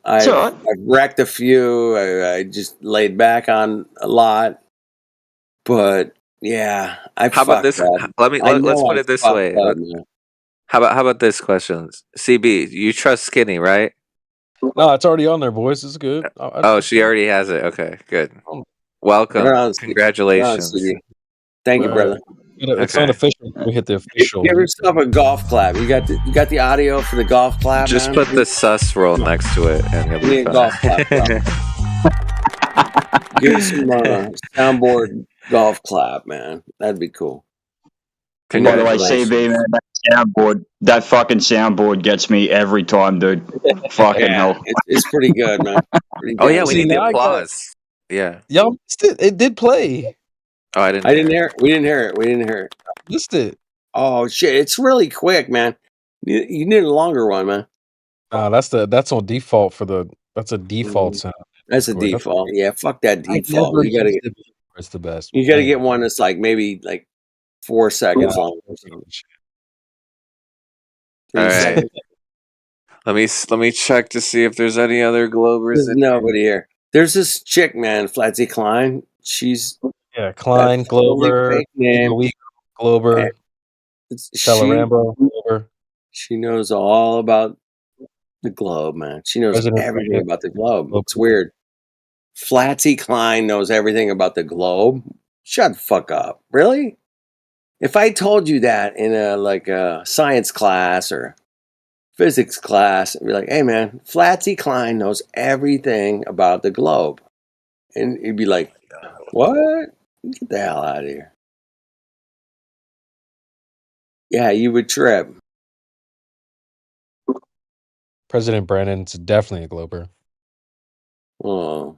I've wrecked a few. I just laid back on a lot, but yeah, How about this? Let's put it this way. How about this question? CB, you trust Skinny, right? No, it's already on there, boys. It's good. Oh, she already has it. Okay, good. Welcome. Congratulations. Thank you, brother. It's unofficial. We hit the official. Give yourself a golf clap. You got the audio for the golf clap. Just man? put the sus roll next to it, and you'll be fine. Golf clap. Give us some soundboard golf clap, man. That'd be cool. By the way, CB, man, that fucking soundboard gets me every time, dude. Fucking hell. It's pretty good, man. Oh yeah, we need the applause. Yeah. Y'all missed it. It did play. Oh, I didn't hear it. We didn't hear it. Missed it. Oh shit! It's really quick, man. You need a longer one, man. That's on default for the. That's a default sound. That's a default. Yeah, fuck that default. You gotta get. It's the best. You gotta get one that's maybe 4 seconds long. All right. Let me check to see if there's any other Globers. There's nobody here. There's this chick, man, Flatsy Klein. She's Klein, Glover, Glover, Rambo, Glover. She knows all about The globe, man. She knows President everything Biden. about the globe. Globe. It's weird. Flatsy Klein knows everything about the globe. Shut the fuck up. Really? If I told you that in a science class or physics class, I'd be like, hey man, Flatsy Klein knows everything about the globe. And you'd be like, what? Get the hell out of here. Yeah, you would trip. President Brandon's definitely a glober. Oh.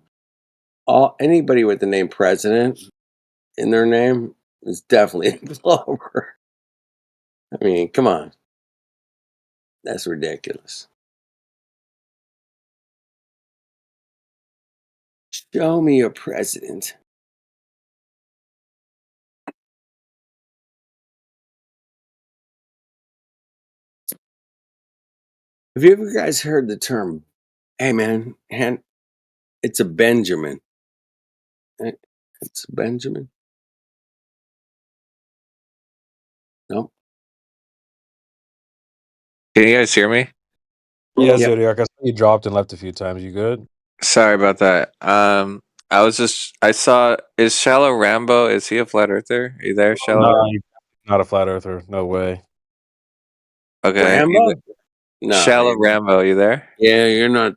Anybody with the name president in their name is definitely a glober. I mean, come on. That's ridiculous. Show me a president. Have you ever guys heard the term, hey man, it's a Benjamin? It's a Benjamin? No? Can you guys hear me? Yeah, Yep. Zodiac. I saw you dropped and left a few times. You good? Sorry about that. I saw, is Shallow Rambo, is he a flat earther? Are you there, Shallow No, Rambo? you're not a flat earther. No way. Okay. Rambo? No. Shallow Rambo, you there? Yeah, you're not.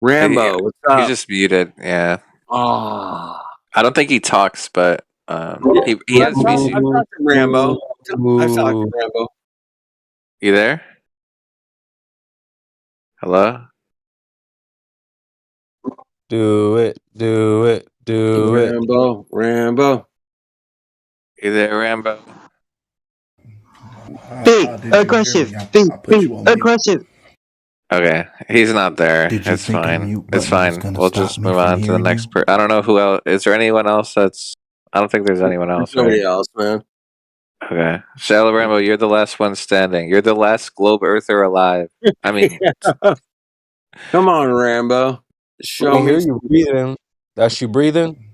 Rambo, what's up? He's just muted, yeah. Oh. I don't think he talks, but he has I've species. talked to Rambo. I've talked to Rambo. You there? Hello? Do it. Do it. Do it. Rambo. You there, Rambo? Be aggressive. Be aggressive. Okay, he's not there. Did you It's think a fine. mute It's button was fine. gonna We'll stop just me move from on to the hearing next you? person. I don't know who else. Is there anyone else that's... I don't think there's anyone else, There's nobody right? else, man. Okay. Shallow Rambo, you're the last one standing. You're the last globe earther alive. I mean... Come on, Rambo. Show We me. hear you breathing. That's you breathing?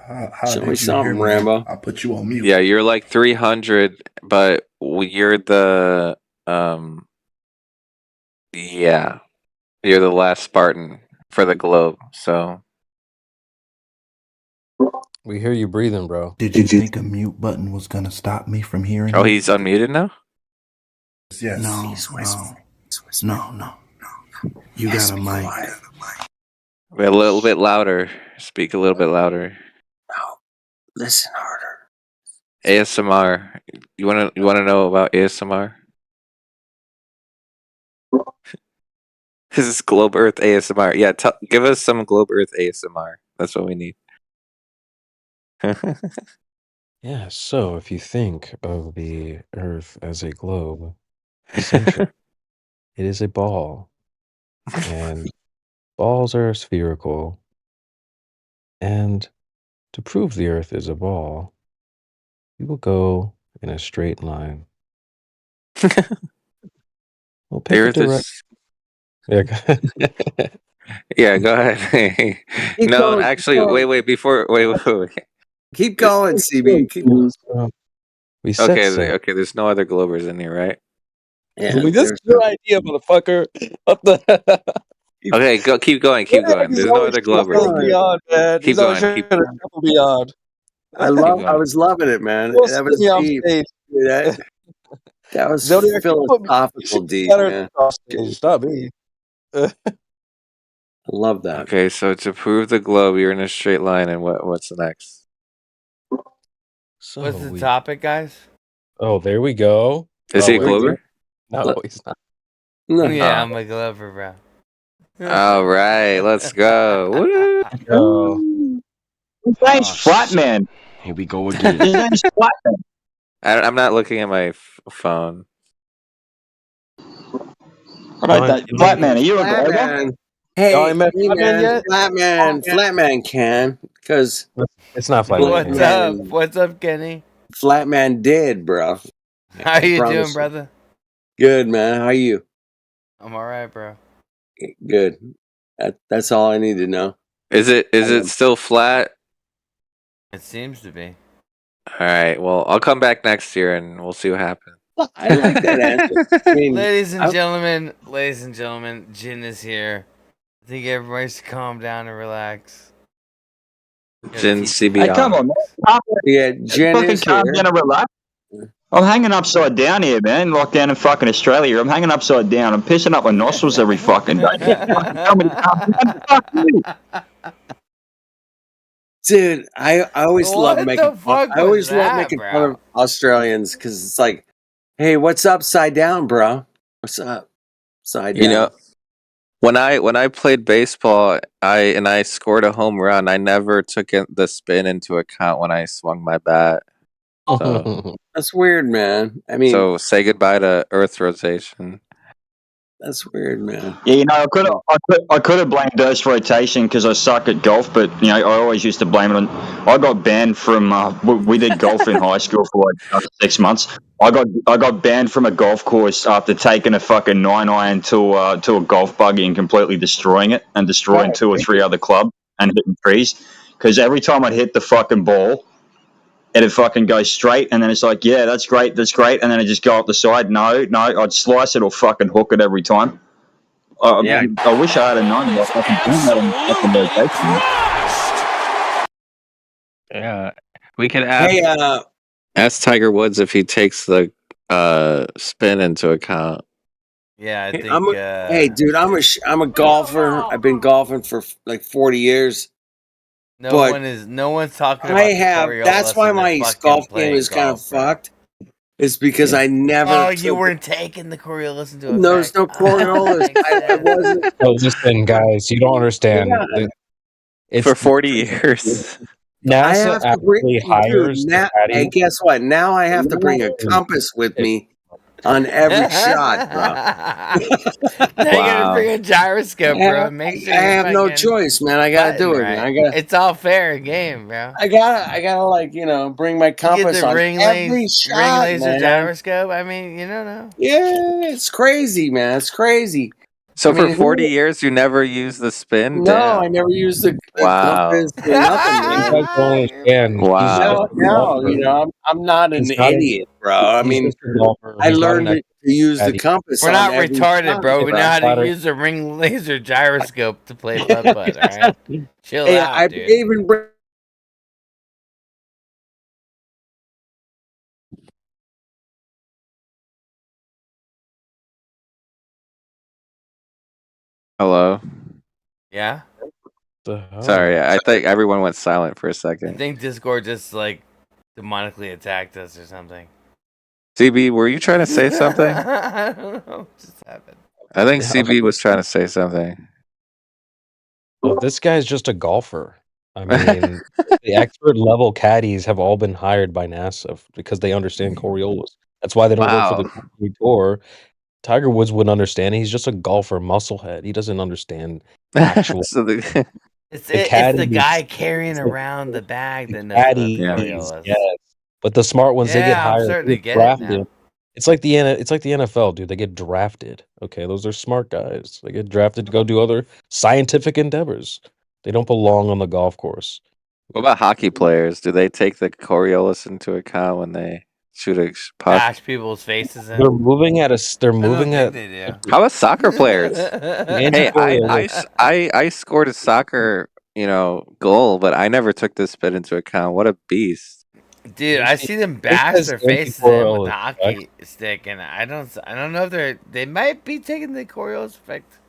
How Show did me you something, hear me? Rambo. I put you on mute. Yeah, you're like 300, but you're the... Yeah. You're the last Spartan for the globe, so... We hear you breathing, bro. Did you think a mute button was gonna stop me from hearing Oh, you? he's unmuted now? Yes. No. You got a mic. Wait, a little bit louder. Speak a little bit louder. Listen harder. ASMR. You wanna know about ASMR? This is Globe Earth ASMR. Yeah, give us some Globe Earth ASMR. That's what we need. Yeah, so if you think of the Earth as a globe, essentially, it is a ball. And balls are spherical. And to prove the Earth is a ball, we will go in a straight line. We'll The pick a Earth direct. is... Yeah, Yeah, go ahead. Keep No, going, actually, wait, before... Wait. Keep going, CB. Keep going. we set Okay, sail. okay, there's no other Globers in here, right? Yeah, I mean, this is your idea, motherfucker. What the? Okay, keep going. He's There's no always other trying to go Globers. beyond, man. Keep He's always going. trying to go beyond. I was loving it, man. We'll That was sit me on deep. stage. That was Zodiac, you put me philosophical deep, better man. on stage, not me. I love that. Okay, so to prove the globe, you're in a straight line, and what's next? So What's the topic, guys? Oh, there we go. Is he a Glober? No, he's not. Yeah, I'm a Glover, bro. All right, let's go. Woo! His name's Flatman. Here we go again. His name's Flatman. I'm not looking at my phone. Flatman, are you a Glober? Flatman. Hey, Y'all ain't met hey, Flatman man, yet? Flatman can, because It's not Flatman. What's up? What's up, Kenny? Flatman did, bro. How you Promise doing, you. brother? Good, man. How you? I'm all right, bro. Good. That's all I need to know. Is it still flat? It seems to be. All right. Well, I'll come back next year and we'll see what happens. I like that answer. I mean, ladies and gentlemen, Jin is here. I think everybody should calm down and relax. Jin CB. Hey, come on, man. Yeah, Jen Fucking is calm here. down and relax. I'm hanging upside down here, man. Like down in fucking Australia. I'm hanging upside down. I'm pissing up my nostrils every fucking day. Fucking tell me to calm down. Fuck you. Dude, I always love What making the fuck I always was love that, making bro? fun of Australians because it's like, hey, what's upside down, bro? What's up? Upside down. You know, when I played baseball, I scored a home run. I never took the spin into account when I swung my bat. So, That's weird, man. I mean, so say goodbye to Earth rotation. that's weird, man. Yeah, you know, I could have blamed Earth's rotation because I suck at golf, but you know, I always used to blame it on. I got banned from. We did golf in high school for like 6 months. I got banned from a golf course after taking a fucking 9-iron to a golf buggy and completely destroying it and destroying 2 or 3 other clubs and hitting trees. Because every time I'd hit the fucking ball, it'd fucking go straight, and then it's like, yeah, that's great, and then it just go up the side. No, I'd slice it or fucking hook it every time. Yeah. I wish I had known that I could do that on fucking rotation. Yeah, we could ask. Hey, Ask Tiger Woods if he takes the spin into account. Yeah, I think. Hey, dude, I'm a golfer. I've been golfing for like 40 years. No one's talking about. I have. That's why my golf game is kind of fucked. It's because I never. Oh, you weren't taking the Coriolis into account. There's no Coriolis. I wasn't. Oh, listen, guys, you don't understand. Yeah. It's for 40 years. NASA actually hires. Hey, guess what? Now I have to bring a compass with me on every shot, bro. Now you gotta bring a gyroscope, bro. Make sure I have no choice, man. I gotta do it. Right. Man. It's all fair game, bro. I gotta like bring my compass on every shot, ring laser man. gyroscope. I mean, you don't know. Yeah, it's crazy, man. It's crazy. So for 40 years, you never used the spin? No, Damn. I never used the Wow. compass or nothing, man. Wow. No, I'm not an idiot, bro. I mean, I learned to use the compass. We're not every retarded, shot. bro. We know how to use a ring laser gyroscope to play putt-putt, all right? Chill out, dude. Even Hello? Yeah? Sorry, I think everyone went silent for a I second. think Discord just, like, demonically attacked us or something. CB, were you trying to say something? I don't know what just happened. I think CB was trying to say something. Well, this guy's just a golfer. I mean, the expert level caddies have all been hired by NASA because they understand Coriolis. That's why they don't work for the PGA Tour. Tiger Woods wouldn't understand. He's just a golfer musclehead. He doesn't understand actual. It's the guy carrying around the bag that knows about the Coriolis. Yes, but the smart ones they get I'm hired. starting They to get get it now. drafted. It's like the NFL, dude. They get drafted. Okay, those are smart guys. They get drafted to go do other scientific endeavors. They don't belong on the golf course. What about hockey players? Do they take the Coriolis into account when they shoot a puck? Bash people's faces in. They're moving at a. They're moving at. They do. How about soccer players? Hey, I scored a soccer, goal, but I never took this spin into account. What a beast! Dude, I see them bash their faces in with the hockey stick, and I don't know if they might be taking the Coriolis effect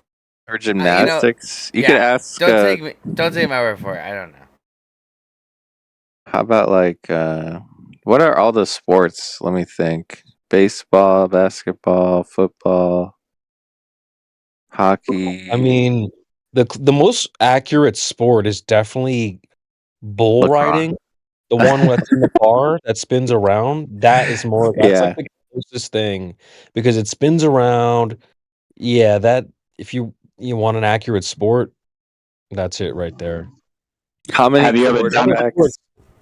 or gymnastics. You could ask. Don't take my word for it. I don't know. How about what are all the sports? Let me think. Baseball, basketball, football, hockey. I mean, the most accurate sport is definitely bull riding. The one that's in the bar that spins around. That is more. That's like the closest thing because it spins around. Yeah, that if you want an accurate sport, that's it right there. How many have you ever done that?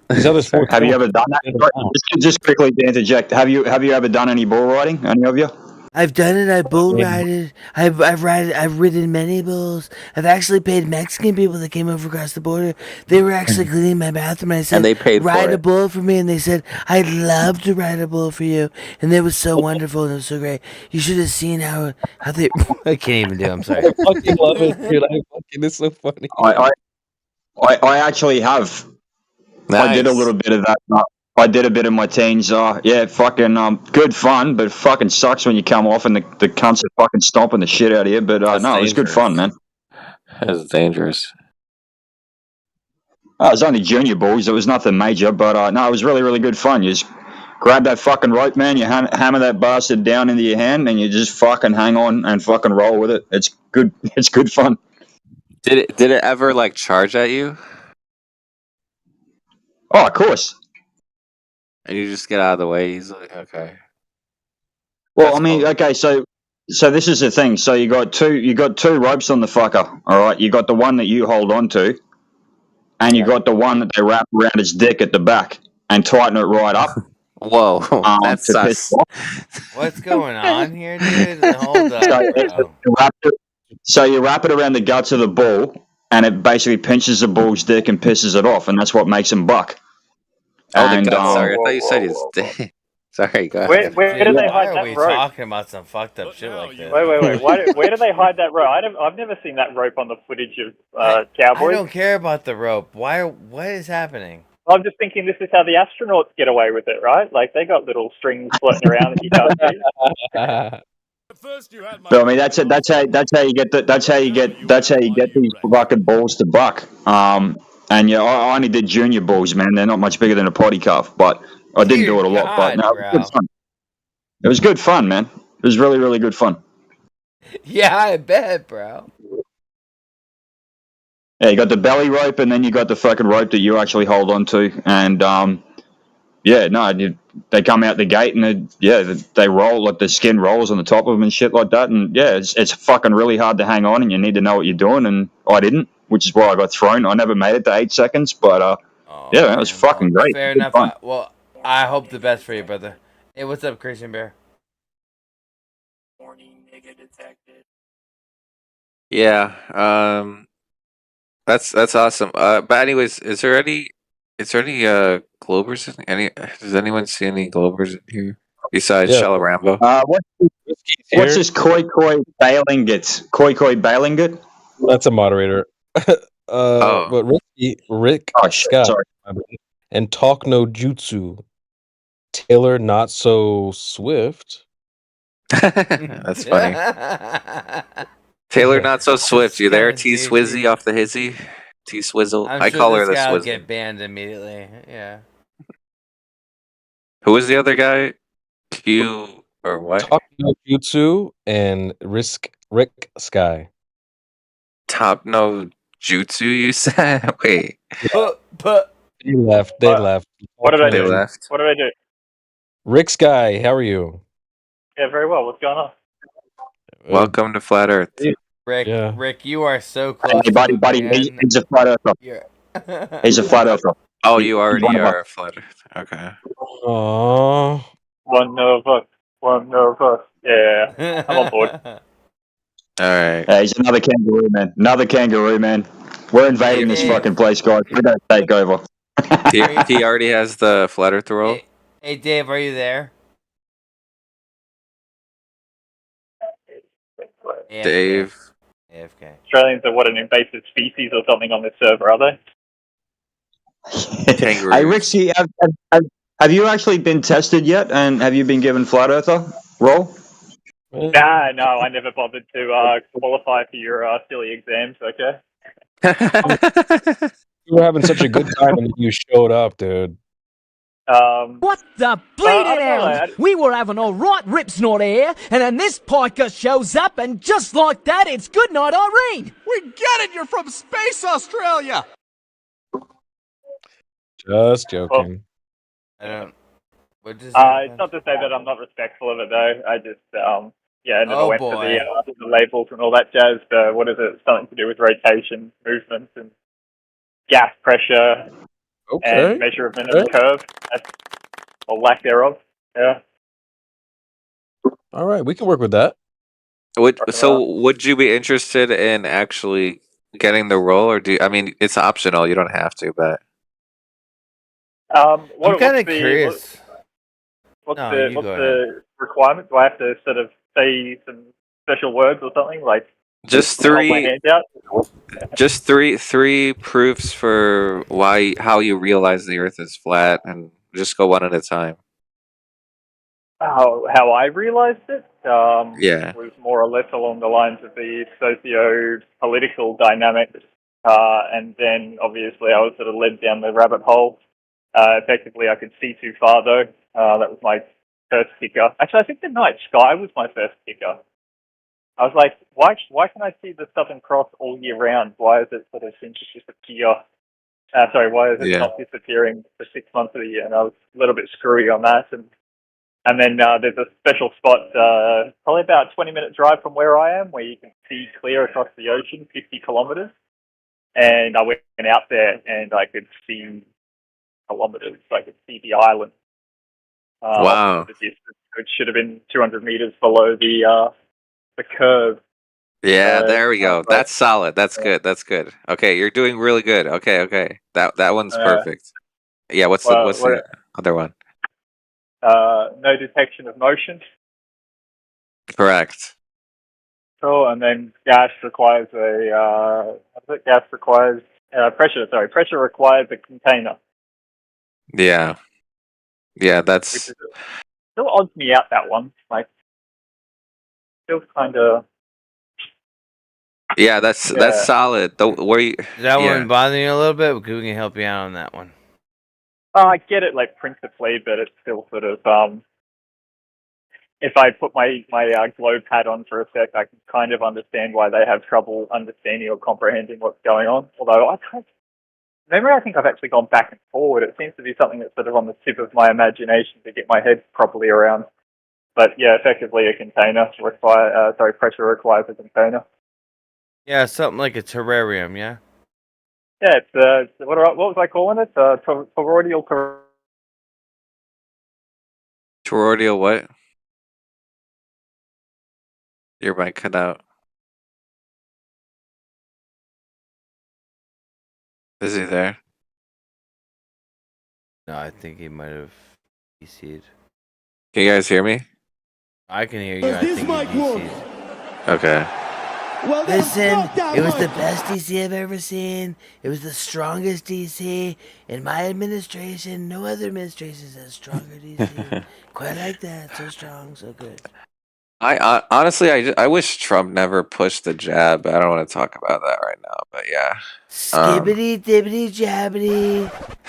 These other sports. Have you ever done that? Just quickly to interject. Have you ever done any bull riding? Any of you? I've done it. I've bull ridden. I've ridden many bulls. I've actually paid Mexican people that came over across the border. They were actually cleaning my bathroom. And I said, And they paid for ride a it. bull for me. And they said, I'd love to ride a bull for you. And it was so wonderful and it was so great. You should have seen how they. I can't even do it. I'm sorry. I fucking love it, dude. It's so funny. I actually have. I did a little bit of that. I did a bit in my teens. Yeah, fucking good fun, but fucking sucks when you come off and the cunts are fucking stomping the shit out of you. But no, it was good fun, man. That's dangerous. It was only junior bulls. It was nothing major, but no, it was really, really good fun. You just grab that fucking rope, man. You hammer that bastard down into your hand, and you just fucking hang on and fucking roll with it. It's good. It's good fun. Did it ever like charge at you? Oh, of course. And you just get out of the way easily? Okay. Well, I mean, okay, so this is the thing. So you got two ropes on the fucker. All right, you got the one that you hold on to, and you got the one that they wrap around his dick at the back and tighten it right up. Whoa, that's to piss sus. off. What's going on here, dude? Hold up, bro. So you wrap it around the guts of the bull, and it basically pinches the bull's dick and pisses it off, and that's what makes him buck. Oh, the And, guts. Sorry, I thought you said his dick. Sorry, go ahead. Where do they hide Why are that we rope? talking about some fucked up shit like this? Wait. Where do they hide that rope? I've never seen that rope on the footage of I Cowboys. don't care about the rope. Why? What is happening? I'm just thinking this is how the astronauts get away with it, right? Like they got little strings floating around that you can't see. But I mean, that's it. That's how you get these fucking balls to buck. And yeah, I only did junior balls, man. They're not much bigger than a potty calf, but I didn't do it a lot. But no, it was good fun. It was good fun, man. It was really, really good fun. Yeah, I bet, bro. Yeah, you got the belly rope, and then you got the fucking rope that you actually hold on to, and yeah, no, they come out the gate and they roll, like the skin rolls on the top of them and shit like that, and yeah, it's fucking really hard to hang on, and you need to know what you're doing, and I didn't, which is why I got thrown. I never made it to 8 seconds, but yeah, man, it was fucking great. Fair Good enough. fun. I hope the best for you, brother. Hey, what's up, Christian Bear? Yeah, that's awesome. But anyways, is there any Globers? Does anyone see any Globers in here besides Shalarambo? What's this Koi Bailinget? Koi Bailinget? That's a moderator. But Rick Scott and Talk No Jutsu. Taylor Not So Swift. That's funny. Taylor Not So Swift, you there? T Swizzy off the hizzy? T Swizzle. I sure call her this the guy will Swizzle. get banned immediately. Yeah. Who was the other guy? Q or what? Talk No Jutsu and Rick Sky. Top No Jutsu, you said? Wait. They left. What did I They do? left. What did I do? Rick Sky, how are you? Yeah, very well. What's going on? Welcome to Flat Earth. Rick, you are so close. Hey, buddy, he's a flat earther. He's a flat earther. Oh, you already are a Flat Earth. Okay. Aww. One of us. Yeah, I'm on board. All right. He's another kangaroo, man. We're invading this fucking place, guys. We're gonna take over. He already has the Flat Earth role. Hey, Dave, are you there? Dave. AFK. Australians are what, an invasive species or something on this server, are they? Hey, Rixie, have you actually been tested yet? And have you been given flat earther role? Nah, no, I never bothered to qualify for your silly exams, okay? You were having such a good time and you showed up, dude. What the bleeding hell? We were having all right rips not here, and then this piker shows up, and just like that, it's good night, Irene. We get it. You're from space, Australia. Just joking. I don't. What does it's not to say that I'm not respectful of it, though. I just, I never went for the labels and all that jazz. What is it? Something to do with rotation, movement, and gas pressure, and measurement of the curve, or lack thereof. Yeah. All right, we can work with that. Would you be interested in actually getting the role, or I mean, it's optional. You don't have to, but. I'm What's kind of the curious. what's No, the you what's go ahead. the requirement? Do I have to sort of say some special words or something like? Just hold my three. hands out. Just three proofs for how you realize the Earth is flat, and just go one at a time. How I realised it Yeah. was more or less along the lines of the socio-political dynamics, and then obviously I was sort of led down the rabbit hole. Effectively, I could see too far though. That was my first kicker. Actually, I think the night sky was my first kicker. I was like, why can I see the Southern Cross all year round? Why is it sort of seem to disappear? Why is it not disappearing for 6 months of the year? And I was a little bit screwy on that. And then there's a special spot, probably about a 20-minute drive from where I am, where you can see clear across the ocean, 50 kilometers. And I went out there and I could see kilometers. I could see the island. Wow. The distance, which should have been 200 meters below the curve. Yeah, there we go. That's solid. That's good. That's good. Okay, you're doing really good. Okay. That one's perfect. Yeah, what's the other one? No detection of motion. Correct. Cool, and then gas requires pressure. Sorry, pressure requires a container. Yeah, that's Still odds me out, that one. Like, still kind of. Yeah, that's solid. Does that one bother you a little bit? We can help you out on that one. I get it, like, principally, but it's still sort of if I put my globe hat on for a sec, I can kind of understand why they have trouble understanding or comprehending what's going on. Although I think I've actually gone back and forward. It seems to be something that's sort of on the tip of my imagination to get my head properly around. But yeah, effectively a container pressure requires a container. Yeah, something like a terrarium, yeah? Yeah, it's what was I calling it? Toroidal. Toroidal what? Your mic cut out. Is he there? No, I think he might have PC'd. Can you guys hear me? I can hear you. I think he PC'd. Okay. Listen, it was the best DC I've ever seen. It was the strongest DC in my administration. No other administration has stronger DC. Quite like that. So strong, so good. I honestly, I wish Trump never pushed the jab. I don't want to talk about that right now, but yeah. Skibbity dibbity jabbity.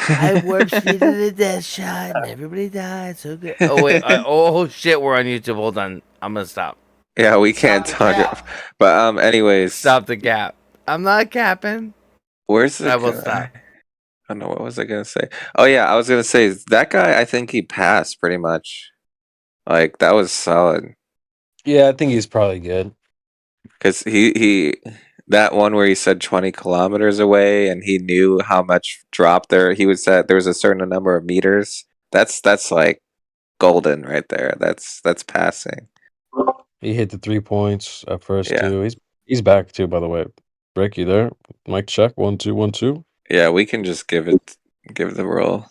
I warp speed to the death shot, and everybody died. So good. Oh wait. Oh shit. We're on YouTube. Hold on. I'm gonna stop. Yeah, we can't talk. But anyways. Stop the gap. I'm not capping. Where's the? I will stop. I don't know, what was I gonna say? Oh yeah, I was gonna say that guy. I think he passed pretty much. Like that was solid. Yeah, I think he's probably good. Because he that one where he said 20 kilometers away, and he knew how much drop there. He was at there was a certain number of meters. That's like golden right there. That's passing. He hit the 3 points at first too. He's back too, by the way. Rick, you there? Mic check. 1 2 1 2. Yeah, we can just give the roll.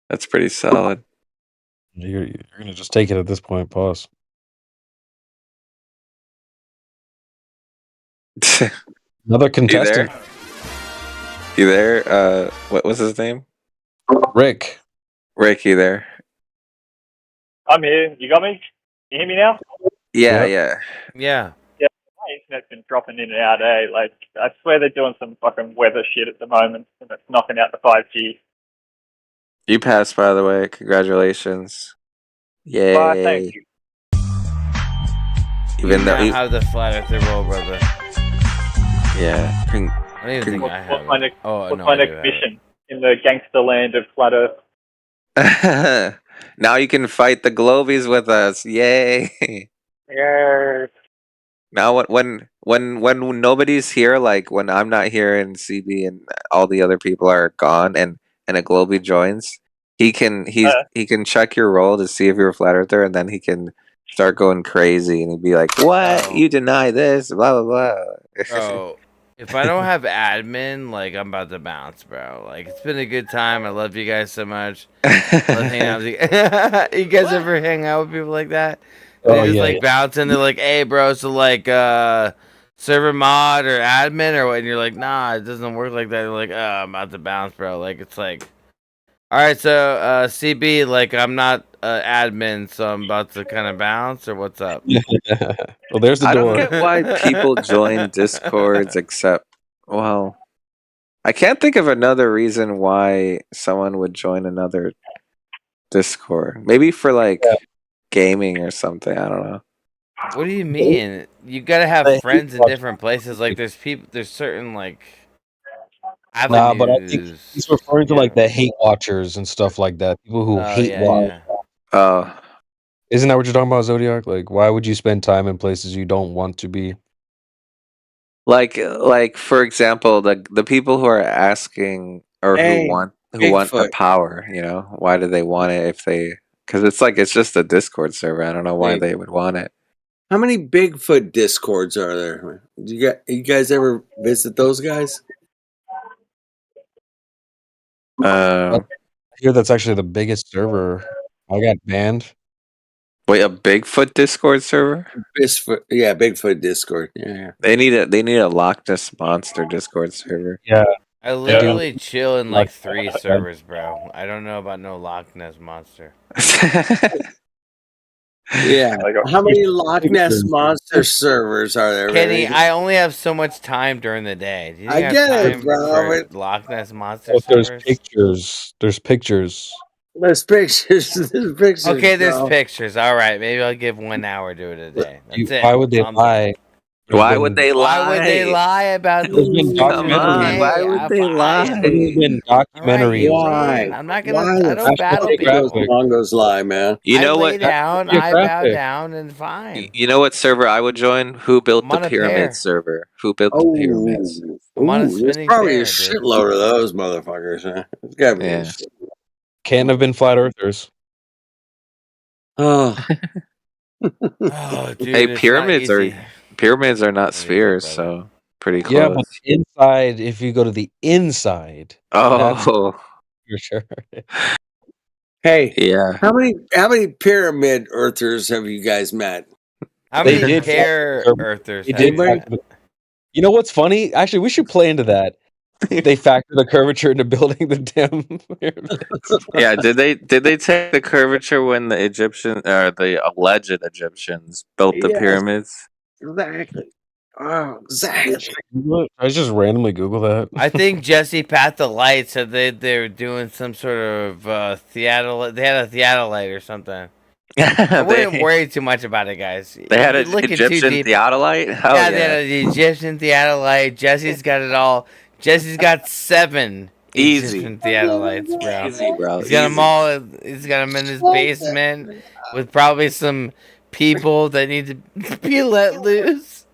That's pretty solid. You're gonna just take it at this point. Pause. Another contestant. You there? What was his name? Rick. Rick, you there? I'm here. You got me? You hear me now? Yeah. Yeah. Yeah, my internet's been dropping in and out, Like, I swear they're doing some fucking weather shit at the moment, and it's knocking out the 5G. You passed, by the way. Congratulations. Yay. Well, thank you. Even though have the flat earther roll, brother. Yeah. I don't even think I have. What's my next, no, my next mission in the gangster land of Flat Earth? Now you can fight the Globies with us. Yay. Yeah. Now when nobody's here, like when I'm not here and CB and all the other people are gone and a Globie joins, he can check your roll to see if you're a flat earther, and then he can start going crazy, and he'd be like, "What? You deny this? Blah blah blah." Bro, if I don't have admin, like, I'm about to bounce, bro. Like, it's been a good time. I love you guys so much. Love hanging out with you. You guys ever hang out with people like that? They just like bounce and they're like, "Hey, bro, so like, server mod or admin or what?" And you're like, "Nah, it doesn't work like that." They're like, "Oh, I'm about to bounce, bro." Like, it's like, all right, so CB, like, I'm not admin, so I'm about to kind of bounce, or what's up? Well, there's the I door. don't get why people join Discords except, well, I can't think of another reason why someone would join another Discord. Maybe for like gaming or something. I don't know. What do you mean? You gotta have friends in different places. Like, there's certain like avenues. Nah, but I think he's referring to like the hate watchers and stuff like that. People who hate watch. Oh. Isn't that what you're talking about, Zodiac? Like, why would you spend time in places you don't want to be? Like for example, the people who are asking or who want the Bigfoot. power, you know, why do they want it if they? Because it's just a Discord server. I don't know why they would want it. How many Bigfoot Discords are there? You guys ever visit those guys? I hear that's actually the biggest server. I got banned. Wait, a Bigfoot Discord server? Bigfoot Discord. Yeah. They need a Loch Ness Monster Discord server. Yeah. I literally chill in like 3 servers, bro. I don't know about no Loch Ness Monster. Yeah. How many Loch Ness Monster servers are there? Kenny, Randy? I only have so much time during the day. Do you I have get it, time bro, for but- Loch Ness Monster But there's servers? pictures. There's pictures. There's pictures. There's pictures. Okay, there's bro. pictures. All right, maybe I'll give 1 hour to it a day. That's it. Why would they lie? Why would they lie? Why would they lie about There's been Come on, documentaries. why would they lie? There's been documentaries. Why? I'm not gonna. Why I the don't fuck battle do those people. Mongos lie, man? You know I lay what? down, I bow down, and fine. You know what server I would join? Who built I'm the on a pyramid pair. server? Who built the pyramids? I'm on a There's spinning probably pair, a dude. shitload of those motherfuckers. Huh? There's gotta be. Yeah. Can't have been flat earthers. Oh. Oh, dude, Hey, it's pyramids not are easy. spheres, so pretty close. Yeah, but inside, if you go to the inside, that's Oh. for sure. Hey, yeah. How many pyramid earthers have you guys met? How They many did pair factor- earthers? they have did you- factor- You know what's funny? Actually, we should play into that. They factor the curvature into building the damn pyramids. Yeah, did they take the curvature when the Egyptian or the alleged Egyptians built the Yes. pyramids? Exactly. Oh, exactly. I just randomly Google that. I think Jesse Pat the Light said they were doing some sort of theodolite. They had a theodolite or something. I wouldn't worry too much about it, guys. They had You're an looking too Egyptian deep. theodolite? Hell Yeah, yeah. they had an Egyptian theodolite. Jesse's got it all. Jesse's got 7 Easy. Egyptian theodolites, bro. Easy, bro. He's got them Easy. all. He's got them in his basement with probably some people that need to be let loose.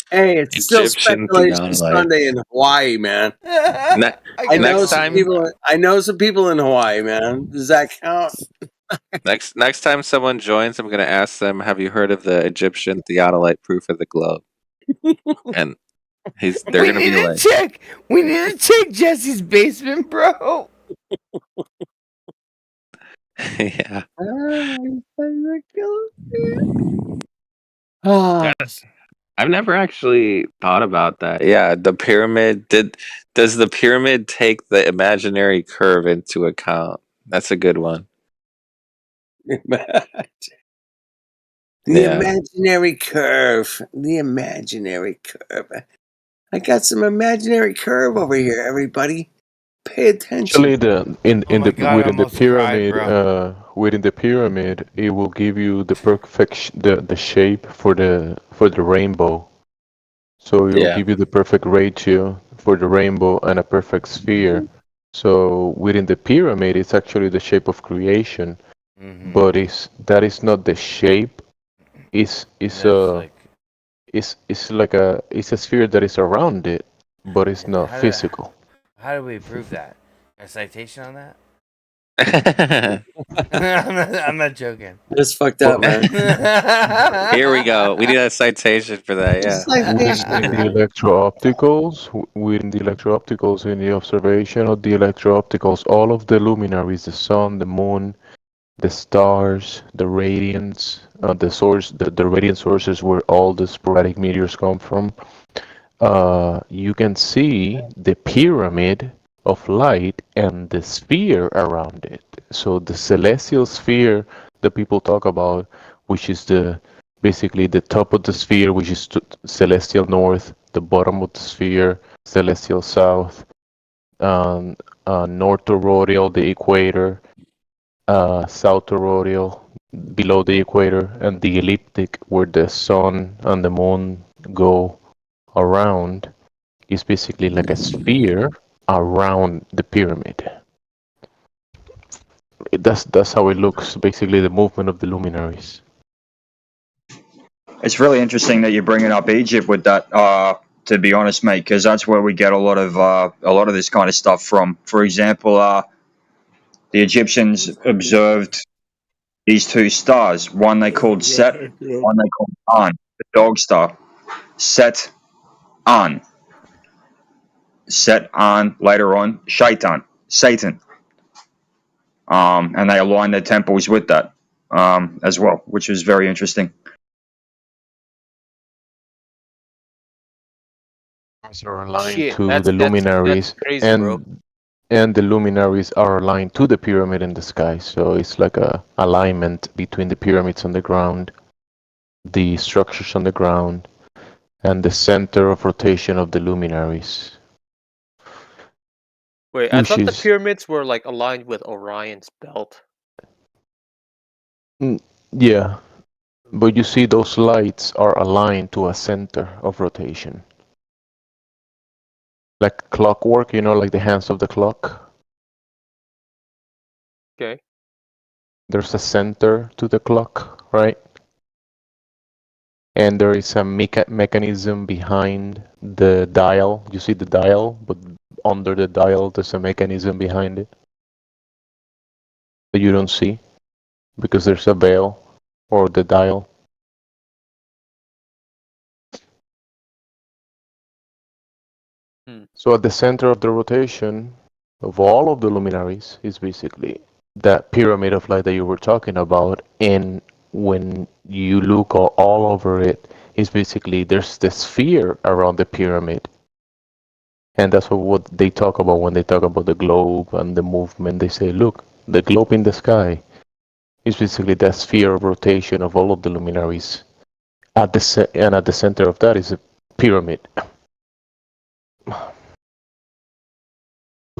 Hey, it's still Egyptian speculation theodolite. Sunday in Hawaii, man. I know some people in Hawaii, man. Does that count? Next time someone joins, I'm gonna ask them, "Have you heard of the Egyptian theodolite proof of the globe?" And they're gonna be like, check. We need to check Jesse's basement, bro. "Yeah." Yes. I've never actually thought about that. Yeah, the pyramid. Does the pyramid take the imaginary curve into account? That's a good one. The Yeah. imaginary curve. The imaginary curve. I got some imaginary curve over here, everybody. Pay attention. Actually, within the pyramid, bro. within the pyramid, it will give you the perfect the shape for the rainbow. So it will Yeah. give you the perfect ratio for the rainbow and a perfect sphere. So within the pyramid, it's actually the shape of creation, but that is not the shape. It's a sphere that is around it. but it's not physical. How do we prove that? A citation on that? I'm not joking. That's fucked up, man. Here we go. We need a citation for that. Yeah. In the electro-opticals, in the observation of the electro-opticals, all of the luminaries, the sun, the moon, the stars, the radiance, the radiant sources where all the sporadic meteors come from, you can see the pyramid of light and the sphere around it. So the celestial sphere that people talk about, which is basically the top of the sphere, which is celestial north, the bottom of the sphere, celestial south, north toroidal, the equator, south toroidal, below the equator, and the elliptic, where the sun and the moon go around, is basically like a sphere around the pyramid. That's how it looks, basically the movement of the luminaries. It's really interesting that you're bringing up Egypt with that. To be honest, mate, because that's where we get a lot of this kind of stuff from. For example, the Egyptians observed these two stars. One they called Set, one they called An, the dog star. Set, An. Set on later on Shaitan, Satan. And they aligned their temples with that as well, which was very interesting. Are aligned to the luminaries, that's crazy, bro. and the luminaries are aligned to the pyramid in the sky. So it's like a alignment between the pyramids on the ground, the structures on the ground, and the center of rotation of the luminaries. Wait, I thought the pyramids were like aligned with Orion's belt. Yeah, but you see those lights are aligned to a center of rotation. Like clockwork, like the hands of the clock. Okay. There's a center to the clock, right? And there is a mechanism behind the dial. You see the dial, but under the dial there's a mechanism behind it that you don't see because there's a veil or the dial. So at the center of the rotation of all of the luminaries is basically that pyramid of light that you were talking about. And when you look all over it, is basically there's the sphere around the pyramid. And that's what they talk about when they talk about the globe and the movement. They say, look, the globe in the sky is basically that sphere of rotation of all of the luminaries. And at the center of that is a pyramid.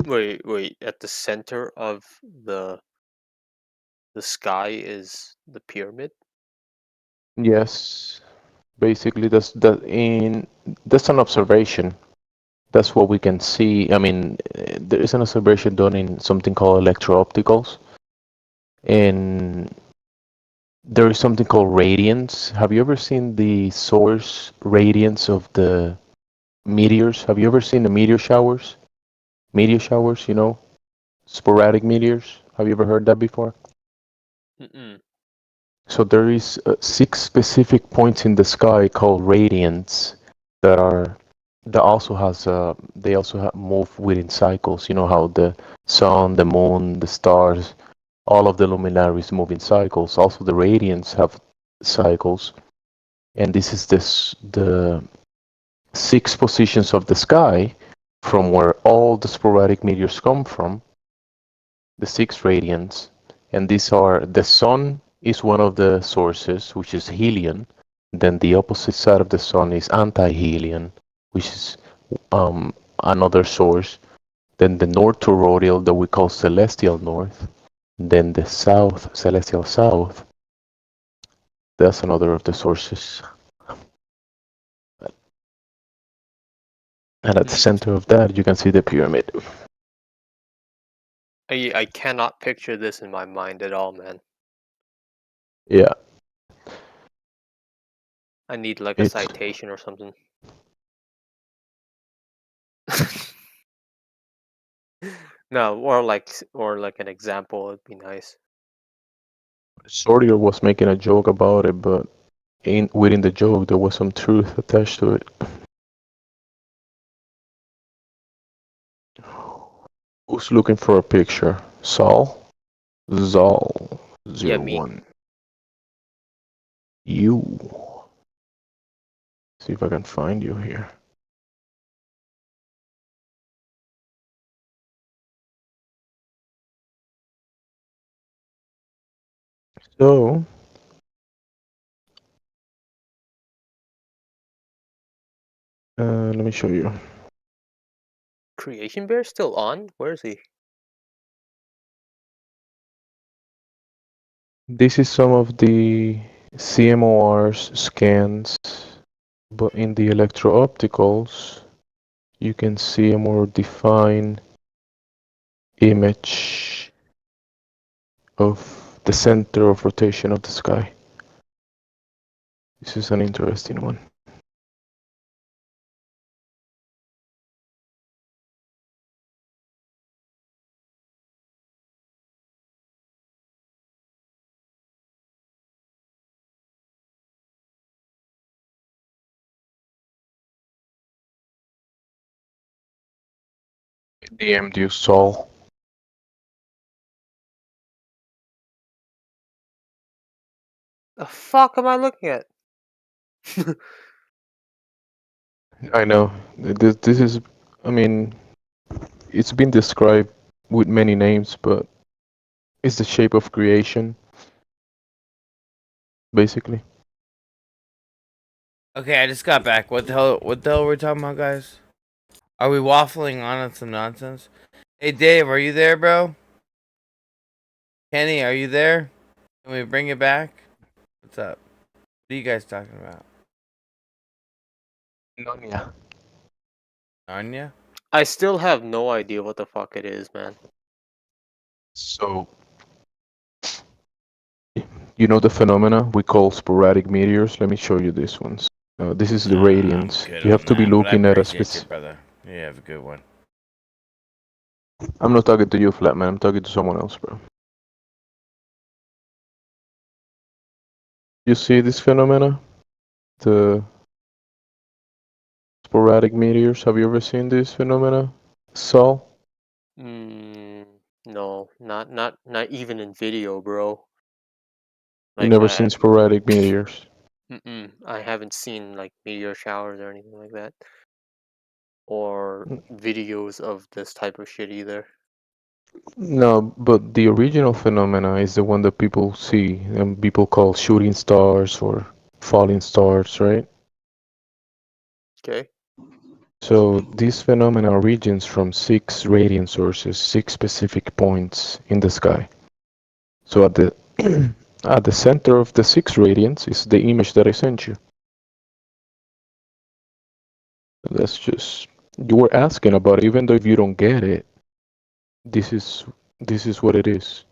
Wait. At the center of the sky is the pyramid? Yes. Basically, that's an observation. That's what we can see. I mean, there is an observation done in something called electro-opticals. And there is something called radiance. Have you ever seen the source radiance of the meteors? Have you ever seen the meteor showers? Meteor showers, sporadic meteors. Have you ever heard that before? Mm-mm. So there is 6 specific points in the sky called radiance that they also move within cycles. You know how the sun, the moon, the stars, all of the luminaries move in cycles. Also the radiance have cycles, and this is the 6 positions of the sky from where all the sporadic meteors come from. The 6 radiants, and these are the sun is one of the sources, which is helion. Then the opposite side of the sun is anti-helion, which is another source. Then the north toroidal that we call celestial north. Then the south, celestial south. That's another of the sources. And at the center of that, you can see the pyramid. I cannot picture this in my mind at all, man. Yeah. I need like a citation or something. No, or like an example would be nice. Sordier was making a joke about it, but within the joke there was some truth attached to it. Who's looking for a picture? Zal? Zal. Yeah, me. 01. You. See if I can find you here. So, let me show you. Creation Bear still on? Where is he? This is some of the CMOR's scans, but in the electro-opticals, you can see a more defined image of the center of rotation of the sky. This is an interesting one. DM'd you, Saul. The fuck am I looking at? I know. This is, I mean, it's been described with many names, but it's the shape of creation, basically. Okay, I just got back. What the hell were we talking about, guys? Are we waffling on some nonsense? Hey, Dave, are you there, bro? Kenny, are you there? Can we bring it back? What's up? What are you guys talking about? Narnia. Narnia? I still have no idea what the fuck it is, man. So, you know the phenomena we call sporadic meteors? Let me show you these ones. This is the radiance. You have to be looking at a specific. Brother. You have a good one. I'm not talking to you, Flatman. I'm talking to someone else, bro. You see this phenomena? The sporadic meteors. Have you ever seen this phenomena, Saul? No, not even in video, bro. You never seen sporadic meteors? I haven't seen like meteor showers or anything like that, or videos of this type of shit either. No, but the original phenomena is the one that people see and people call shooting stars or falling stars, right? Okay. So this phenomena originates from 6 radiant sources, 6 specific points in the sky. So at the at the center of the 6 radiants is the image that I sent you. That's just, you were asking about it, even though if you don't get it, this is what it is.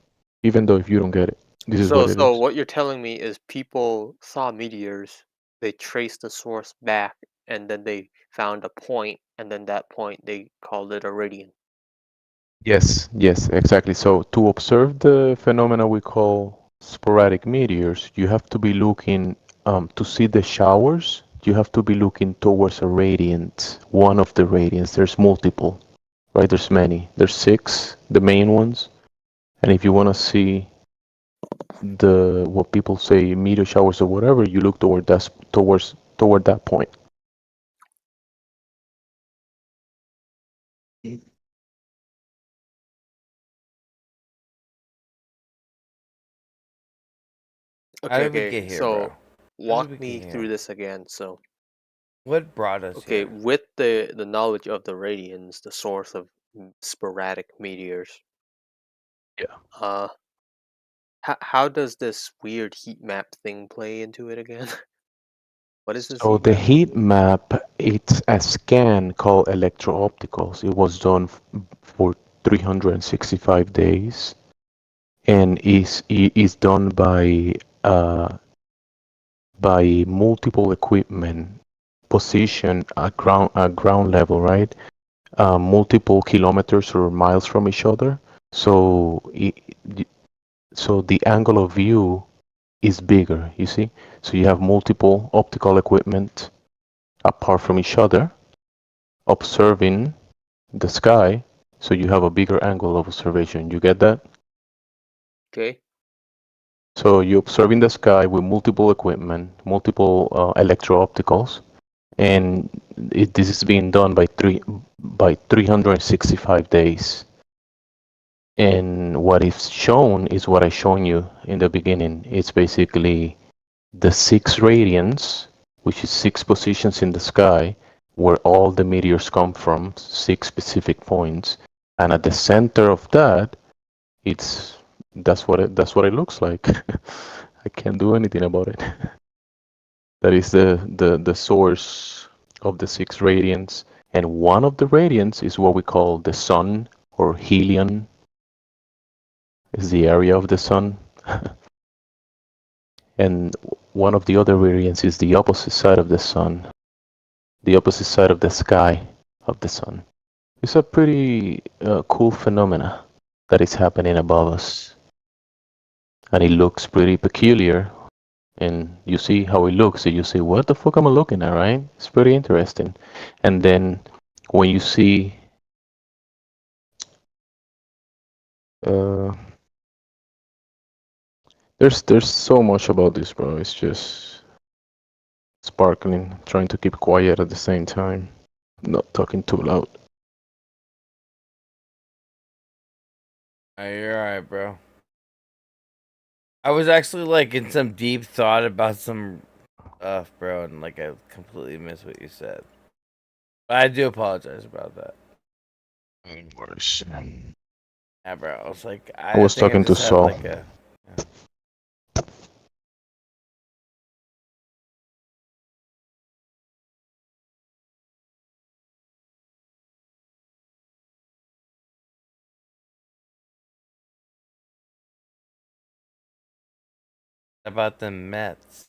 Even though if you don't get it, this is what it is. So what you're telling me is people saw meteors, they traced the source back, and then they found a point, and then that point they called it a radiant. Yes, exactly. So to observe the phenomena we call sporadic meteors, you have to be looking to see the showers. You have to be looking towards a radiant, one of the radiants. There's multiple, right? There's many. There's 6, the main ones. And if you want to see the what people say meteor showers or whatever, you look toward that point. How did we get here, so bro? walk me through this again. So what brought us here? with the knowledge of the radians, the source of sporadic meteors. Yeah. How does this weird heat map thing play into it again? What is this? So the heat map, it's a scan called electro-opticals. It was done for 365 days, and is done by multiple equipment positioned at ground level, right? multiple kilometers or miles from each other. So so the angle of view is bigger, you see? So you have multiple optical equipment apart from each other observing the sky, so you have a bigger angle of observation. You get that? Okay. So you're observing the sky with multiple equipment, multiple electro-opticals, and this is being done by 365 days. And what is shown is what I shown you in the beginning. It's basically the 6 radians, which is 6 positions in the sky, where all the meteors come from, 6 specific points. And at the center of that, that's what it looks like. I can't do anything about it. That is the source of the 6 radiants. And one of the radiants is what we call the sun, or helion. Is the area of the sun. And one of the other variants is the opposite side of the sun, the opposite side of the sky of the sun. It's a pretty cool phenomena that is happening above us. And it looks pretty peculiar. And you see how it looks, and you say, what the fuck am I looking at, right? It's pretty interesting. And then when you see there's so much about this, bro. It's just sparkling, trying to keep quiet at the same time, not talking too loud. You're alright, bro. I was actually like in some deep thought about some stuff, bro, and like I completely missed what you said. But I do apologize about that. Worse. Yeah, bro. I was like, I was think talking to just had, Saul. like, about the Mets.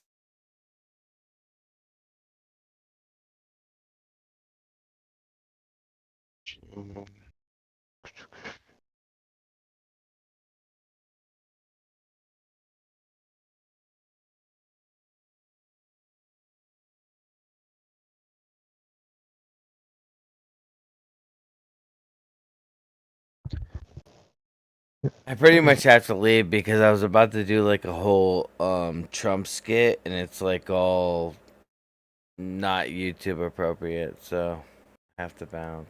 I pretty much have to leave because I was about to do like a whole Trump skit, and it's like all not YouTube appropriate, so I have to bounce.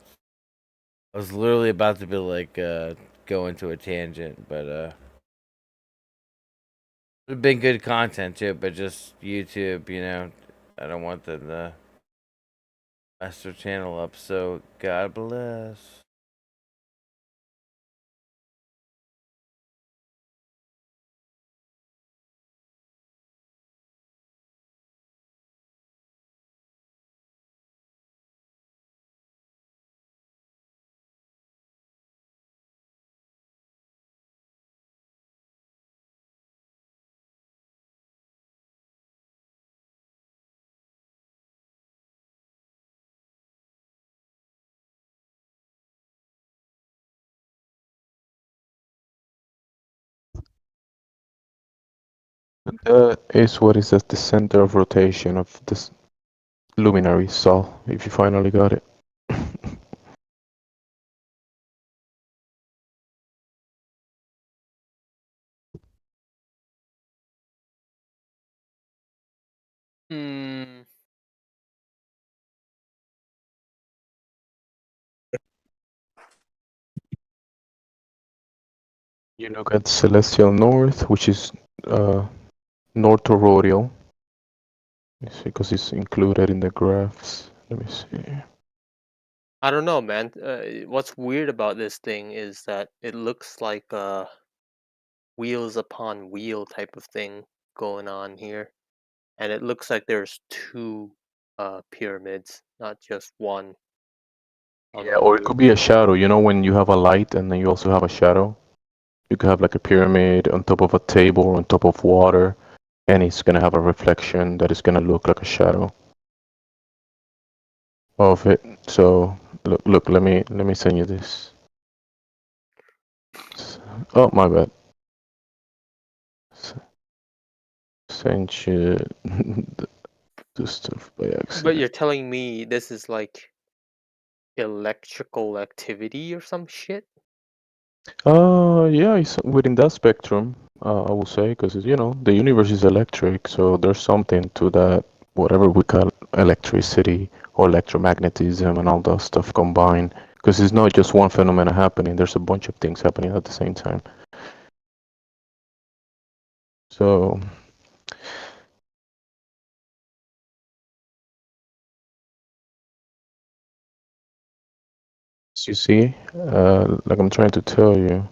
I was literally about to be like go into a tangent, but it would have been good content too, but just YouTube, you know, I don't want the master channel up, so God bless. That is what is at the center of rotation of this luminary, Saul, if you finally got it. Hmm. You look at celestial north, which is north toroidal. Because it's included in the graphs. Let me see. I don't know, man. What's weird about this thing is that it looks like a wheels upon wheel type of thing going on here, and it looks like there's 2 pyramids, not just one. Yeah, or it could be a shadow. You know, when you have a light and then you also have a shadow, you could have like a pyramid on top of a table, on top of water, and it's gonna have a reflection that is gonna look like a shadow of it. So Look. Let me send you this. Oh, my bad. Send you the stuff by accident. But you're telling me this is like electrical activity or some shit? Yeah, it's within that spectrum, I will say, because the universe is electric, so there's something to that, whatever we call electricity or electromagnetism and all that stuff combined. Because it's not just one phenomena happening; there's a bunch of things happening at the same time. So, as you see, like I'm trying to tell you,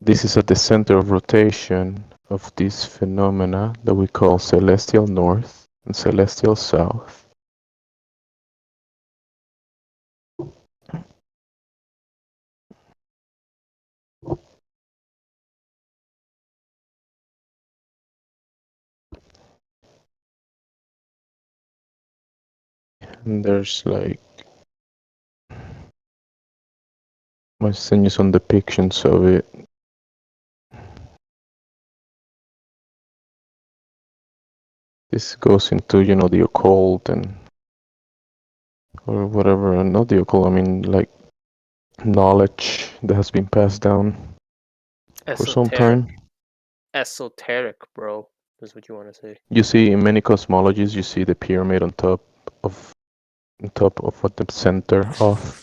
this is at the center of rotation of this phenomena that we call celestial north and celestial south. And there's like, I send you some depictions of it. This goes into, the occult or whatever, and not the occult, I mean like knowledge that has been passed down for some Esoteric. time. Esoteric, bro, is what you want to say. You see, in many cosmologies, you see the pyramid on top of what the center of.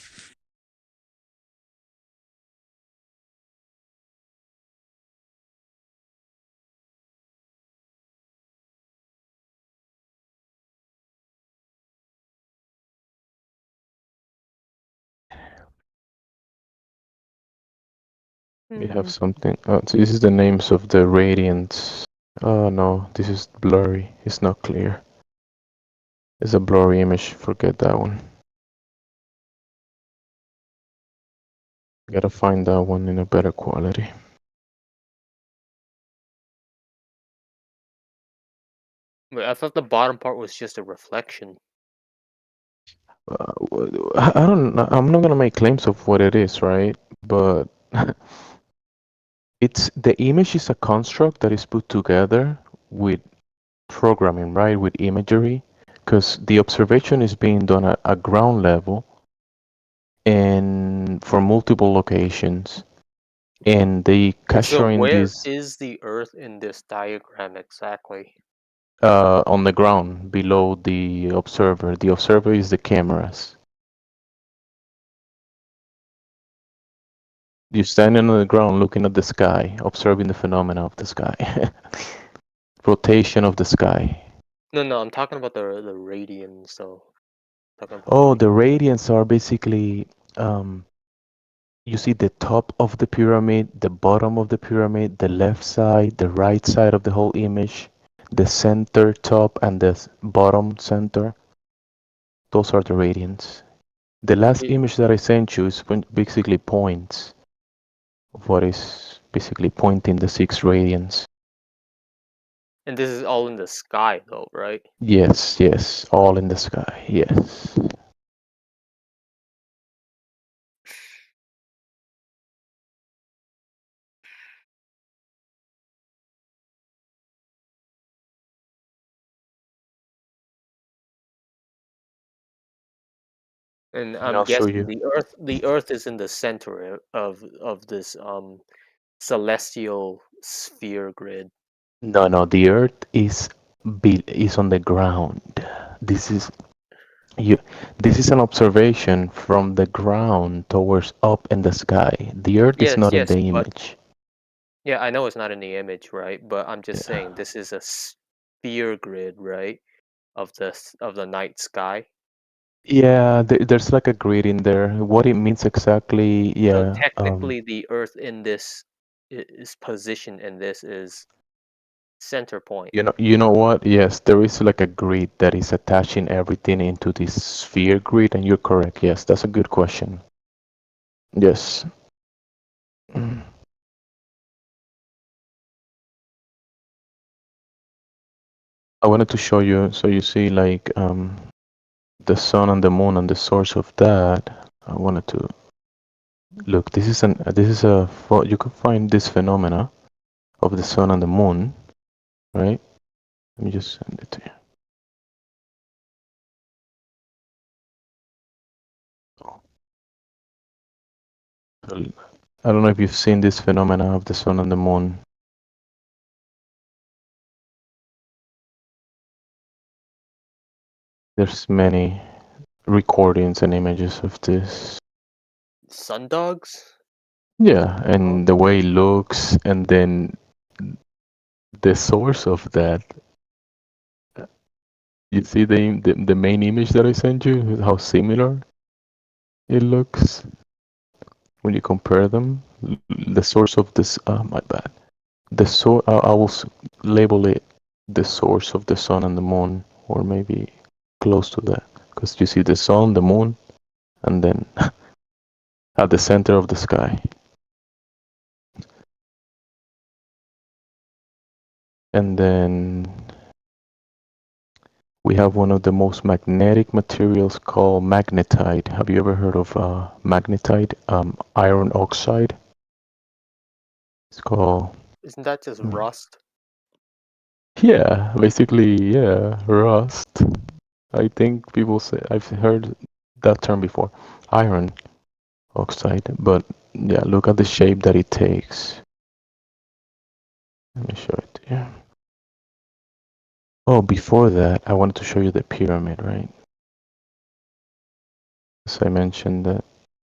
We have something. So this is the names of the radiants. Oh no, this is blurry. It's not clear. It's a blurry image. Forget that one. Gotta find that one in a better quality. Wait, I thought the bottom part was just a reflection. I don't know. I'm not gonna make claims of what it is, right? But the image is a construct that is put together with programming, right? With imagery, because the observation is being done at ground level and for multiple locations, and they So capturing where this is the Earth in this diagram exactly? on the ground below the observer. The observer is the cameras. You're standing on the ground looking at the sky, observing the phenomena of the sky. Rotation of the sky. No, I'm talking about the radians. So, talking about Oh, the radiants are basically, you see the top of the pyramid, the bottom of the pyramid, the left side, the right side of the whole image, the center top, and the bottom center. Those are the radiants. The last image that I sent you is basically points of what is basically pointing the 6 radians. And this is all in the sky, though, right? Yes, all in the sky, yes. And And I'm I'll show guessing you. the Earth is in the center of this celestial sphere grid. No, the Earth is on the ground. This is This is an observation from the ground towards up in the sky. The Earth is not in Yes, the but image. yeah, I know it's not in the image, right? But I'm just saying this is a sphere grid, right? Of the night sky. Yeah, there's like a grid in there. What it means exactly, So yeah. technically, the Earth in this is positioned, and this is center point. You know what? Yes, there is like a grid that is attaching everything into this sphere grid, and you're correct. Yes, that's a good question. Yes. I wanted to show you so you see like the sun and the moon and the source of that, I wanted to look. This is you can find this phenomena of the sun and the moon, right? Let me just send it to you. I don't know if you've seen this phenomena of the sun and the moon. There's many recordings and images of this. Sun dogs? Yeah, and the way it looks, and then the source of that. You see the main image that I sent you, how similar it looks when you compare them. The source of this, my bad. The source, I will label it the source of the sun and the moon, or maybe close to that, because you see the sun, the moon, and then at the center of the sky. And then we have one of the most magnetic materials called magnetite. Have you ever heard of magnetite? Iron oxide. It's called. Isn't that just rust? Yeah, basically, yeah, rust. I think people say, I've heard that term before, iron oxide. But yeah, look at the shape that it takes. Let me show it to you. Oh, before that, I wanted to show you the pyramid, right? As I mentioned, that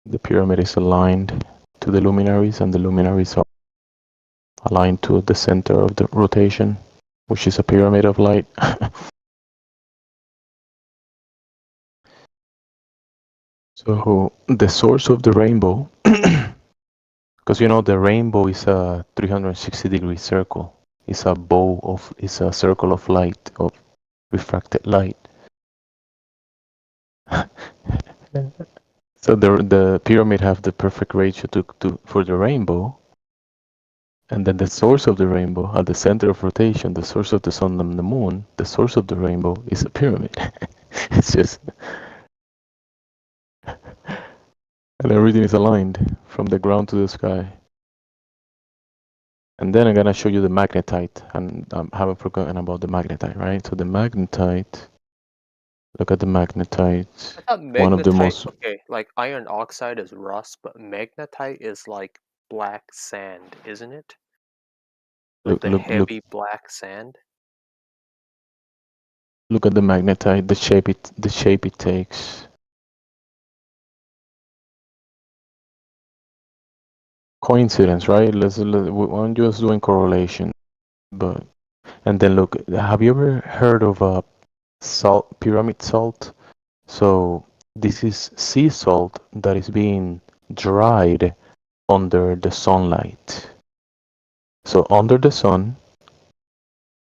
the pyramid is aligned to the luminaries, and the luminaries are aligned to the center of the rotation, which is a pyramid of light. So the source of the rainbow, because you know the rainbow is a 360-degree circle. It's a circle of light, of refracted light. So the pyramid have the perfect ratio for the rainbow, and then the source of the rainbow at the center of rotation, the source of the sun and the moon, the source of the rainbow is a pyramid. It's just, and everything is aligned from the ground to the sky. And then I'm gonna show you the magnetite, and I haven't forgotten about the magnetite, right? So the magnetite, look at the magnetite. I thought One of the magnetite, most okay, like iron oxide is rust, but magnetite is like black sand, isn't it? Like the look heavy black sand. look at the magnetite, the shape it takes. Coincidence, right? I'm just doing correlation, but and then look. Have you ever heard of a salt pyramid salt? So this is sea salt that is being dried under the sunlight. So under the sun,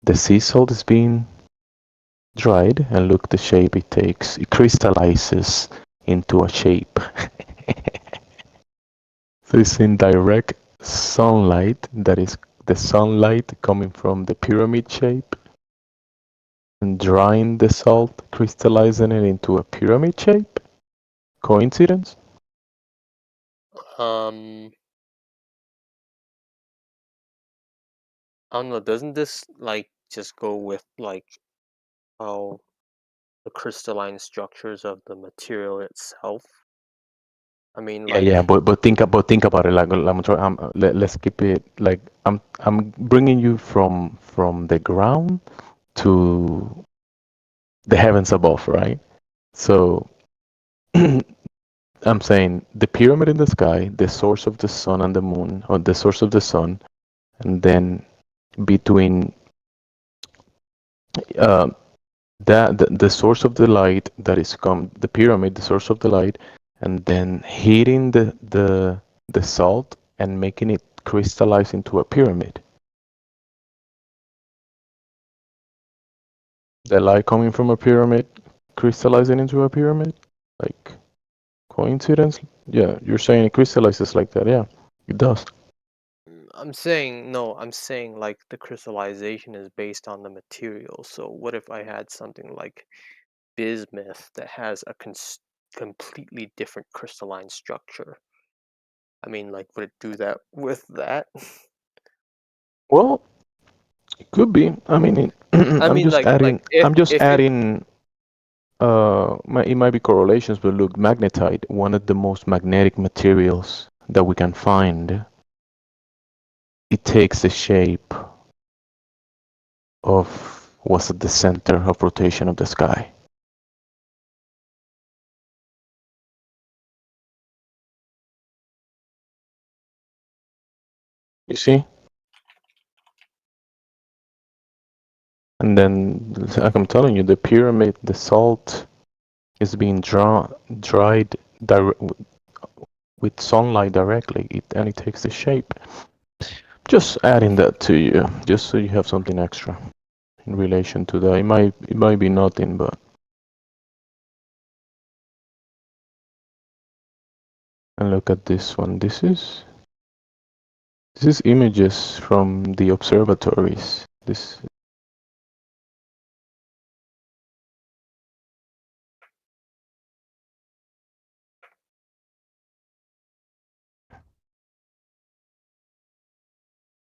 the sea salt is being dried, and look the shape it takes. It crystallizes into a shape. So it's in direct sunlight, that is the sunlight coming from the pyramid shape, and drying the salt, crystallizing it into a pyramid shape. Coincidence? I don't know, doesn't this like just go with like how the crystalline structures of the material itself? I mean, like, Yeah, but think about it. Like let's keep it like I'm bringing you from the ground to the heavens above, right? So I'm saying the pyramid in the sky, the source of the sun and the moon, or the source of the sun, and then between the source of the light that is the pyramid, the source of the light, and then heating the salt and making it crystallize into a pyramid. The light coming from a pyramid crystallizing into a pyramid, like coincidence? Yeah, you're saying it crystallizes like that. Yeah, it does. I'm saying like the crystallization is based on the material. So what if I had something like bismuth that has a completely different crystalline structure. I mean, like, would it do that with that? Well, it could be. I mean, I I'm mean, just adding. I'm just if adding. It might be correlations, but look, magnetite, one of the most magnetic materials that we can find, it takes the shape of what's at the center of rotation of the sky. You see? And then, like I'm telling you, the pyramid, the salt is being dried with sunlight directly, and it takes the shape. Just adding that to you, just so you have something extra in relation to that. It might be nothing, but. And look at this one. This is images from the observatories. This.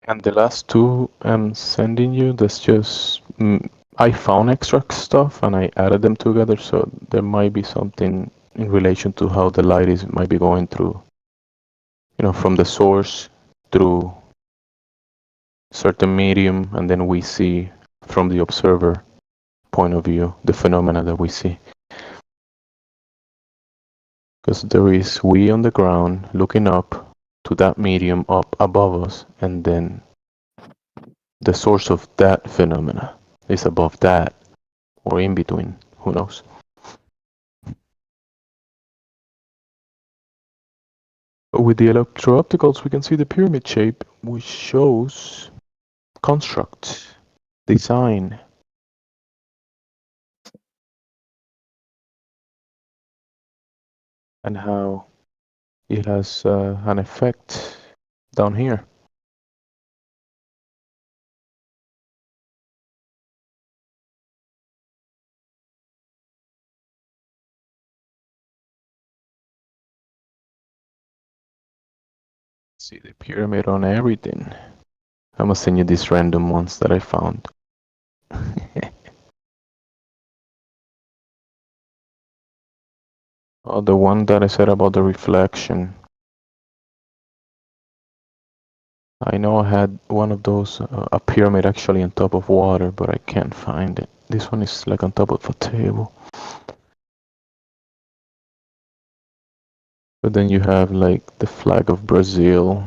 And the last two I'm sending you, that's just I found extra stuff and I added them together, so there might be something in relation to how the light might be going through, from the source through certain medium, and then we see from the observer point of view the phenomena that we see. Because there is we on the ground looking up to that medium up above us, and then the source of that phenomena is above that or in between, who knows. With the electro-opticals, we can see the pyramid shape, which shows construct, design. And how it has an effect down here. See the pyramid on everything. I'm gonna send you these random ones that I found. Oh, the one that I said about the reflection. I know I had one of those, a pyramid actually on top of water, but I can't find it. This one is like on top of a table. But then you have like the flag of Brazil.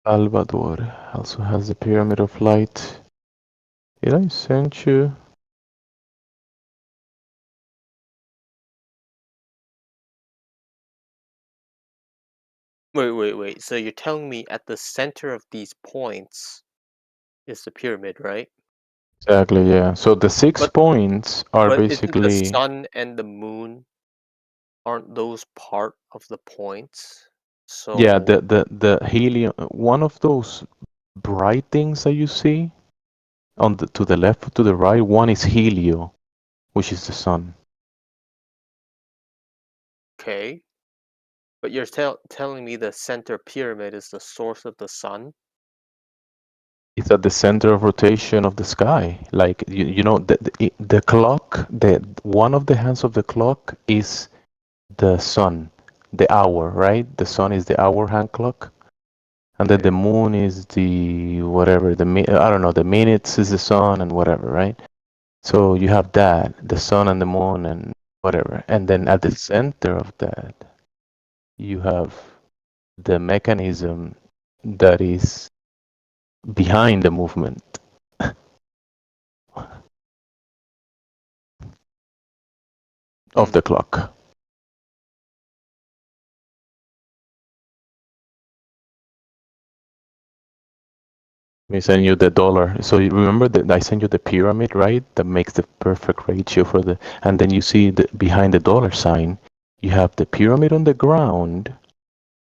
Salvador also has the Pyramid of Light. Did I send you? Wait. So you're telling me at the center of these points is the pyramid, right? Exactly, yeah. So the 6 points are But isn't the basically. sun and the moon, aren't those part of the points? So Yeah, the helium. One of those bright things that you see to the left, to the right. One is helio, which is the sun. okay. But you're telling me the center pyramid is the source of the sun? It's at the center of rotation of the sky. Like the clock. One of the hands of the clock is the sun, the hour, right? The sun is the hour hand clock, and then the moon is the whatever. I don't know. The minutes is the sun and whatever, right? So you have that, the sun and the moon and whatever, and then at the center of that, you have the mechanism that is behind the movement of the clock. me send you the dollar. So you remember that I sent you the pyramid, right? That makes the perfect ratio for the. And then you see behind the dollar sign, you have the pyramid on the ground,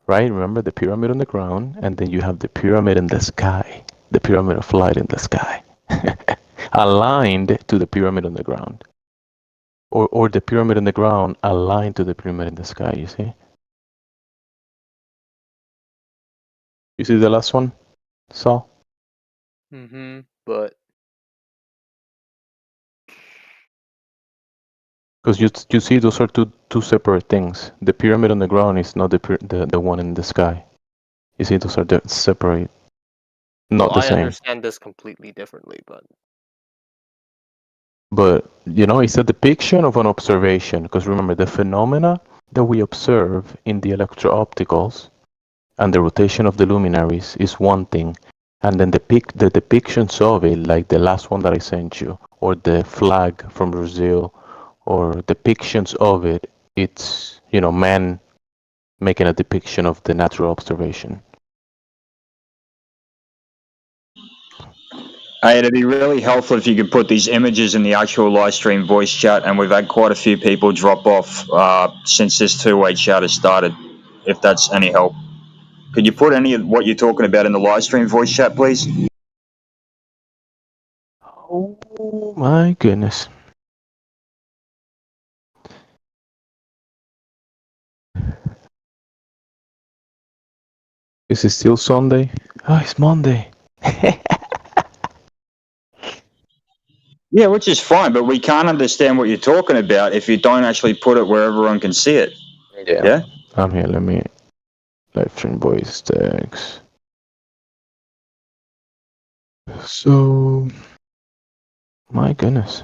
right? Remember the pyramid on the ground, and then you have the pyramid in the sky, the pyramid of light in the sky, aligned to the pyramid on the ground, or the pyramid on the ground aligned to the pyramid in the sky. You see? You see the last one, Saul? But Because you see, those are two separate things. The pyramid on the ground is not the one in the sky. You see, those are separate, not well, the I same. understand this completely differently, but But it's a depiction of an observation. Because remember, the phenomena that we observe in the electro-opticals and the rotation of the luminaries is one thing, and then the depictions of it, like the last one that I sent you, or the flag from Brazil, or depictions of it, it's man making a depiction of the natural observation. Hey, it'd be really helpful if you could put these images in the actual live stream voice chat, and we've had quite a few people drop off since this two-way chat has started, if that's any help. Could you put any of what you're talking about in the live stream voice chat, please? Oh my goodness. Is it still Sunday? Oh, it's Monday. Yeah, which is fine, but we can't understand what you're talking about if you don't actually put it where everyone can see it. Yeah? I'm here. Let me live stream voice text. So, my goodness.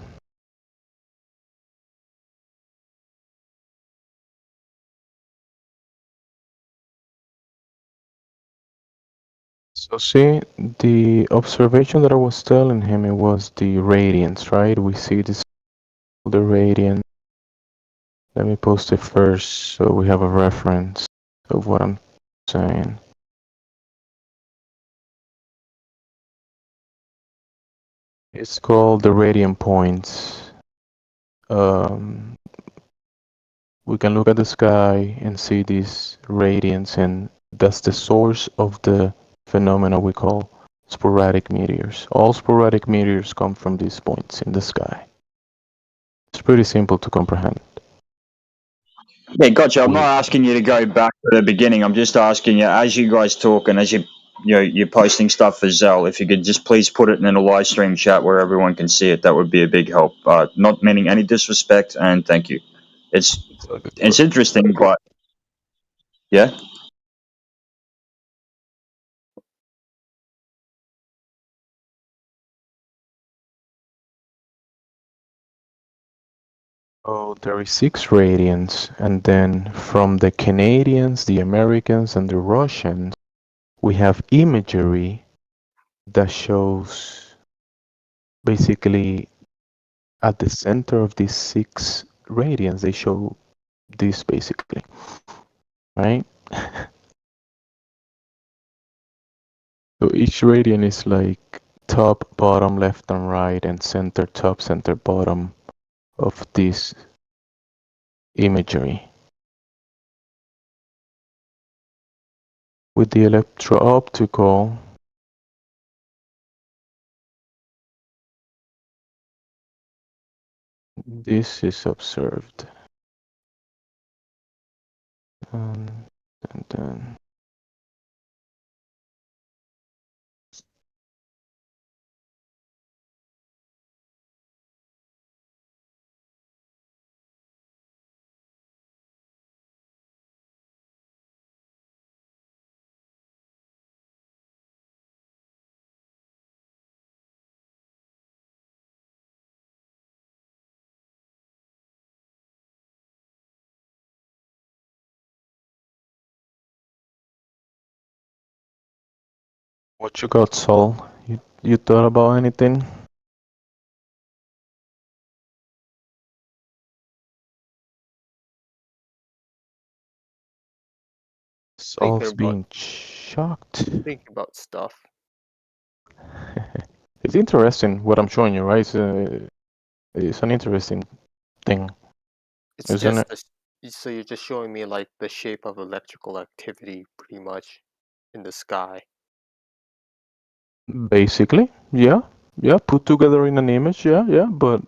So see, the observation that I was telling him, it was the radiance, right? We see this, the radiance. Let me post it first so we have a reference of what I'm saying. It's called the radiant points. We can look at the sky and see this radiance, and that's the source of the phenomena we call sporadic meteors. All sporadic meteors come from these points in the sky. It's pretty simple to comprehend. Yeah, gotcha. I'm not asking you to go back to the beginning. I'm just asking you, as you guys talk and as you're posting stuff for Zell, if you could just please put it in a live stream chat where everyone can see it, that would be a big help. Not meaning any disrespect, and thank you. It's interesting, but yeah. Oh, there is 6 radiants, and then from the Canadians, the Americans, and the Russians, we have imagery that shows basically at the center of these 6 radiants, they show this basically, right? So each radiant is like top, bottom, left, and right, and center, top, center, bottom of this imagery. With the electro-optical, this is observed. And then what you got, Saul? You thought about anything? Saul's being shocked. thinking about stuff. It's interesting what I'm showing you, right? It's an interesting thing, It's isn't just it? so you're just showing me like the shape of electrical activity, pretty much, in the sky. Basically, yeah, put together in an image, yeah, but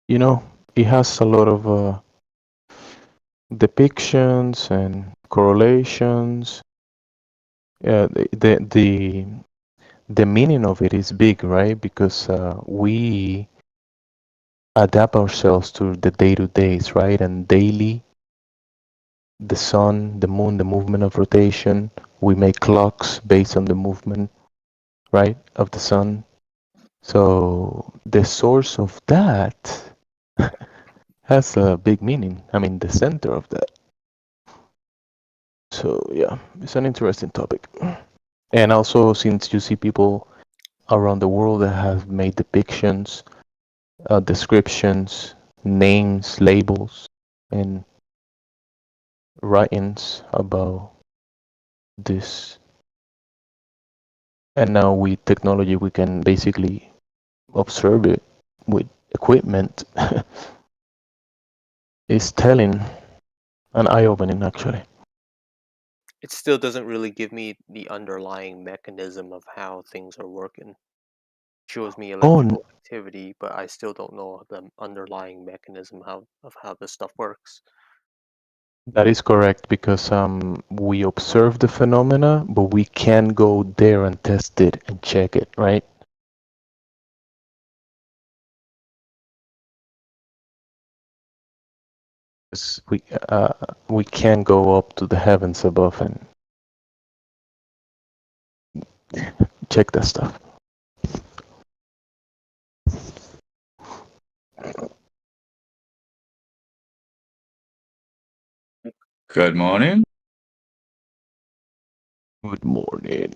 you know, it has a lot of depictions and correlations. The meaning of it is big, right? Because we adapt ourselves to the day-to-days, right? And daily, the sun, the moon, the movement of rotation. We make clocks based on the movement, right, of the sun. So the source of that has a big meaning. I mean, the center of that. So yeah, it's an interesting topic. And also, since you see people around the world that have made depictions, descriptions, names, labels, and writings about this. And now with technology, we can basically observe it with equipment. It's telling and eye-opening, actually. It still doesn't really give me the underlying mechanism of how things are working. Shows me electrical activity, but I still don't know the underlying mechanism of how this stuff works. That is correct, because we observe the phenomena, but we can go there and test it and check it, right? We can go up to the heavens above and check that stuff. Good morning. Good morning.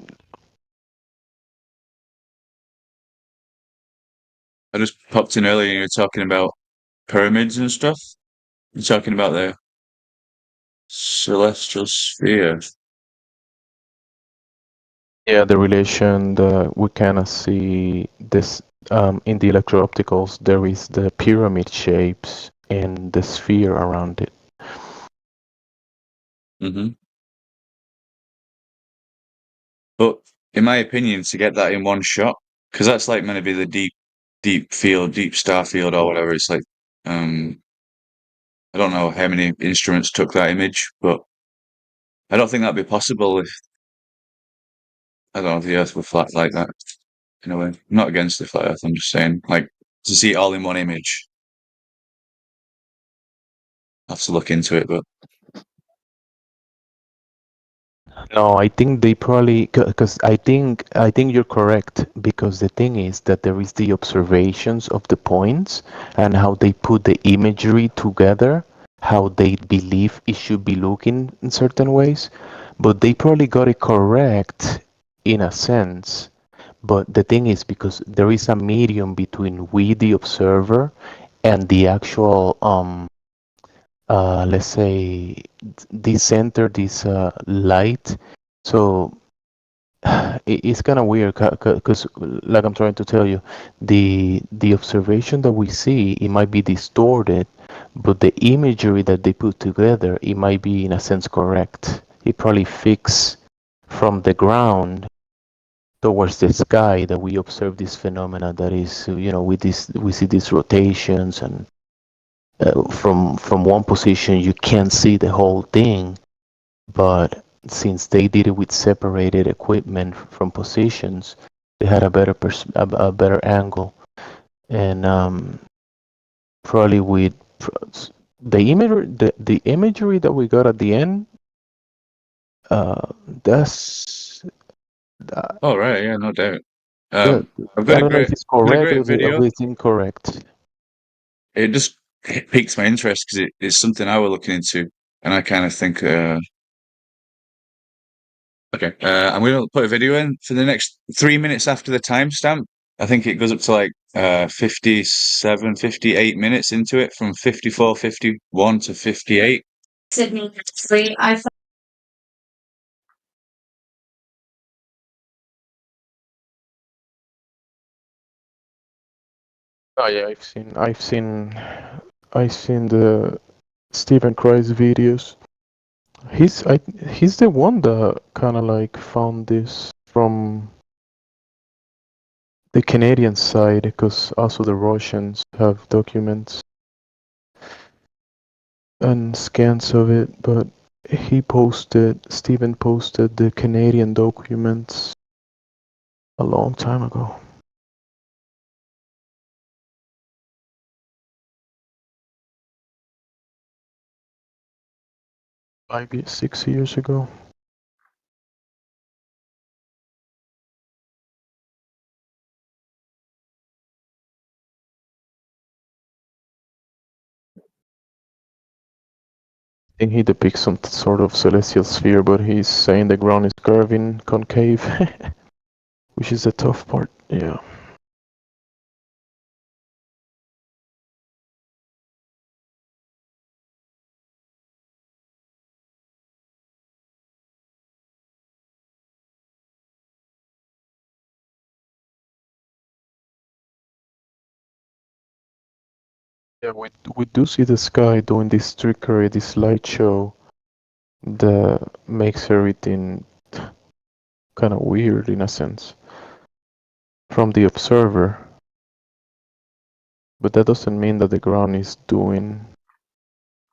I just popped in earlier and you were talking about pyramids and stuff. You're talking about the celestial sphere. Yeah, the relation, we kind of see this in the electro-opticals. There is the pyramid shapes and the sphere around it. Mm-hmm. But in my opinion, to get that in one shot, because that's like meant to be the deep field, deep star field or whatever. It's like, I don't know how many instruments took that image, but I don't think that'd be possible if, I don't know, if the Earth were flat like that. In a way, I'm not against the flat Earth. I'm just saying, like, to see it all in one image. I have to look into it, but No, I think they probably, because I think you're correct, because the thing is that there is the observations of the points and how they put the imagery together, how they believe it should be looking in certain ways, but they probably got it correct in a sense. But the thing is, because there is a medium between we, the observer, and the actual let's say this center, this light. So it's kind of weird, because like I'm trying to tell you, the observation that we see, it might be distorted, but the imagery that they put together, it might be in a sense correct. It probably fix from the ground towards the sky that we observe this phenomena that is, we see these rotations, and from one position you can't see the whole thing, but since they did it with separated equipment from positions, they had a better a better angle, and probably with the imagery that we got at the end, that's oh right, yeah, no doubt. I I've got a don't know if great, it's I've got a correct or great if video. it's incorrect. It just piques my interest because it's something I was looking into, and I kind of think, okay, I'm going to put a video in for the next 3 minutes after the timestamp. I think it goes up to like 57, 58 minutes into it, from 54, 51 to 58. Sydney, I Oh yeah, I've seen the Stephen Christ videos. He's the one that kind of like found this from the Canadian side, because also the Russians have documents and scans of it, but Stephen posted the Canadian documents a long time ago. 6 years ago. I think he depicts some sort of celestial sphere, but he's saying the ground is curving concave, which is the tough part. Yeah. Yeah, we do see the sky doing this trickery, this light show that makes everything kind of weird in a sense from the observer. But that doesn't mean that the ground is doing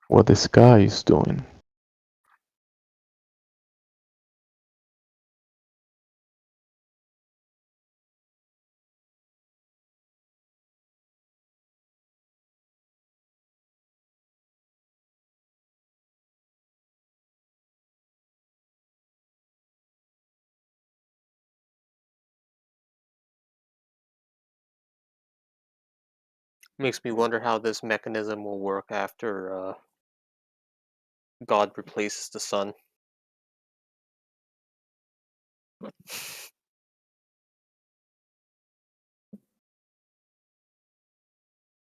what the sky is doing. Makes me wonder how this mechanism will work after God replaces the sun.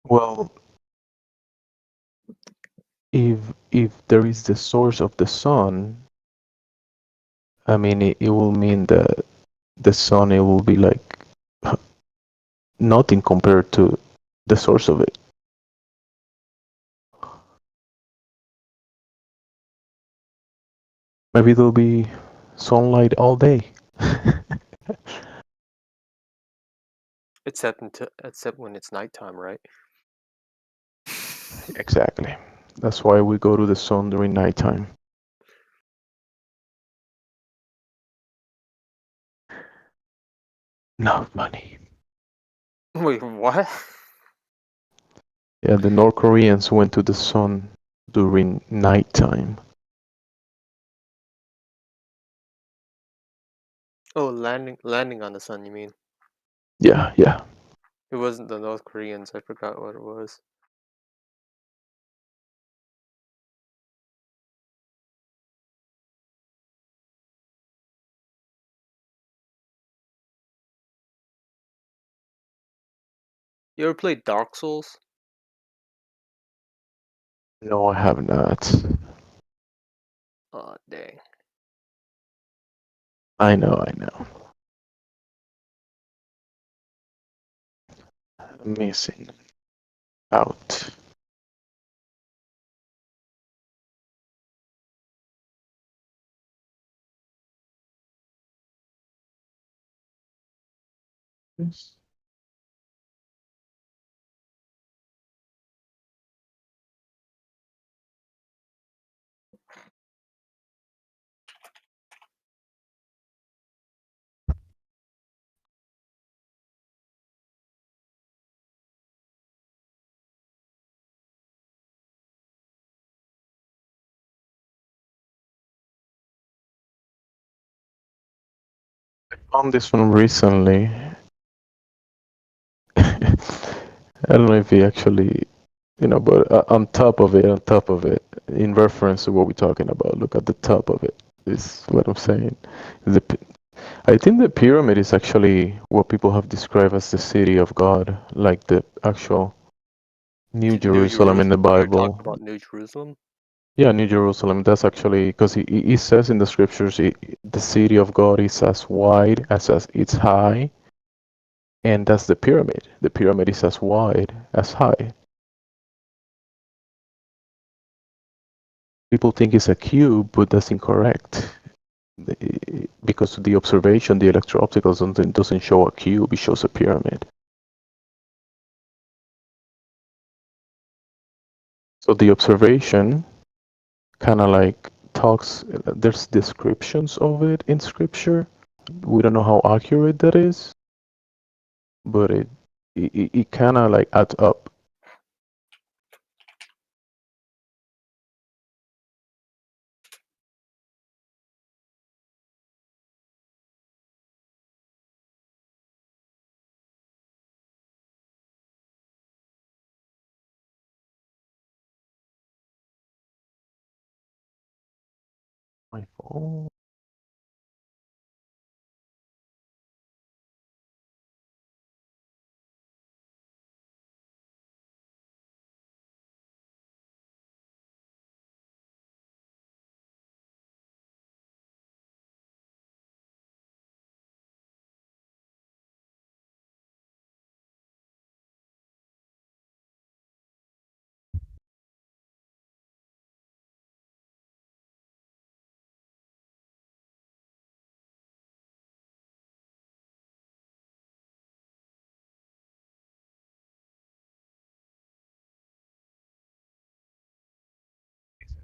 Well, if there is the source of the sun, I mean it will mean that the sun, it will be like nothing compared to the source of it. Maybe there'll be sunlight all day. Except when it's nighttime, right? Exactly. That's why we go to the sun during nighttime. Not funny. Wait, what? Yeah, the North Koreans went to the sun during nighttime. Oh, landing on the sun, you mean? Yeah. It wasn't the North Koreans, I forgot what it was. You ever played Dark Souls? No, I have not. Oh, dang. I know. Missing out. Yes. I found this one recently. I don't know if he actually, but on top of it, in reference to what we're talking about, look at the top of it, is what I'm saying. I think the pyramid is actually what people have described as the city of God, like the actual New Jerusalem in the You're Bible. talking about New Jerusalem? Yeah, New Jerusalem. That's actually because it says in the scriptures, the city of God is as wide as it's high. And that's the pyramid. The pyramid is as wide as high. People think it's a cube, but that's incorrect. Because the observation, the electro-optical doesn't show a cube, it shows a pyramid. So the observation kind of like talks, there's descriptions of it in scripture. We don't know how accurate that is, but it kind of like adds up. My phone.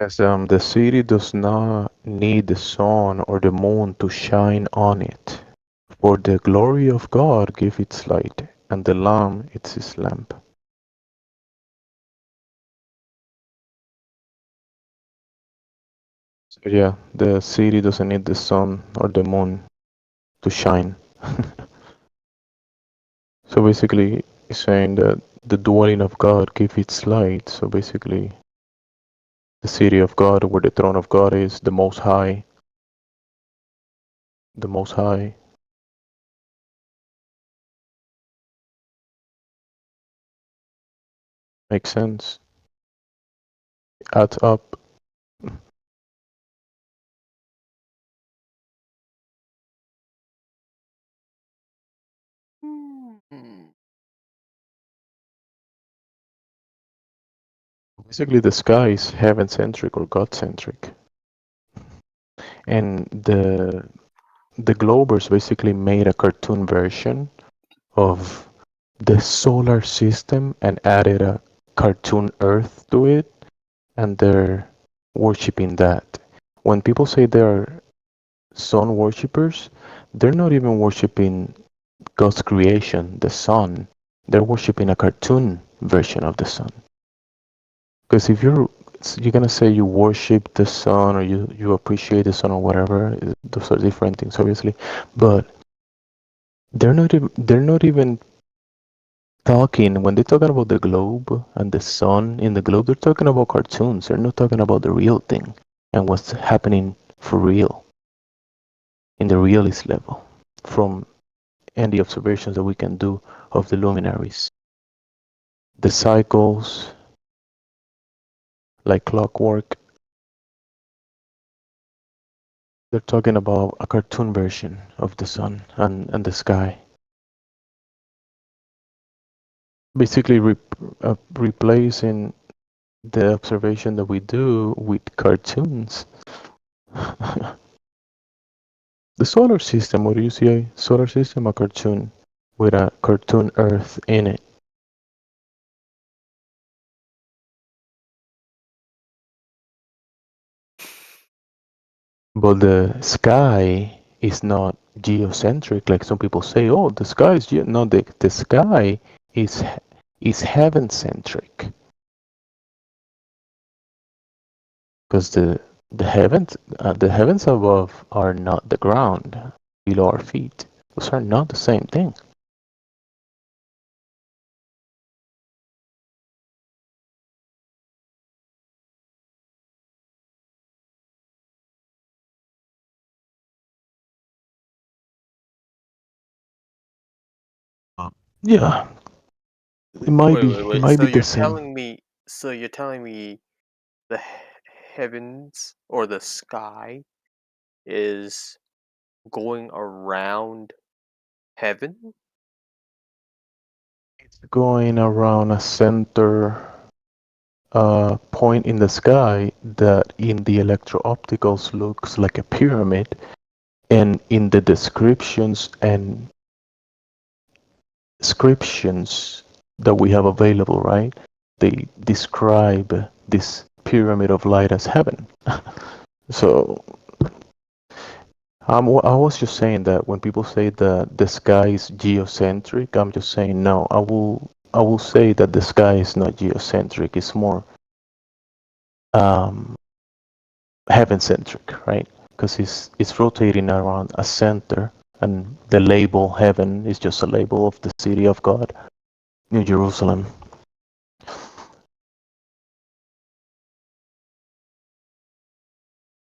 As the city does not need the sun or the moon to shine on it, for the glory of God give its light, and the Lamb is his lamp. So yeah, the city doesn't need the sun or the moon to shine. So basically, it's saying that the dwelling of God give its light. So basically, the city of God, where the throne of God is, the Most High, the Most High. Makes sense. Adds up. Basically, the sky is heaven-centric or God-centric, and the Globers basically made a cartoon version of the solar system and added a cartoon Earth to it, and they're worshiping that. When people say they're sun worshippers, they're not even worshiping God's creation, the sun. They're worshiping a cartoon version of the sun. Because if you're gonna say you worship the sun or you appreciate the sun or whatever, those are different things, obviously. But they're not even talking when they're talking about the globe and the sun in the globe. They're talking about cartoons. They're not talking about the real thing and what's happening for real in the realist level from and the observations that we can do of the luminaries, the cycles, like clockwork. They're talking about a cartoon version of the sun and the sky. Basically replacing the observation that we do with cartoons. The solar system, what do you see? A solar system, a cartoon with a cartoon Earth in it. But the sky is not geocentric, like some people say. Oh, the sky is no. The sky is heaven centric, because the heavens above are not the ground below our feet. Those are not the same thing. Yeah, it might be. It Wait. might So be the you're same. telling me? So you're telling me the heavens or the sky is going around heaven? going around a center point in the sky that in the electro-opticals looks like a pyramid, and in the descriptions that we have available, right? They describe this pyramid of light as heaven. So I was just saying that when people say that the sky is geocentric, I'm just saying no. I will say that the sky is not geocentric. It's more heaven-centric, right? Because it's rotating around a center, and the label heaven is just a label of the city of God, New Jerusalem.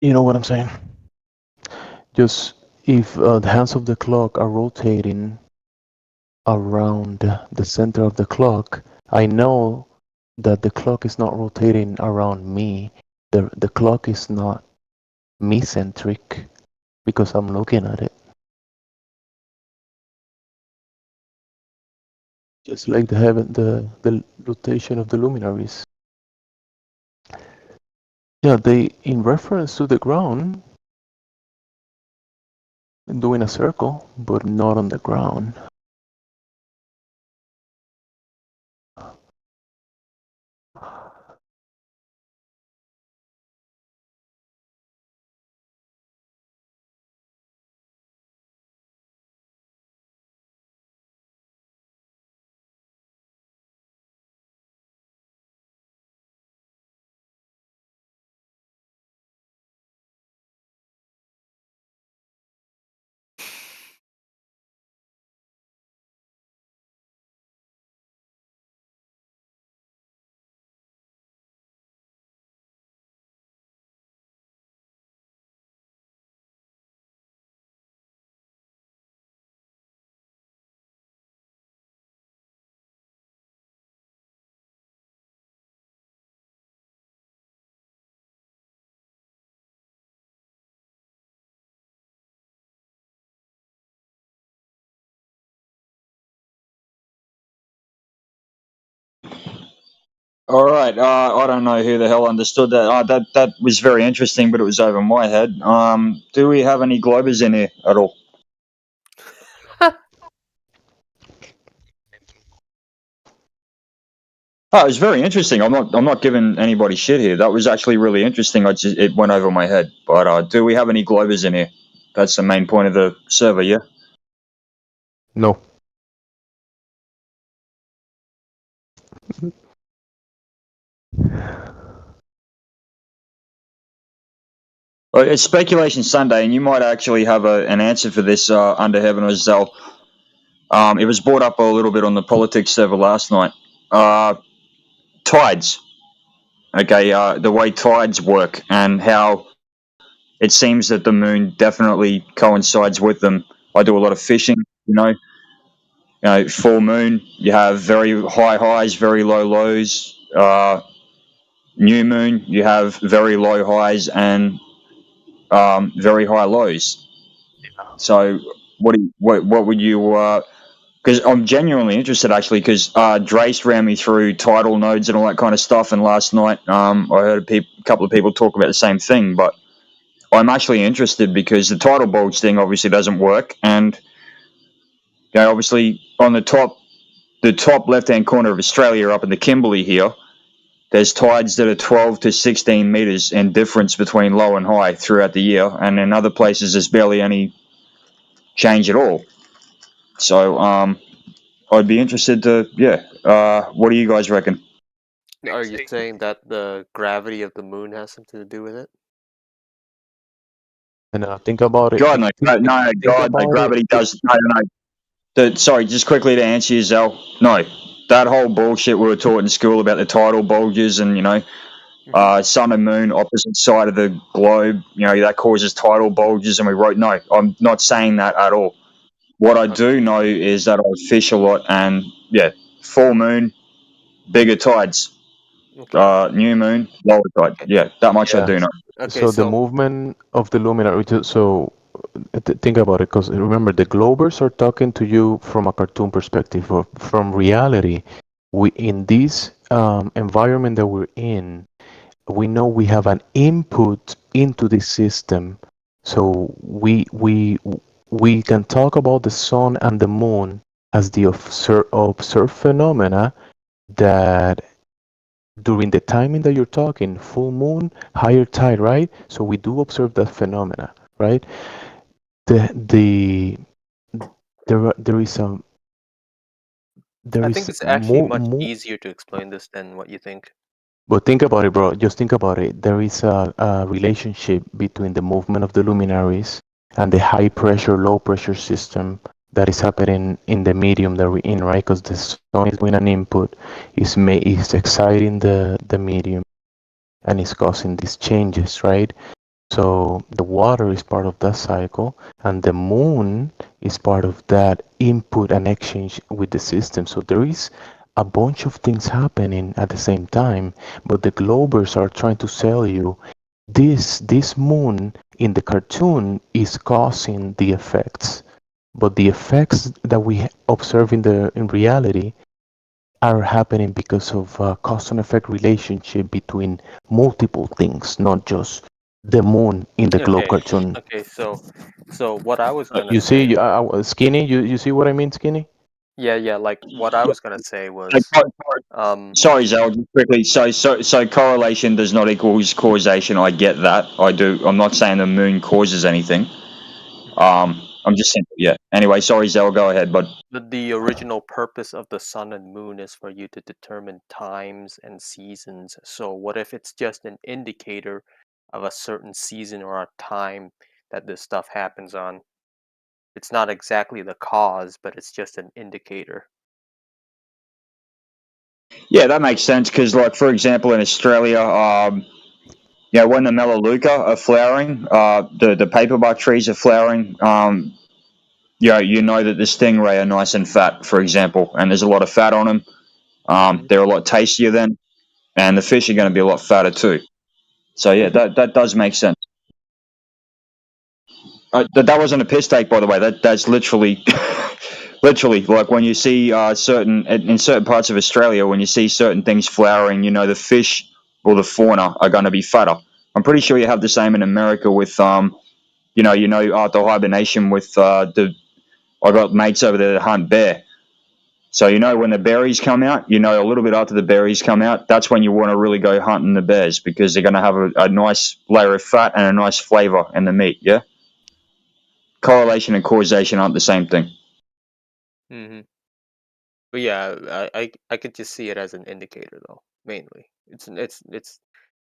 You know what I'm saying? Just if the hands of the clock are rotating around the center of the clock, I know that the clock is not rotating around me. The clock is not me-centric because I'm looking at it. Just like the rotation of the luminaries. Yeah, they, in reference to the ground, doing a circle, but not on the ground. All right. I don't know who the hell understood that. That was very interesting, but it was over my head. Do we have any globers in here at all? Oh, it was very interesting. I'm not giving anybody shit here. That was actually really interesting. It went over my head. But do we have any globers in here? That's the main point of the server, yeah. No. Well, it's Speculation Sunday, and you might actually have an answer for this under Heaven or Zell. It was brought up a little bit on the politics server last night. Tides. Okay, the way tides work and how it seems that the moon definitely coincides with them. I do a lot of fishing, full moon, you have very high highs, very low lows. New moon, you have very low highs and very high lows. So, what would you? Because I'm genuinely interested, actually, because Drace ran me through tidal nodes and all that kind of stuff, and last night I heard a couple of people talk about the same thing, but I'm actually interested because the tidal bulge thing obviously doesn't work, and obviously on the top left-hand corner of Australia, up in the Kimberley here, there's tides that are 12 to 16 meters in difference between low and high throughout the year, and in other places there's barely any change at all. So I'd be interested to, what do you guys reckon? Are you saying that the gravity of the moon has something to do with it? And think about it. God, no, gravity does. No. Sorry, just quickly to answer you, Zell. No, that whole bullshit we were taught in school about the tidal bulges and, sun and moon, opposite side of the globe, that causes tidal bulges, and we wrote, no, I'm not saying that at all. What I do know is that I fish a lot, and, full moon, bigger tides. New moon, lower tide. Yeah, that much I do know. So the movement of the luminary. So think about it, because remember, the Globers are talking to you from a cartoon perspective, or from reality. We in this environment that we're in, we know we have an input into this system, so we can talk about the sun and the moon as the observed phenomena that during the timing that you're talking, full moon, higher tide, right? So we do observe that phenomena, right? There is a there I is think it's actually much more. easier to explain this than what you think. But think about it, bro. Just think about it. There is a relationship between the movement of the luminaries and the high pressure, low pressure system that is happening in the medium that we're in, right? Because the sun is doing an input, is exciting the medium, and is causing these changes, right? So the water is part of that cycle, and the moon is part of that input and exchange with the system. So there is a bunch of things happening at the same time, but the Globers are trying to sell you this moon in the cartoon is causing the effects, but the effects that we observe in reality are happening because of a cause and effect relationship between multiple things, not just the moon in the globe Okay. cartoon. Okay. So what I was gonna You say. see, Skinny, you see what I mean, Skinny? Yeah. Like what I was gonna say So, was. sorry, Zal, just quickly. So correlation does not equal causation. I get that. I do. I'm not saying the moon causes anything. I'm just saying, yeah. Anyway, sorry, Zal, go ahead, bud. The original purpose of the sun and moon is for you to determine times and seasons. So what if it's just an indicator of a certain season or a time that this stuff happens on? It's not exactly the cause, but it's just an indicator. Yeah, that makes sense because, like, for example, in Australia, when the melaleuca are flowering, the paperbark trees are flowering. You know that the stingray are nice and fat, for example, and there's a lot of fat on them. They're a lot tastier then, and the fish are going to be a lot fatter too. So yeah, that does make sense. That wasn't a piss take, by the way. That's literally, literally like when you see certain in certain parts of Australia, when you see certain things flowering, you know the fish or the fauna are going to be fatter. I'm pretty sure you have the same in America with the hibernation with I got mates over there that hunt bear. So when the berries come out, a little bit after the berries come out, that's when you want to really go hunting the bears because they're going to have a nice layer of fat and a nice flavor in the meat. Yeah, correlation and causation aren't the same thing. But yeah, I could just see it as an indicator though, mainly. It's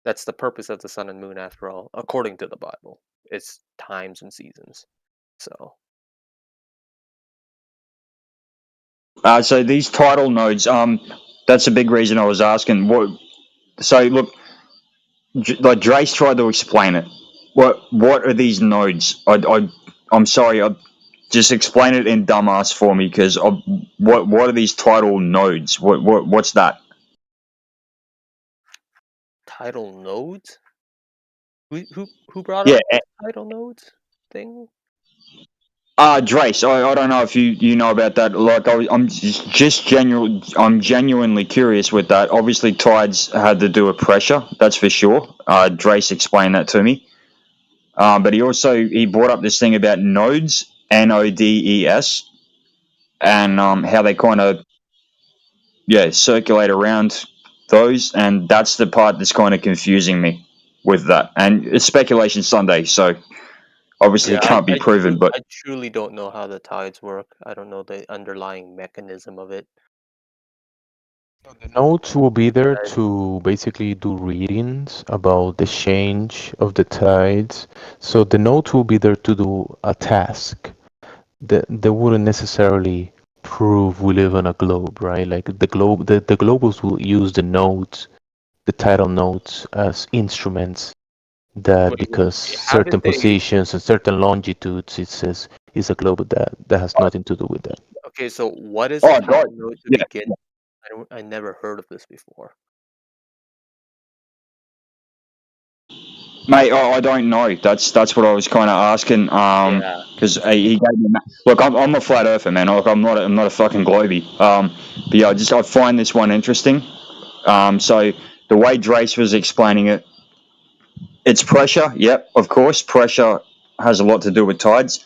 that's the purpose of the sun and moon after all, according to the Bible. It's times and seasons. So So these tidal nodes, that's a big reason I was asking. So look, like Drace tried to explain it. What are these nodes? I'm sorry. Just explain it in dumbass for me, because what are these tidal nodes? What's that? tidal nodes? Who brought Yeah, up this tidal nodes thing? Drace. I don't know if you know about that. Like I'm genuinely curious with that. Obviously, tides had to do with pressure. That's for sure. Drace explained that to me. But he brought up this thing about nodes, NODES, and how they kind of circulate around those, and that's the part that's kind of confusing me with that. And it's speculation Sunday, so obviously it Yeah, can't be proven. But I truly don't know how the tides work. I don't know the underlying mechanism of it. The notes will be there to basically do readings about the change of the tides. So the notes will be there to do a task. They wouldn't necessarily prove we live on a globe, right? Like the globals will use the nodes, the tidal nodes, as instruments that, because How did certain they? positions and certain longitudes, it says is a globe that has nothing to do with that. Okay, so what is a oh god, tidal node to yeah. begin? I never heard of this before. Mate, I don't know. That's what I was kind of asking. Because he gave me. Look, I'm a flat earther, man. Look, I'm not a fucking globy. But yeah, I find this one interesting. So the way Drace was explaining it, it's pressure. Yep, of course, pressure has a lot to do with tides.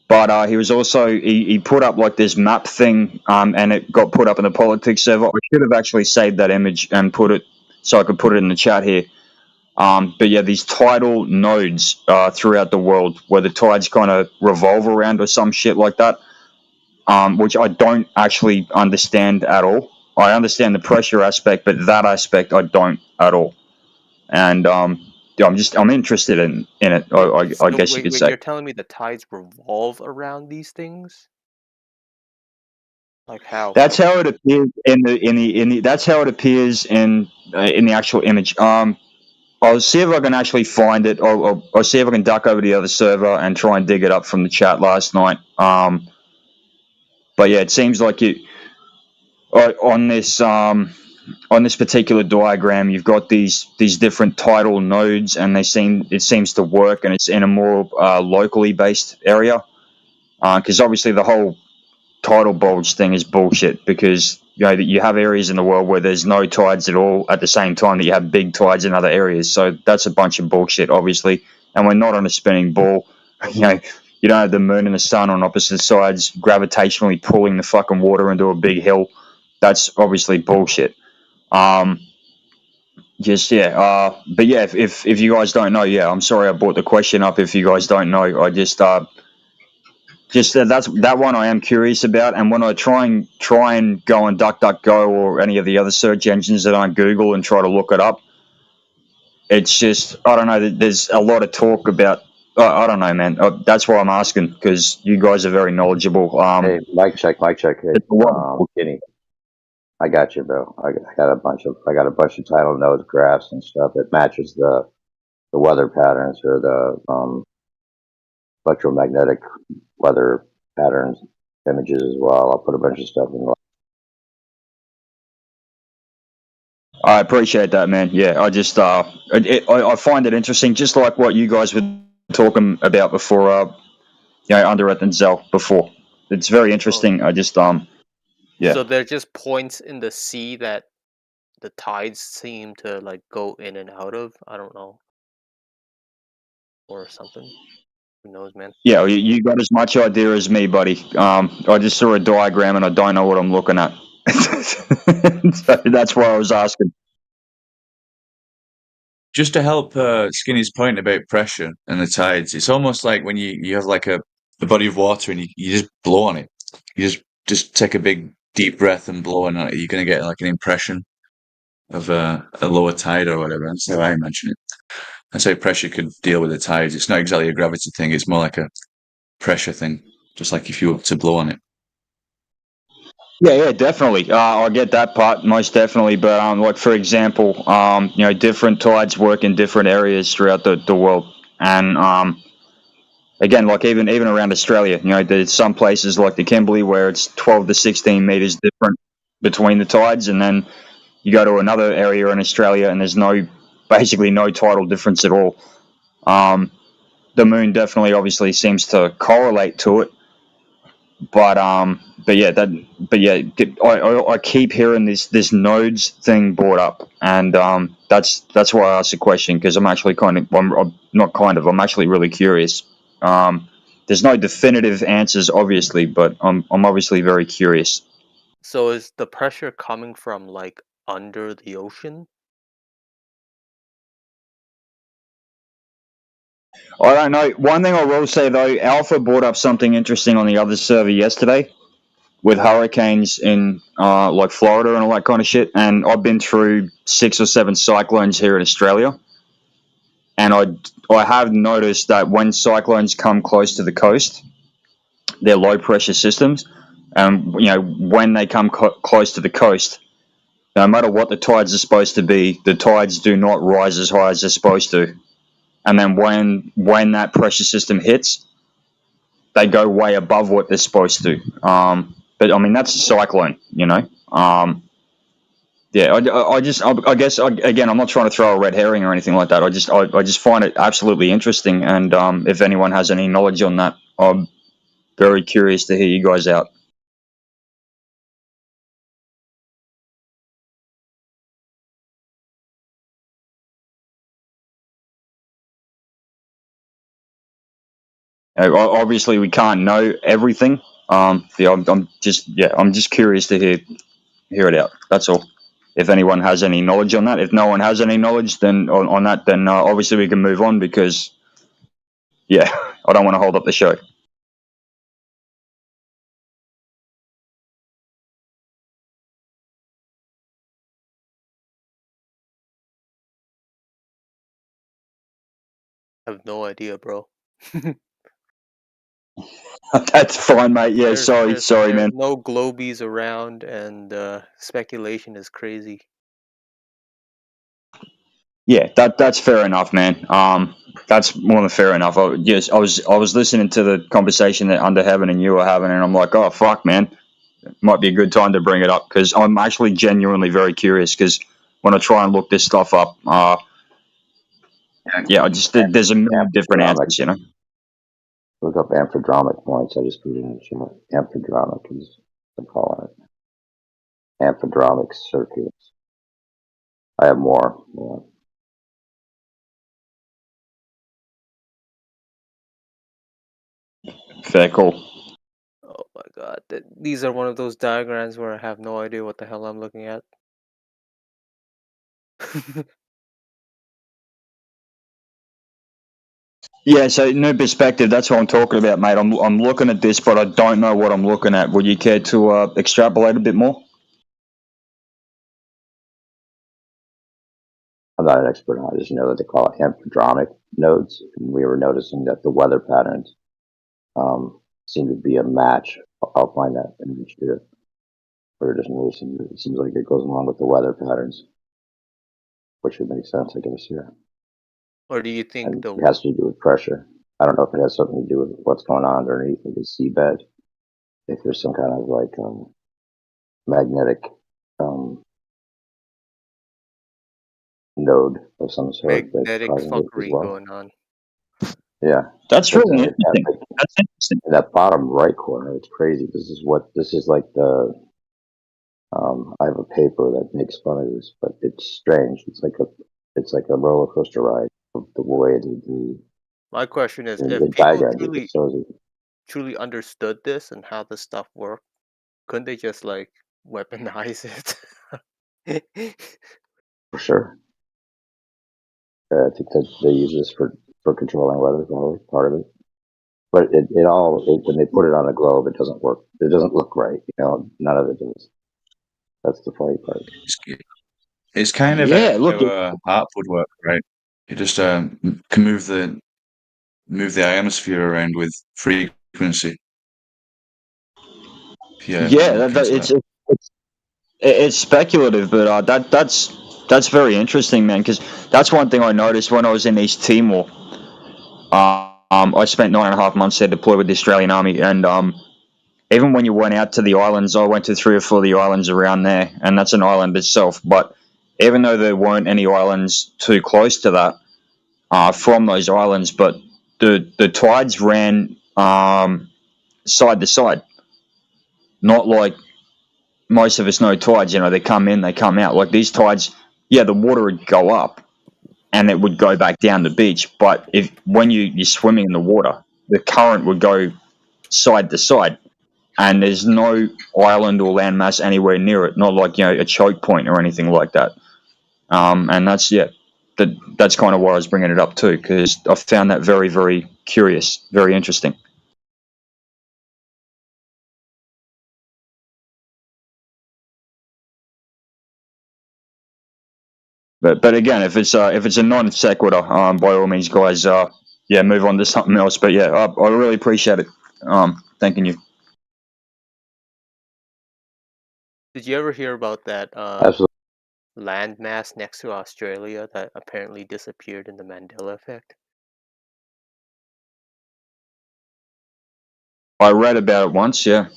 But he was also he put up like this map thing, and it got put up in the politics server. I should have actually saved that image and put it so I could put it in the chat here. But yeah, these tidal nodes throughout the world where the tides kind of revolve around or some shit like that, which I don't actually understand at all. I understand the pressure aspect, but that aspect I don't at all. And yeah, I'm interested in it. I guess you could say. You're telling me the tides revolve around these things? Like how? That's how it appears in the that's how it appears in the actual image. I'll see if I can actually find it. I'll see if I can duck over to the other server and try and dig it up from the chat last night. But yeah, it seems like you on this particular diagram, you've got these different tidal nodes, and it seems to work, and it's in a more locally based area. Because obviously the whole tidal bulge thing is bullshit, because you have areas in the world where there's no tides at all at the same time that you have big tides in other areas. So that's a bunch of bullshit, obviously. And we're not on a spinning ball. You don't have the moon and the sun on opposite sides gravitationally pulling the fucking water into a big hill. That's obviously bullshit. But yeah, if you guys don't know, yeah, I'm sorry I brought the question up. If you guys don't know, I just that's that one I am curious about. And when I try and go on DuckDuckGo or any of the other search engines that aren't Google and try to look it up, it's just, I don't know, there's a lot of talk about, I don't know, man. That's why I'm asking, because you guys are very knowledgeable. Hey, mic check. Hey, Kenny, I got you, bro. I got a bunch of tidal nodes, graphs, and stuff that matches the weather patterns or the electromagnetic weather patterns images as well. I'll put a bunch of stuff in. I appreciate that, man. Yeah, I just I find it interesting, just like what you guys were talking about before. Under Earth and Zell before. It's very interesting. I just yeah. So they're just points in the sea that the tides seem to like go in and out of. I don't know, or something. Who knows, man? Yeah, you got as much idea as me, buddy. I just saw a diagram and I don't know what I'm looking at. So that's why I was asking. Just to help Skinny's point about pressure and the tides, it's almost like when you have like a body of water and you just blow on it. You just take a big deep breath and blow on it. You're going to get like an impression of a lower tide or whatever. That's how I imagine it. That's how pressure could deal with the tides. It's not exactly a gravity thing. It's more like a pressure thing, just like if you were to blow on it. Yeah, definitely. I get that part most definitely. But like for example, different tides work in different areas throughout the world, and again, like even around Australia, there's some places like the Kimberley where it's 12 to 16 meters different between the tides, and then you go to another area in Australia and there's basically no tidal difference at all. The moon definitely obviously seems to correlate to it, but I keep hearing this nodes thing brought up, and that's why I asked the question, because I'm actually I'm actually really curious. There's no definitive answers, obviously, but I'm obviously very curious. So is the pressure coming from like under the ocean? I don't know. One thing I will say though, Alpha brought up something interesting on the other server yesterday with hurricanes in like Florida and all that kind of shit. And I've been through 6 or 7 cyclones here in Australia, and I have noticed that when cyclones come close to the coast, they're low pressure systems, and when they come close to the coast, no matter what the tides are supposed to be, the tides do not rise as high as they're supposed to. And then when that pressure system hits, they go way above what they're supposed to. But I mean, that's a cyclone, yeah, I guess again, I'm not trying to throw a red herring or anything like that. I just find it absolutely interesting, and if anyone has any knowledge on that, I'm very curious to hear you guys out. Obviously, we can't know everything. Yeah, I'm just curious to hear it out. That's all. If anyone has any knowledge on that, if no one has any knowledge, then on that, then obviously we can move on because yeah, I don't want to hold up the show. I have no idea, bro. That's fine, mate. Yeah, sorry, There's man. no globies around, and speculation is crazy. Yeah, that's fair enough, man. That's more than fair enough. I was listening to the conversation that Under Heaven and you were having, and I'm like, oh fuck, man, might be a good time to bring it up because I'm actually genuinely very curious because when I try and look this stuff up, yeah, there's a million different answers, you know. Look up amphidromic points. I just put it in the chat. Amphidromic is what they call it. Amphidromic circuits. I have more. Yeah. Fair call. Oh my god, these are one of those diagrams where I have no idea what the hell I'm looking at. Yeah, so new perspective. That's what I'm talking about, mate. I'm looking at this, but I don't know what I'm looking at. Would you care to extrapolate a bit more? I'm not an expert on it. I just know that they call it amphidromic nodes. And we were noticing that the weather patterns seem to be a match. I'll find that image here. We're just noticing it seems like it goes along with the weather patterns, which would make sense, I guess, yeah. Or do you think And it has to do with pressure. I don't know if it has something to do with what's going on underneath the seabed. If there's some kind of like magnetic node of some sort that's magnetic causing it as fuckery well. going on? Yeah, that's really interesting. That's interesting. In that bottom right corner, it's crazy. This is like the. I have a paper that makes fun of this, but it's strange. It's like a roller coaster ride of the way the My question is, if the people diagram that shows it. truly understood this and how this stuff worked, couldn't they just like weaponize it? For sure. I think that they use this for controlling weather, probably part of it. But when they put it on a globe, it doesn't work. It doesn't look right. You know, none of it does. That's the funny part. It's kind of Yeah, look, HARP would work, right? You just can move the ionosphere around with frequency. yeah, it's speculative, but that's very interesting, man. Because that's one thing I noticed when I was in East Timor. I spent 9.5 months there deployed with the Australian Army, and even when you went out to the islands, I went to 3 or 4 of the islands around there, and that's an island itself. But even though there weren't any islands too close to that from those islands, but the tides ran side to side, not like most of us know tides. You know, they come in, they come out. Like these tides, yeah, the water would go up and it would go back down the beach. But when you're swimming in the water, the current would go side to side, and there's no island or landmass anywhere near it. Not like a choke point or anything like that. And that's kind of why I was bringing it up too, because I found that very, very curious, very interesting. But again, if it's a non sequitur, by all means, guys, move on to something else. But yeah, I really appreciate it. Thanking you. Did you ever hear about that Absolutely. landmass next to Australia that apparently disappeared in the Mandela effect? I read about it once. Yeah.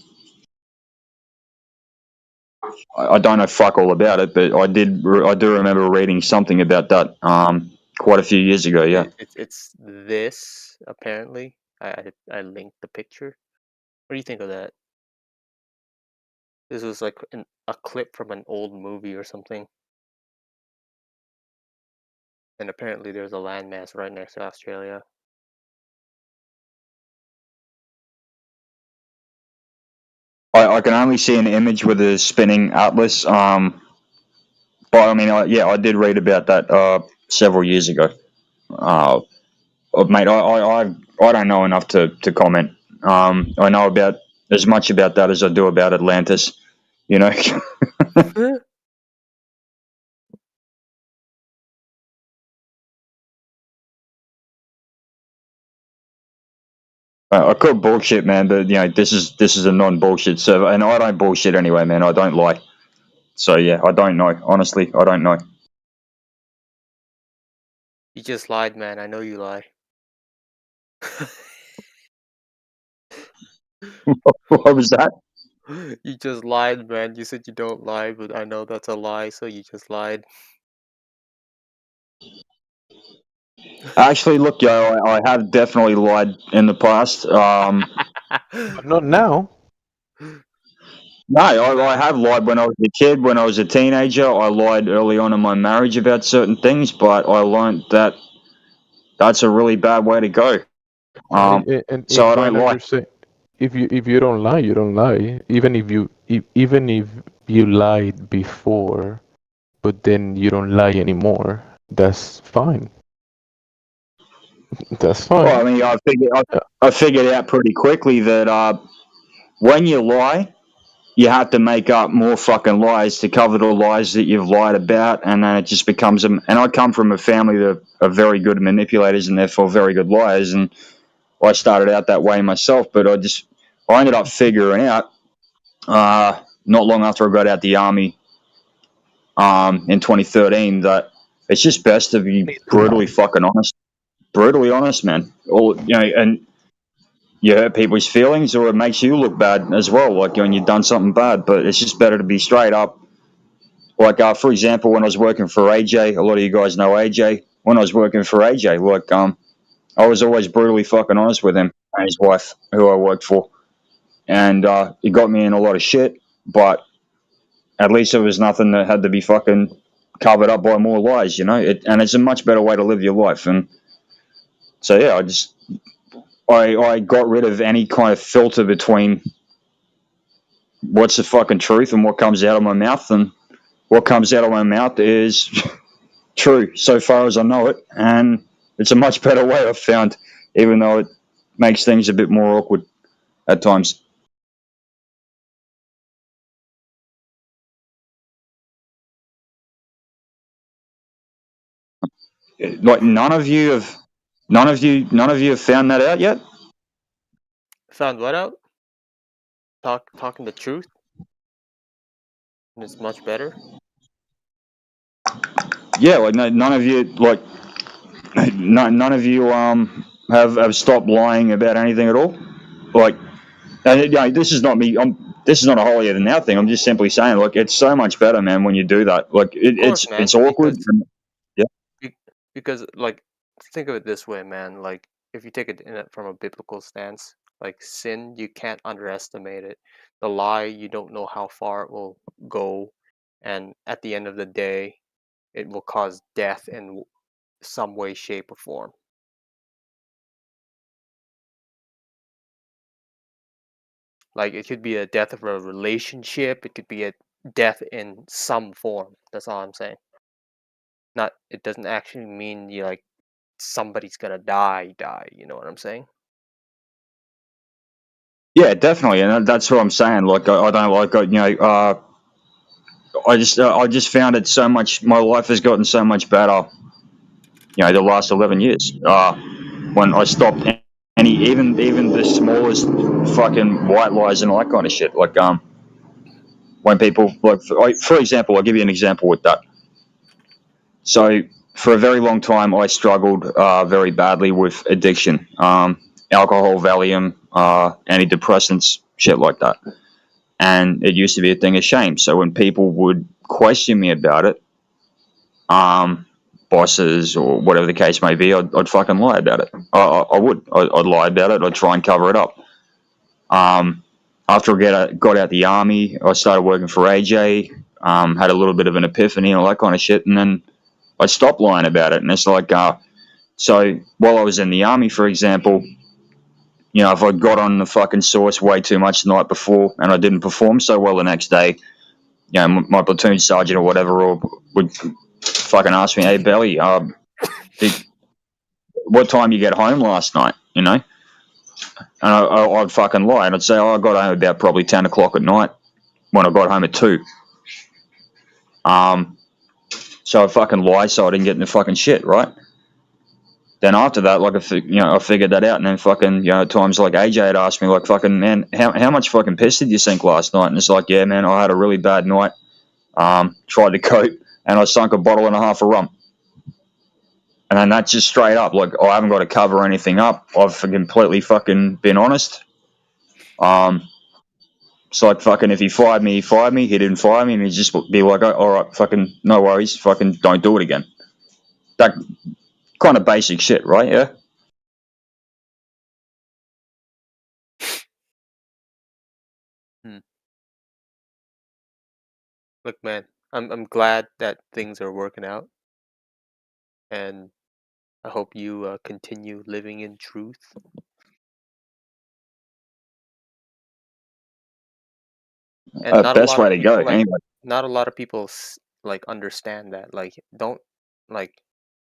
I don't know fuck all about it, but I do remember reading something about that quite a few years ago. Yeah. It's this apparently. I linked the picture. What do you think of that? This was like a clip from an old movie or something. And apparently there's a landmass right next to Australia. I can only see an image with a spinning atlas. But I mean, I did read about that several years ago. Mate, I don't know enough to comment. I know about as much about that as I do about Atlantis. You know. I call bullshit, man, but this is a non-bullshit server, and I don't bullshit anyway, man. I don't lie. So yeah, I don't know. Honestly, I don't know. You just lied, man. I know you lie. What was that? You just lied, man. You said you don't lie, but I know that's a lie, so you just lied. Actually, look, yo, I have definitely lied in the past. But not now. No, I have lied when I was a kid, when I was a teenager. I lied early on in my marriage about certain things, but I learned that that's a really bad way to go. So I don't lie. If you don't lie, you don't lie. Even if you lied before, but then you don't lie anymore, that's fine. That's fine. Well, I mean, I figured out pretty quickly that when you lie, you have to make up more fucking lies to cover the lies that you've lied about, and then it just becomes and I come from a family that are very good manipulators and therefore very good liars, and I started out that way myself, but I ended up figuring out not long after I got out the army in 2013 that it's just best to be brutally fucking honest, man. And you hurt people's feelings, or it makes you look bad as well, like when you've done something bad. But it's just better to be straight up. Like, for example, when I was working for AJ, a lot of you guys know AJ. When I was working for AJ, I was always brutally fucking honest with him and his wife, who I worked for, and it got me in a lot of shit. But at least it was nothing that had to be fucking covered up by more lies, and it's a much better way to live your life. And so yeah, I got rid of any kind of filter between what's the fucking truth and what comes out of my mouth, and what comes out of my mouth is true so far as I know it, and it's a much better way I've found, even though it makes things a bit more awkward at times. Like none of you have found that out yet? Found what out? Talking the truth? And it's much better? Yeah, like none of you have stopped lying about anything at all. Like, and, this is not me. This is not a holier than thou thing. I'm just simply saying, like, it's so much better, man, when you do that. Like, it's awkward. Because like, think of it this way, man. Like, if you take it from a biblical stance, like sin, you can't underestimate it. The lie, you don't know how far it will go, and at the end of the day, it will cause death in some way, shape, or form. Like, it could be a death of a relationship. It could be a death in some form. That's all I'm saying. It doesn't actually mean you like somebody's gonna die. You know what I'm saying? Yeah, definitely, and that's what I'm saying. Like, I don't like, I just found it so much. My life has gotten so much better. The last 11 years. When I stopped even the smallest fucking white lies and all that kind of shit. Like, when people for example, I'll give you an example with that. So for a very long time, I struggled very badly with addiction, alcohol, Valium, antidepressants, shit like that. and it used to be a thing of shame. So when people would question me about it, bosses or whatever the case may be, I'd fucking lie about it. I would. I'd lie about it. I'd try and cover it up. After I got out the army, I started working for AJ. Had a little bit of an epiphany and all that kind of shit, and then I stopped lying about it. And it's like, so while I was in the army, for example, you know, if I got on the fucking sauce way too much the night before and I didn't perform so well the next day, you know, my platoon sergeant or whatever would fucking ask me, "Hey, Belly, what time you get home last night?" You know, and I'd fucking lie and I'd say, "Oh, I got home about probably 10 o'clock at night when I got home at 2." So I fucking lie so I didn't get into fucking shit, right? Then after that, like, I figured that out, and then fucking, you know, at times like AJ had asked me, like, fucking, man, how much fucking piss did you sink last night? And it's like, yeah, man, I had a really bad night. Tried to cope, and I sunk a bottle and a half of rum. And then that's just straight up, like, I haven't got to cover anything up. I've completely fucking been honest. It's like, fucking, if he fired me, he fired me. He didn't fire me, and he'd just be like, oh, all right, fucking, no worries, fucking don't do it again. That kind of basic shit, right? Yeah. Look, man, I'm glad that things are working out, and I hope you continue living in truth. And not a Best lot way of to go. people Anyway. not a lot of people like understand that. Like, don't like.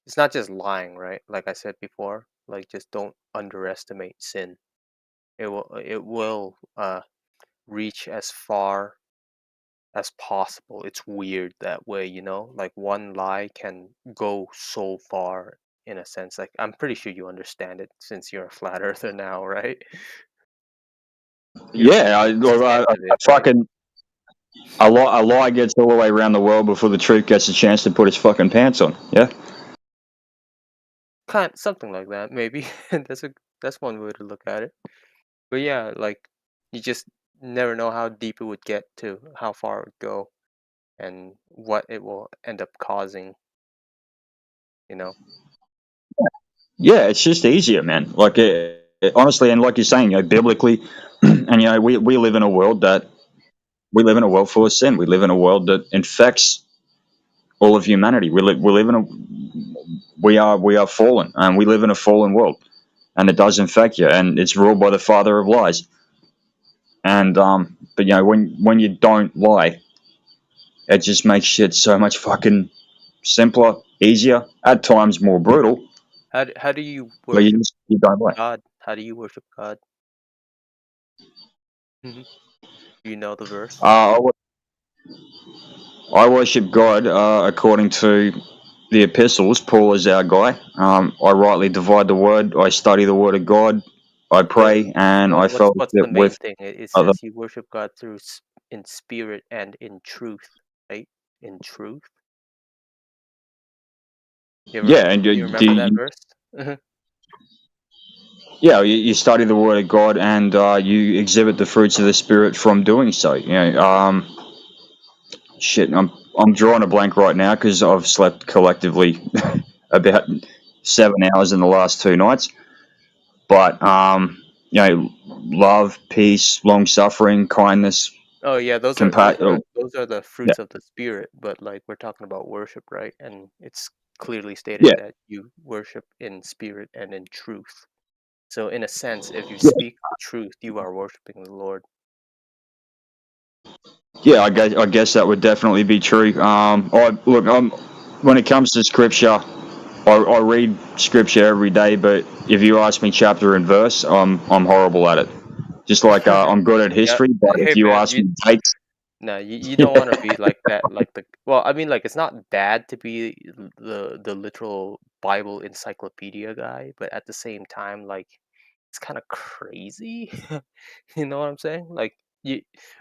It's not just lying, right? Like I said before, like, just don't underestimate sin. It will reach as far as possible. It's weird that way, you know? Like, one lie can go so far, in a sense. Like, I'm pretty sure you understand it since you're a flat earther now, right? Yeah, I fucking a lie gets all the way around the world before the truth gets a chance to put its fucking pants on. Yeah. Something like that, maybe. That's one way to look at it. But yeah, like, you just never know how deep it would get, to how far it would go, and what it will end up causing. You know. Yeah, it's just easier, man. Like, honestly, and like you're saying, you know, biblically, and you know, we live in a world full of sin. We live in a world that infects all of humanity. We are fallen, and we live in a fallen world, and it does infect you, and it's ruled by the father of lies. And but you know, when you don't lie, it just makes shit so much fucking simpler, easier, at times more brutal. How do you But worship you don't lie. God? How do you worship God? Do you know the verse? I worship God according to the epistles. Paul is our guy. I rightly divide the word. I study the word of God. I pray and I What's the fellowship main with thing? It other. says you worship God through in spirit and in truth, right? In truth. Yeah, and You remember that verse? you study the word of God and you exhibit the fruits of the spirit from doing so. You know, shit. I'm drawing a blank right now because I've slept collectively about 7 hours in the last 2 nights. But you know, love, peace, long suffering, kindness, Oh yeah, those are compassion. the Yeah, fruits of the spirit. But like, we're talking about worship, right? And it's clearly stated yeah, that you worship in spirit and in truth. So in a sense, if you yeah. speak the truth, you are worshiping the Lord. Yeah, I guess that would definitely be true. When it comes to scripture, I read scripture every day, but if you ask me chapter and verse, I'm horrible at it. Just like I'm good at Yeah. history, but Hey if you man, ask me dates, no, you don't want to be like that. Like, well, I mean, like, it's not bad to be the literal Bible encyclopedia guy, but at the same time, like, it's kind of crazy. You know what I'm saying? Like,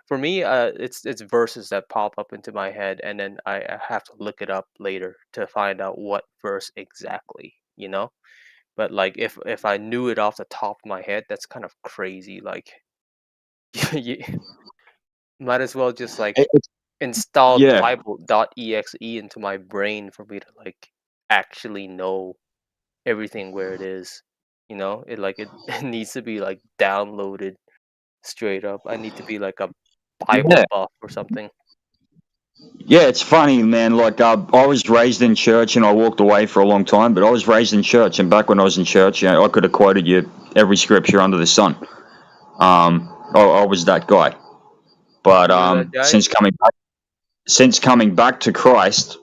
for me, it's verses that pop up into my head, and then I have to look it up later to find out what verse exactly. You know, but like, if I knew it off the top of my head, that's kind of crazy. Like, Might as well just like It's, install yeah, Bible.exe into my brain for me to like actually know everything where it is. You know, it it needs to be like downloaded straight up. I need to be like a Bible yeah. buff or something. Yeah, it's funny, man. Like, I was raised in church and I walked away for a long time, but I was raised in church. And back when I was in church, you know, I could have quoted you every scripture under the sun. I was that guy. But You're that guy? since coming back to Christ,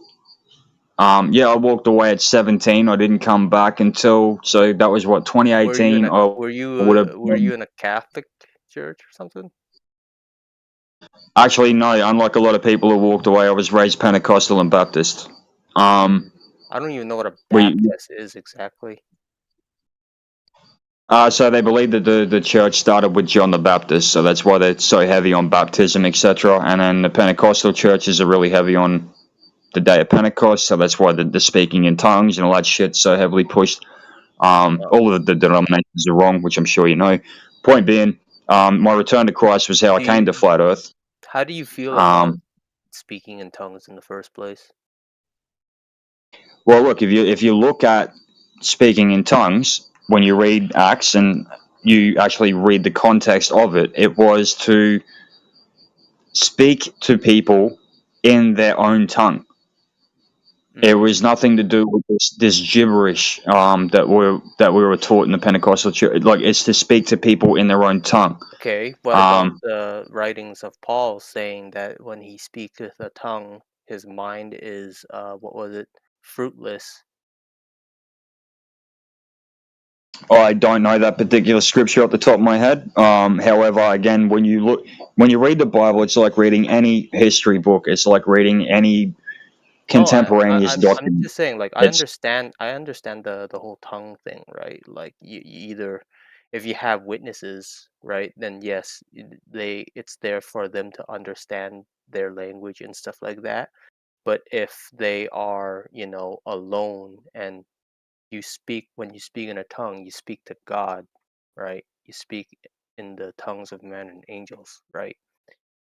yeah, I walked away at 17. I didn't come back until, so that was what, 2018. I would have were you in a Catholic church or something? actually no. Unlike a lot of people who walked away, I was raised Pentecostal and Baptist. I don't even know what a We Baptist is exactly. So they believe that the church started with John the Baptist, so that's why they're so heavy on baptism, etc. And then the Pentecostal churches are really heavy on the day of Pentecost, so that's why the speaking in tongues and all that shit's so heavily pushed. All of the denominations are wrong, which I'm sure you know. Point being, my return to Christ was how I came to flat Earth. How do you feel about Um, speaking in tongues in the first place? well, look, if you look at speaking in tongues, when you read Acts and you actually read the context of it, it was to speak to people in their own tongue. It was nothing to do with this gibberish that we were taught in the Pentecostal church. Like, it's to speak to people in their own tongue. Okay, what about the writings of Paul saying that when he speaketh a tongue, his mind is what was it? Fruitless. I don't know that particular scripture off the top of my head. However, again, when you read the Bible, it's like reading any history book. It's like reading any No, contemporaneous I'm document. just saying, like, It's I understand the whole tongue thing, right? Like, you either, if you have witnesses, right, then yes, it's there for them to understand their language and stuff like that. But if they are, you know, alone and when you speak in a tongue, you speak to God, right? You speak in the tongues of men and angels, right?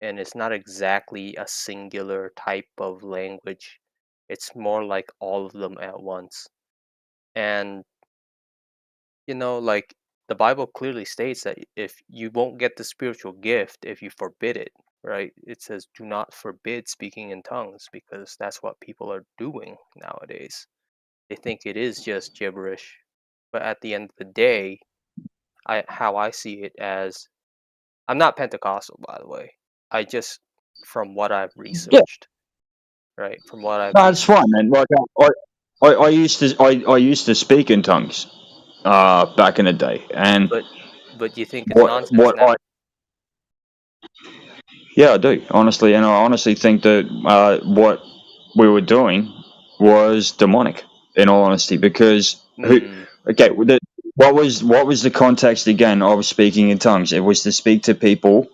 And it's not exactly a singular type of language. It's more like all of them at once. And you know, like the Bible clearly states that if you won't get the spiritual gift if you forbid it, right? It says do not forbid speaking in tongues because that's what people are doing nowadays. They think it is just gibberish. But at the end of the day, how I see it as, I'm not Pentecostal, by the way. I just, from what I've yeah, researched, right? From what I've no, it's researched. fine, man. Like, I I used to speak in tongues back in the day, and But you think it's nonsense what now? yeah, I do honestly, and I honestly think that what we were doing was demonic. In all honesty, because Hmm. okay, what was the context again of speaking in tongues? It was to speak to people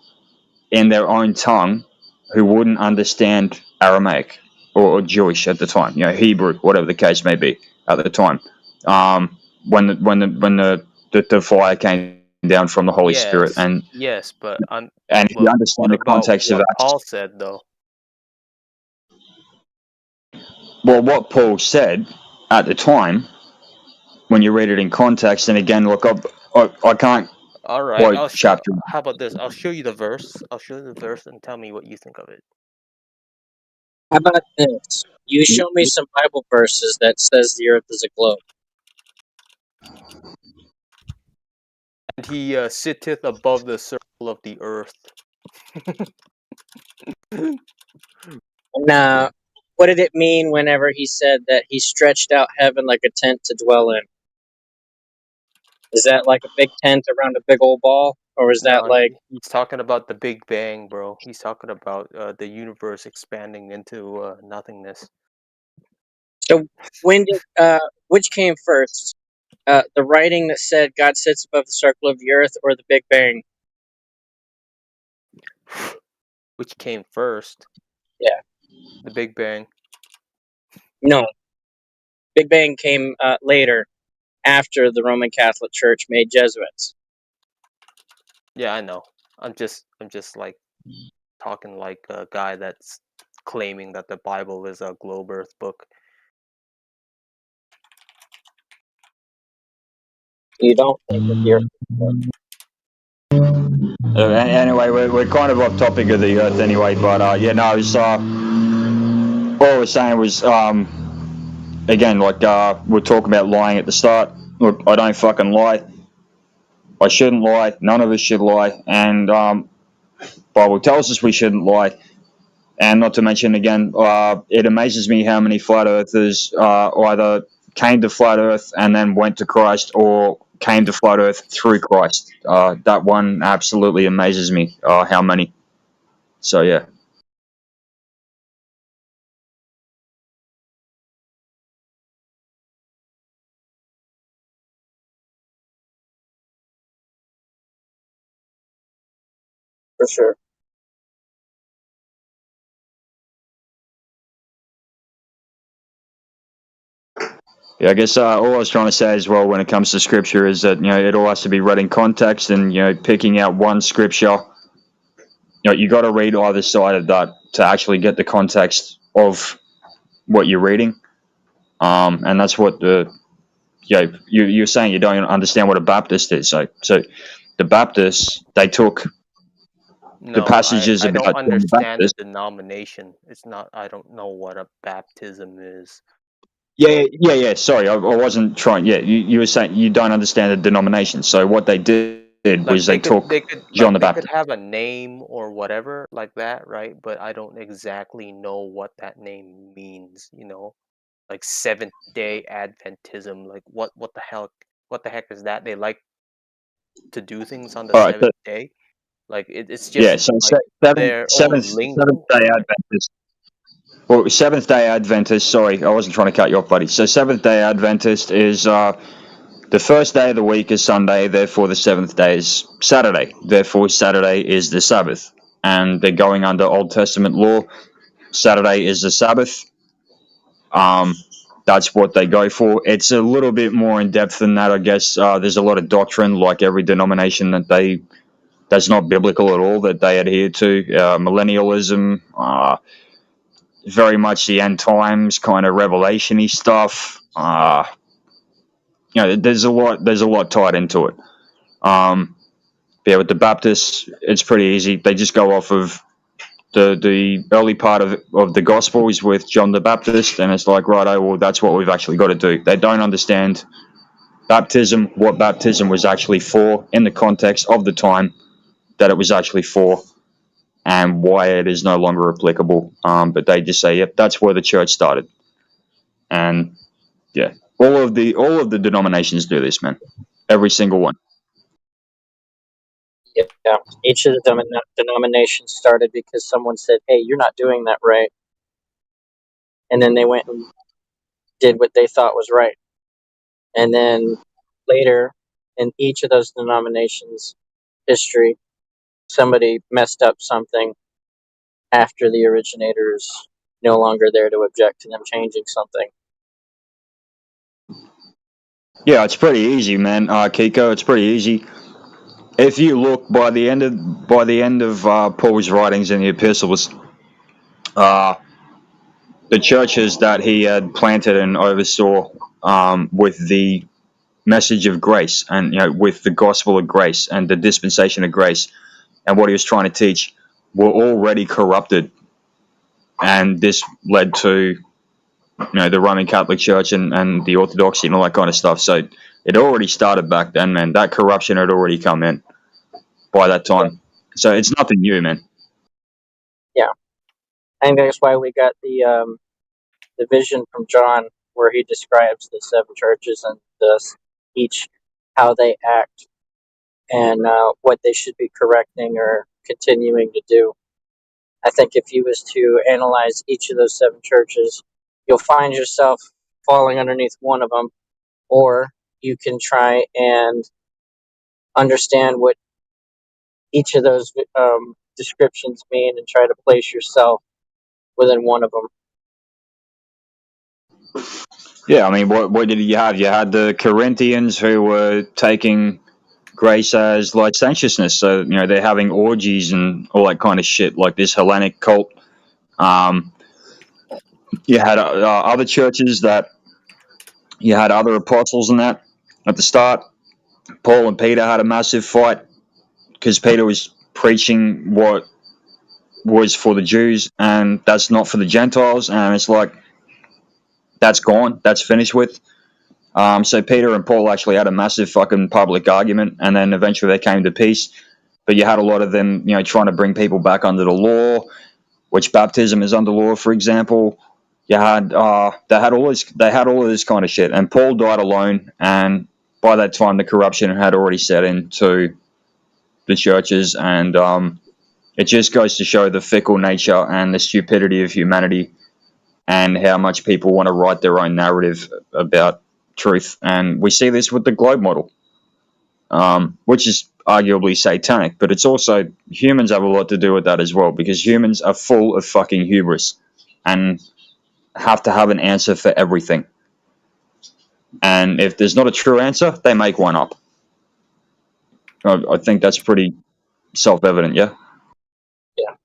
in their own tongue who wouldn't understand Aramaic or Jewish at the time, you know, Hebrew, whatever the case may be at the time. When the fire came down from the Holy Spirit, Yes, yes, but and if you understand what the about context of what Acts, Paul said though? well, what Paul said at the time, when you read it in context, and again, look, I can't All right, quote chapter. how about this? I'll show you the verse. I'll show you the verse and tell me what you think of it. How about this? You show me some Bible verses that says the Earth is a globe. And he sitteth above the circle of the earth. Now, what did it mean whenever he said that he stretched out heaven like a tent to dwell in? Is that like a big tent around a big old ball, or is that No, like? he's talking about the Big Bang, bro. He's talking about the universe expanding into nothingness. So when did which came first? The writing that said God sits above the circle of the earth, or the Big Bang? Which came first? Yeah. The Big Bang. No. Big Bang came later, after the Roman Catholic Church made Jesuits. Yeah, I know. I'm just like talking like a guy that's claiming that the Bible is a globe Earth book. You don't think that the Earth. Anyway, we're kind of off topic of the Earth anyway, but yeah, no, it's, all I was saying was, again, like, we're talking about lying at the start. Look, I don't fucking lie. I shouldn't lie. None of us should lie. And Bible tells us we shouldn't lie. And not to mention, again, it amazes me how many flat earthers either came to flat Earth and then went to Christ, or came to flat Earth through Christ. That one absolutely amazes me, how many. So, yeah. For sure. Yeah, I guess all I was trying to say as well when it comes to scripture is that, it all has to be read in context, and, picking out one scripture, you got to read either side of that to actually get the context of what you're reading. And that's what you're saying you don't understand what a Baptist is. So the Baptists, they took the No, passages I don't about John the understand the Baptist. denomination. It's not. I don't know what a baptism is. Yeah. Sorry, I wasn't trying. Yeah, you were saying you don't understand the denomination. So what they did Like was they took John the they could Baptist. have a name or whatever like that, right? But I don't exactly know what that name means. Like Seventh Day Adventism. Like what the hell? What the heck is that? They like to do things on the All right. seventh day. Like it's Yeah. just So like their own Seventh lingo. Day Adventist. Well, Seventh Day Adventist. Sorry, I wasn't trying to cut you off, buddy. So Seventh Day Adventist is the first day of the week is Sunday, therefore the seventh day is Saturday. Therefore Saturday is the Sabbath, and they're going under Old Testament law. Saturday is the Sabbath. That's what they go for. It's a little bit more in depth than that, I guess. There's a lot of doctrine, like every denomination that's not biblical at all, that they adhere to. Millennialism, very much the end times kind of revelation-y stuff. There's a lot tied into it. Yeah, with the Baptists, it's pretty easy. They just go off of the early part of the Gospels with John the Baptist, and it's like, right, well, that's what we've actually got to do. They don't understand baptism, what baptism was actually for in the context of the time that it was actually for, and why it is no longer applicable. But they just say, yep, that's where the church started. And yeah, all of the denominations do this, man. Every single one. Yeah. Each of the denominations started because someone said, "Hey, you're not doing that right," and then they went and did what they thought was right. And then later, in each of those denominations' history, somebody messed up something after the originators no longer there to object to them changing something. Yeah, it's pretty easy, man. Kiko, it's pretty easy. If you look by the end of Paul's writings in the epistles, the churches that he had planted and oversaw, with the message of grace, and with the gospel of grace and the dispensation of grace, and what he was trying to teach, were already corrupted, and this led to the Roman Catholic Church and the Orthodoxy and all that kind of stuff. So it already started back then, man. That corruption had already come in by that time. So it's nothing new, man. Yeah, I think that's why we got the vision from John where he describes the seven churches and each how they act and what they should be correcting or continuing to do. I think if you was to analyze each of those seven churches, you'll find yourself falling underneath one of them, or you can try and understand what each of those descriptions mean and try to place yourself within one of them. Yeah, I mean, what did you have? You had the Corinthians who were taking grace as licentiousness. So they're having orgies and all that kind of shit, like this Hellenic cult. You had other churches that you had other apostles and that at the start. Paul and Peter had a massive fight because Peter was preaching what was for the Jews and that's not for the Gentiles, and it's like that's gone, that's finished with. So Peter and Paul actually had a massive fucking public argument, and then eventually they came to peace. But you had a lot of them, trying to bring people back under the law, which baptism is under law, for example. You had they had all of this kind of shit, and Paul died alone, and by that time the corruption had already set into the churches, and it just goes to show the fickle nature and the stupidity of humanity, and how much people want to write their own narrative about truth. And we see this with the globe model, which is arguably satanic, but it's also humans have a lot to do with that as well, because humans are full of fucking hubris and have to have an answer for everything. And if there's not a true answer, they make one up. I think that's pretty self-evident, yeah? Yeah.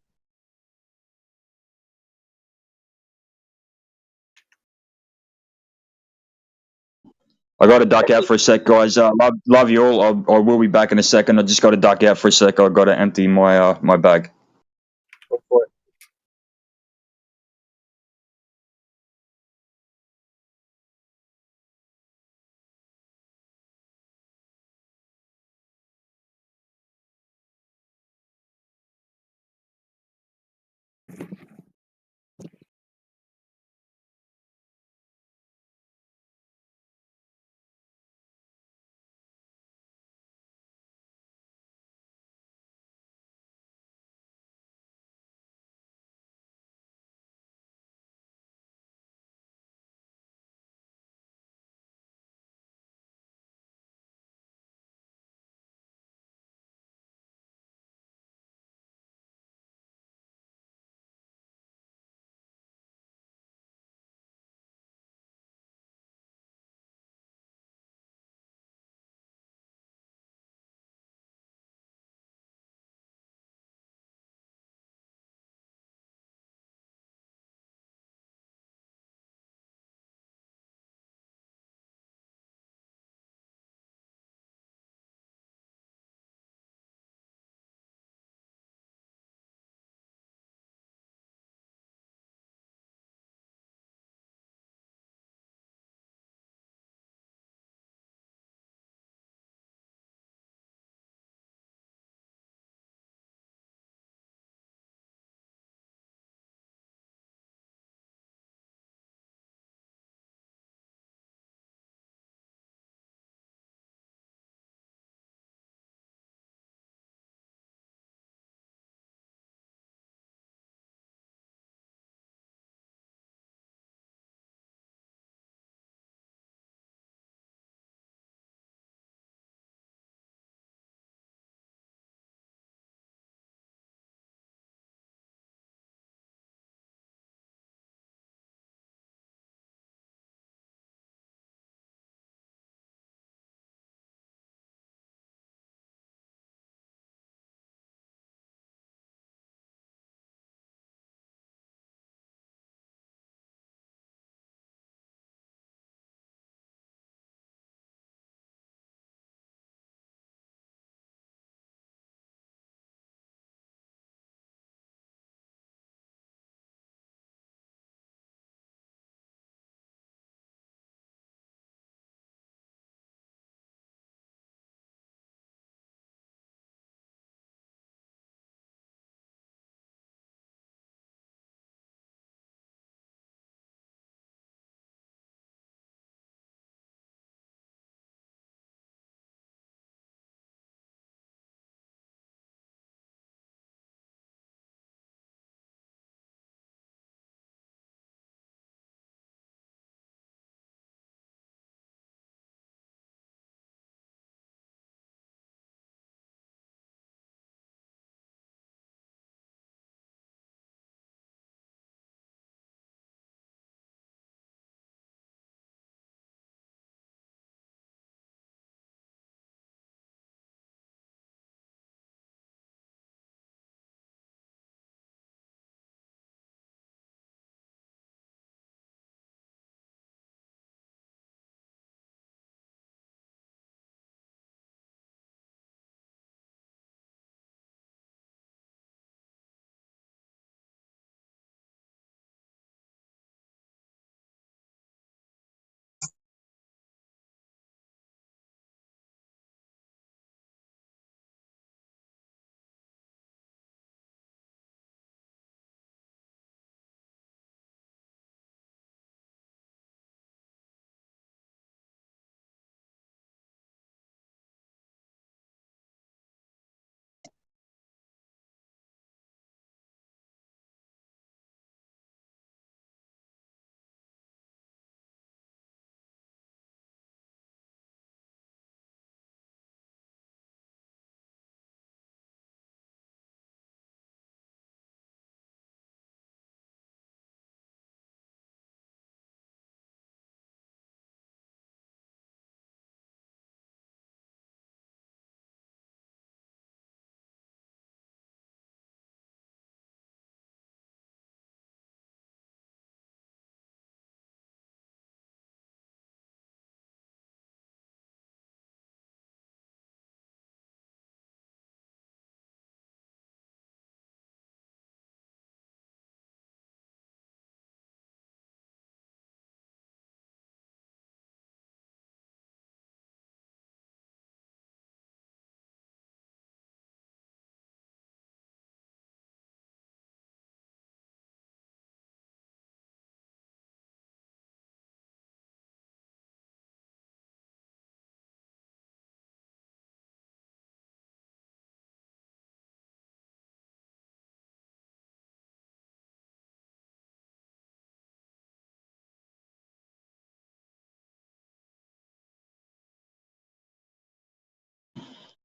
I got to duck out for a sec, guys. Love you all. I will be back in a second. I just got to duck out for a sec. I got to empty my my bag. Go for it.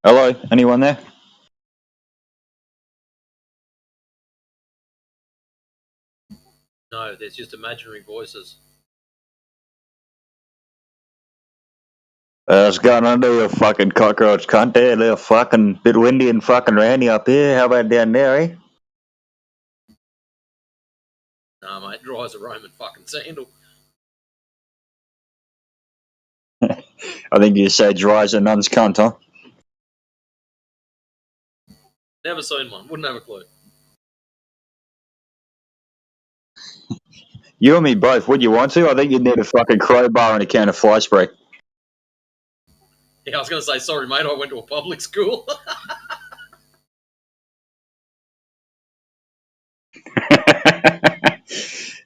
Hello, anyone there? No, there's just imaginary voices. What's going on there, you fucking cockroach cunt there? A little fucking bit windy and fucking rainy up here. How about down there, eh? Nah, mate, dry as a Roman fucking sandal. I think you say dry as a nun's cunt, huh? Never seen one. Wouldn't have a clue. You and me both. Would you want to? I think you'd need a fucking crowbar and a can of fly spray. Yeah, I was going to say, sorry, mate, I went to a public school.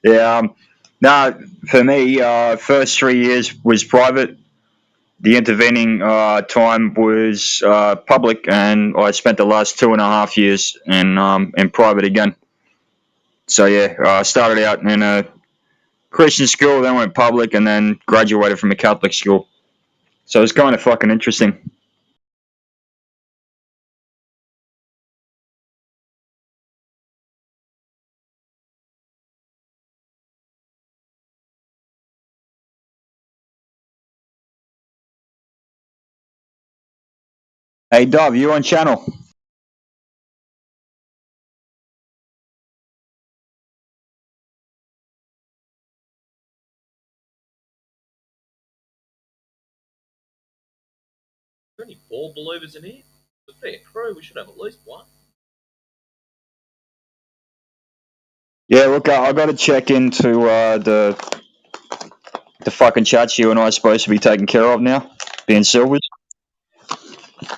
Yeah, no, for me, first 3 years was private. The intervening time was public, and I spent the last 2.5 years in private again. So yeah, I started out in a Christian school, then went public, and then graduated from a Catholic school. So it's kind of fucking interesting. Hey, Dov, you on channel? Are there any ball believers in here? It's a fair crew. We should have at least one. Yeah, look, I got to check into the fucking chats you and I are supposed to be taking care of now, being silvers.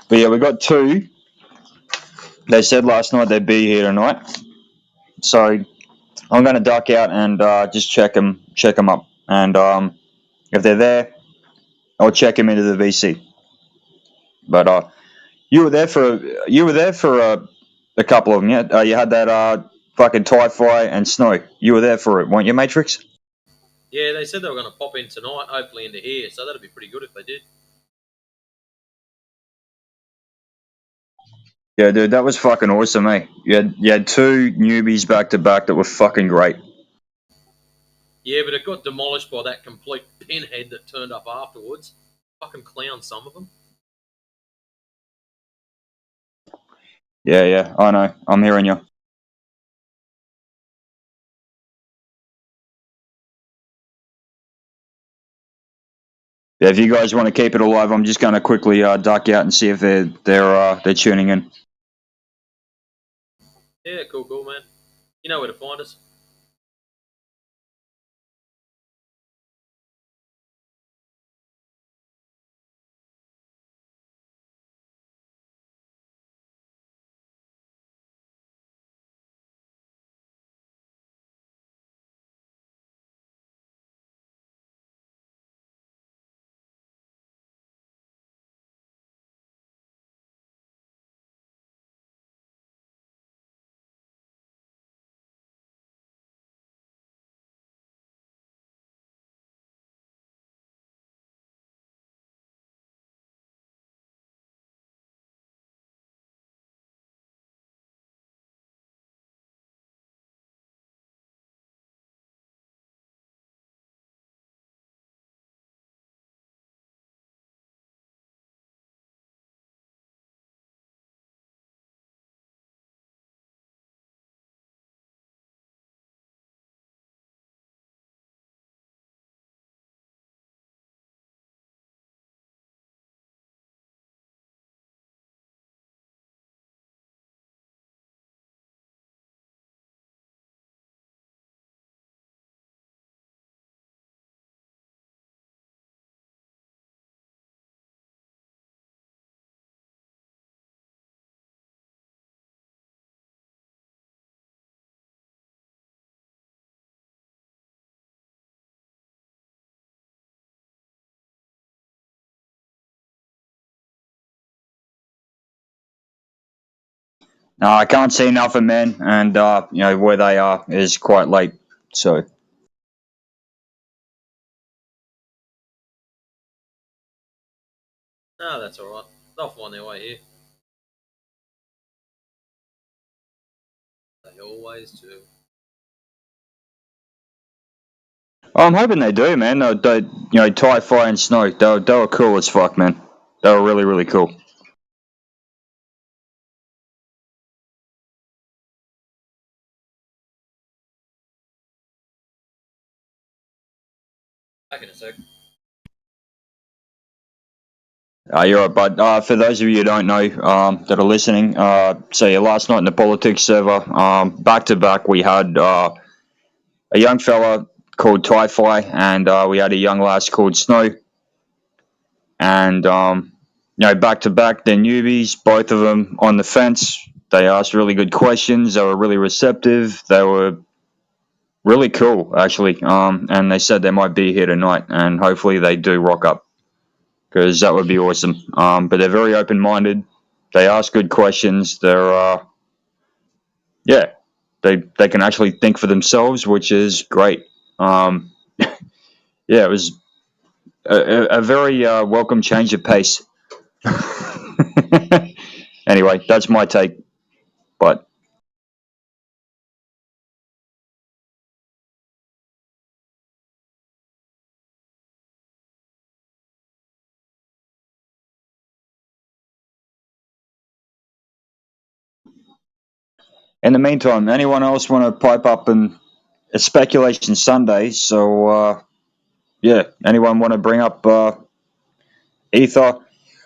But yeah, we got two. They said last night they'd be here tonight, so I'm going to duck out and just check them up, and if they're there, I'll check them into the VC. But you were there for a couple of them, yeah. You had that fucking Tie-Fi and Snow. You were there for it, weren't you, Matrix? Yeah, they said they were going to pop in tonight, hopefully into here, so that'd be pretty good if they did. Yeah, dude, that was fucking awesome, eh? You had two newbies back to back that were fucking great. Yeah, but it got demolished by that complete pinhead that turned up afterwards. Fucking clown, some of them. Yeah, I know. I'm hearing you. Yeah, if you guys want to keep it alive, I'm just going to quickly duck out and see if they're tuning in. Yeah, cool, man. You know where to find us. No, I can't see nothing, man, and where they are is quite late, so. No, that's alright. They'll find their way here. They always do. I'm hoping they do, man. They you know, Tie, Fire, and Snow. They were cool as fuck, man. They were really, really cool. Back in a sec. You're right, bud. For those of you who don't know that are listening, so yeah, last night in the politics server, back to back, we had a young fella called Tie-Fi, and we had a young lass called Snow. And, you know, back to back, they're newbies, both of them on the fence. They asked really good questions. They were really receptive. They were really cool, actually. And they said they might be here tonight, and hopefully they do rock up, because that would be awesome. But they're very open-minded. They ask good questions. They're, yeah, they can actually think for themselves, which is great. Yeah, it was a very welcome change of pace. Anyway, that's my take. But in the meantime, anyone else want to pipe up? And it's Speculation Sunday, so yeah, anyone want to bring up Ether?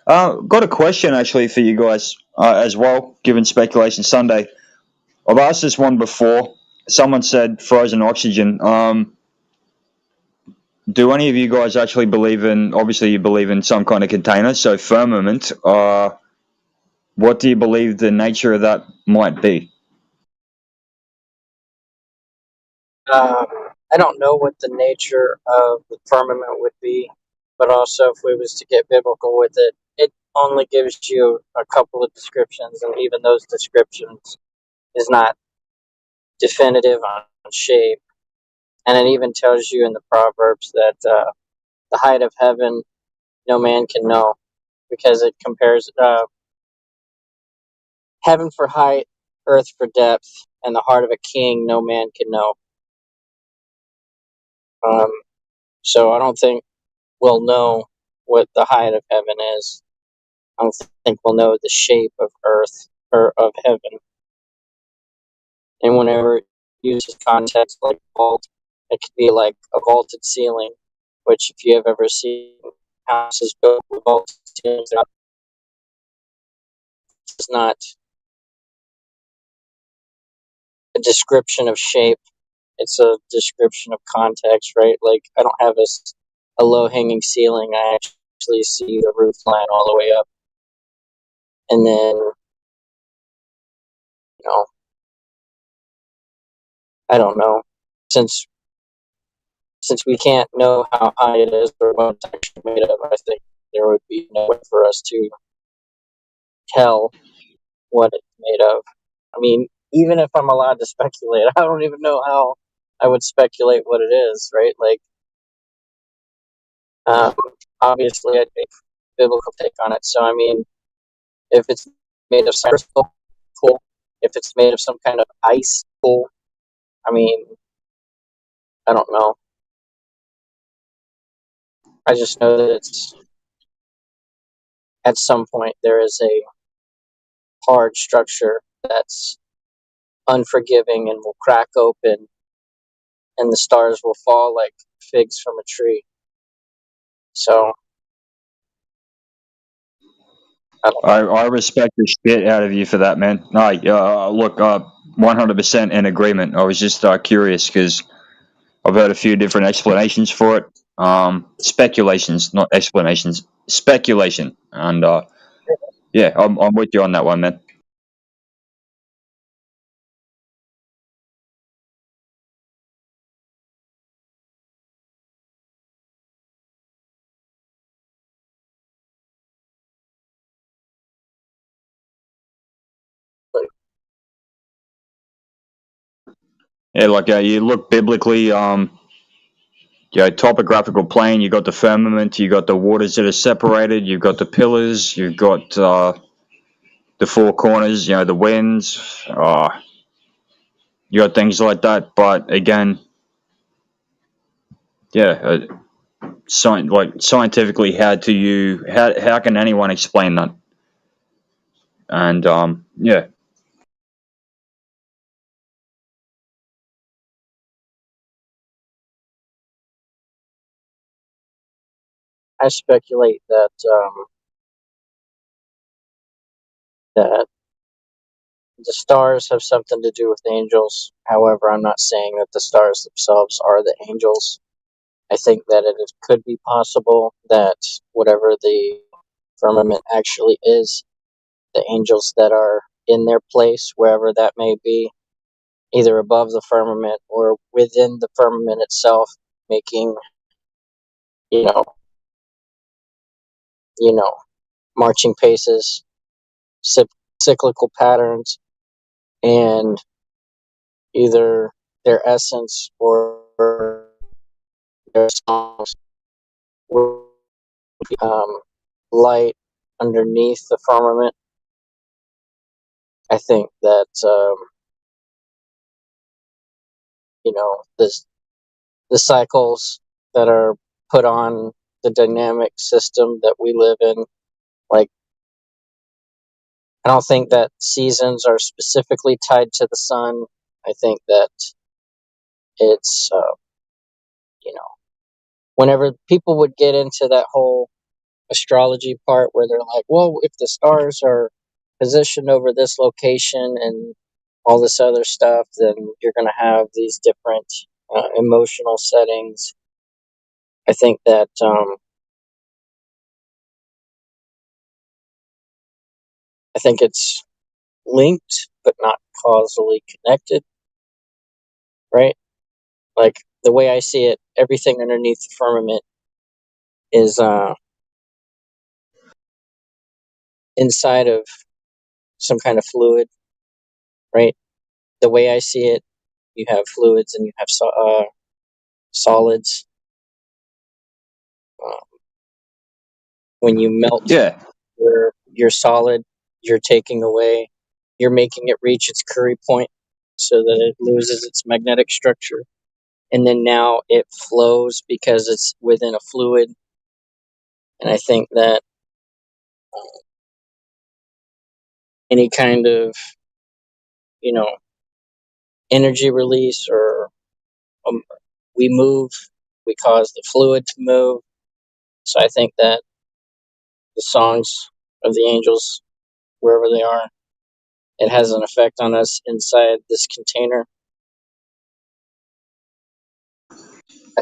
Got a question actually for you guys as well, given Speculation Sunday. I've asked this one before. Someone said frozen oxygen. Do any of you guys actually believe in, obviously you believe in some kind of container, so firmament. What do you believe the nature of that might be? I don't know what the nature of the firmament would be, but also if we was to get biblical with it, it only gives you a couple of descriptions, and even those descriptions is not definitive on shape. And it even tells you in the Proverbs that the height of heaven no man can know, because it compares heaven for height, earth for depth, and the heart of a king no man can know. So I don't think we'll know what the height of heaven is. I don't think we'll know the shape of earth or of heaven. And whenever it uses context like vault, it could be like a vaulted ceiling, which if you have ever seen houses built with vaulted ceilings, it's not a description of shape. It's a description of context, right? Like, I don't have a low-hanging ceiling. I actually see the roof line all the way up. And then, you know, I don't know. Since we can't know how high it is or what it's actually made of, I think there would be no way for us to tell what it's made of. I mean, even if I'm allowed to speculate, I don't even know how I would speculate what it is, right? Like, obviously, I take biblical take on it. So, I mean, if it's made of crystal, cool. If it's made of some kind of ice, cool. I mean, I don't know. I just know that it's at some point there is a hard structure that's unforgiving and will crack open, and the stars will fall like figs from a tree. So I respect the shit out of you for that, man. No, look, 100% in agreement. I was just curious because I've heard a few different explanations for it. Speculations, not explanations. Speculation, and yeah, I'm with you on that one, man. Yeah, like you look biblically, topographical plane. You got the firmament. You got the waters that are separated. You've got the pillars. You've got the four corners. You know, the winds. you got things like that. But again, yeah, scientifically, how can anyone explain that? And yeah. I speculate that that the stars have something to do with angels. However, I'm not saying that the stars themselves are the angels. I think that could be possible that whatever the firmament actually is, the angels that are in their place, wherever that may be, either above the firmament or within the firmament itself, making, you know, you know, marching paces, cyclical patterns, and either their essence or their songs will be light underneath the firmament. I think that the cycles that are put on the dynamic system that we live in, like, I don't think that seasons are specifically tied to the sun. I think that it's whenever people would get into that whole astrology part where they're like, well, if the stars are positioned over this location and all this other stuff, then you're going to have these different emotional settings. I think that it's linked but not causally connected, right? Like, the way I see it, everything underneath the firmament is inside of some kind of fluid, right? The way I see it, you have fluids and you have solids. When you melt your solid, you're making it reach its Curie point so that it loses its magnetic structure. And then now it flows because it's within a fluid. And I think that any kind of, energy release or we move, we cause the fluid to move. So I think that the songs of the angels, wherever they are, it has an effect on us inside this container.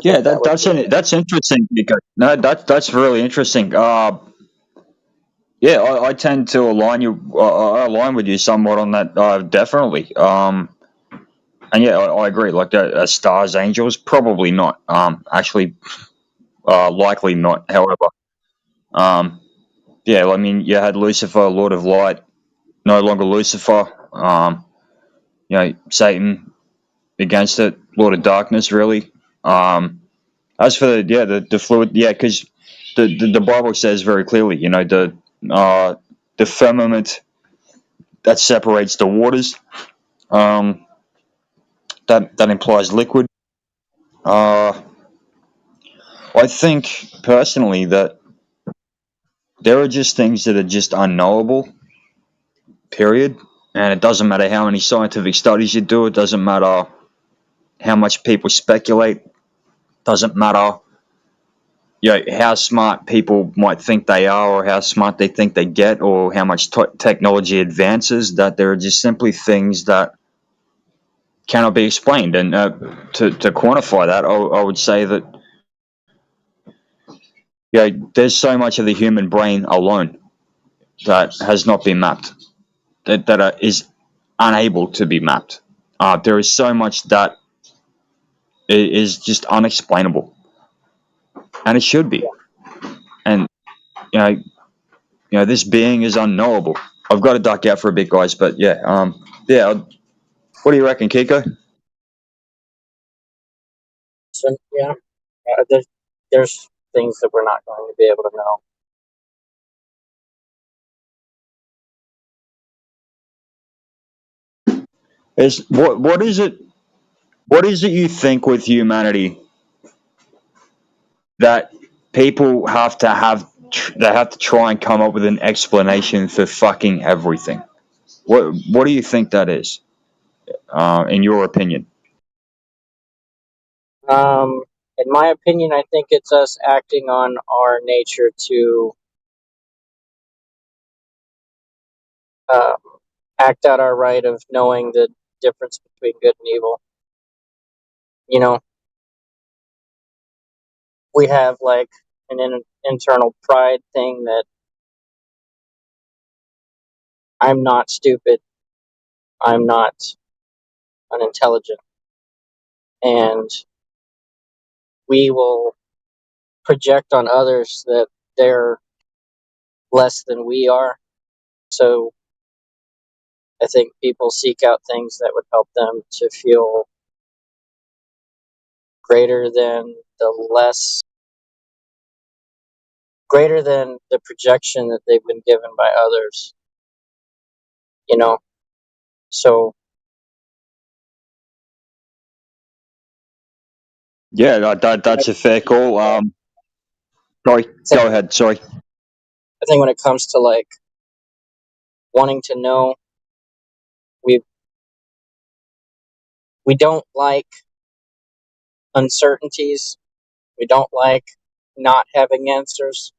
Yeah, that's interesting because that's really interesting. Yeah, I tend to I align with you somewhat on that. Definitely. And yeah, I agree. Like stars, angels, probably not. Actually, likely not. However, yeah, I mean, you had Lucifer, Lord of Light, no longer Lucifer. Satan against it, Lord of Darkness, really. As for the fluid, yeah, because the Bible says very clearly, the firmament that separates the waters, that implies liquid. I think personally that there are just things that are just unknowable. Period. And it doesn't matter how many scientific studies you do. It doesn't matter how much people speculate. Doesn't matter how smart people might think they are or how smart they think they get or how much technology advances, that there are just simply things that cannot be explained. And to quantify that, I would say that there's so much of the human brain alone that has not been mapped, that is unable to be mapped. There is so much that is just unexplainable, and it should be. And you know, this being is unknowable. I've got to duck out for a bit, guys. But yeah. What do you reckon, Kiko? So, yeah, there's things that we're not going to be able to know. is what is it? What is it you think with humanity that people they have to try and come up with an explanation for fucking everything? What do you think that is, in your opinion? In my opinion, I think it's us acting on our nature to uh, act out our right of knowing the difference between good and evil. You know, we have like an internal pride thing that I'm not stupid, I'm not unintelligent, and we will project on others that they're less than we are. So I think people seek out things that would help them to feel greater than the less, greater than the projection that they've been given by others, you know? So, Yeah, that's a fair call. Sorry, go ahead. Sorry. I think when it comes to like wanting to know, we we don't like uncertainties. We don't like not having answers.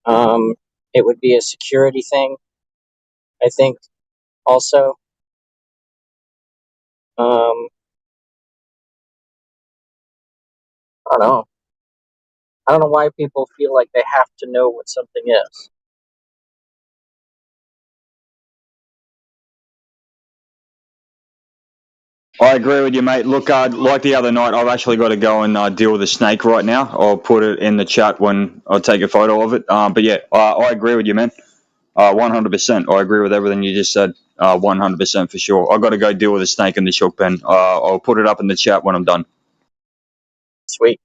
Um, it would be a security thing, I think. Also, I don't know. I don't know why people feel like they have to know what something is. I agree with you, mate. Look, like the other night, I've actually got to go and deal with a snake right now. I'll put it in the chat when I take a photo of it. But yeah, I agree with you, man. 100%. I agree with everything you just said. 100% for sure. I've got to go deal with a snake in the shook pen. I'll put it up in the chat when I'm done. Sweet.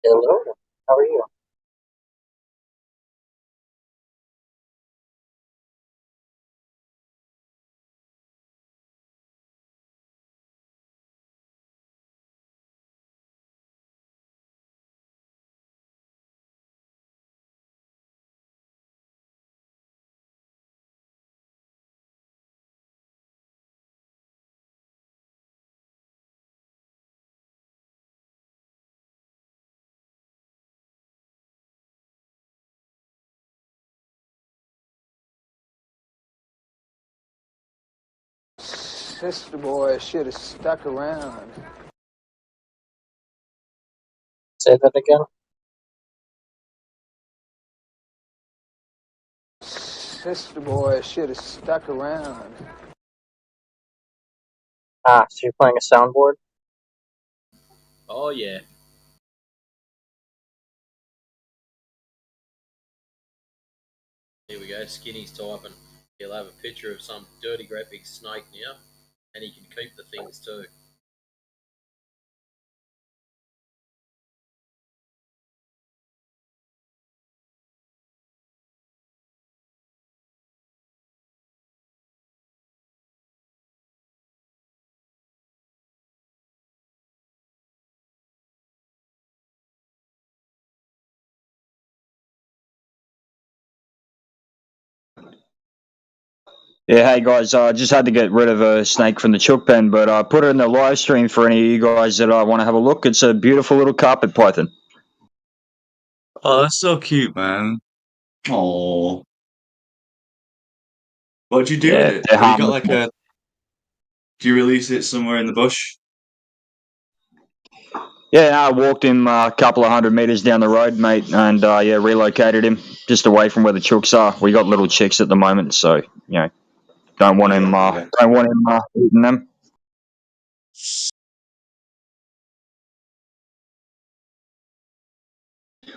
Hello. How are you? Sister boy should have stuck around. Say that again. Sister boy should have stuck around. Ah, so you're playing a soundboard? Oh yeah. Here we go. Skinny's typing. He'll have a picture of some dirty, great big snake now, and he can keep the things too. Yeah, hey guys, I just had to get rid of a snake from the chook pen, but I put it in the live stream for any of you guys that want to have a look. It's a beautiful little carpet python. Oh, that's so cute, man. Oh, what do you do with Yeah, it? they're Have you got harmless. like a? Do you release it somewhere in the bush? Yeah, I walked him a couple of 100 meters down the road, mate, and yeah, relocated him just away from where the chooks are. We got little chicks at the moment, so you know, don't want him eating them.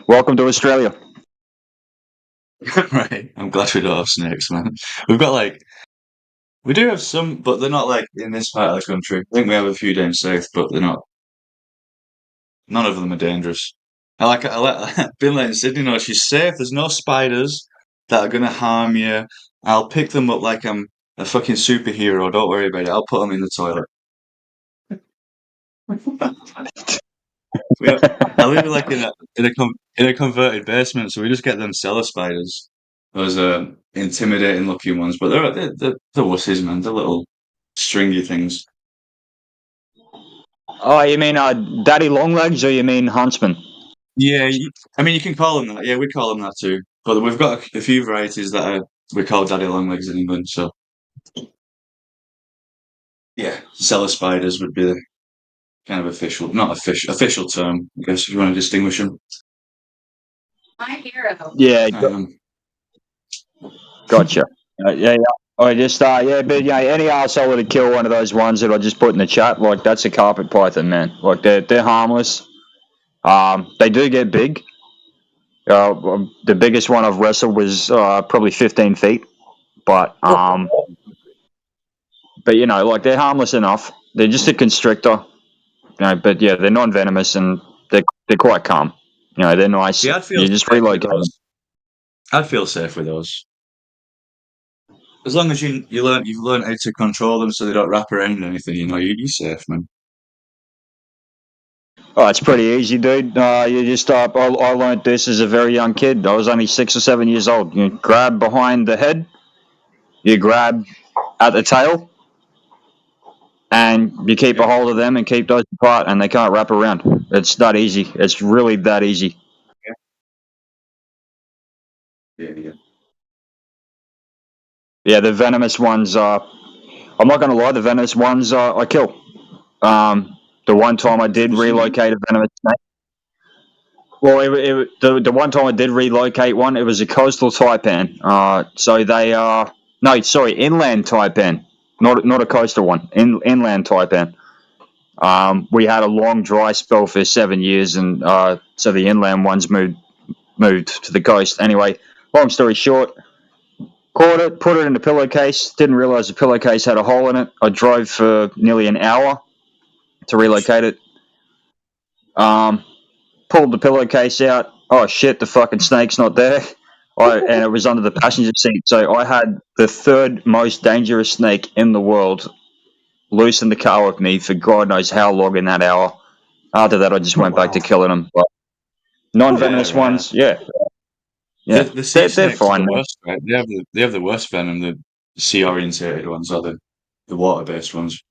Welcome to Australia. Right. I'm glad we don't have snakes, man. We've got we do have some, but they're not like in this part of the country. I think we have a few down south, but they're not. None of them are dangerous. I let Binley in Sydney know she's safe. There's no spiders that are gonna harm you. I'll pick them up like I'm a fucking superhero. Don't worry about it. I'll put them in the toilet. I live like in a converted basement, so we just get them cellar spiders. Those intimidating looking ones, but they're wussies, man. They're little stringy things. Oh, you mean daddy longlegs, or you mean huntsman? Yeah, I mean you can call them that. Yeah, we call them that too. But we've got a few varieties that we call daddy longlegs in England. So yeah, cellar spiders would be the kind of official, not official term, I guess, if you want to distinguish them. My hero. Yeah, gotcha. Yeah. I just yeah, but yeah, any arsehole that'd kill one of those ones that I just put in the chat, like that's a carpet python, man. Like they're harmless. They do get big. The biggest one I've wrestled was probably 15 feet, but you know, like they're harmless enough. They're just a constrictor, you know. But yeah, they're non-venomous and they're quite calm. You know, they're nice. Yeah, I'd feel You just safe with relocate them. those. I'd feel safe with those. As long as you've learned how to control them so they don't wrap around anything, you know, you're safe, man. Oh, it's pretty easy, dude. You just I learned this as a very young kid. I was only 6 or 7 years old. You grab behind the head, you grab at the tail, and you keep a hold of them and keep those apart, and they can't wrap around. It's that easy. It's really that easy. Yeah. Yeah, the venomous ones. I'm not going to lie. The venomous ones I kill. The one time I did relocate a venomous snake. Well, the one time I did relocate one, it was a coastal taipan. So they are inland taipan, not a coastal one. Inland taipan. We had a long dry spell for 7 years, and so the inland ones moved to the coast. Anyway, long story short, caught it, put it in a pillowcase. Didn't realize the pillowcase had a hole in it. I drove for nearly an hour to relocate it. pulled the pillowcase out. Oh shit, the fucking snake's not there. And it was under the passenger seat. So I had the third most dangerous snake in the world loose in the car with me for God knows how long in that hour. After that, I just went back to killing them. But non-venomous ones, yeah. The sea they're snakes are fine. the Man. worst, right? They have the worst venom. The sea-orientated ones are the water-based ones.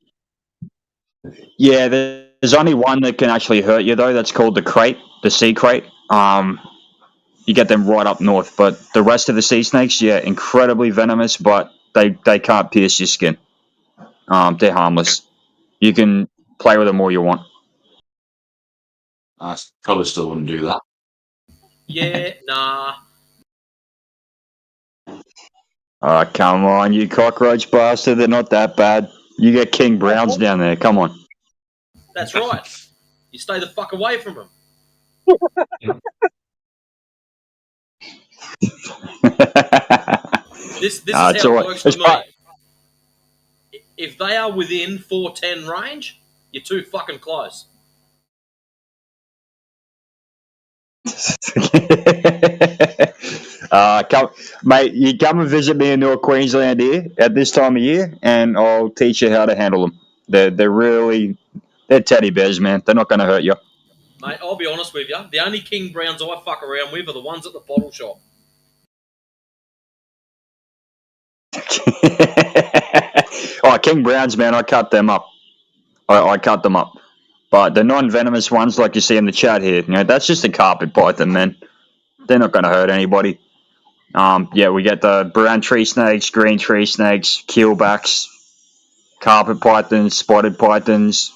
Yeah, there's only one that can actually hurt you though. That's called the sea crate. You get them right up north, but the rest of the sea snakes, yeah, incredibly venomous, but they can't pierce your skin. They're harmless. You can play with them all you want. I probably still wouldn't do that. Yeah, nah. Oh, come on, you cockroach bastard. They're not that bad. You get king browns down there. Come on. That's right. You stay the fuck away from them. This is how it works for me. If they are within 410 range, you're too fucking close. Mate, you come and visit me in North Queensland here at this time of year, and I'll teach you how to handle them. They're teddy bears, man. They're not going to hurt you. Mate, I'll be honest with you. The only king browns I fuck around with are the ones at the bottle shop. Oh, king browns, man, I cut them up. I cut them up. But the non-venomous ones, like you see in the chat here, that's just a carpet python, man. They're not going to hurt anybody. Yeah, we get the brown tree snakes, green tree snakes, keelbacks, carpet pythons, spotted pythons,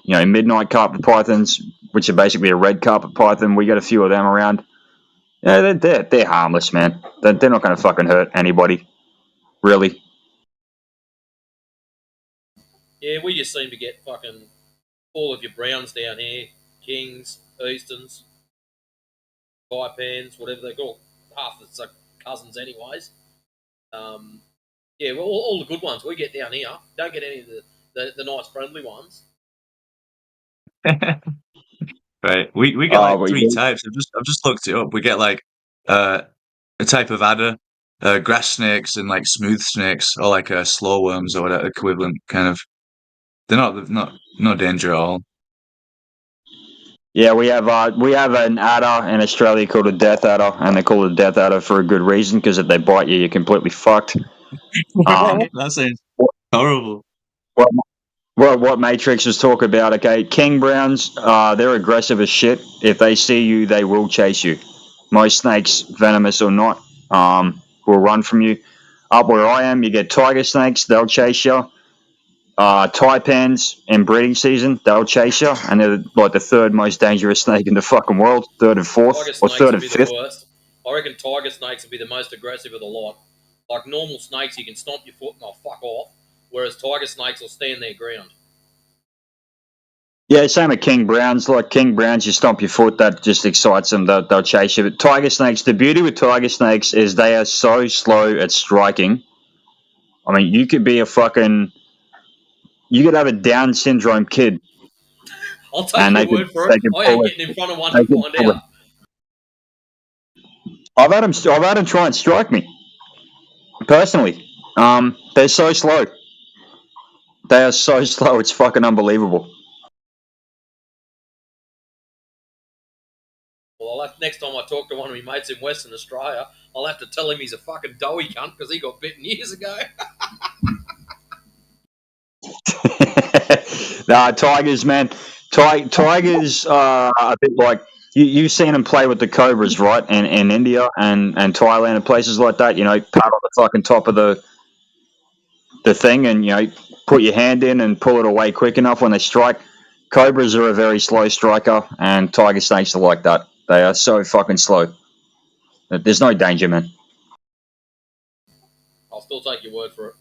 midnight carpet pythons, which are basically a red carpet python. We got a few of them around. Yeah, they're harmless, man. They're not going to fucking hurt anybody, really. Yeah, we just seem to get fucking all of your browns down here, kings, easterns, taipans, whatever they call. Half it's like cousins, anyways. Yeah, well, all the good ones we get down here. Don't get any of the nice friendly ones. Right, we get like three types. I've just looked it up. We get like a type of adder, grass snakes, and like smooth snakes, or like slow worms or whatever equivalent kind of. They're not no danger at all. Yeah, we have an adder in Australia called a death adder, and they call it a death adder for a good reason, because if they bite you, you're completely fucked. That sounds horrible. What Matrix was talking about, okay, king browns, they're aggressive as shit. If they see you, they will chase you. Most snakes, venomous or not, will run from you. Up where I am, you get tiger snakes, they'll chase you. Taipans in breeding season, they'll chase you, and they're like the third most dangerous snake in the fucking world, third and fourth, or third and fifth. I reckon tiger snakes would be the most aggressive of the lot. Like normal snakes, you can stomp your foot and they'll fuck off, whereas tiger snakes will stand their ground. Yeah, same with king browns. Like king browns, you stomp your foot, that just excites them. They'll chase you. But tiger snakes, the beauty with tiger snakes is they are so slow at striking. I mean, you could have a Down syndrome kid. I'll take your word for it. I ain't getting in front of one to find out. I've had them try and strike me. Personally, they're so slow. They are so slow. It's fucking unbelievable. Well, next time I talk to one of my mates in Western Australia, I'll have to tell him he's a fucking doughy cunt because he got bitten years ago. Nah, tigers, man. Tigers are a bit like you've seen them play with the cobras, right? In India and Thailand and places like that. Pat on the fucking top of the thing, and put your hand in and pull it away quick enough when they strike. Cobras are a very slow striker, and tiger snakes are like that. They are so fucking slow. There's no danger, man. I'll still take your word for it.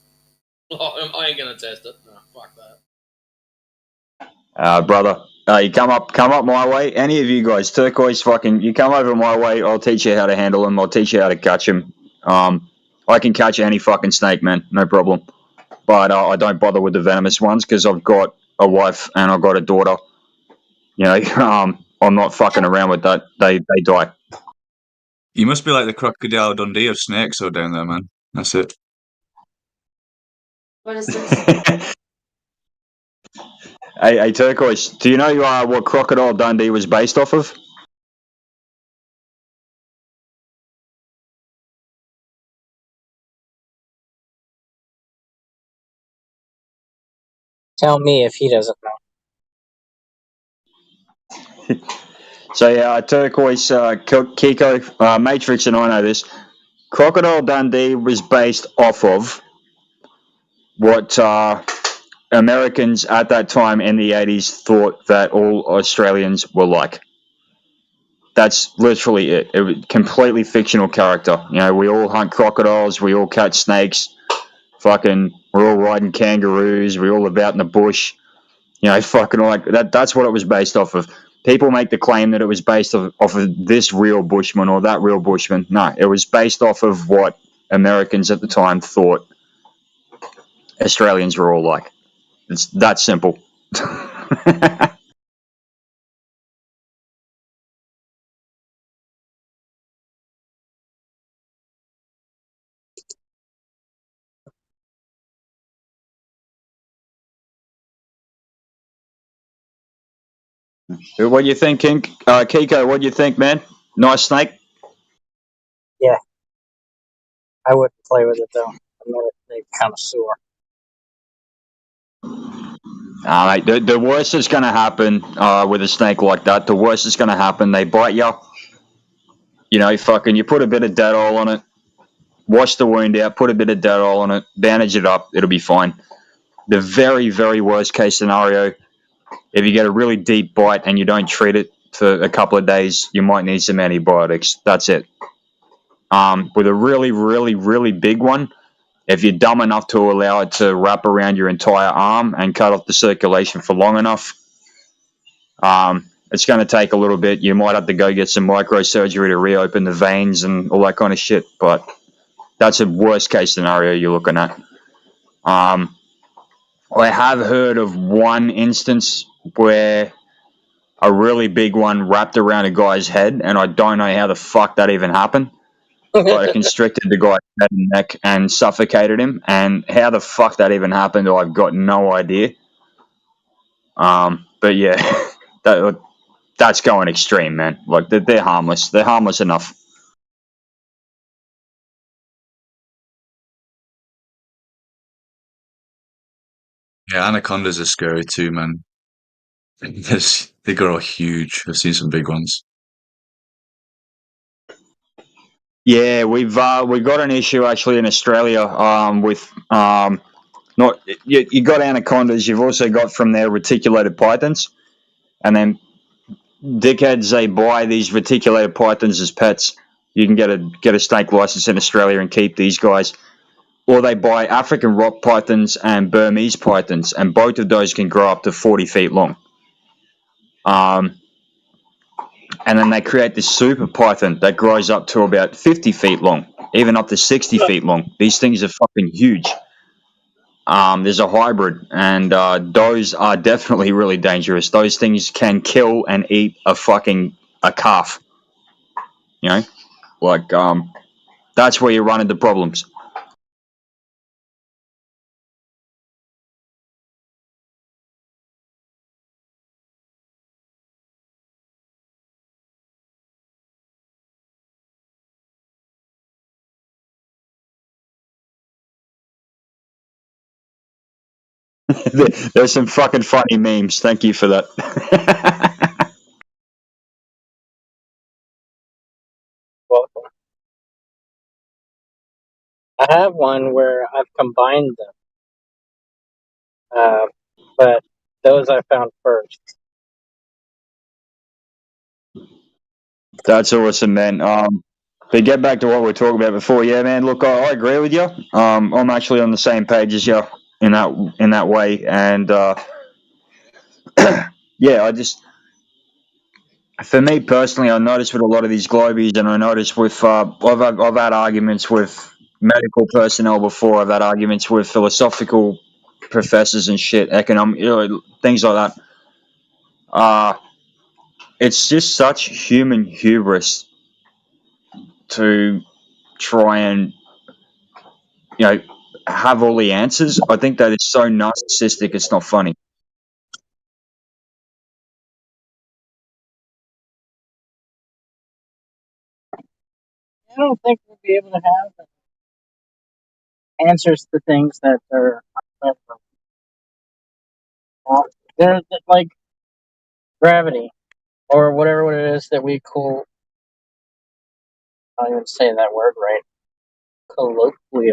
I ain't gonna test it. No, fuck that. Brother, you come up my way. Any of you guys, turquoise, you come over my way. I'll teach you how to handle them. I'll teach you how to catch them. I can catch any fucking snake, man, no problem. But I don't bother with the venomous ones because I've got a wife and I've got a daughter. I'm not fucking around with that. They die. You must be like the Crocodile Dundee of snakes, though, down there, man. That's it. What is this? Hey, Turquoise, do you know what Crocodile Dundee was based off of? Tell me if he doesn't know. So yeah, Turquoise, Kiko, Matrix, and I know this. Crocodile Dundee was based off of what Americans at that time in the 80s thought that all Australians were like. That's literally it. It was completely fictional character. You know, we all hunt crocodiles, we all catch snakes, fucking, we're all riding kangaroos, we're all about in the bush. You know, fucking like that. That's what it was based off of. People make the claim that it was based off of this real bushman or that real bushman. No, it was based off of what Americans at the time thought Australians were all like. It's that simple. What do you think, Kiko? What do you think, man? Nice snake. Yeah. I wouldn't play with it though. I'm not a snake connoisseur. Mate, the worst that's going to happen with a snake like that, the worst that's going to happen, they bite you. You know, fucking, you put a bit of Dettol on it, wash the wound out, put a bit of Dettol on it, bandage it up, it'll be fine. The very, very worst case scenario, if you get a really deep bite and you don't treat it for a couple of days, you might need some antibiotics. That's it. With a really, really, really big one, if you're dumb enough to allow it to wrap around your entire arm and cut off the circulation for long enough, it's going to take a little bit. You might have to go get some microsurgery to reopen the veins and all that kind of shit, but that's a worst case scenario you're looking at. I have heard of one instance where a really big one wrapped around a guy's head, and I don't know how the fuck that even happened. But it constricted the guy's head and neck and suffocated him. And how the fuck that even happened, I've got no idea. But yeah, that's going extreme, man. Like, they're harmless. They're harmless enough. Yeah, anacondas are scary too, man. They grow huge. I've seen some big ones. Yeah, we've got an issue actually in Australia with not you got anacondas. You've also got from there reticulated pythons, and then dickheads, they buy these reticulated pythons as pets. You can get a snake license in Australia and keep these guys, or they buy African rock pythons and Burmese pythons, and both of those can grow up to 40 feet long. And then they create this super python that grows up to about 50 feet long, even up to 60 feet long. These things are fucking huge. There's a hybrid, and those are definitely really dangerous. Those things can kill and eat a calf. You know, like that's where you run into problems. There's some fucking funny memes. Thank you for that. Welcome. I have one where I've combined them, but those I found first. That's awesome, man. But get back to what we were talking about before. Yeah, man. Look, I agree with you. I'm actually on the same page as you in that way, and yeah, for me personally, I noticed with a lot of these globies, and I noticed with I've had arguments with medical personnel before. I've had arguments with philosophical professors and shit, economic, things like that. it's just such human hubris to try and, you know, have all the answers. I think that it's so narcissistic, it's not funny. I don't think we'll be able to have answers to things that are they're like gravity or whatever it is that we call. I don't even say that word right. Colloquially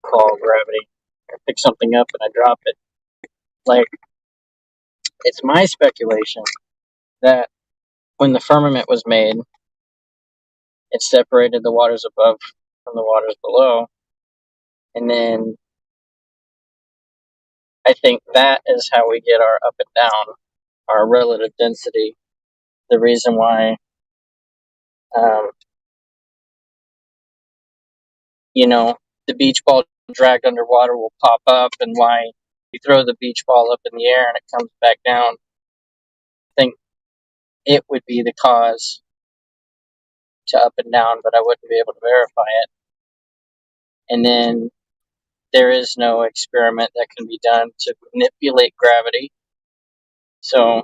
call gravity. I pick something up and I drop it. Like, it's my speculation that when the firmament was made, it separated the waters above from the waters below, and then I think that is how we get our up and down, our relative density. The reason why, um, the beach ball dragged underwater will pop up, and why you throw the beach ball up in the air and it comes back down. I think it would be the cause to up and down, but I wouldn't be able to verify it. And then there is no experiment that can be done to manipulate gravity. So,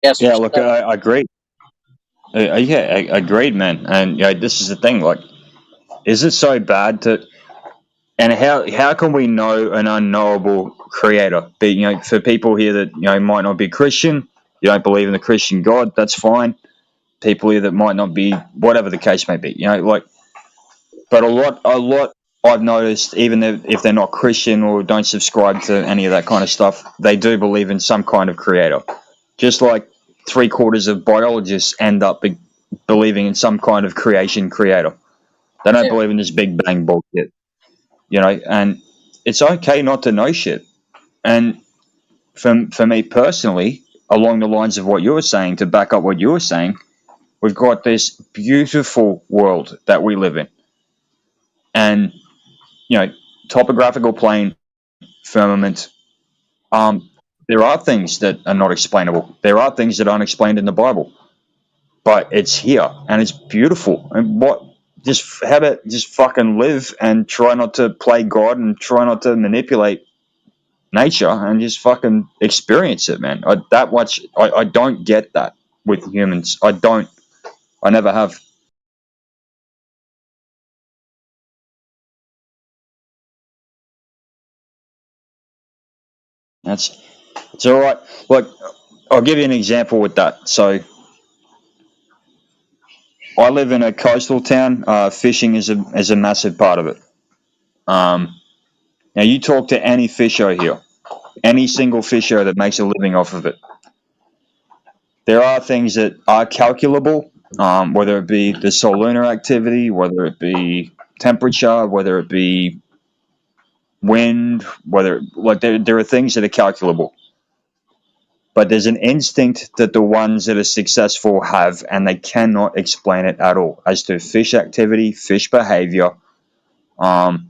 yes, Yeah, look, I agree. Yeah, I agreed, man. And this is the thing. Like, is it so bad to? And how can we know an unknowable creator? But for people here that might not be Christian, you don't believe in the Christian God, that's fine. People here that might not be, whatever the case may be, But a lot I've noticed, even if they're not Christian or don't subscribe to any of that kind of stuff, they do believe in some kind of creator. Just like 3/4 of biologists end up believing in some kind of creator. They don't believe in this Big Bang bullshit, and it's okay not to know shit. And for me personally, along the lines of what you were saying, to back up what you were saying, we've got this beautiful world that we live in. And, topographical plane, firmament, there are things that are not explainable. There are things that aren't explained in the Bible. But it's here and it's beautiful. And how about just fucking live and try not to play God and try not to manipulate nature and just fucking experience it, man. I don't get that with humans. I never have. It's all right. Look, I'll give you an example with that. So I live in a coastal town. Fishing is a massive part of it. Now you talk to any fisher here, any single fisher that makes a living off of it. There are things that are calculable, whether it be the solar activity, whether it be temperature, whether it be wind, there are things that are calculable. But there's an instinct that the ones that are successful have, and they cannot explain it at all as to fish activity, fish behavior, the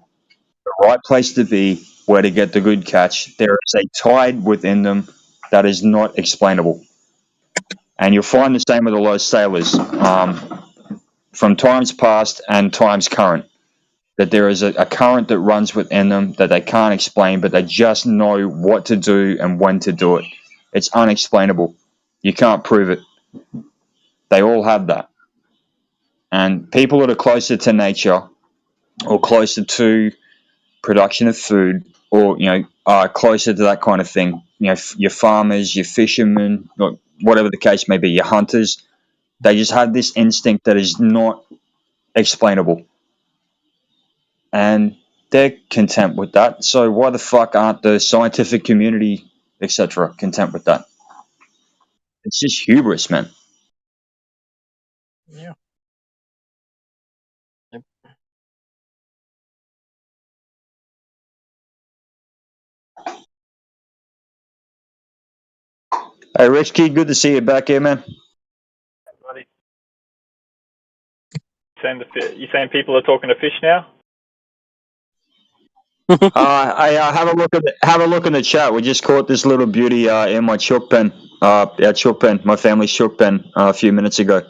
right place to be, where to get the good catch. There is a tide within them that is not explainable. And you'll find the same with a lot of sailors from times past and times current, that there is a current that runs within them that they can't explain, but they just know what to do and when to do it. It's unexplainable. You can't prove it. They all have that. And people that are closer to nature or closer to production of food, or are closer to that kind of thing, your farmers, your fishermen, or whatever the case may be, your hunters, they just have this instinct that is not explainable, and they're content with that. So why the fuck aren't the scientific community, etc., content with that? It's just hubris, man. Yeah. Hey, Rich Key, good to see you back here, man. You saying people are talking to fish now? Have a look in the chat. We just caught this little beauty in my chook pen. Our chook pen, my family's chook pen, a few minutes ago.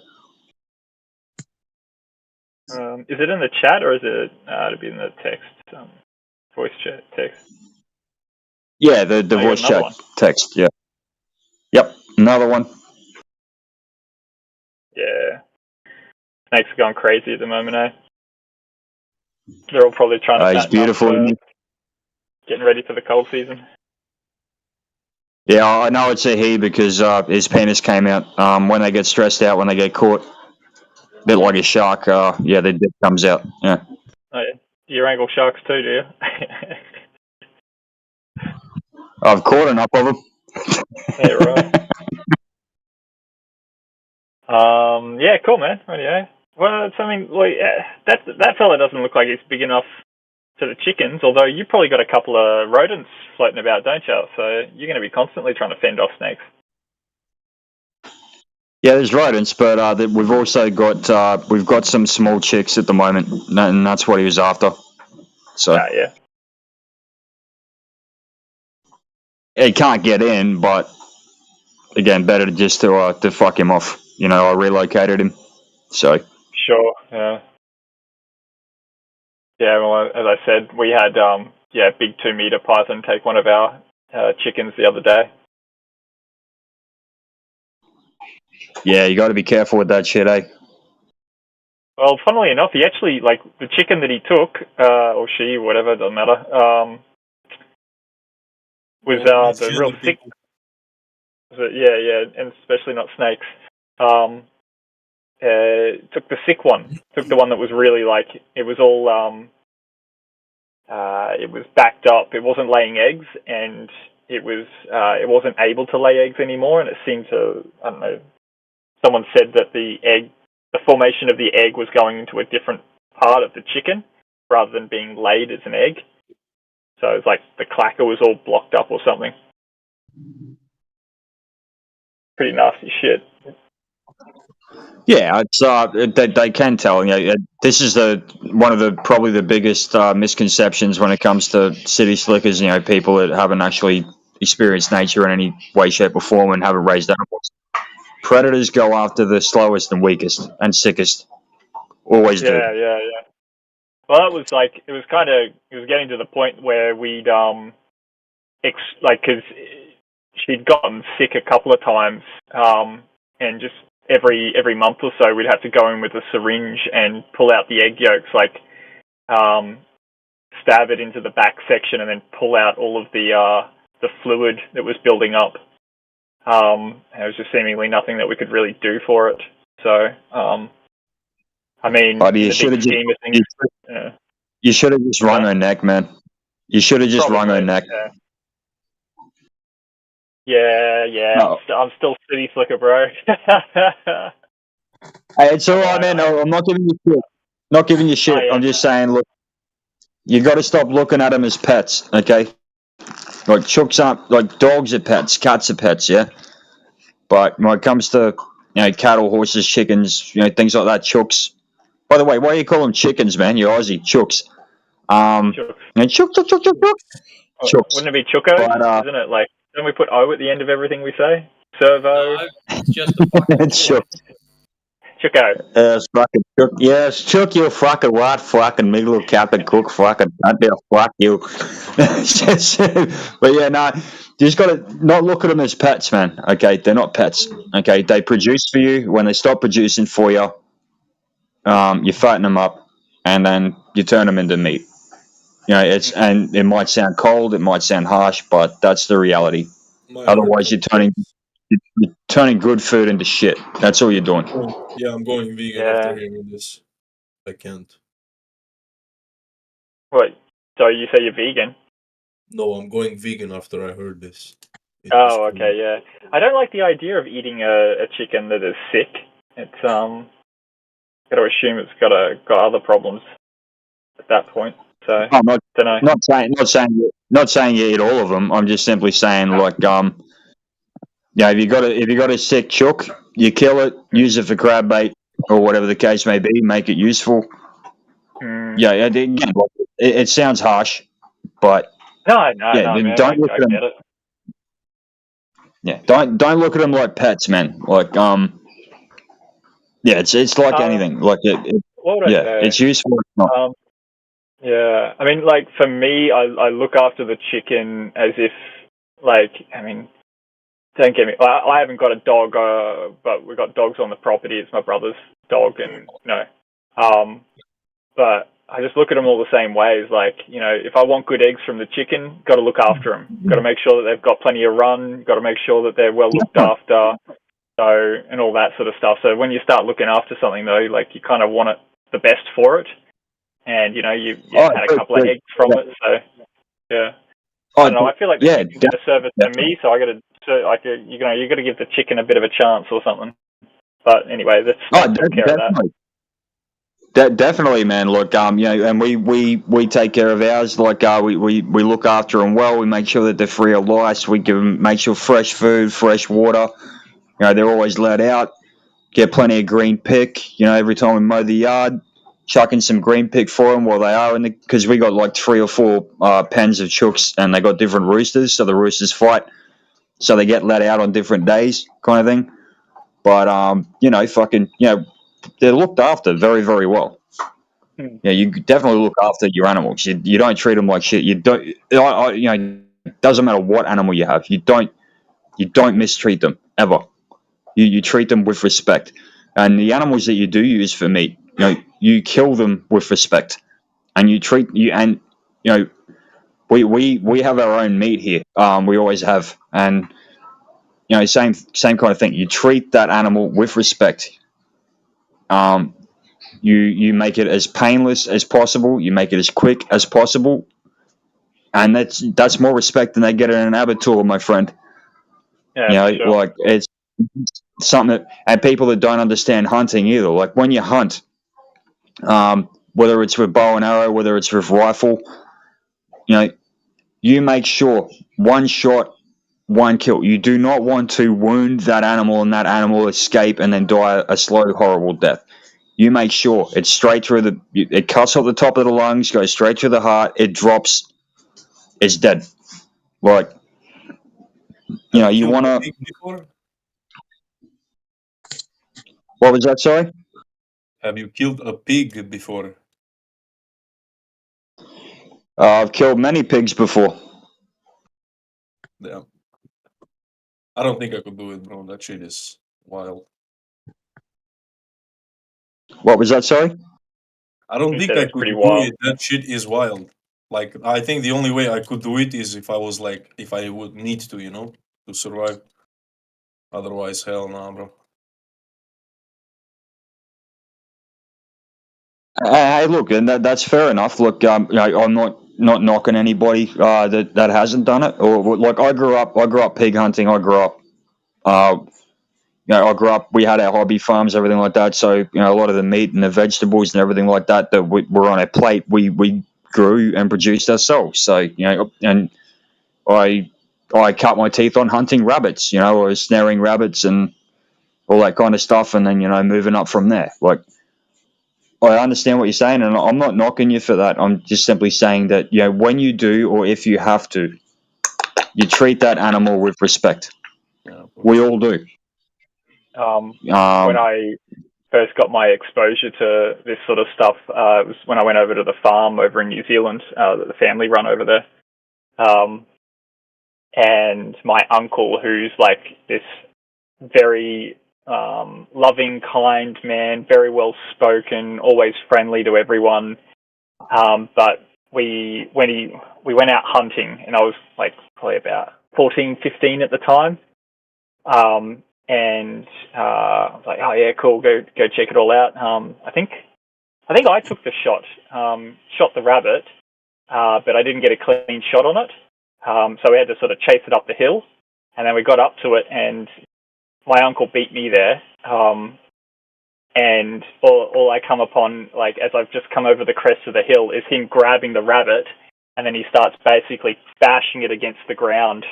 Is it in the chat or is it to be in the text, voice chat text? Yeah, the voice chat text. Yeah. Yep, another one. Yeah. Snakes are going crazy at the moment, eh? They're all probably trying to He's fatten beautiful. up, getting ready for the cold season. Yeah, I know it's a he because his penis came out. When they get stressed out, when they get caught, a bit like a shark. Yeah, the dick comes out. Yeah. Oh, yeah. Do you wrangle sharks too, do you? I've caught enough of them. Yeah, right. Yeah, cool, man. Rightio. Well, I mean, that fella doesn't look like he's big enough to the chickens, although you probably got a couple of rodents floating about, don't you? So you're going to be constantly trying to fend off snakes. Yeah, there's rodents, but we've also got some small chicks at the moment, and that's what he was after. So yeah. He can't get in, but again, better just to fuck him off. You know, I relocated him. So Sure. Yeah. Yeah. Well, as I said, we had big 2-meter python take one of our chickens the other day. yeah, you got to be careful with that shit, eh? Well, funnily enough, he actually, like, the chicken that he took, or she, whatever, doesn't matter, was the real sick. Yeah, and especially not snakes. Took the sick one. Took the one that was really, like, it was all, it was backed up. It wasn't laying eggs, and it wasn't able to lay eggs anymore, and it seemed to, I don't know, someone said that the formation of the egg was going into a different part of the chicken rather than being laid as an egg. So it's like the clacker was all blocked up or something. Pretty nasty shit. Yeah, it's they can tell. You know, this is one of the probably the biggest misconceptions when it comes to city slickers. You know, people that haven't actually experienced nature in any way, shape, or form and haven't raised animals. Predators go after the slowest and weakest and sickest. Always do. Yeah. Well, it was getting to the point where we'd because she'd gotten sick a couple of times, and just every month or so we'd have to go in with a syringe and pull out the egg yolks, stab it into the back section and then pull out all of the fluid that was building up. There was just seemingly nothing that we could really do for it. So, I mean, you should have just wrung her neck, man. You should have just wrung her neck. Yeah. No. I'm still city slicker, bro. Hey, it's all right, man. I'm not giving you shit. Not giving you shit. I'm just saying, look, you got to stop looking at them as pets, okay? Like chooks aren't like dogs are pets, cats are pets, yeah. But when it comes to cattle, horses, chickens, things like that, chooks. By the way, why do you call them chickens, man? You're Aussie, chooks. Chook. Chooks. Wouldn't it be chooko? Isn't it? Like, don't we put O at the end of everything we say? Servo. No, it's just a fucking it's chook. Chooko. Yes, fucking chook. Yes, chook you fucking what? Fucking me little Captain Cook. Fucking goddamn fuck you. But yeah, no, you just got to not look at them as pets, man. Okay, they're not pets. Okay, they produce for you. When they stop producing for you, you fatten them up, and then you turn them into meat. And it might sound cold, it might sound harsh, but that's the reality. Otherwise, you're turning good food into shit. That's all you're doing. Yeah, I'm going vegan after hearing this. I can't. What? So you say you're vegan? No, I'm going vegan after I heard this. Okay, yeah. I don't like the idea of eating a chicken that is sick. It's got to assume it's got other problems at that point. So I'm not saying you eat all of them. I'm just simply saying if you got a sick chook, you kill it, use it for crab bait or whatever the case may be, make it useful. Yeah, again, it sounds harsh, but No, yeah, man, don't look I at them. get it. Yeah, don't look at them like pets, man. Like yeah, it's like anything. Like What would I yeah, say? it's useful. It's not. Yeah, I mean, like for me, I look after the chicken as if, like, I mean, don't get me. I haven't got a dog, but we've got dogs on the property. It's my brother's dog, and but I just look at them all the same ways. Like, if I want good eggs from the chicken, got to look after them. Got to make sure that they've got plenty of run. Got to make sure that they're well looked after. So, and all that sort of stuff. So when you start looking after something, though, like you kind of want it the best for it. And you had a couple of eggs from it, so yeah. I don't know. I feel like the chicken did a service to me, so you got to give the chicken a bit of a chance or something. But anyway, that's took care of that. Definitely, man. Look, and we take care of ours. Like, we look after them well. We make sure that they're free of lice. We give them, make sure fresh food, fresh water. They're always let out. Get plenty of green pick. Every time we mow the yard, chucking some green pick for them while they are in the, because we got like 3 or 4 pens of chooks, and they got different roosters, so the roosters fight, so they get let out on different days, kind of thing. But they're looked after very, very well. Yeah, you definitely look after your animals. You don't treat them like shit. You don't. It doesn't matter what animal you have. You don't mistreat them ever. You treat them with respect. And the animals that you do use for meat, you kill them with respect, and you treat you and we have our own meat here. We always have, and same kind of thing. You treat that animal with respect. You make it as painless as possible. You make it as quick as possible, and that's more respect than they get in an abattoir, my friend. Yeah, for sure. Like it's something that, and people that don't understand hunting either. Like when you hunt, whether it's with bow and arrow, whether it's with rifle, you make sure one shot, one kill. You do not want to wound that animal and that animal escape and then die a slow, horrible death. You make sure it's straight through it cuts off the top of the lungs, goes straight through the heart, it drops, it's dead. Like, you want to. What was that, sorry? Have you killed a pig before? I've killed many pigs before. Yeah. I don't think I could do it, bro. That shit is wild. What was that, sorry? I don't think I could do it. That shit is wild. Like, I think the only way I could do it is if I would need to, to survive. Otherwise, hell nah, bro. Hey, look, and that's fair enough. Look, I'm not knocking anybody that hasn't done it. Or like I grew up pig hunting. I grew up, I grew up. We had our hobby farms, everything like that. So a lot of the meat and the vegetables and everything like that were on a plate, we grew and produced ourselves. So and I cut my teeth on hunting rabbits. Or snaring rabbits and all that kind of stuff, and then moving up from there. Like, I understand what you're saying, and I'm not knocking you for that. I'm just simply saying that when you do, or if you have to, you treat that animal with respect. Yeah, we all do. When I first got my exposure to this sort of stuff, it was when I went over to the farm over in New Zealand, that the family run over there. And my uncle, who's like this very loving, kind man, very well spoken, always friendly to everyone. But we went out hunting, and I was like probably about 14, 15 at the time. And I was like, oh yeah, cool, go check it all out. I think I took the shot, shot the rabbit, but I didn't get a clean shot on it. So we had to sort of chase it up the hill, and then we got up to it, and my uncle beat me there. And all I come upon, like, as I've just come over the crest of the hill, is him grabbing the rabbit, and then he starts basically bashing it against the ground.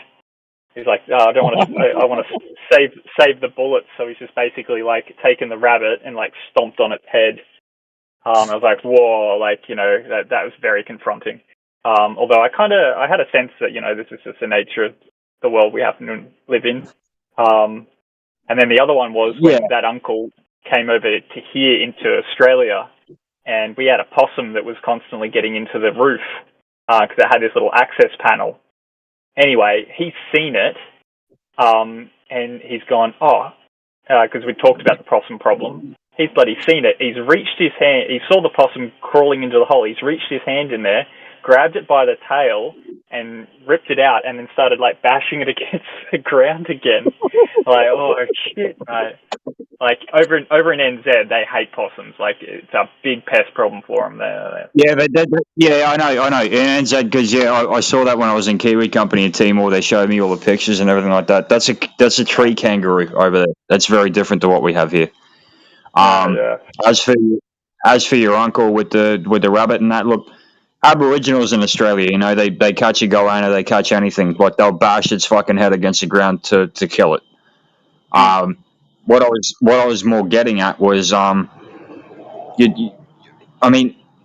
He's like, oh, I want to save the bullets. So he's just basically like taken the rabbit and like stomped on its head. I was like, whoa, like, that was very confronting. Although I had a sense that, this is just the nature of the world we happen to live in. And then the other one was when that uncle came over to here into Australia, and we had a possum that was constantly getting into the roof because it had this little access panel. Anyway, he's seen it, and he's gone, because we talked about the possum problem. He's bloody seen it. He's reached his hand. He saw the possum crawling into the hole. He's reached his hand in there, grabbed it by the tail, and ripped it out, and then started like bashing it against the ground again. Like, oh shit, mate. Like over in NZ, they hate possums. Like it's a big pest problem for them there. Yeah, I know. In NZ, because I saw that when I was in Kiwi Company in Timor. They showed me all the pictures and everything like that. That's a tree kangaroo over there. That's very different to what we have here. As for your uncle with the rabbit and that, look, Aboriginals in Australia, they catch a goanna, they catch anything, like they'll bash its fucking head against the ground to kill it. What I was more getting at was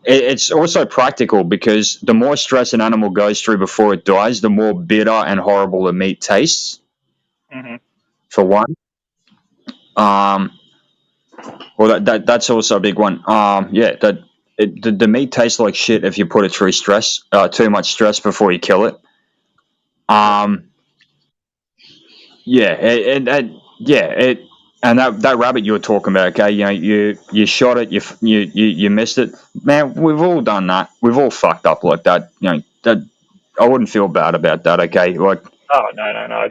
it's also practical because the more stress an animal goes through before it dies, the more bitter and horrible the meat tastes. Mm-hmm. For one. Well, that's also a big one. The meat tastes like shit if you put it through too much stress before you kill it. And that rabbit you were talking about, okay? You shot it, you missed it. Man, we've all done that. We've all fucked up like that. That I wouldn't feel bad about that, okay? Like, oh no.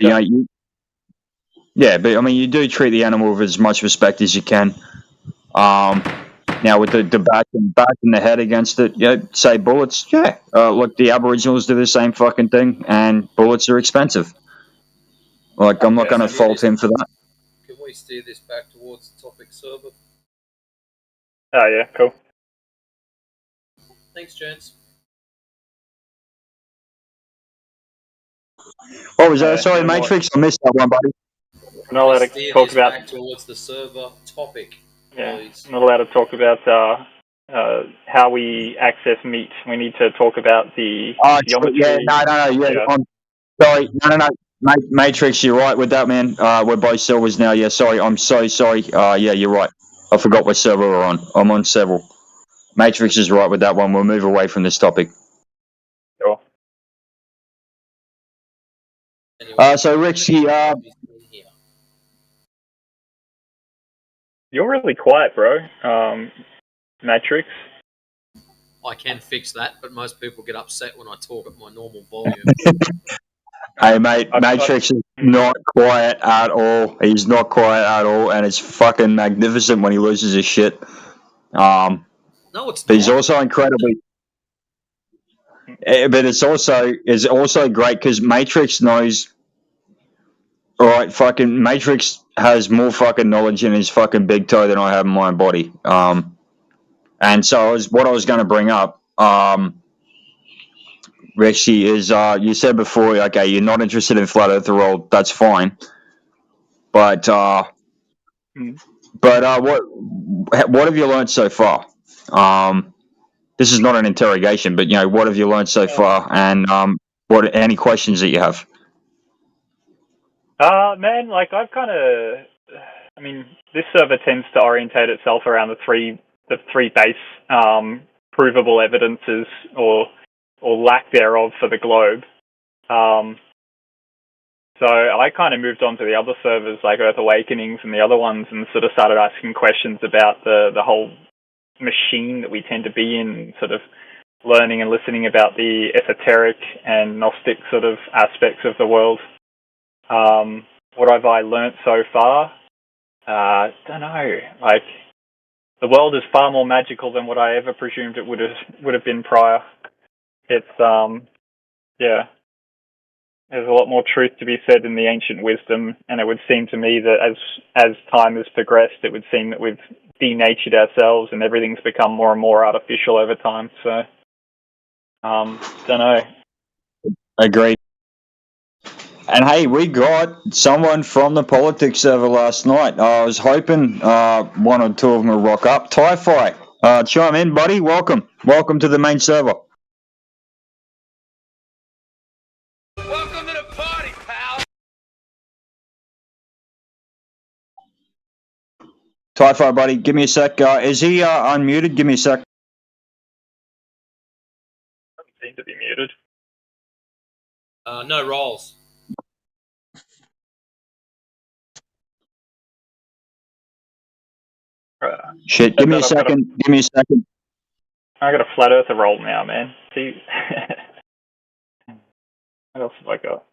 But I mean, you do treat the animal with as much respect as you can. Now with the back and the head against it, say bullets. Look, the Aboriginals do the same fucking thing, and bullets are expensive. Like, I'm not going to fault him for that. Can we steer this back towards the topic server? Oh yeah, cool. Thanks, gents. What was that? Sorry, Matrix. I missed that one, buddy. I'm not allowed to talk about back towards the server topic. Yeah, Please. I'm not allowed to talk about how we access meat. We need to talk about the geometry. I'm sorry. No. Matrix, you're right with that, man. We're both servers now. Yeah, sorry. I'm so sorry. You're right. I forgot what server we're on. I'm on several. Matrix is right with that one. We'll move away from this topic. Sure. So, Rich, you're really quiet, bro. Matrix. I can fix that, but most people get upset when I talk at my normal volume. Hey, mate, Matrix is not quiet at all. He's not quiet at all, and it's fucking magnificent when he loses his shit. No, it's but he's also incredibly. But it's also great because Matrix knows. All right, fucking Matrix has more fucking knowledge in his fucking big toe than I have in my body. And so what I was going to bring up. Richie, is you said before, okay, you're not interested in flat Earth world. That's fine, but what have you learned so far? This is not an interrogation, but what have you learned so far, and any questions that you have? Man, like this server tends to orientate itself around the three base provable evidences or lack thereof for the globe. So I kind of moved on to the other servers like Earth Awakenings and the other ones and sort of started asking questions about the whole machine that we tend to be in, sort of learning and listening about the esoteric and Gnostic sort of aspects of the world. What have I learnt so far? Don't know. Like, the world is far more magical than what I ever presumed it would have been prior. It's there's a lot more truth to be said in the ancient wisdom, and it would seem to me that as time has progressed, it would seem that we've denatured ourselves and everything's become more and more artificial over time. So, don't know. Agreed. And hey, we got someone from the politics server last night. I was hoping one or two of them will rock up. Tie-Fi, chime in, buddy. Welcome to the main server. Typho, buddy, give me a sec. Is he unmuted? Give me a sec. Doesn't seem to be muted. No rolls. Shit, give me a second. Give me a second. I got a flat earther roll now, man. See, what else have I got?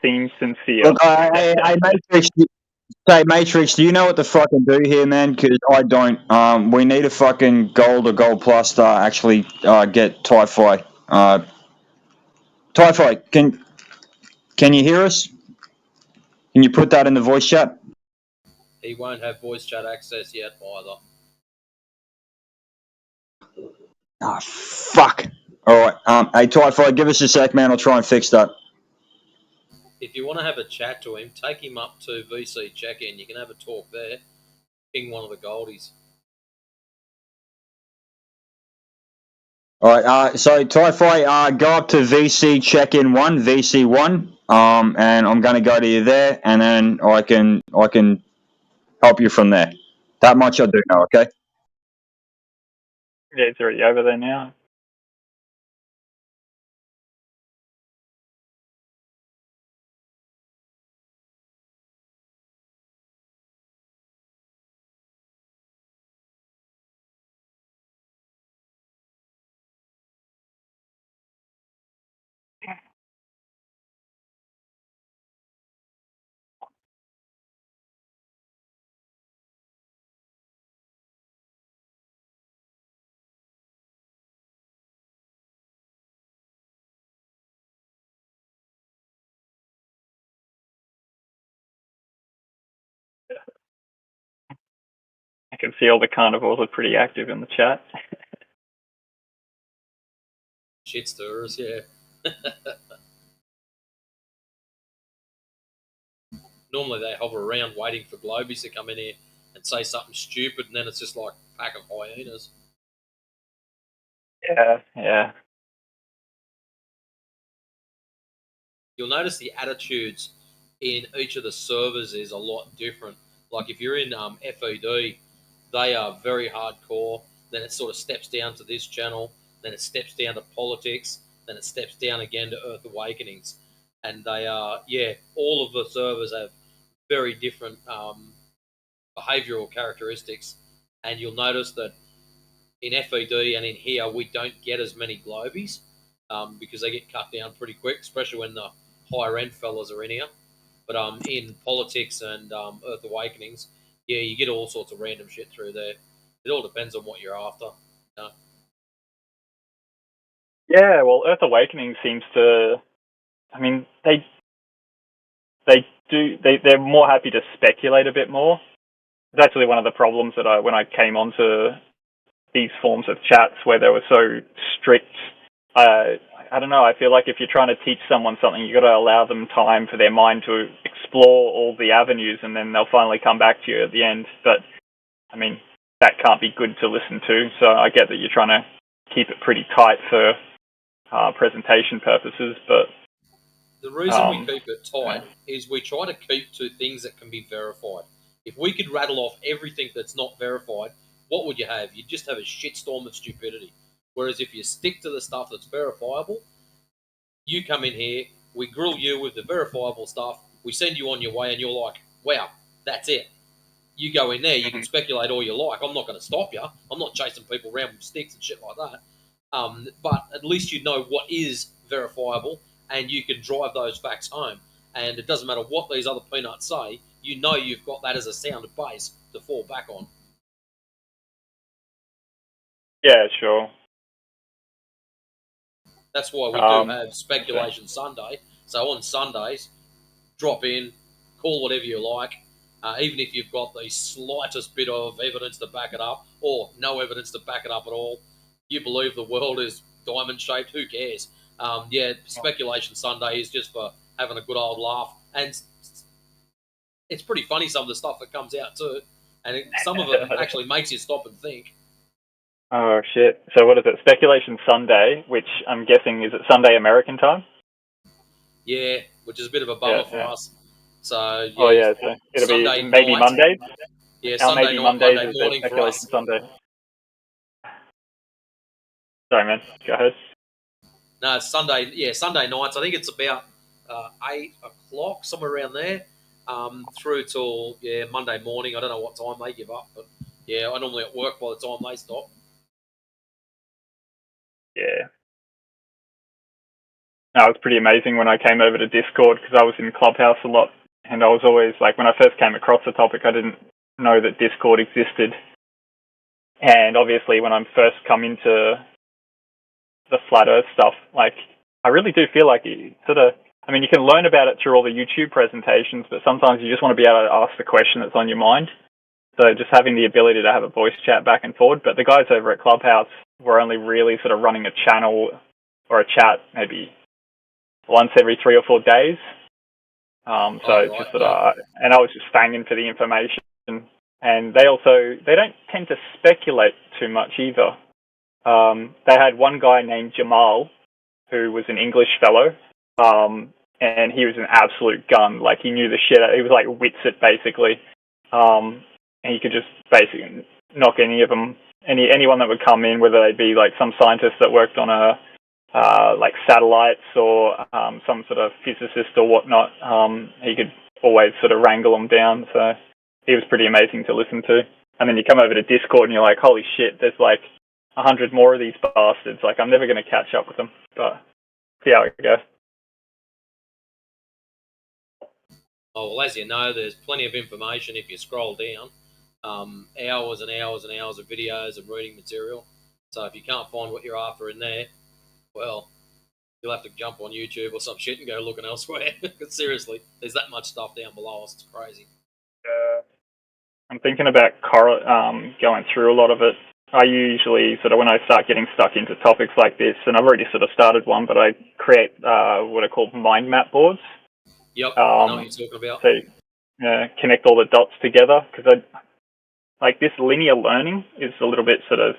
Seems sincere. Look, I Matrix. Say, Matrix, do you know what to fucking do here, man? Because I don't. We need a fucking gold or gold plus to actually get Typho. Typho, can you hear us? Can you put that in the voice chat? He won't have voice chat access yet either. Oh, fuck. All right. Hey, Typho, give us a sec, man. I'll try and fix that. If you want to have a chat to him, take him up to VC check-in. You can have a talk there. Ping one of the goldies. All right. So, Typho, go up to VC check-in 1, VC 1, and I'm going to go to you there, and then I can help you from there. That much I do know, okay? Yeah, it's already over there now. I can see all the carnivores are pretty active in the chat. Shit stirrers, yeah. Normally they hover around waiting for globies to come in here and say something stupid, and then it's just like a pack of hyenas. Yeah. You'll notice the attitudes in each of the servers is a lot different. Like if you're in FED, they are very hardcore. Then it sort of steps down to this channel. Then it steps down to politics. Then it steps down again to Earth Awakenings. And they are, all of the servers have very different behavioral characteristics. And you'll notice that in FED and in here, we don't get as many globies because they get cut down pretty quick, especially when the higher end fellas are in here. But in politics and Earth Awakenings, you get all sorts of random shit through there. It all depends on what you're after. You know? Yeah, well, Earth Awakening seems to. I mean, they're more happy to speculate a bit more. It's actually one of the problems that when I came onto these forms of chats where they were so strict. I don't know. I feel like if you're trying to teach someone something, you got to allow them time for their mind to explore all the avenues, and then they'll finally come back to you at the end. But I mean, that can't be good to listen to. So I get that you're trying to keep it pretty tight for presentation purposes, but the reason we keep it tight is we try to keep to things that can be verified. If we could rattle off everything that's not verified, what would you have? You'd just have a shitstorm of stupidity. Whereas if you stick to the stuff that's verifiable, you come in here, we grill you with the verifiable stuff, we send you on your way, and you're like, wow, that's it. You go in there, you can speculate all you like. I'm not going to stop you. I'm not chasing people around with sticks and shit like that. But at least you know what is verifiable, and you can drive those facts home. And it doesn't matter what these other peanuts say, you know you've got that as a sound base to fall back on. Yeah, sure. That's why we do have Speculation Sunday. So on Sundays, drop in, call whatever you like, even if you've got the slightest bit of evidence to back it up, or no evidence to back it up at all. You believe the world is diamond-shaped, who cares? Speculation Sunday is just for having a good old laugh. And it's pretty funny, some of the stuff that comes out too. And some of it actually makes you stop and think. Oh shit! So what is it? Speculation Sunday, which I'm guessing is it Sunday American time? Yeah, which is a bit of a bummer for us. So Oh yeah, so it'll Sunday be maybe night. Mondays. Yeah, Maybe Sunday night, Mondays Monday is their morning for Speculation us. Sunday. Sorry, man. Go ahead. No, it's Sunday. Yeah, Sunday nights. I think it's about 8 o'clock, somewhere around there, through till Monday morning. I don't know what time they give up, but yeah, I normally at work by the time they stop. Yeah. No, it was pretty amazing when I came over to Discord because I was in Clubhouse a lot, and I was always like, when I first came across the topic, I didn't know that Discord existed, and obviously when I'm first come into the flat Earth stuff, like I really do feel like it sort of. I mean, you can learn about it through all the YouTube presentations, but sometimes you just want to be able to ask the question that's on your mind. So just having the ability to have a voice chat back and forward. But the guys over at Clubhouse were only really sort of running a channel or a chat maybe once every 3 or 4 days. Just sort of, and I was just fanging for the information. And they don't tend to speculate too much either. They had one guy named Jamal, who was an English fellow, and he was an absolute gun. Like, he knew the shit. He was like Witsit, basically. And he could just basically knock any of them, anyone that would come in, whether they be like some scientist that worked on like satellites or some sort of physicist or whatnot. He could always sort of wrangle them down. So he was pretty amazing to listen to. And then you come over to Discord and you're like, holy shit, there's like 100 more of these bastards. Like, I'm never going to catch up with them. But see how it goes. Oh, well, as you know, there's plenty of information if you scroll down. Hours and hours and hours of videos and reading material. So if you can't find what you're after in there, well, you'll have to jump on YouTube or some shit and go looking elsewhere. Because seriously, there's that much stuff down below us. It's crazy. I'm thinking about going through a lot of it. I usually sort of, when I start getting stuck into topics like this, and I've already sort of started one, but I create what are called mind map boards. Yep, I know what you're talking about. So connect all the dots together, because like this linear learning is a little bit sort of,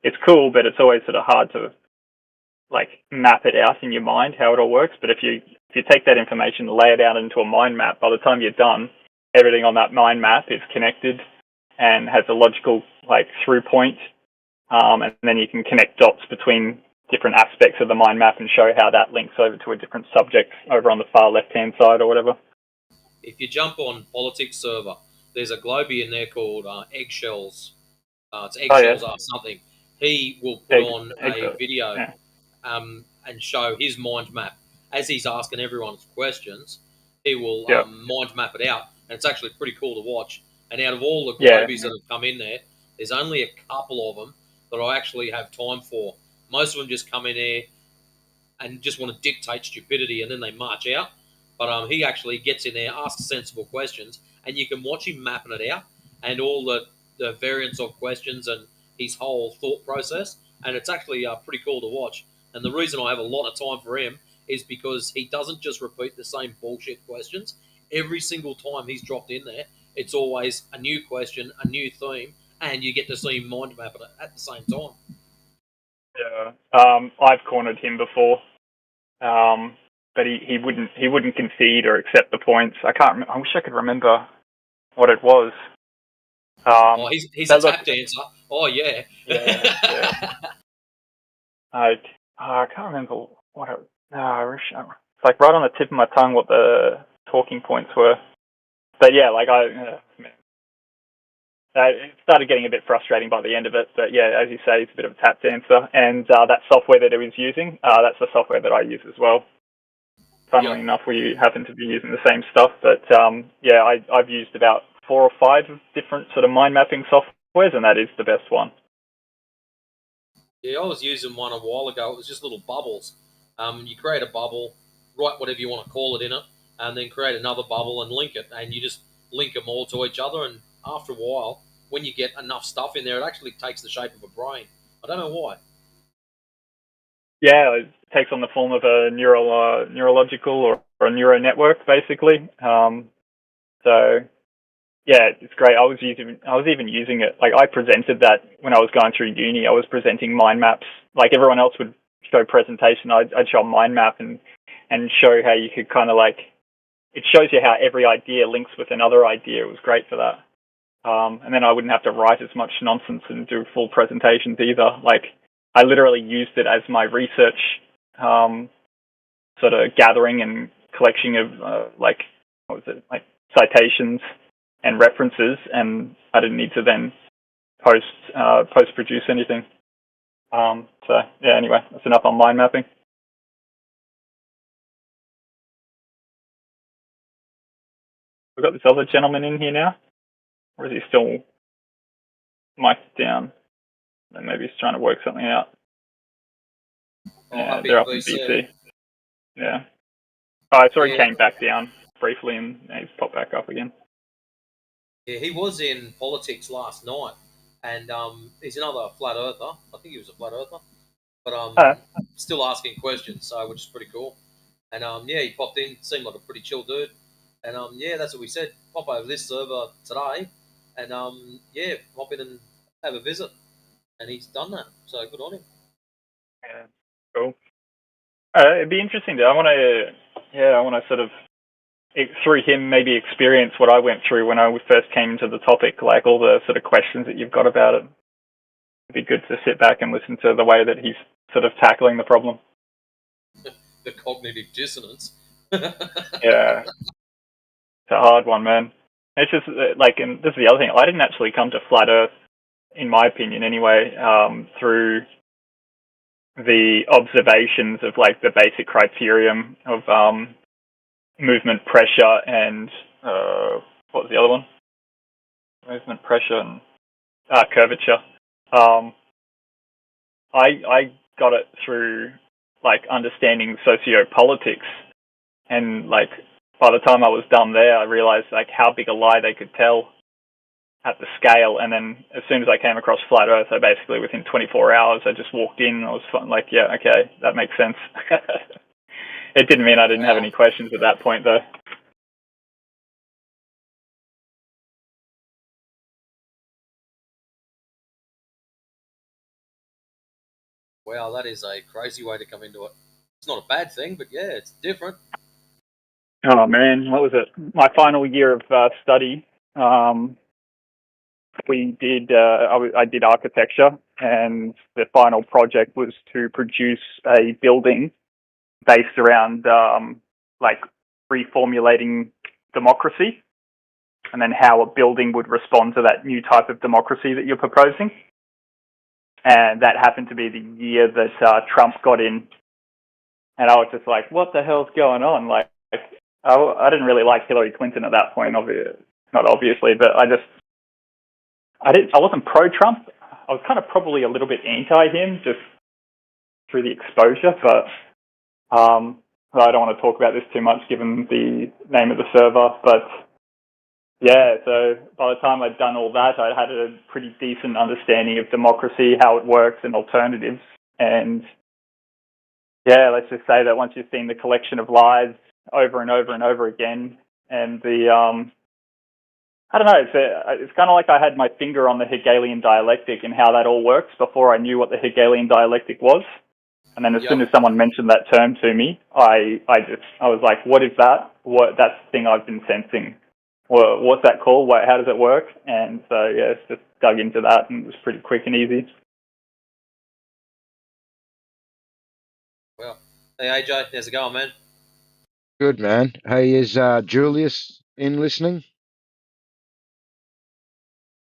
it's cool, but it's always sort of hard to like map it out in your mind how it all works. But if you take that information and lay it out into a mind map, by the time you're done, everything on that mind map is connected and has a logical like through point, and then you can connect dots between different aspects of the mind map and show how that links over to a different subject over on the far left-hand side or whatever. If you jump on Politics server, there's a Globie in there called Eggshells. It's Eggshells or something. He will put on a video and show his mind map. As he's asking everyone's questions, he will mind map it out. And it's actually pretty cool to watch. And out of all the Globies that have come in there, there's only a couple of them that I actually have time for. Most of them just come in there and just want to dictate stupidity and then they march out. But he actually gets in there, asks sensible questions, and you can watch him mapping it out and all the variants of questions and his whole thought process. And it's actually pretty cool to watch. And the reason I have a lot of time for him is because he doesn't just repeat the same bullshit questions. Every single time he's dropped in there, it's always a new question, a new theme, and you get to see him mind map it at the same time. Yeah, I've cornered him before, but he wouldn't concede or accept the points. I wish I could remember what it was. He's a tap dancer. Oh yeah. Yeah. I can't remember what it. It's like right on the tip of my tongue what the talking points were. But yeah, like it started getting a bit frustrating by the end of it. But yeah, as you say, it's a bit of a tap dancer. And that software that he was using, that's the software that I use as well. Funnily enough, we happen to be using the same stuff. But yeah, I've used about 4 or 5 different sort of mind mapping softwares, and that is the best one. Yeah, I was using one a while ago. It was just little bubbles. You create a bubble, write whatever you want to call it in it, and then create another bubble and link it. And you just link them all to each other. And after a while, when you get enough stuff in there, it actually takes the shape of a brain. I don't know why. Yeah, it takes on the form of a neurological or a neural network, basically. So, Yeah, it's great. I was even using it. Like I presented that when I was going through uni. I was presenting mind maps. Like everyone else would show presentation, I'd show a mind map and show how you could kind of like, it shows you how every idea links with another idea. It was great for that. And then I wouldn't have to write as much nonsense and do full presentations either. Like I literally used it as my research sort of gathering and collection of like, what was it, like citations and references, and I didn't need to then post produce anything. So yeah, anyway, that's enough on mind mapping. We've got this other gentleman in here now, or is he still mic'd down? And maybe he's trying to work something out. Yeah, they're up in BC. Yeah. Oh, I saw he came back down briefly and he's popped back up again. Yeah, he was in politics last night, and he's another flat earther. I think he was a flat earther, but still asking questions, so which is pretty cool. And yeah, he popped in, seemed like a pretty chill dude. And yeah, that's what we said. Pop over this server today, and yeah, pop in and have a visit. And he's done that, so good on him. Yeah, cool. It'd be interesting. I want to sort of, through him, maybe experience what I went through when I first came into the topic, like all the sort of questions that you've got about it. It'd be good to sit back and listen to the way that he's sort of tackling the problem. The cognitive dissonance. Yeah. It's a hard one, man. It's just like, and this is the other thing, I didn't actually come to flat Earth, in my opinion anyway, through the observations of like the basic criterion of movement, pressure, and what was the other one? Movement, pressure, and curvature. I got it through like understanding sociopolitics, and like by the time I was done there, I realized like how big a lie they could tell at the scale. And then as soon as I came across flat Earth, I basically within 24 hours, I just walked in and I was like, yeah, okay, that makes sense. It didn't mean I didn't have any questions at that point, though. Wow, that is a crazy way to come into it. It's not a bad thing, but yeah, it's different. Oh man, what was it? My final year of study, we did. I did architecture, and the final project was to produce a building based around like reformulating democracy, and then how a building would respond to that new type of democracy that you're proposing. And that happened to be the year that Trump got in, and I was just like, "What the hell's going on?" Like, I didn't really like Hillary Clinton at that point, not obviously, but I wasn't pro-Trump. I was kind of probably a little bit anti him just through the exposure, but I don't want to talk about this too much given the name of the server. But yeah, so by the time I'd done all that, I had a pretty decent understanding of democracy, how it works, and alternatives. And yeah, let's just say that once you've seen the collection of lies over and over and over again, and the I don't know, it's kind of like I had my finger on the Hegelian dialectic and how that all works before I knew what the Hegelian dialectic was. And then as soon as someone mentioned that term to me, I was like, what is that? That's the thing I've been sensing. What's that called? How does it work? And so yeah, just dug into that, and it was pretty quick and easy. Well, hey AJ, how's it going, man? Good, man. Hey, is Julius in listening?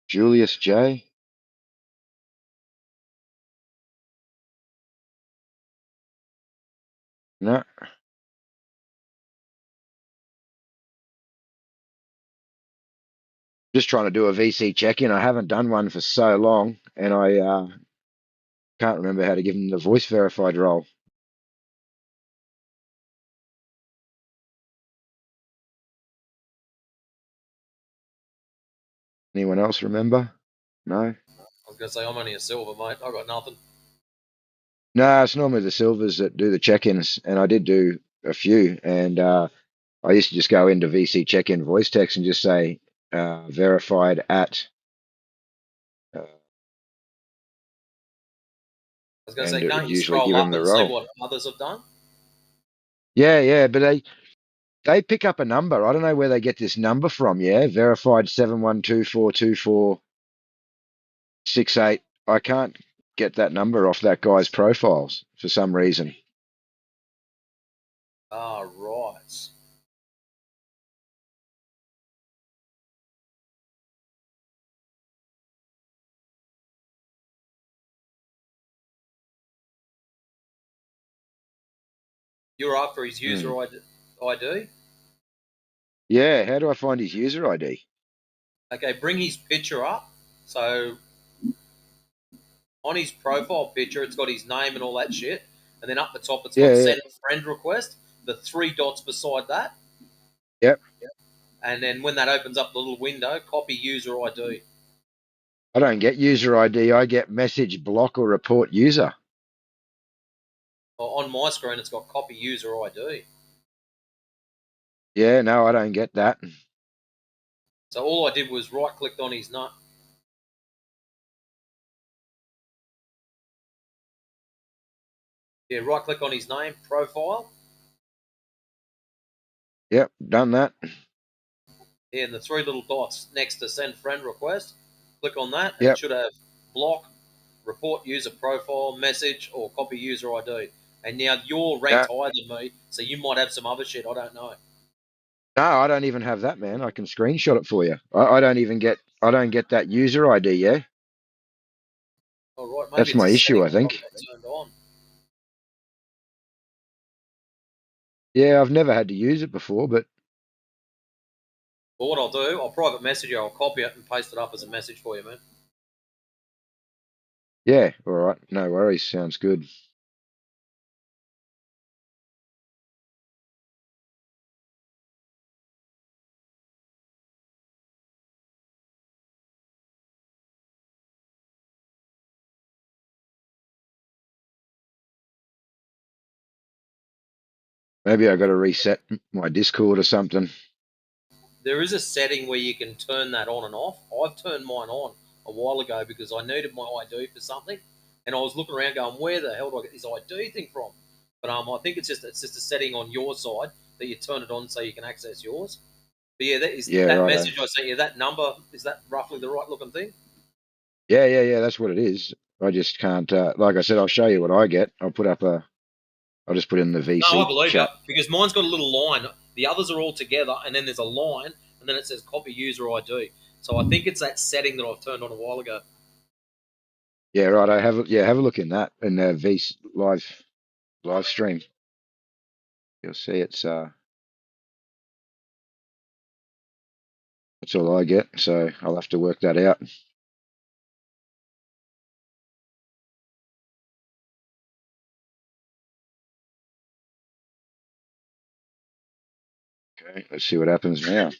Julius J? No. Just trying to do a VC check-in. I haven't done one for so long, and I can't remember how to give them the voice verified role. Anyone else remember? No? I was going to say, I'm only a silver, mate. I got nothing. No, it's normally the silvers that do the check-ins, and I did do a few, and I used to just go into VC check-in voice text and just say, verified at. I was going to and say, it can't would you usually scroll give up them the and see role. what others have done? Yeah, but they pick up a number. I don't know where they get this number from. Yeah, verified 7124246 I can't get that number off that guy's profiles for some reason. Ah, right. You're after his user ID? Yeah, how do I find his user ID? Okay, bring his picture up. So on his profile picture, it's got his name and all that shit. And then up the top, it's got Yeah. send friend request. The 3 dots beside that. Yep. And then when that opens up the little window, copy user ID. I don't get user ID. I get message, block, or report user. On my screen, it's got copy user ID. Yeah, no, I don't get that. So all I did was right-clicked on his nut. Yeah, right-click on his name, profile. Yep, done that. Yeah, and the 3 little dots next to send friend request. Click on that, and Yep. it should have block, report user profile, message, or copy user ID. And now you're ranked higher than me, so you might have some other shit. I don't know. No, I don't even have that, man. I can screenshot it for you. I don't even get. I don't get that user ID. Yeah. All right, maybe That's it's my a issue, setting I I've think. got turned on. Yeah, I've never had to use it before, but Well, what I'll do, I'll private message you. I'll copy it and paste it up as a message for you, man. yeah, all right, no worries. Sounds good. Maybe I got to reset my Discord or something. There is a setting where you can turn that on and off. I've turned mine on a while ago because I needed my ID for something, and I was looking around going, "Where the hell do I get this ID thing from?" But I think it's just a setting on your side that you turn it on so you can access yours. But yeah, that message I sent you, that number, is that roughly the right looking thing? Yeah. That's what it is. I just can't. Like I said, I'll show you what I get. I'll just put in the VC No, I believe chat. you, because mine's got a little line. The others are all together, and then there's a line, and then it says copy user ID. So I think it's that setting that I've turned on a while ago. Yeah, right. Have a look in that in the VC live stream. You'll see it's that's all I get. So I'll have to work that out. Okay, let's see what happens now.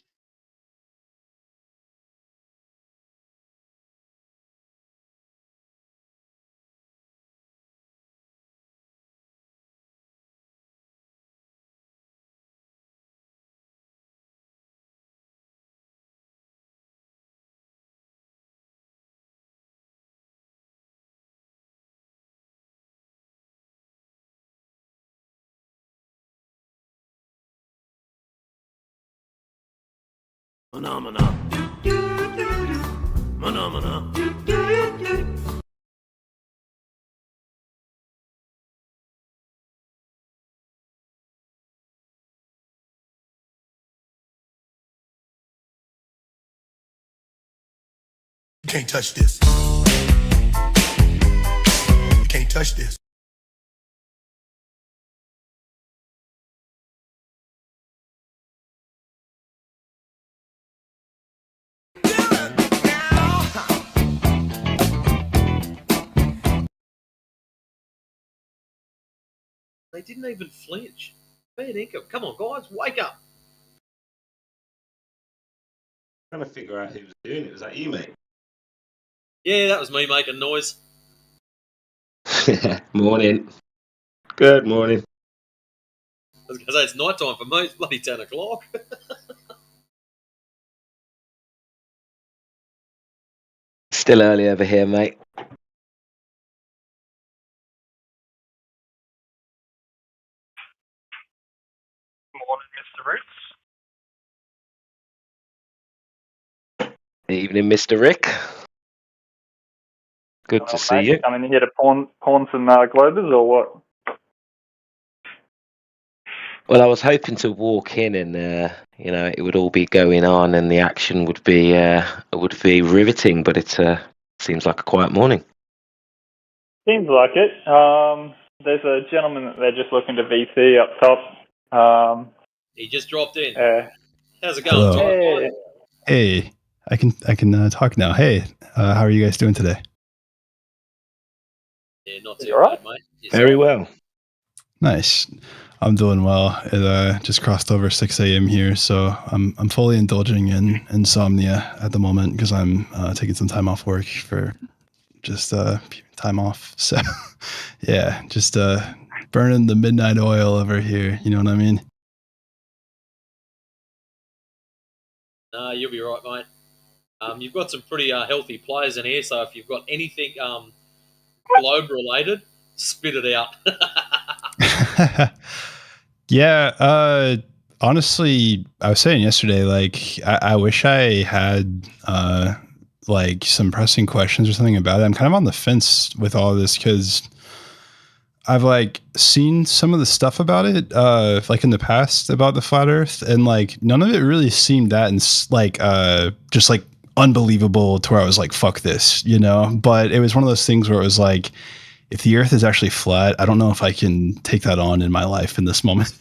Phenomena. Phenomena. You can't touch this. You can't touch this. They didn't even flinch. Fair income. Come on, guys, wake up. Trying to figure out who was doing it. Was that you, mate? Yeah, that was me making noise. Morning. Good morning. I was going to say, it's night time for me. It's bloody 10 o'clock. Still early over here, mate. Morning, Mr. Roots. Evening, Mr. Rick. Good to see you. Coming here to pawn some globers or what? Well, I was hoping to walk in and it would all be going on and the action would be riveting, but it seems like a quiet morning. Seems like it. There's a gentleman that they're just looking to VC up top. He just dropped in. How's it Hello. going? Hey, I can talk now. Hey, how are you guys doing today? Yeah, not too bad, mate. Very well. Nice. I'm doing well. It just crossed over 6 a.m. here, so I'm fully indulging in insomnia at the moment because I'm taking some time off work for just time off. So yeah, just burning the midnight oil over here. You know what I mean? Nah, you'll be right, mate. You've got some pretty healthy players in here, so if you've got anything globe related, spit it out. Yeah, honestly, I was saying yesterday, like, I wish I had like some pressing questions or something about it. I'm kind of on the fence with all of this because I've like seen some of the stuff about it, like in the past about the flat Earth, and like none of it really seemed that just like unbelievable to where I was like, "Fuck this," you know. But it was one of those things where it was like, if the Earth is actually flat, I don't know if I can take that on in my life in this moment.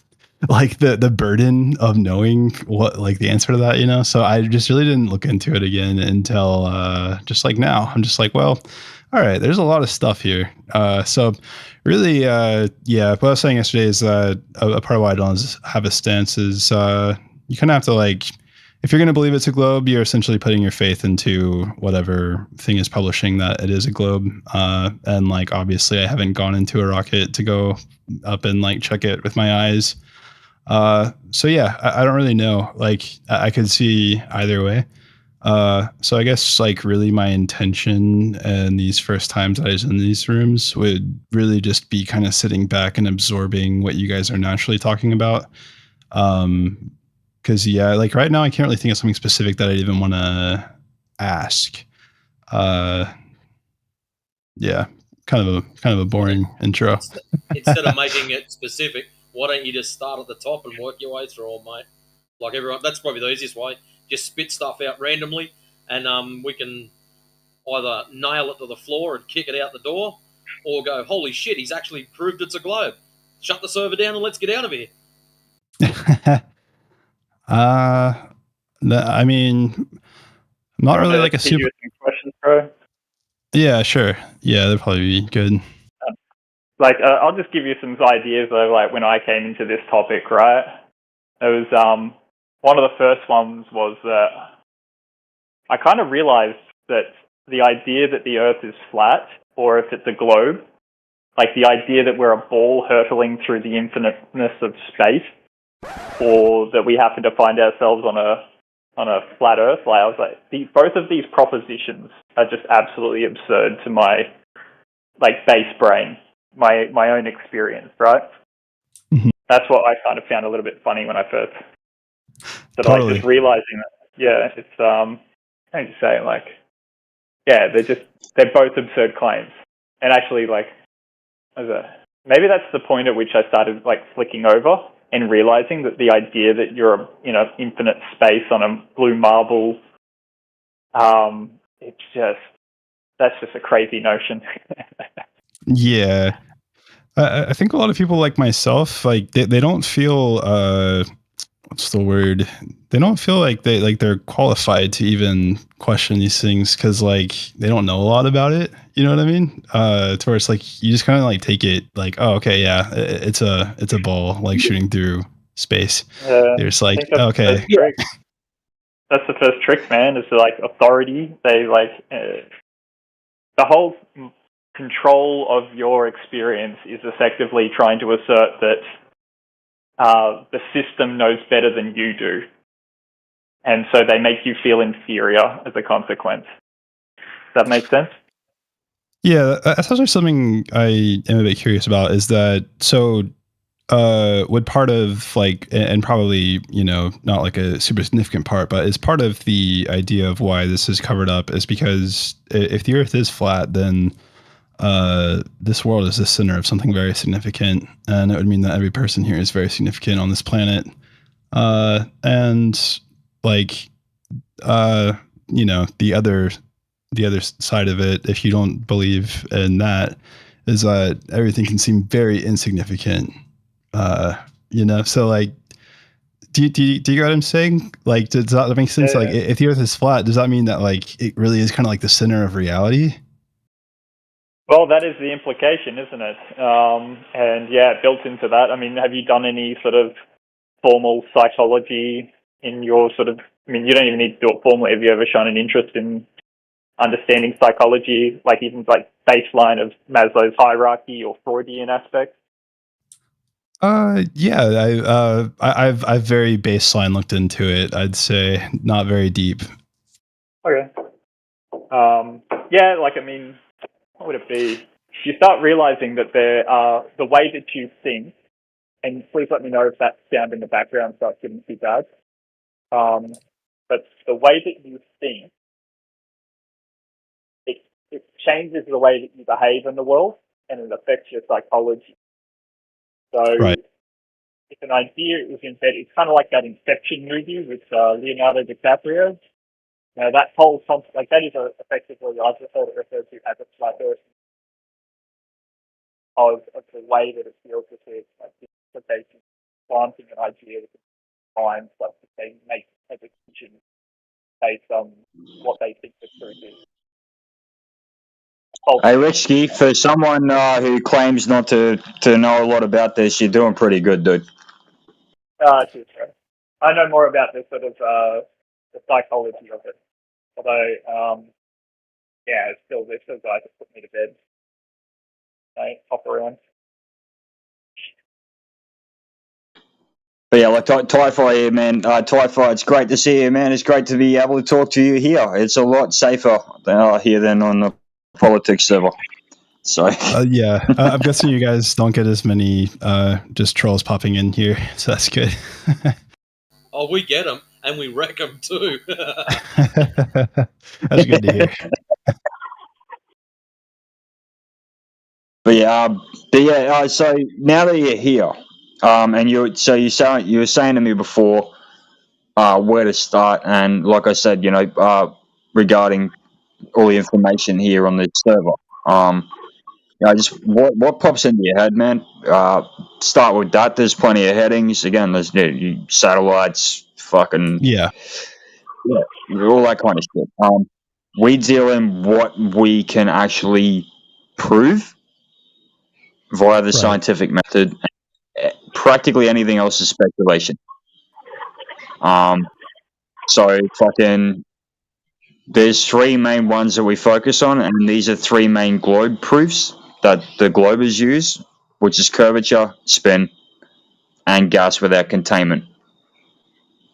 Like the burden of knowing what like the answer to that, you know. So I just really didn't look into it again until just like now. I'm just like, well, all right, there's a lot of stuff here. So really, yeah, what I was saying yesterday is that a part of why I don't have a stance is you kind of have to like, if you're going to believe it's a globe, you're essentially putting your faith into whatever thing is publishing that it is a globe. And like, obviously I haven't gone into a rocket to go up and like check it with my eyes. So yeah, I don't really know. Like I could see either way. So I guess like really my intention and these first times I was in these rooms would really just be kind of sitting back and absorbing what you guys are naturally talking about. Cause yeah, like right now I can't really think of something specific that I even want to ask. Yeah, kind of a boring intro. Instead of making it specific, why don't you just start at the top and work your way through them, mate? Like everyone, that's probably the easiest way. Just spit stuff out randomly, and we can either nail it to the floor and kick it out the door, or go, holy shit, he's actually proved it's a globe. Shut the server down and let's get out of here. I mean, not really like a super. Questions, bro. Yeah, sure. Yeah, that'd probably be good. I'll just give you some ideas though. Like when I came into this topic, right? It was one of the first ones was that I kind of realized that the idea that the Earth is flat, or if it's a globe, like the idea that we're a ball hurtling through the infiniteness of space, or that we happen to find ourselves on a flat Earth. Like I was like, both of these propositions are just absolutely absurd to my like base brain, my own experience, right? Mm-hmm. That's what I kind of found a little bit funny when I first started Totally. like just realizing that. Yeah, it's how do you say it? Like, yeah, they're both absurd claims, and actually like maybe that's the point at which I started like flicking over and realizing that the idea that you're in an infinite space on a blue marble, that's just a crazy notion. Yeah. I think a lot of people like myself, like they don't feel what's the word? They don't feel like they're qualified to even question these things because like they don't know a lot about it. You know what I mean? To where it's like you just kind of like take it like, oh, okay, yeah, it's a ball like shooting through space. You're just like, okay. That's the first trick, man. Is like authority. They like the whole control of your experience is effectively trying to assert that the system knows better than you do. And so they make you feel inferior as a consequence. that make sense? Yeah, that's actually something I am a bit curious about. Is that so? Would part of like, and probably not like a super significant part, but is part of the idea of why this is covered up is because if the Earth is flat, then this world is the center of something very significant, and it would mean that every person here is very significant on this planet. And like, the other side of it, if you don't believe in that, is that everything can seem very insignificant. So like, do you get what I'm saying? Like, does that make sense? Like, if the Earth is flat, does that mean that like it really is kind of like the center of reality? Well, that is the implication, isn't it? And yeah, built into that. I mean, have you done any sort of formal psychology in your sort of? I mean, you don't even need to do it formally. Have you ever shown an interest in understanding psychology, like even like baseline of Maslow's hierarchy or Freudian aspects? Yeah, I've very baseline looked into it. I'd say not very deep. Okay. Yeah, like I mean, what would it be? You start realizing that there are the way that you think, and please let me know if that sound in the background starts getting too bad. But the way that you think, it changes the way that you behave in the world, and it affects your psychology. So, if an idea is embedded, it's kind of like that Inception movie with Leonardo DiCaprio. Now, that whole concept, like that is effectively, I just thought it referred to as a flat Earth of the way that it feels with it, like the implication, planting an idea with the mind, like they make a decision based on what they think the truth is. Hey, Richie, for someone who claims not to know a lot about this, you're doing pretty good, dude. Cheers, bro. I know more about the sort of the psychology of it. Although, yeah, it's still guys that put me to bed. Hop around. But yeah, like Typhi here, man. Typhi, it's great to see you, man. It's great to be able to talk to you here. It's a lot safer here than on the politics server. So yeah, I'm guessing you guys don't get as many just trolls popping in here, so that's good. Oh, we get them, and we wreck them too. That's good to hear. But yeah, so now that you're here, and you were saying to me before where to start, and like I said, regarding all the information here on the server, just what pops into your head, man? Start with that. There's plenty of headings. Again, there's satellites, fucking all that kind of shit. We deal in what we can actually prove via the scientific method. Practically anything else is speculation. So fucking, there's three main ones that we focus on, and these are three main globe proofs that the globers use, which is curvature, spin, and gas without containment.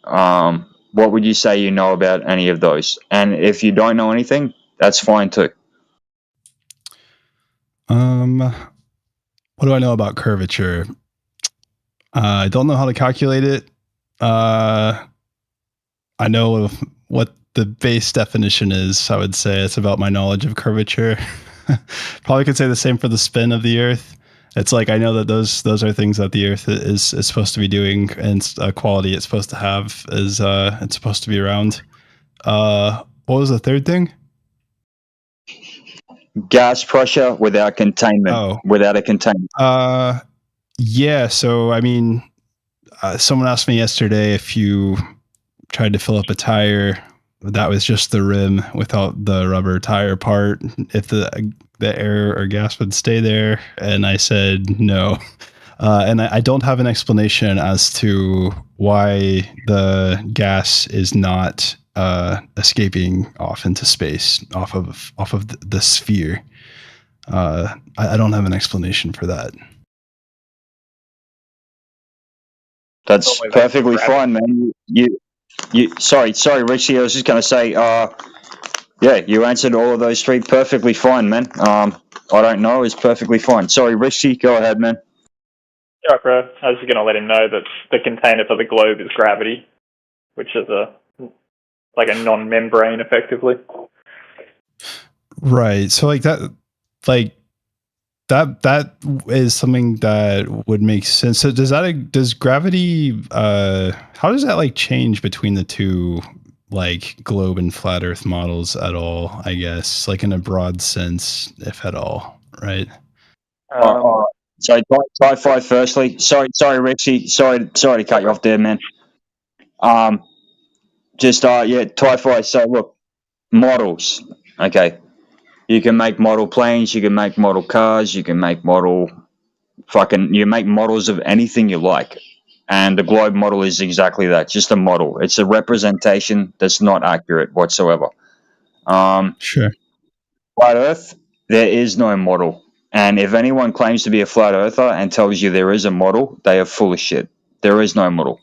What would you say you know about any of those? And if you don't know anything, that's fine too. What do I know about curvature? I don't know how to calculate it. I know what the base definition is. I would say it's about my knowledge of curvature. Probably could say the same for the spin of the Earth. It's like I know that those are things that the Earth is supposed to be doing, and a quality it's supposed to have is it's supposed to be around. What was the third thing? Gas pressure without containment. Oh, without a containment. Yeah. So I mean, someone asked me yesterday if you tried to fill up a tire that was just the rim without the rubber tire part, if the air or gas would stay there, and I said no. And I don't have an explanation as to why the gas is not escaping off into space, off of the sphere. I don't have an explanation for that. That's perfectly fine, man. Sorry, Richie. I was just going to say, Yeah, you answered all of those three perfectly fine, man. I don't know is perfectly fine. Sorry, Richie, go ahead, man. Yeah, bro. I was just going to let him know that the container for the globe is gravity, which is a non-membrane, effectively. Right. So that is something that would make sense. So does gravity how does that change between the two globe and flat earth models at all, I guess, in a broad sense, if at all, right? So Ti-Fi firstly. Sorry, Richie. Sorry to cut you off there, man. Ti-Fi. So look, models. Okay. You can make model planes, you can make model cars, you can make models of anything you like. And the globe model is exactly that, just a model. It's a representation that's not accurate whatsoever. Sure. Flat Earth, there is no model. And if anyone claims to be a flat earther and tells you there is a model, they are full of shit. There is no model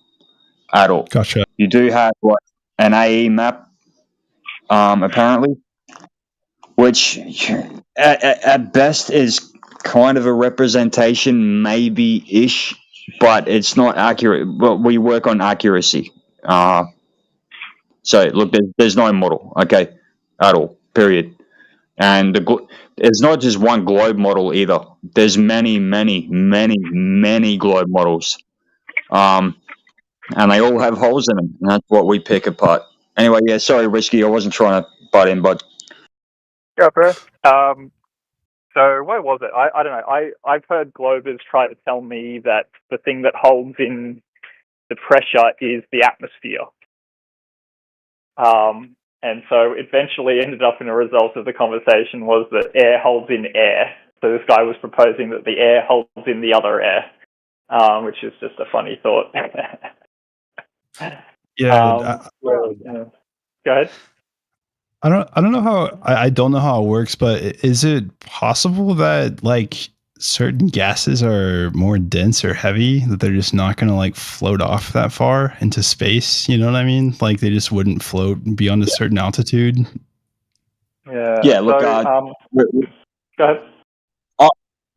at all. Gotcha. You do have an AE map, apparently, which at best is kind of a representation, maybe-ish, but it's not accurate. But we work on accuracy. So look, there's no model, okay, at all, period. And it's not just one globe model either. There's many globe models, and they all have holes in them. And that's what we pick apart. Anyway, yeah, sorry, Risky, I wasn't trying to butt in, bud. Yeah, bro. So where was it? I don't know. I've heard globers try to tell me that the thing that holds in the pressure is the atmosphere. And so eventually ended up in a result of the conversation was that air holds in air. So this guy was proposing that the air holds in the other air, which is just a funny thought. Yeah. Go ahead. I don't know how I don't know how it works, but is it possible that certain gases are more dense or heavy that they're just not going to float off that far into space? You know what I mean? They just wouldn't float beyond a certain altitude. Yeah. Yeah. Look, go ahead.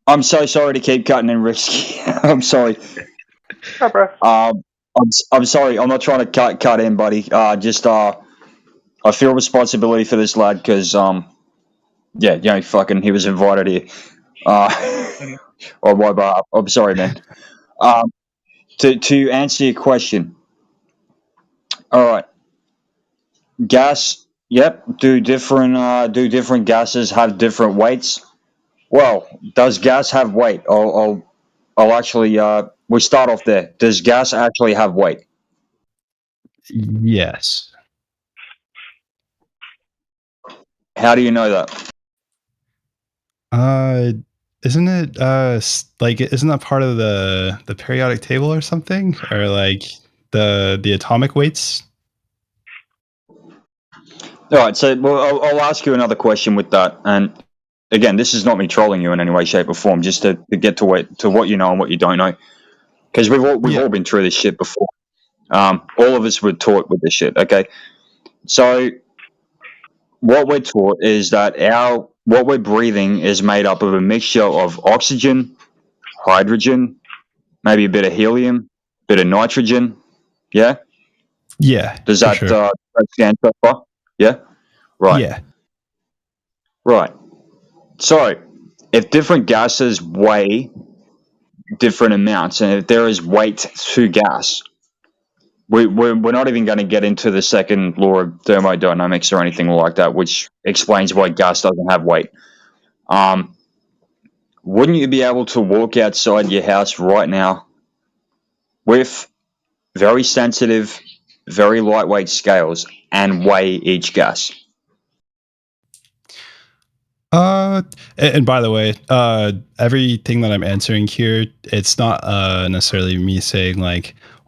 I'm so sorry to keep cutting in, Risky. I'm sorry. No, bro. I'm sorry. I'm not trying to cut in, buddy. I feel responsibility for this lad because he was invited here. I'm sorry, man. To answer your question, all right. Gas, yep. Do different gases have different weights? Well, does gas have weight? I'll actually we start off there. Does gas actually have weight? Yes. How do you know that? Isn't it isn't that part of the periodic table or something, or the atomic weights? All right, so I'll ask you another question with that, and again, this is not me trolling you in any way, shape, or form, just to get to what you know and what you don't know, because we've all been through this shit before. All of us were taught with this shit. Okay, so what we're taught is that what we're breathing is made up of a mixture of oxygen, hydrogen, maybe a bit of helium, a bit of nitrogen. Yeah. Yeah. Does that stand so far? Yeah. Right. Yeah. Right. So, if different gases weigh different amounts, and if there is weight to gas, we're not even going to get into the second law of thermodynamics or anything like that, which explains why gas doesn't have weight. Wouldn't you be able to walk outside your house right now with very sensitive, very lightweight scales and weigh each gas? And by the way, everything that I'm answering here, it's not necessarily me saying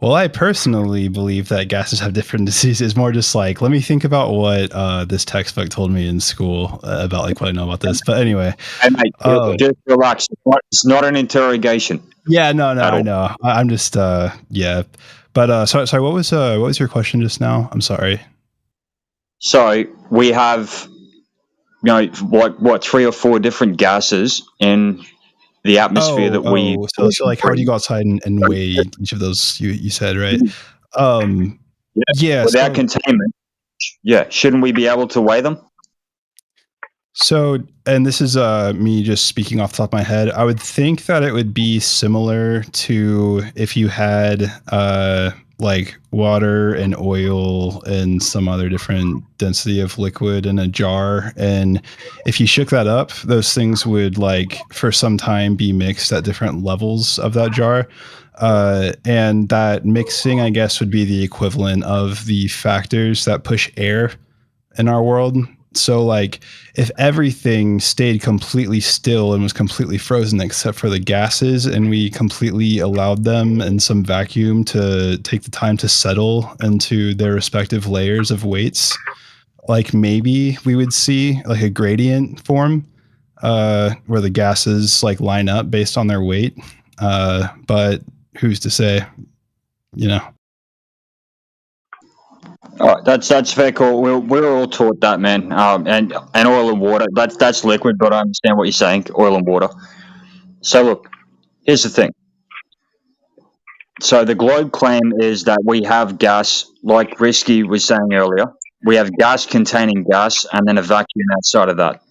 well, I personally believe that gases have different diseases. It's more just let me think about what this textbook told me in school about what I know about this. But anyway, mate, just relax. It's not an interrogation. Yeah, no, I know. I'm just yeah. But sorry, what was your question just now? I'm sorry. So we have like what 3 or 4 different gases in the atmosphere that we. So like, how would you go outside and weigh each of those? You said, right? Yeah. Without So, containment, shouldn't we be able to weigh them? So, and this is me just speaking off the top of my head. I would think that it would be similar to if you had like water and oil and some other different density of liquid in a jar. And if you shook that up, those things would like for some time be mixed at different levels of that jar. And that mixing, I guess, would be the equivalent of the factors that push air in our world. So like if everything stayed completely still and was completely frozen except for the gases, and we completely allowed them in some vacuum to take the time to settle into their respective layers of weights, like maybe we would see like a gradient form where the gases like line up based on their weight. But who's to say, you know? All right, that's fair call. We're all taught that, man. And oil and water. That's liquid, but I understand what you're saying. Oil and water. So look, here's the thing. So the globe claim is that we have gas, like Risky was saying earlier. We have gas containing gas, and then a vacuum outside of that.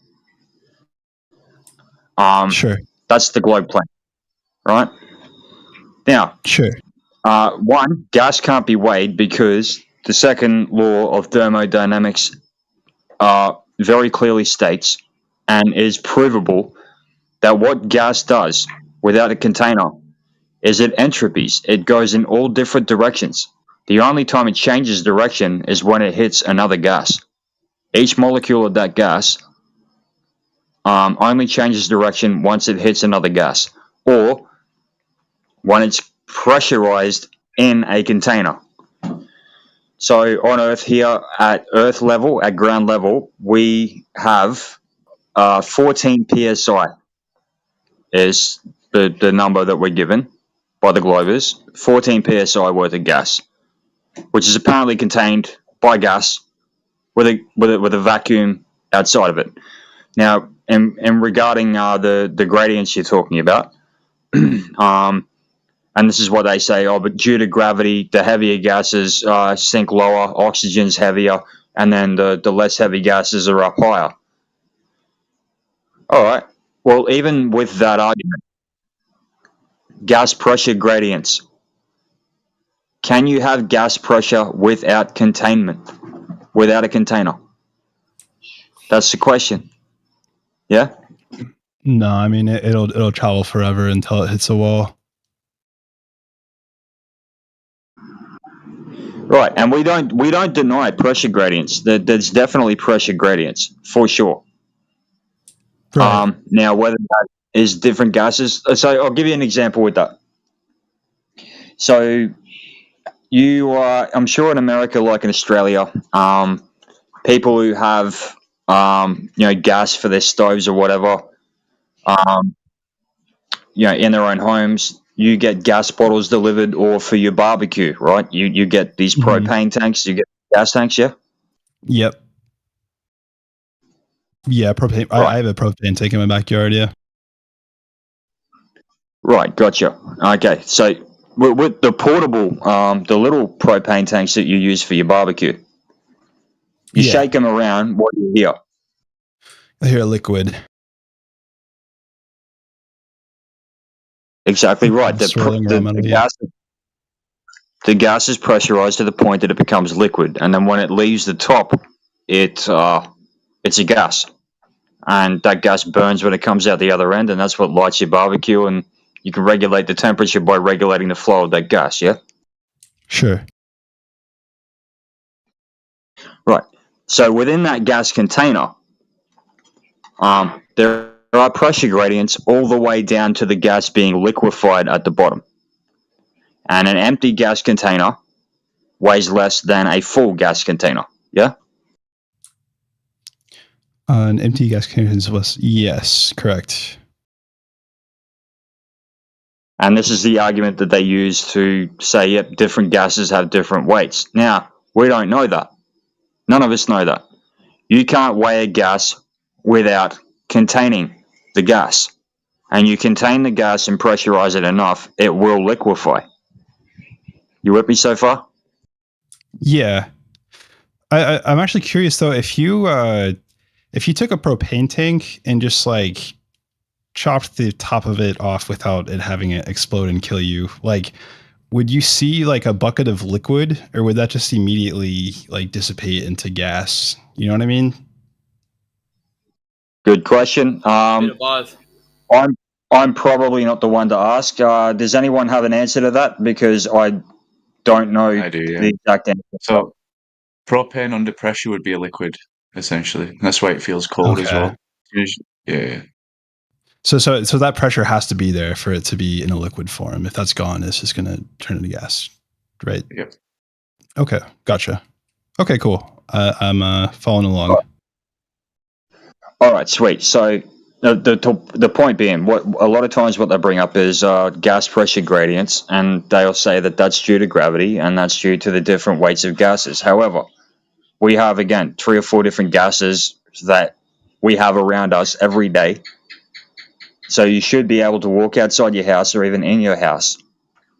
Sure. That's the globe claim, right? Now, sure. One, gas can't be weighed because the second law of thermodynamics very clearly states and is provable that what gas does without a container is it entropies. It goes in all different directions. The only time it changes direction is when it hits another gas. Each molecule of that gas only changes direction once it hits another gas, or when it's pressurized in a container. So on Earth here, at Earth level, at ground level, we have 14 psi is the number that we're given by the globers. 14 psi worth of gas, which is apparently contained by gas with a vacuum outside of it. Now, and regarding the gradients you're talking about, and this is what they say, but due to gravity, the heavier gases sink lower, oxygen's heavier, and then the less heavy gases are up higher. All right. Well, even with that argument, gas pressure gradients. Can you have gas pressure without containment, without a container? That's the question. Yeah? No, I mean it'll travel forever until it hits a wall. Right, and we don't deny pressure gradients. There's definitely pressure gradients for sure. Right. Now, whether that is different gases, so I'll give you an example with that. So you are, I'm sure in America, like in Australia, people who have gas for their stoves or whatever, in their own homes, you get gas bottles delivered, or for your barbecue, right? You get these propane tanks, you get gas tanks, yeah? Yep. Yeah, propane. Right. I have a propane tank in my backyard, yeah. Right, gotcha. Okay, so with the portable, the little propane tanks that you use for your barbecue, you shake them around, what do you hear? I hear a liquid. Exactly right. The gas is pressurized to the point that it becomes liquid, and then when it leaves the top, it's a gas, and that gas burns when it comes out the other end, and that's what lights your barbecue. And you can regulate the temperature by regulating the flow of that gas. Yeah. Sure. Right. So within that gas container, there are pressure gradients all the way down to the gas being liquefied at the bottom. And an empty gas container weighs less than a full gas container. Yeah? An empty gas container is less. Yes, correct. And this is the argument that they use to say, yep, different gases have different weights. Now, we don't know that. None of us know that. You can't weigh a gas without containing the gas. And you contain the gas and pressurize it enough, it will liquefy. You with me so far? Yeah. I'm actually curious though, if you took a propane tank and just like chopped the top of it off without it having it explode and kill you, like would you see like a bucket of liquid, or would that just immediately like dissipate into gas? You know what I mean? Good question. A bit of both. I'm probably not the one to ask. Does anyone have an answer to that? Because I don't know I do, yeah. the exact answer. So propane under pressure would be a liquid, essentially. That's why it feels cold as Okay. well. Yeah. So that pressure has to be there for it to be in a liquid form. If that's gone, it's just going to turn into gas, right? Yep. Okay, gotcha. Okay, cool. I'm following along. All right, sweet. So the point being, what a lot of times what they bring up is gas pressure gradients, and they'll say that that's due to gravity and that's due to the different weights of gases. However, we have again 3 or 4 different gases that we have around us every day. So you should be able to walk outside your house or even in your house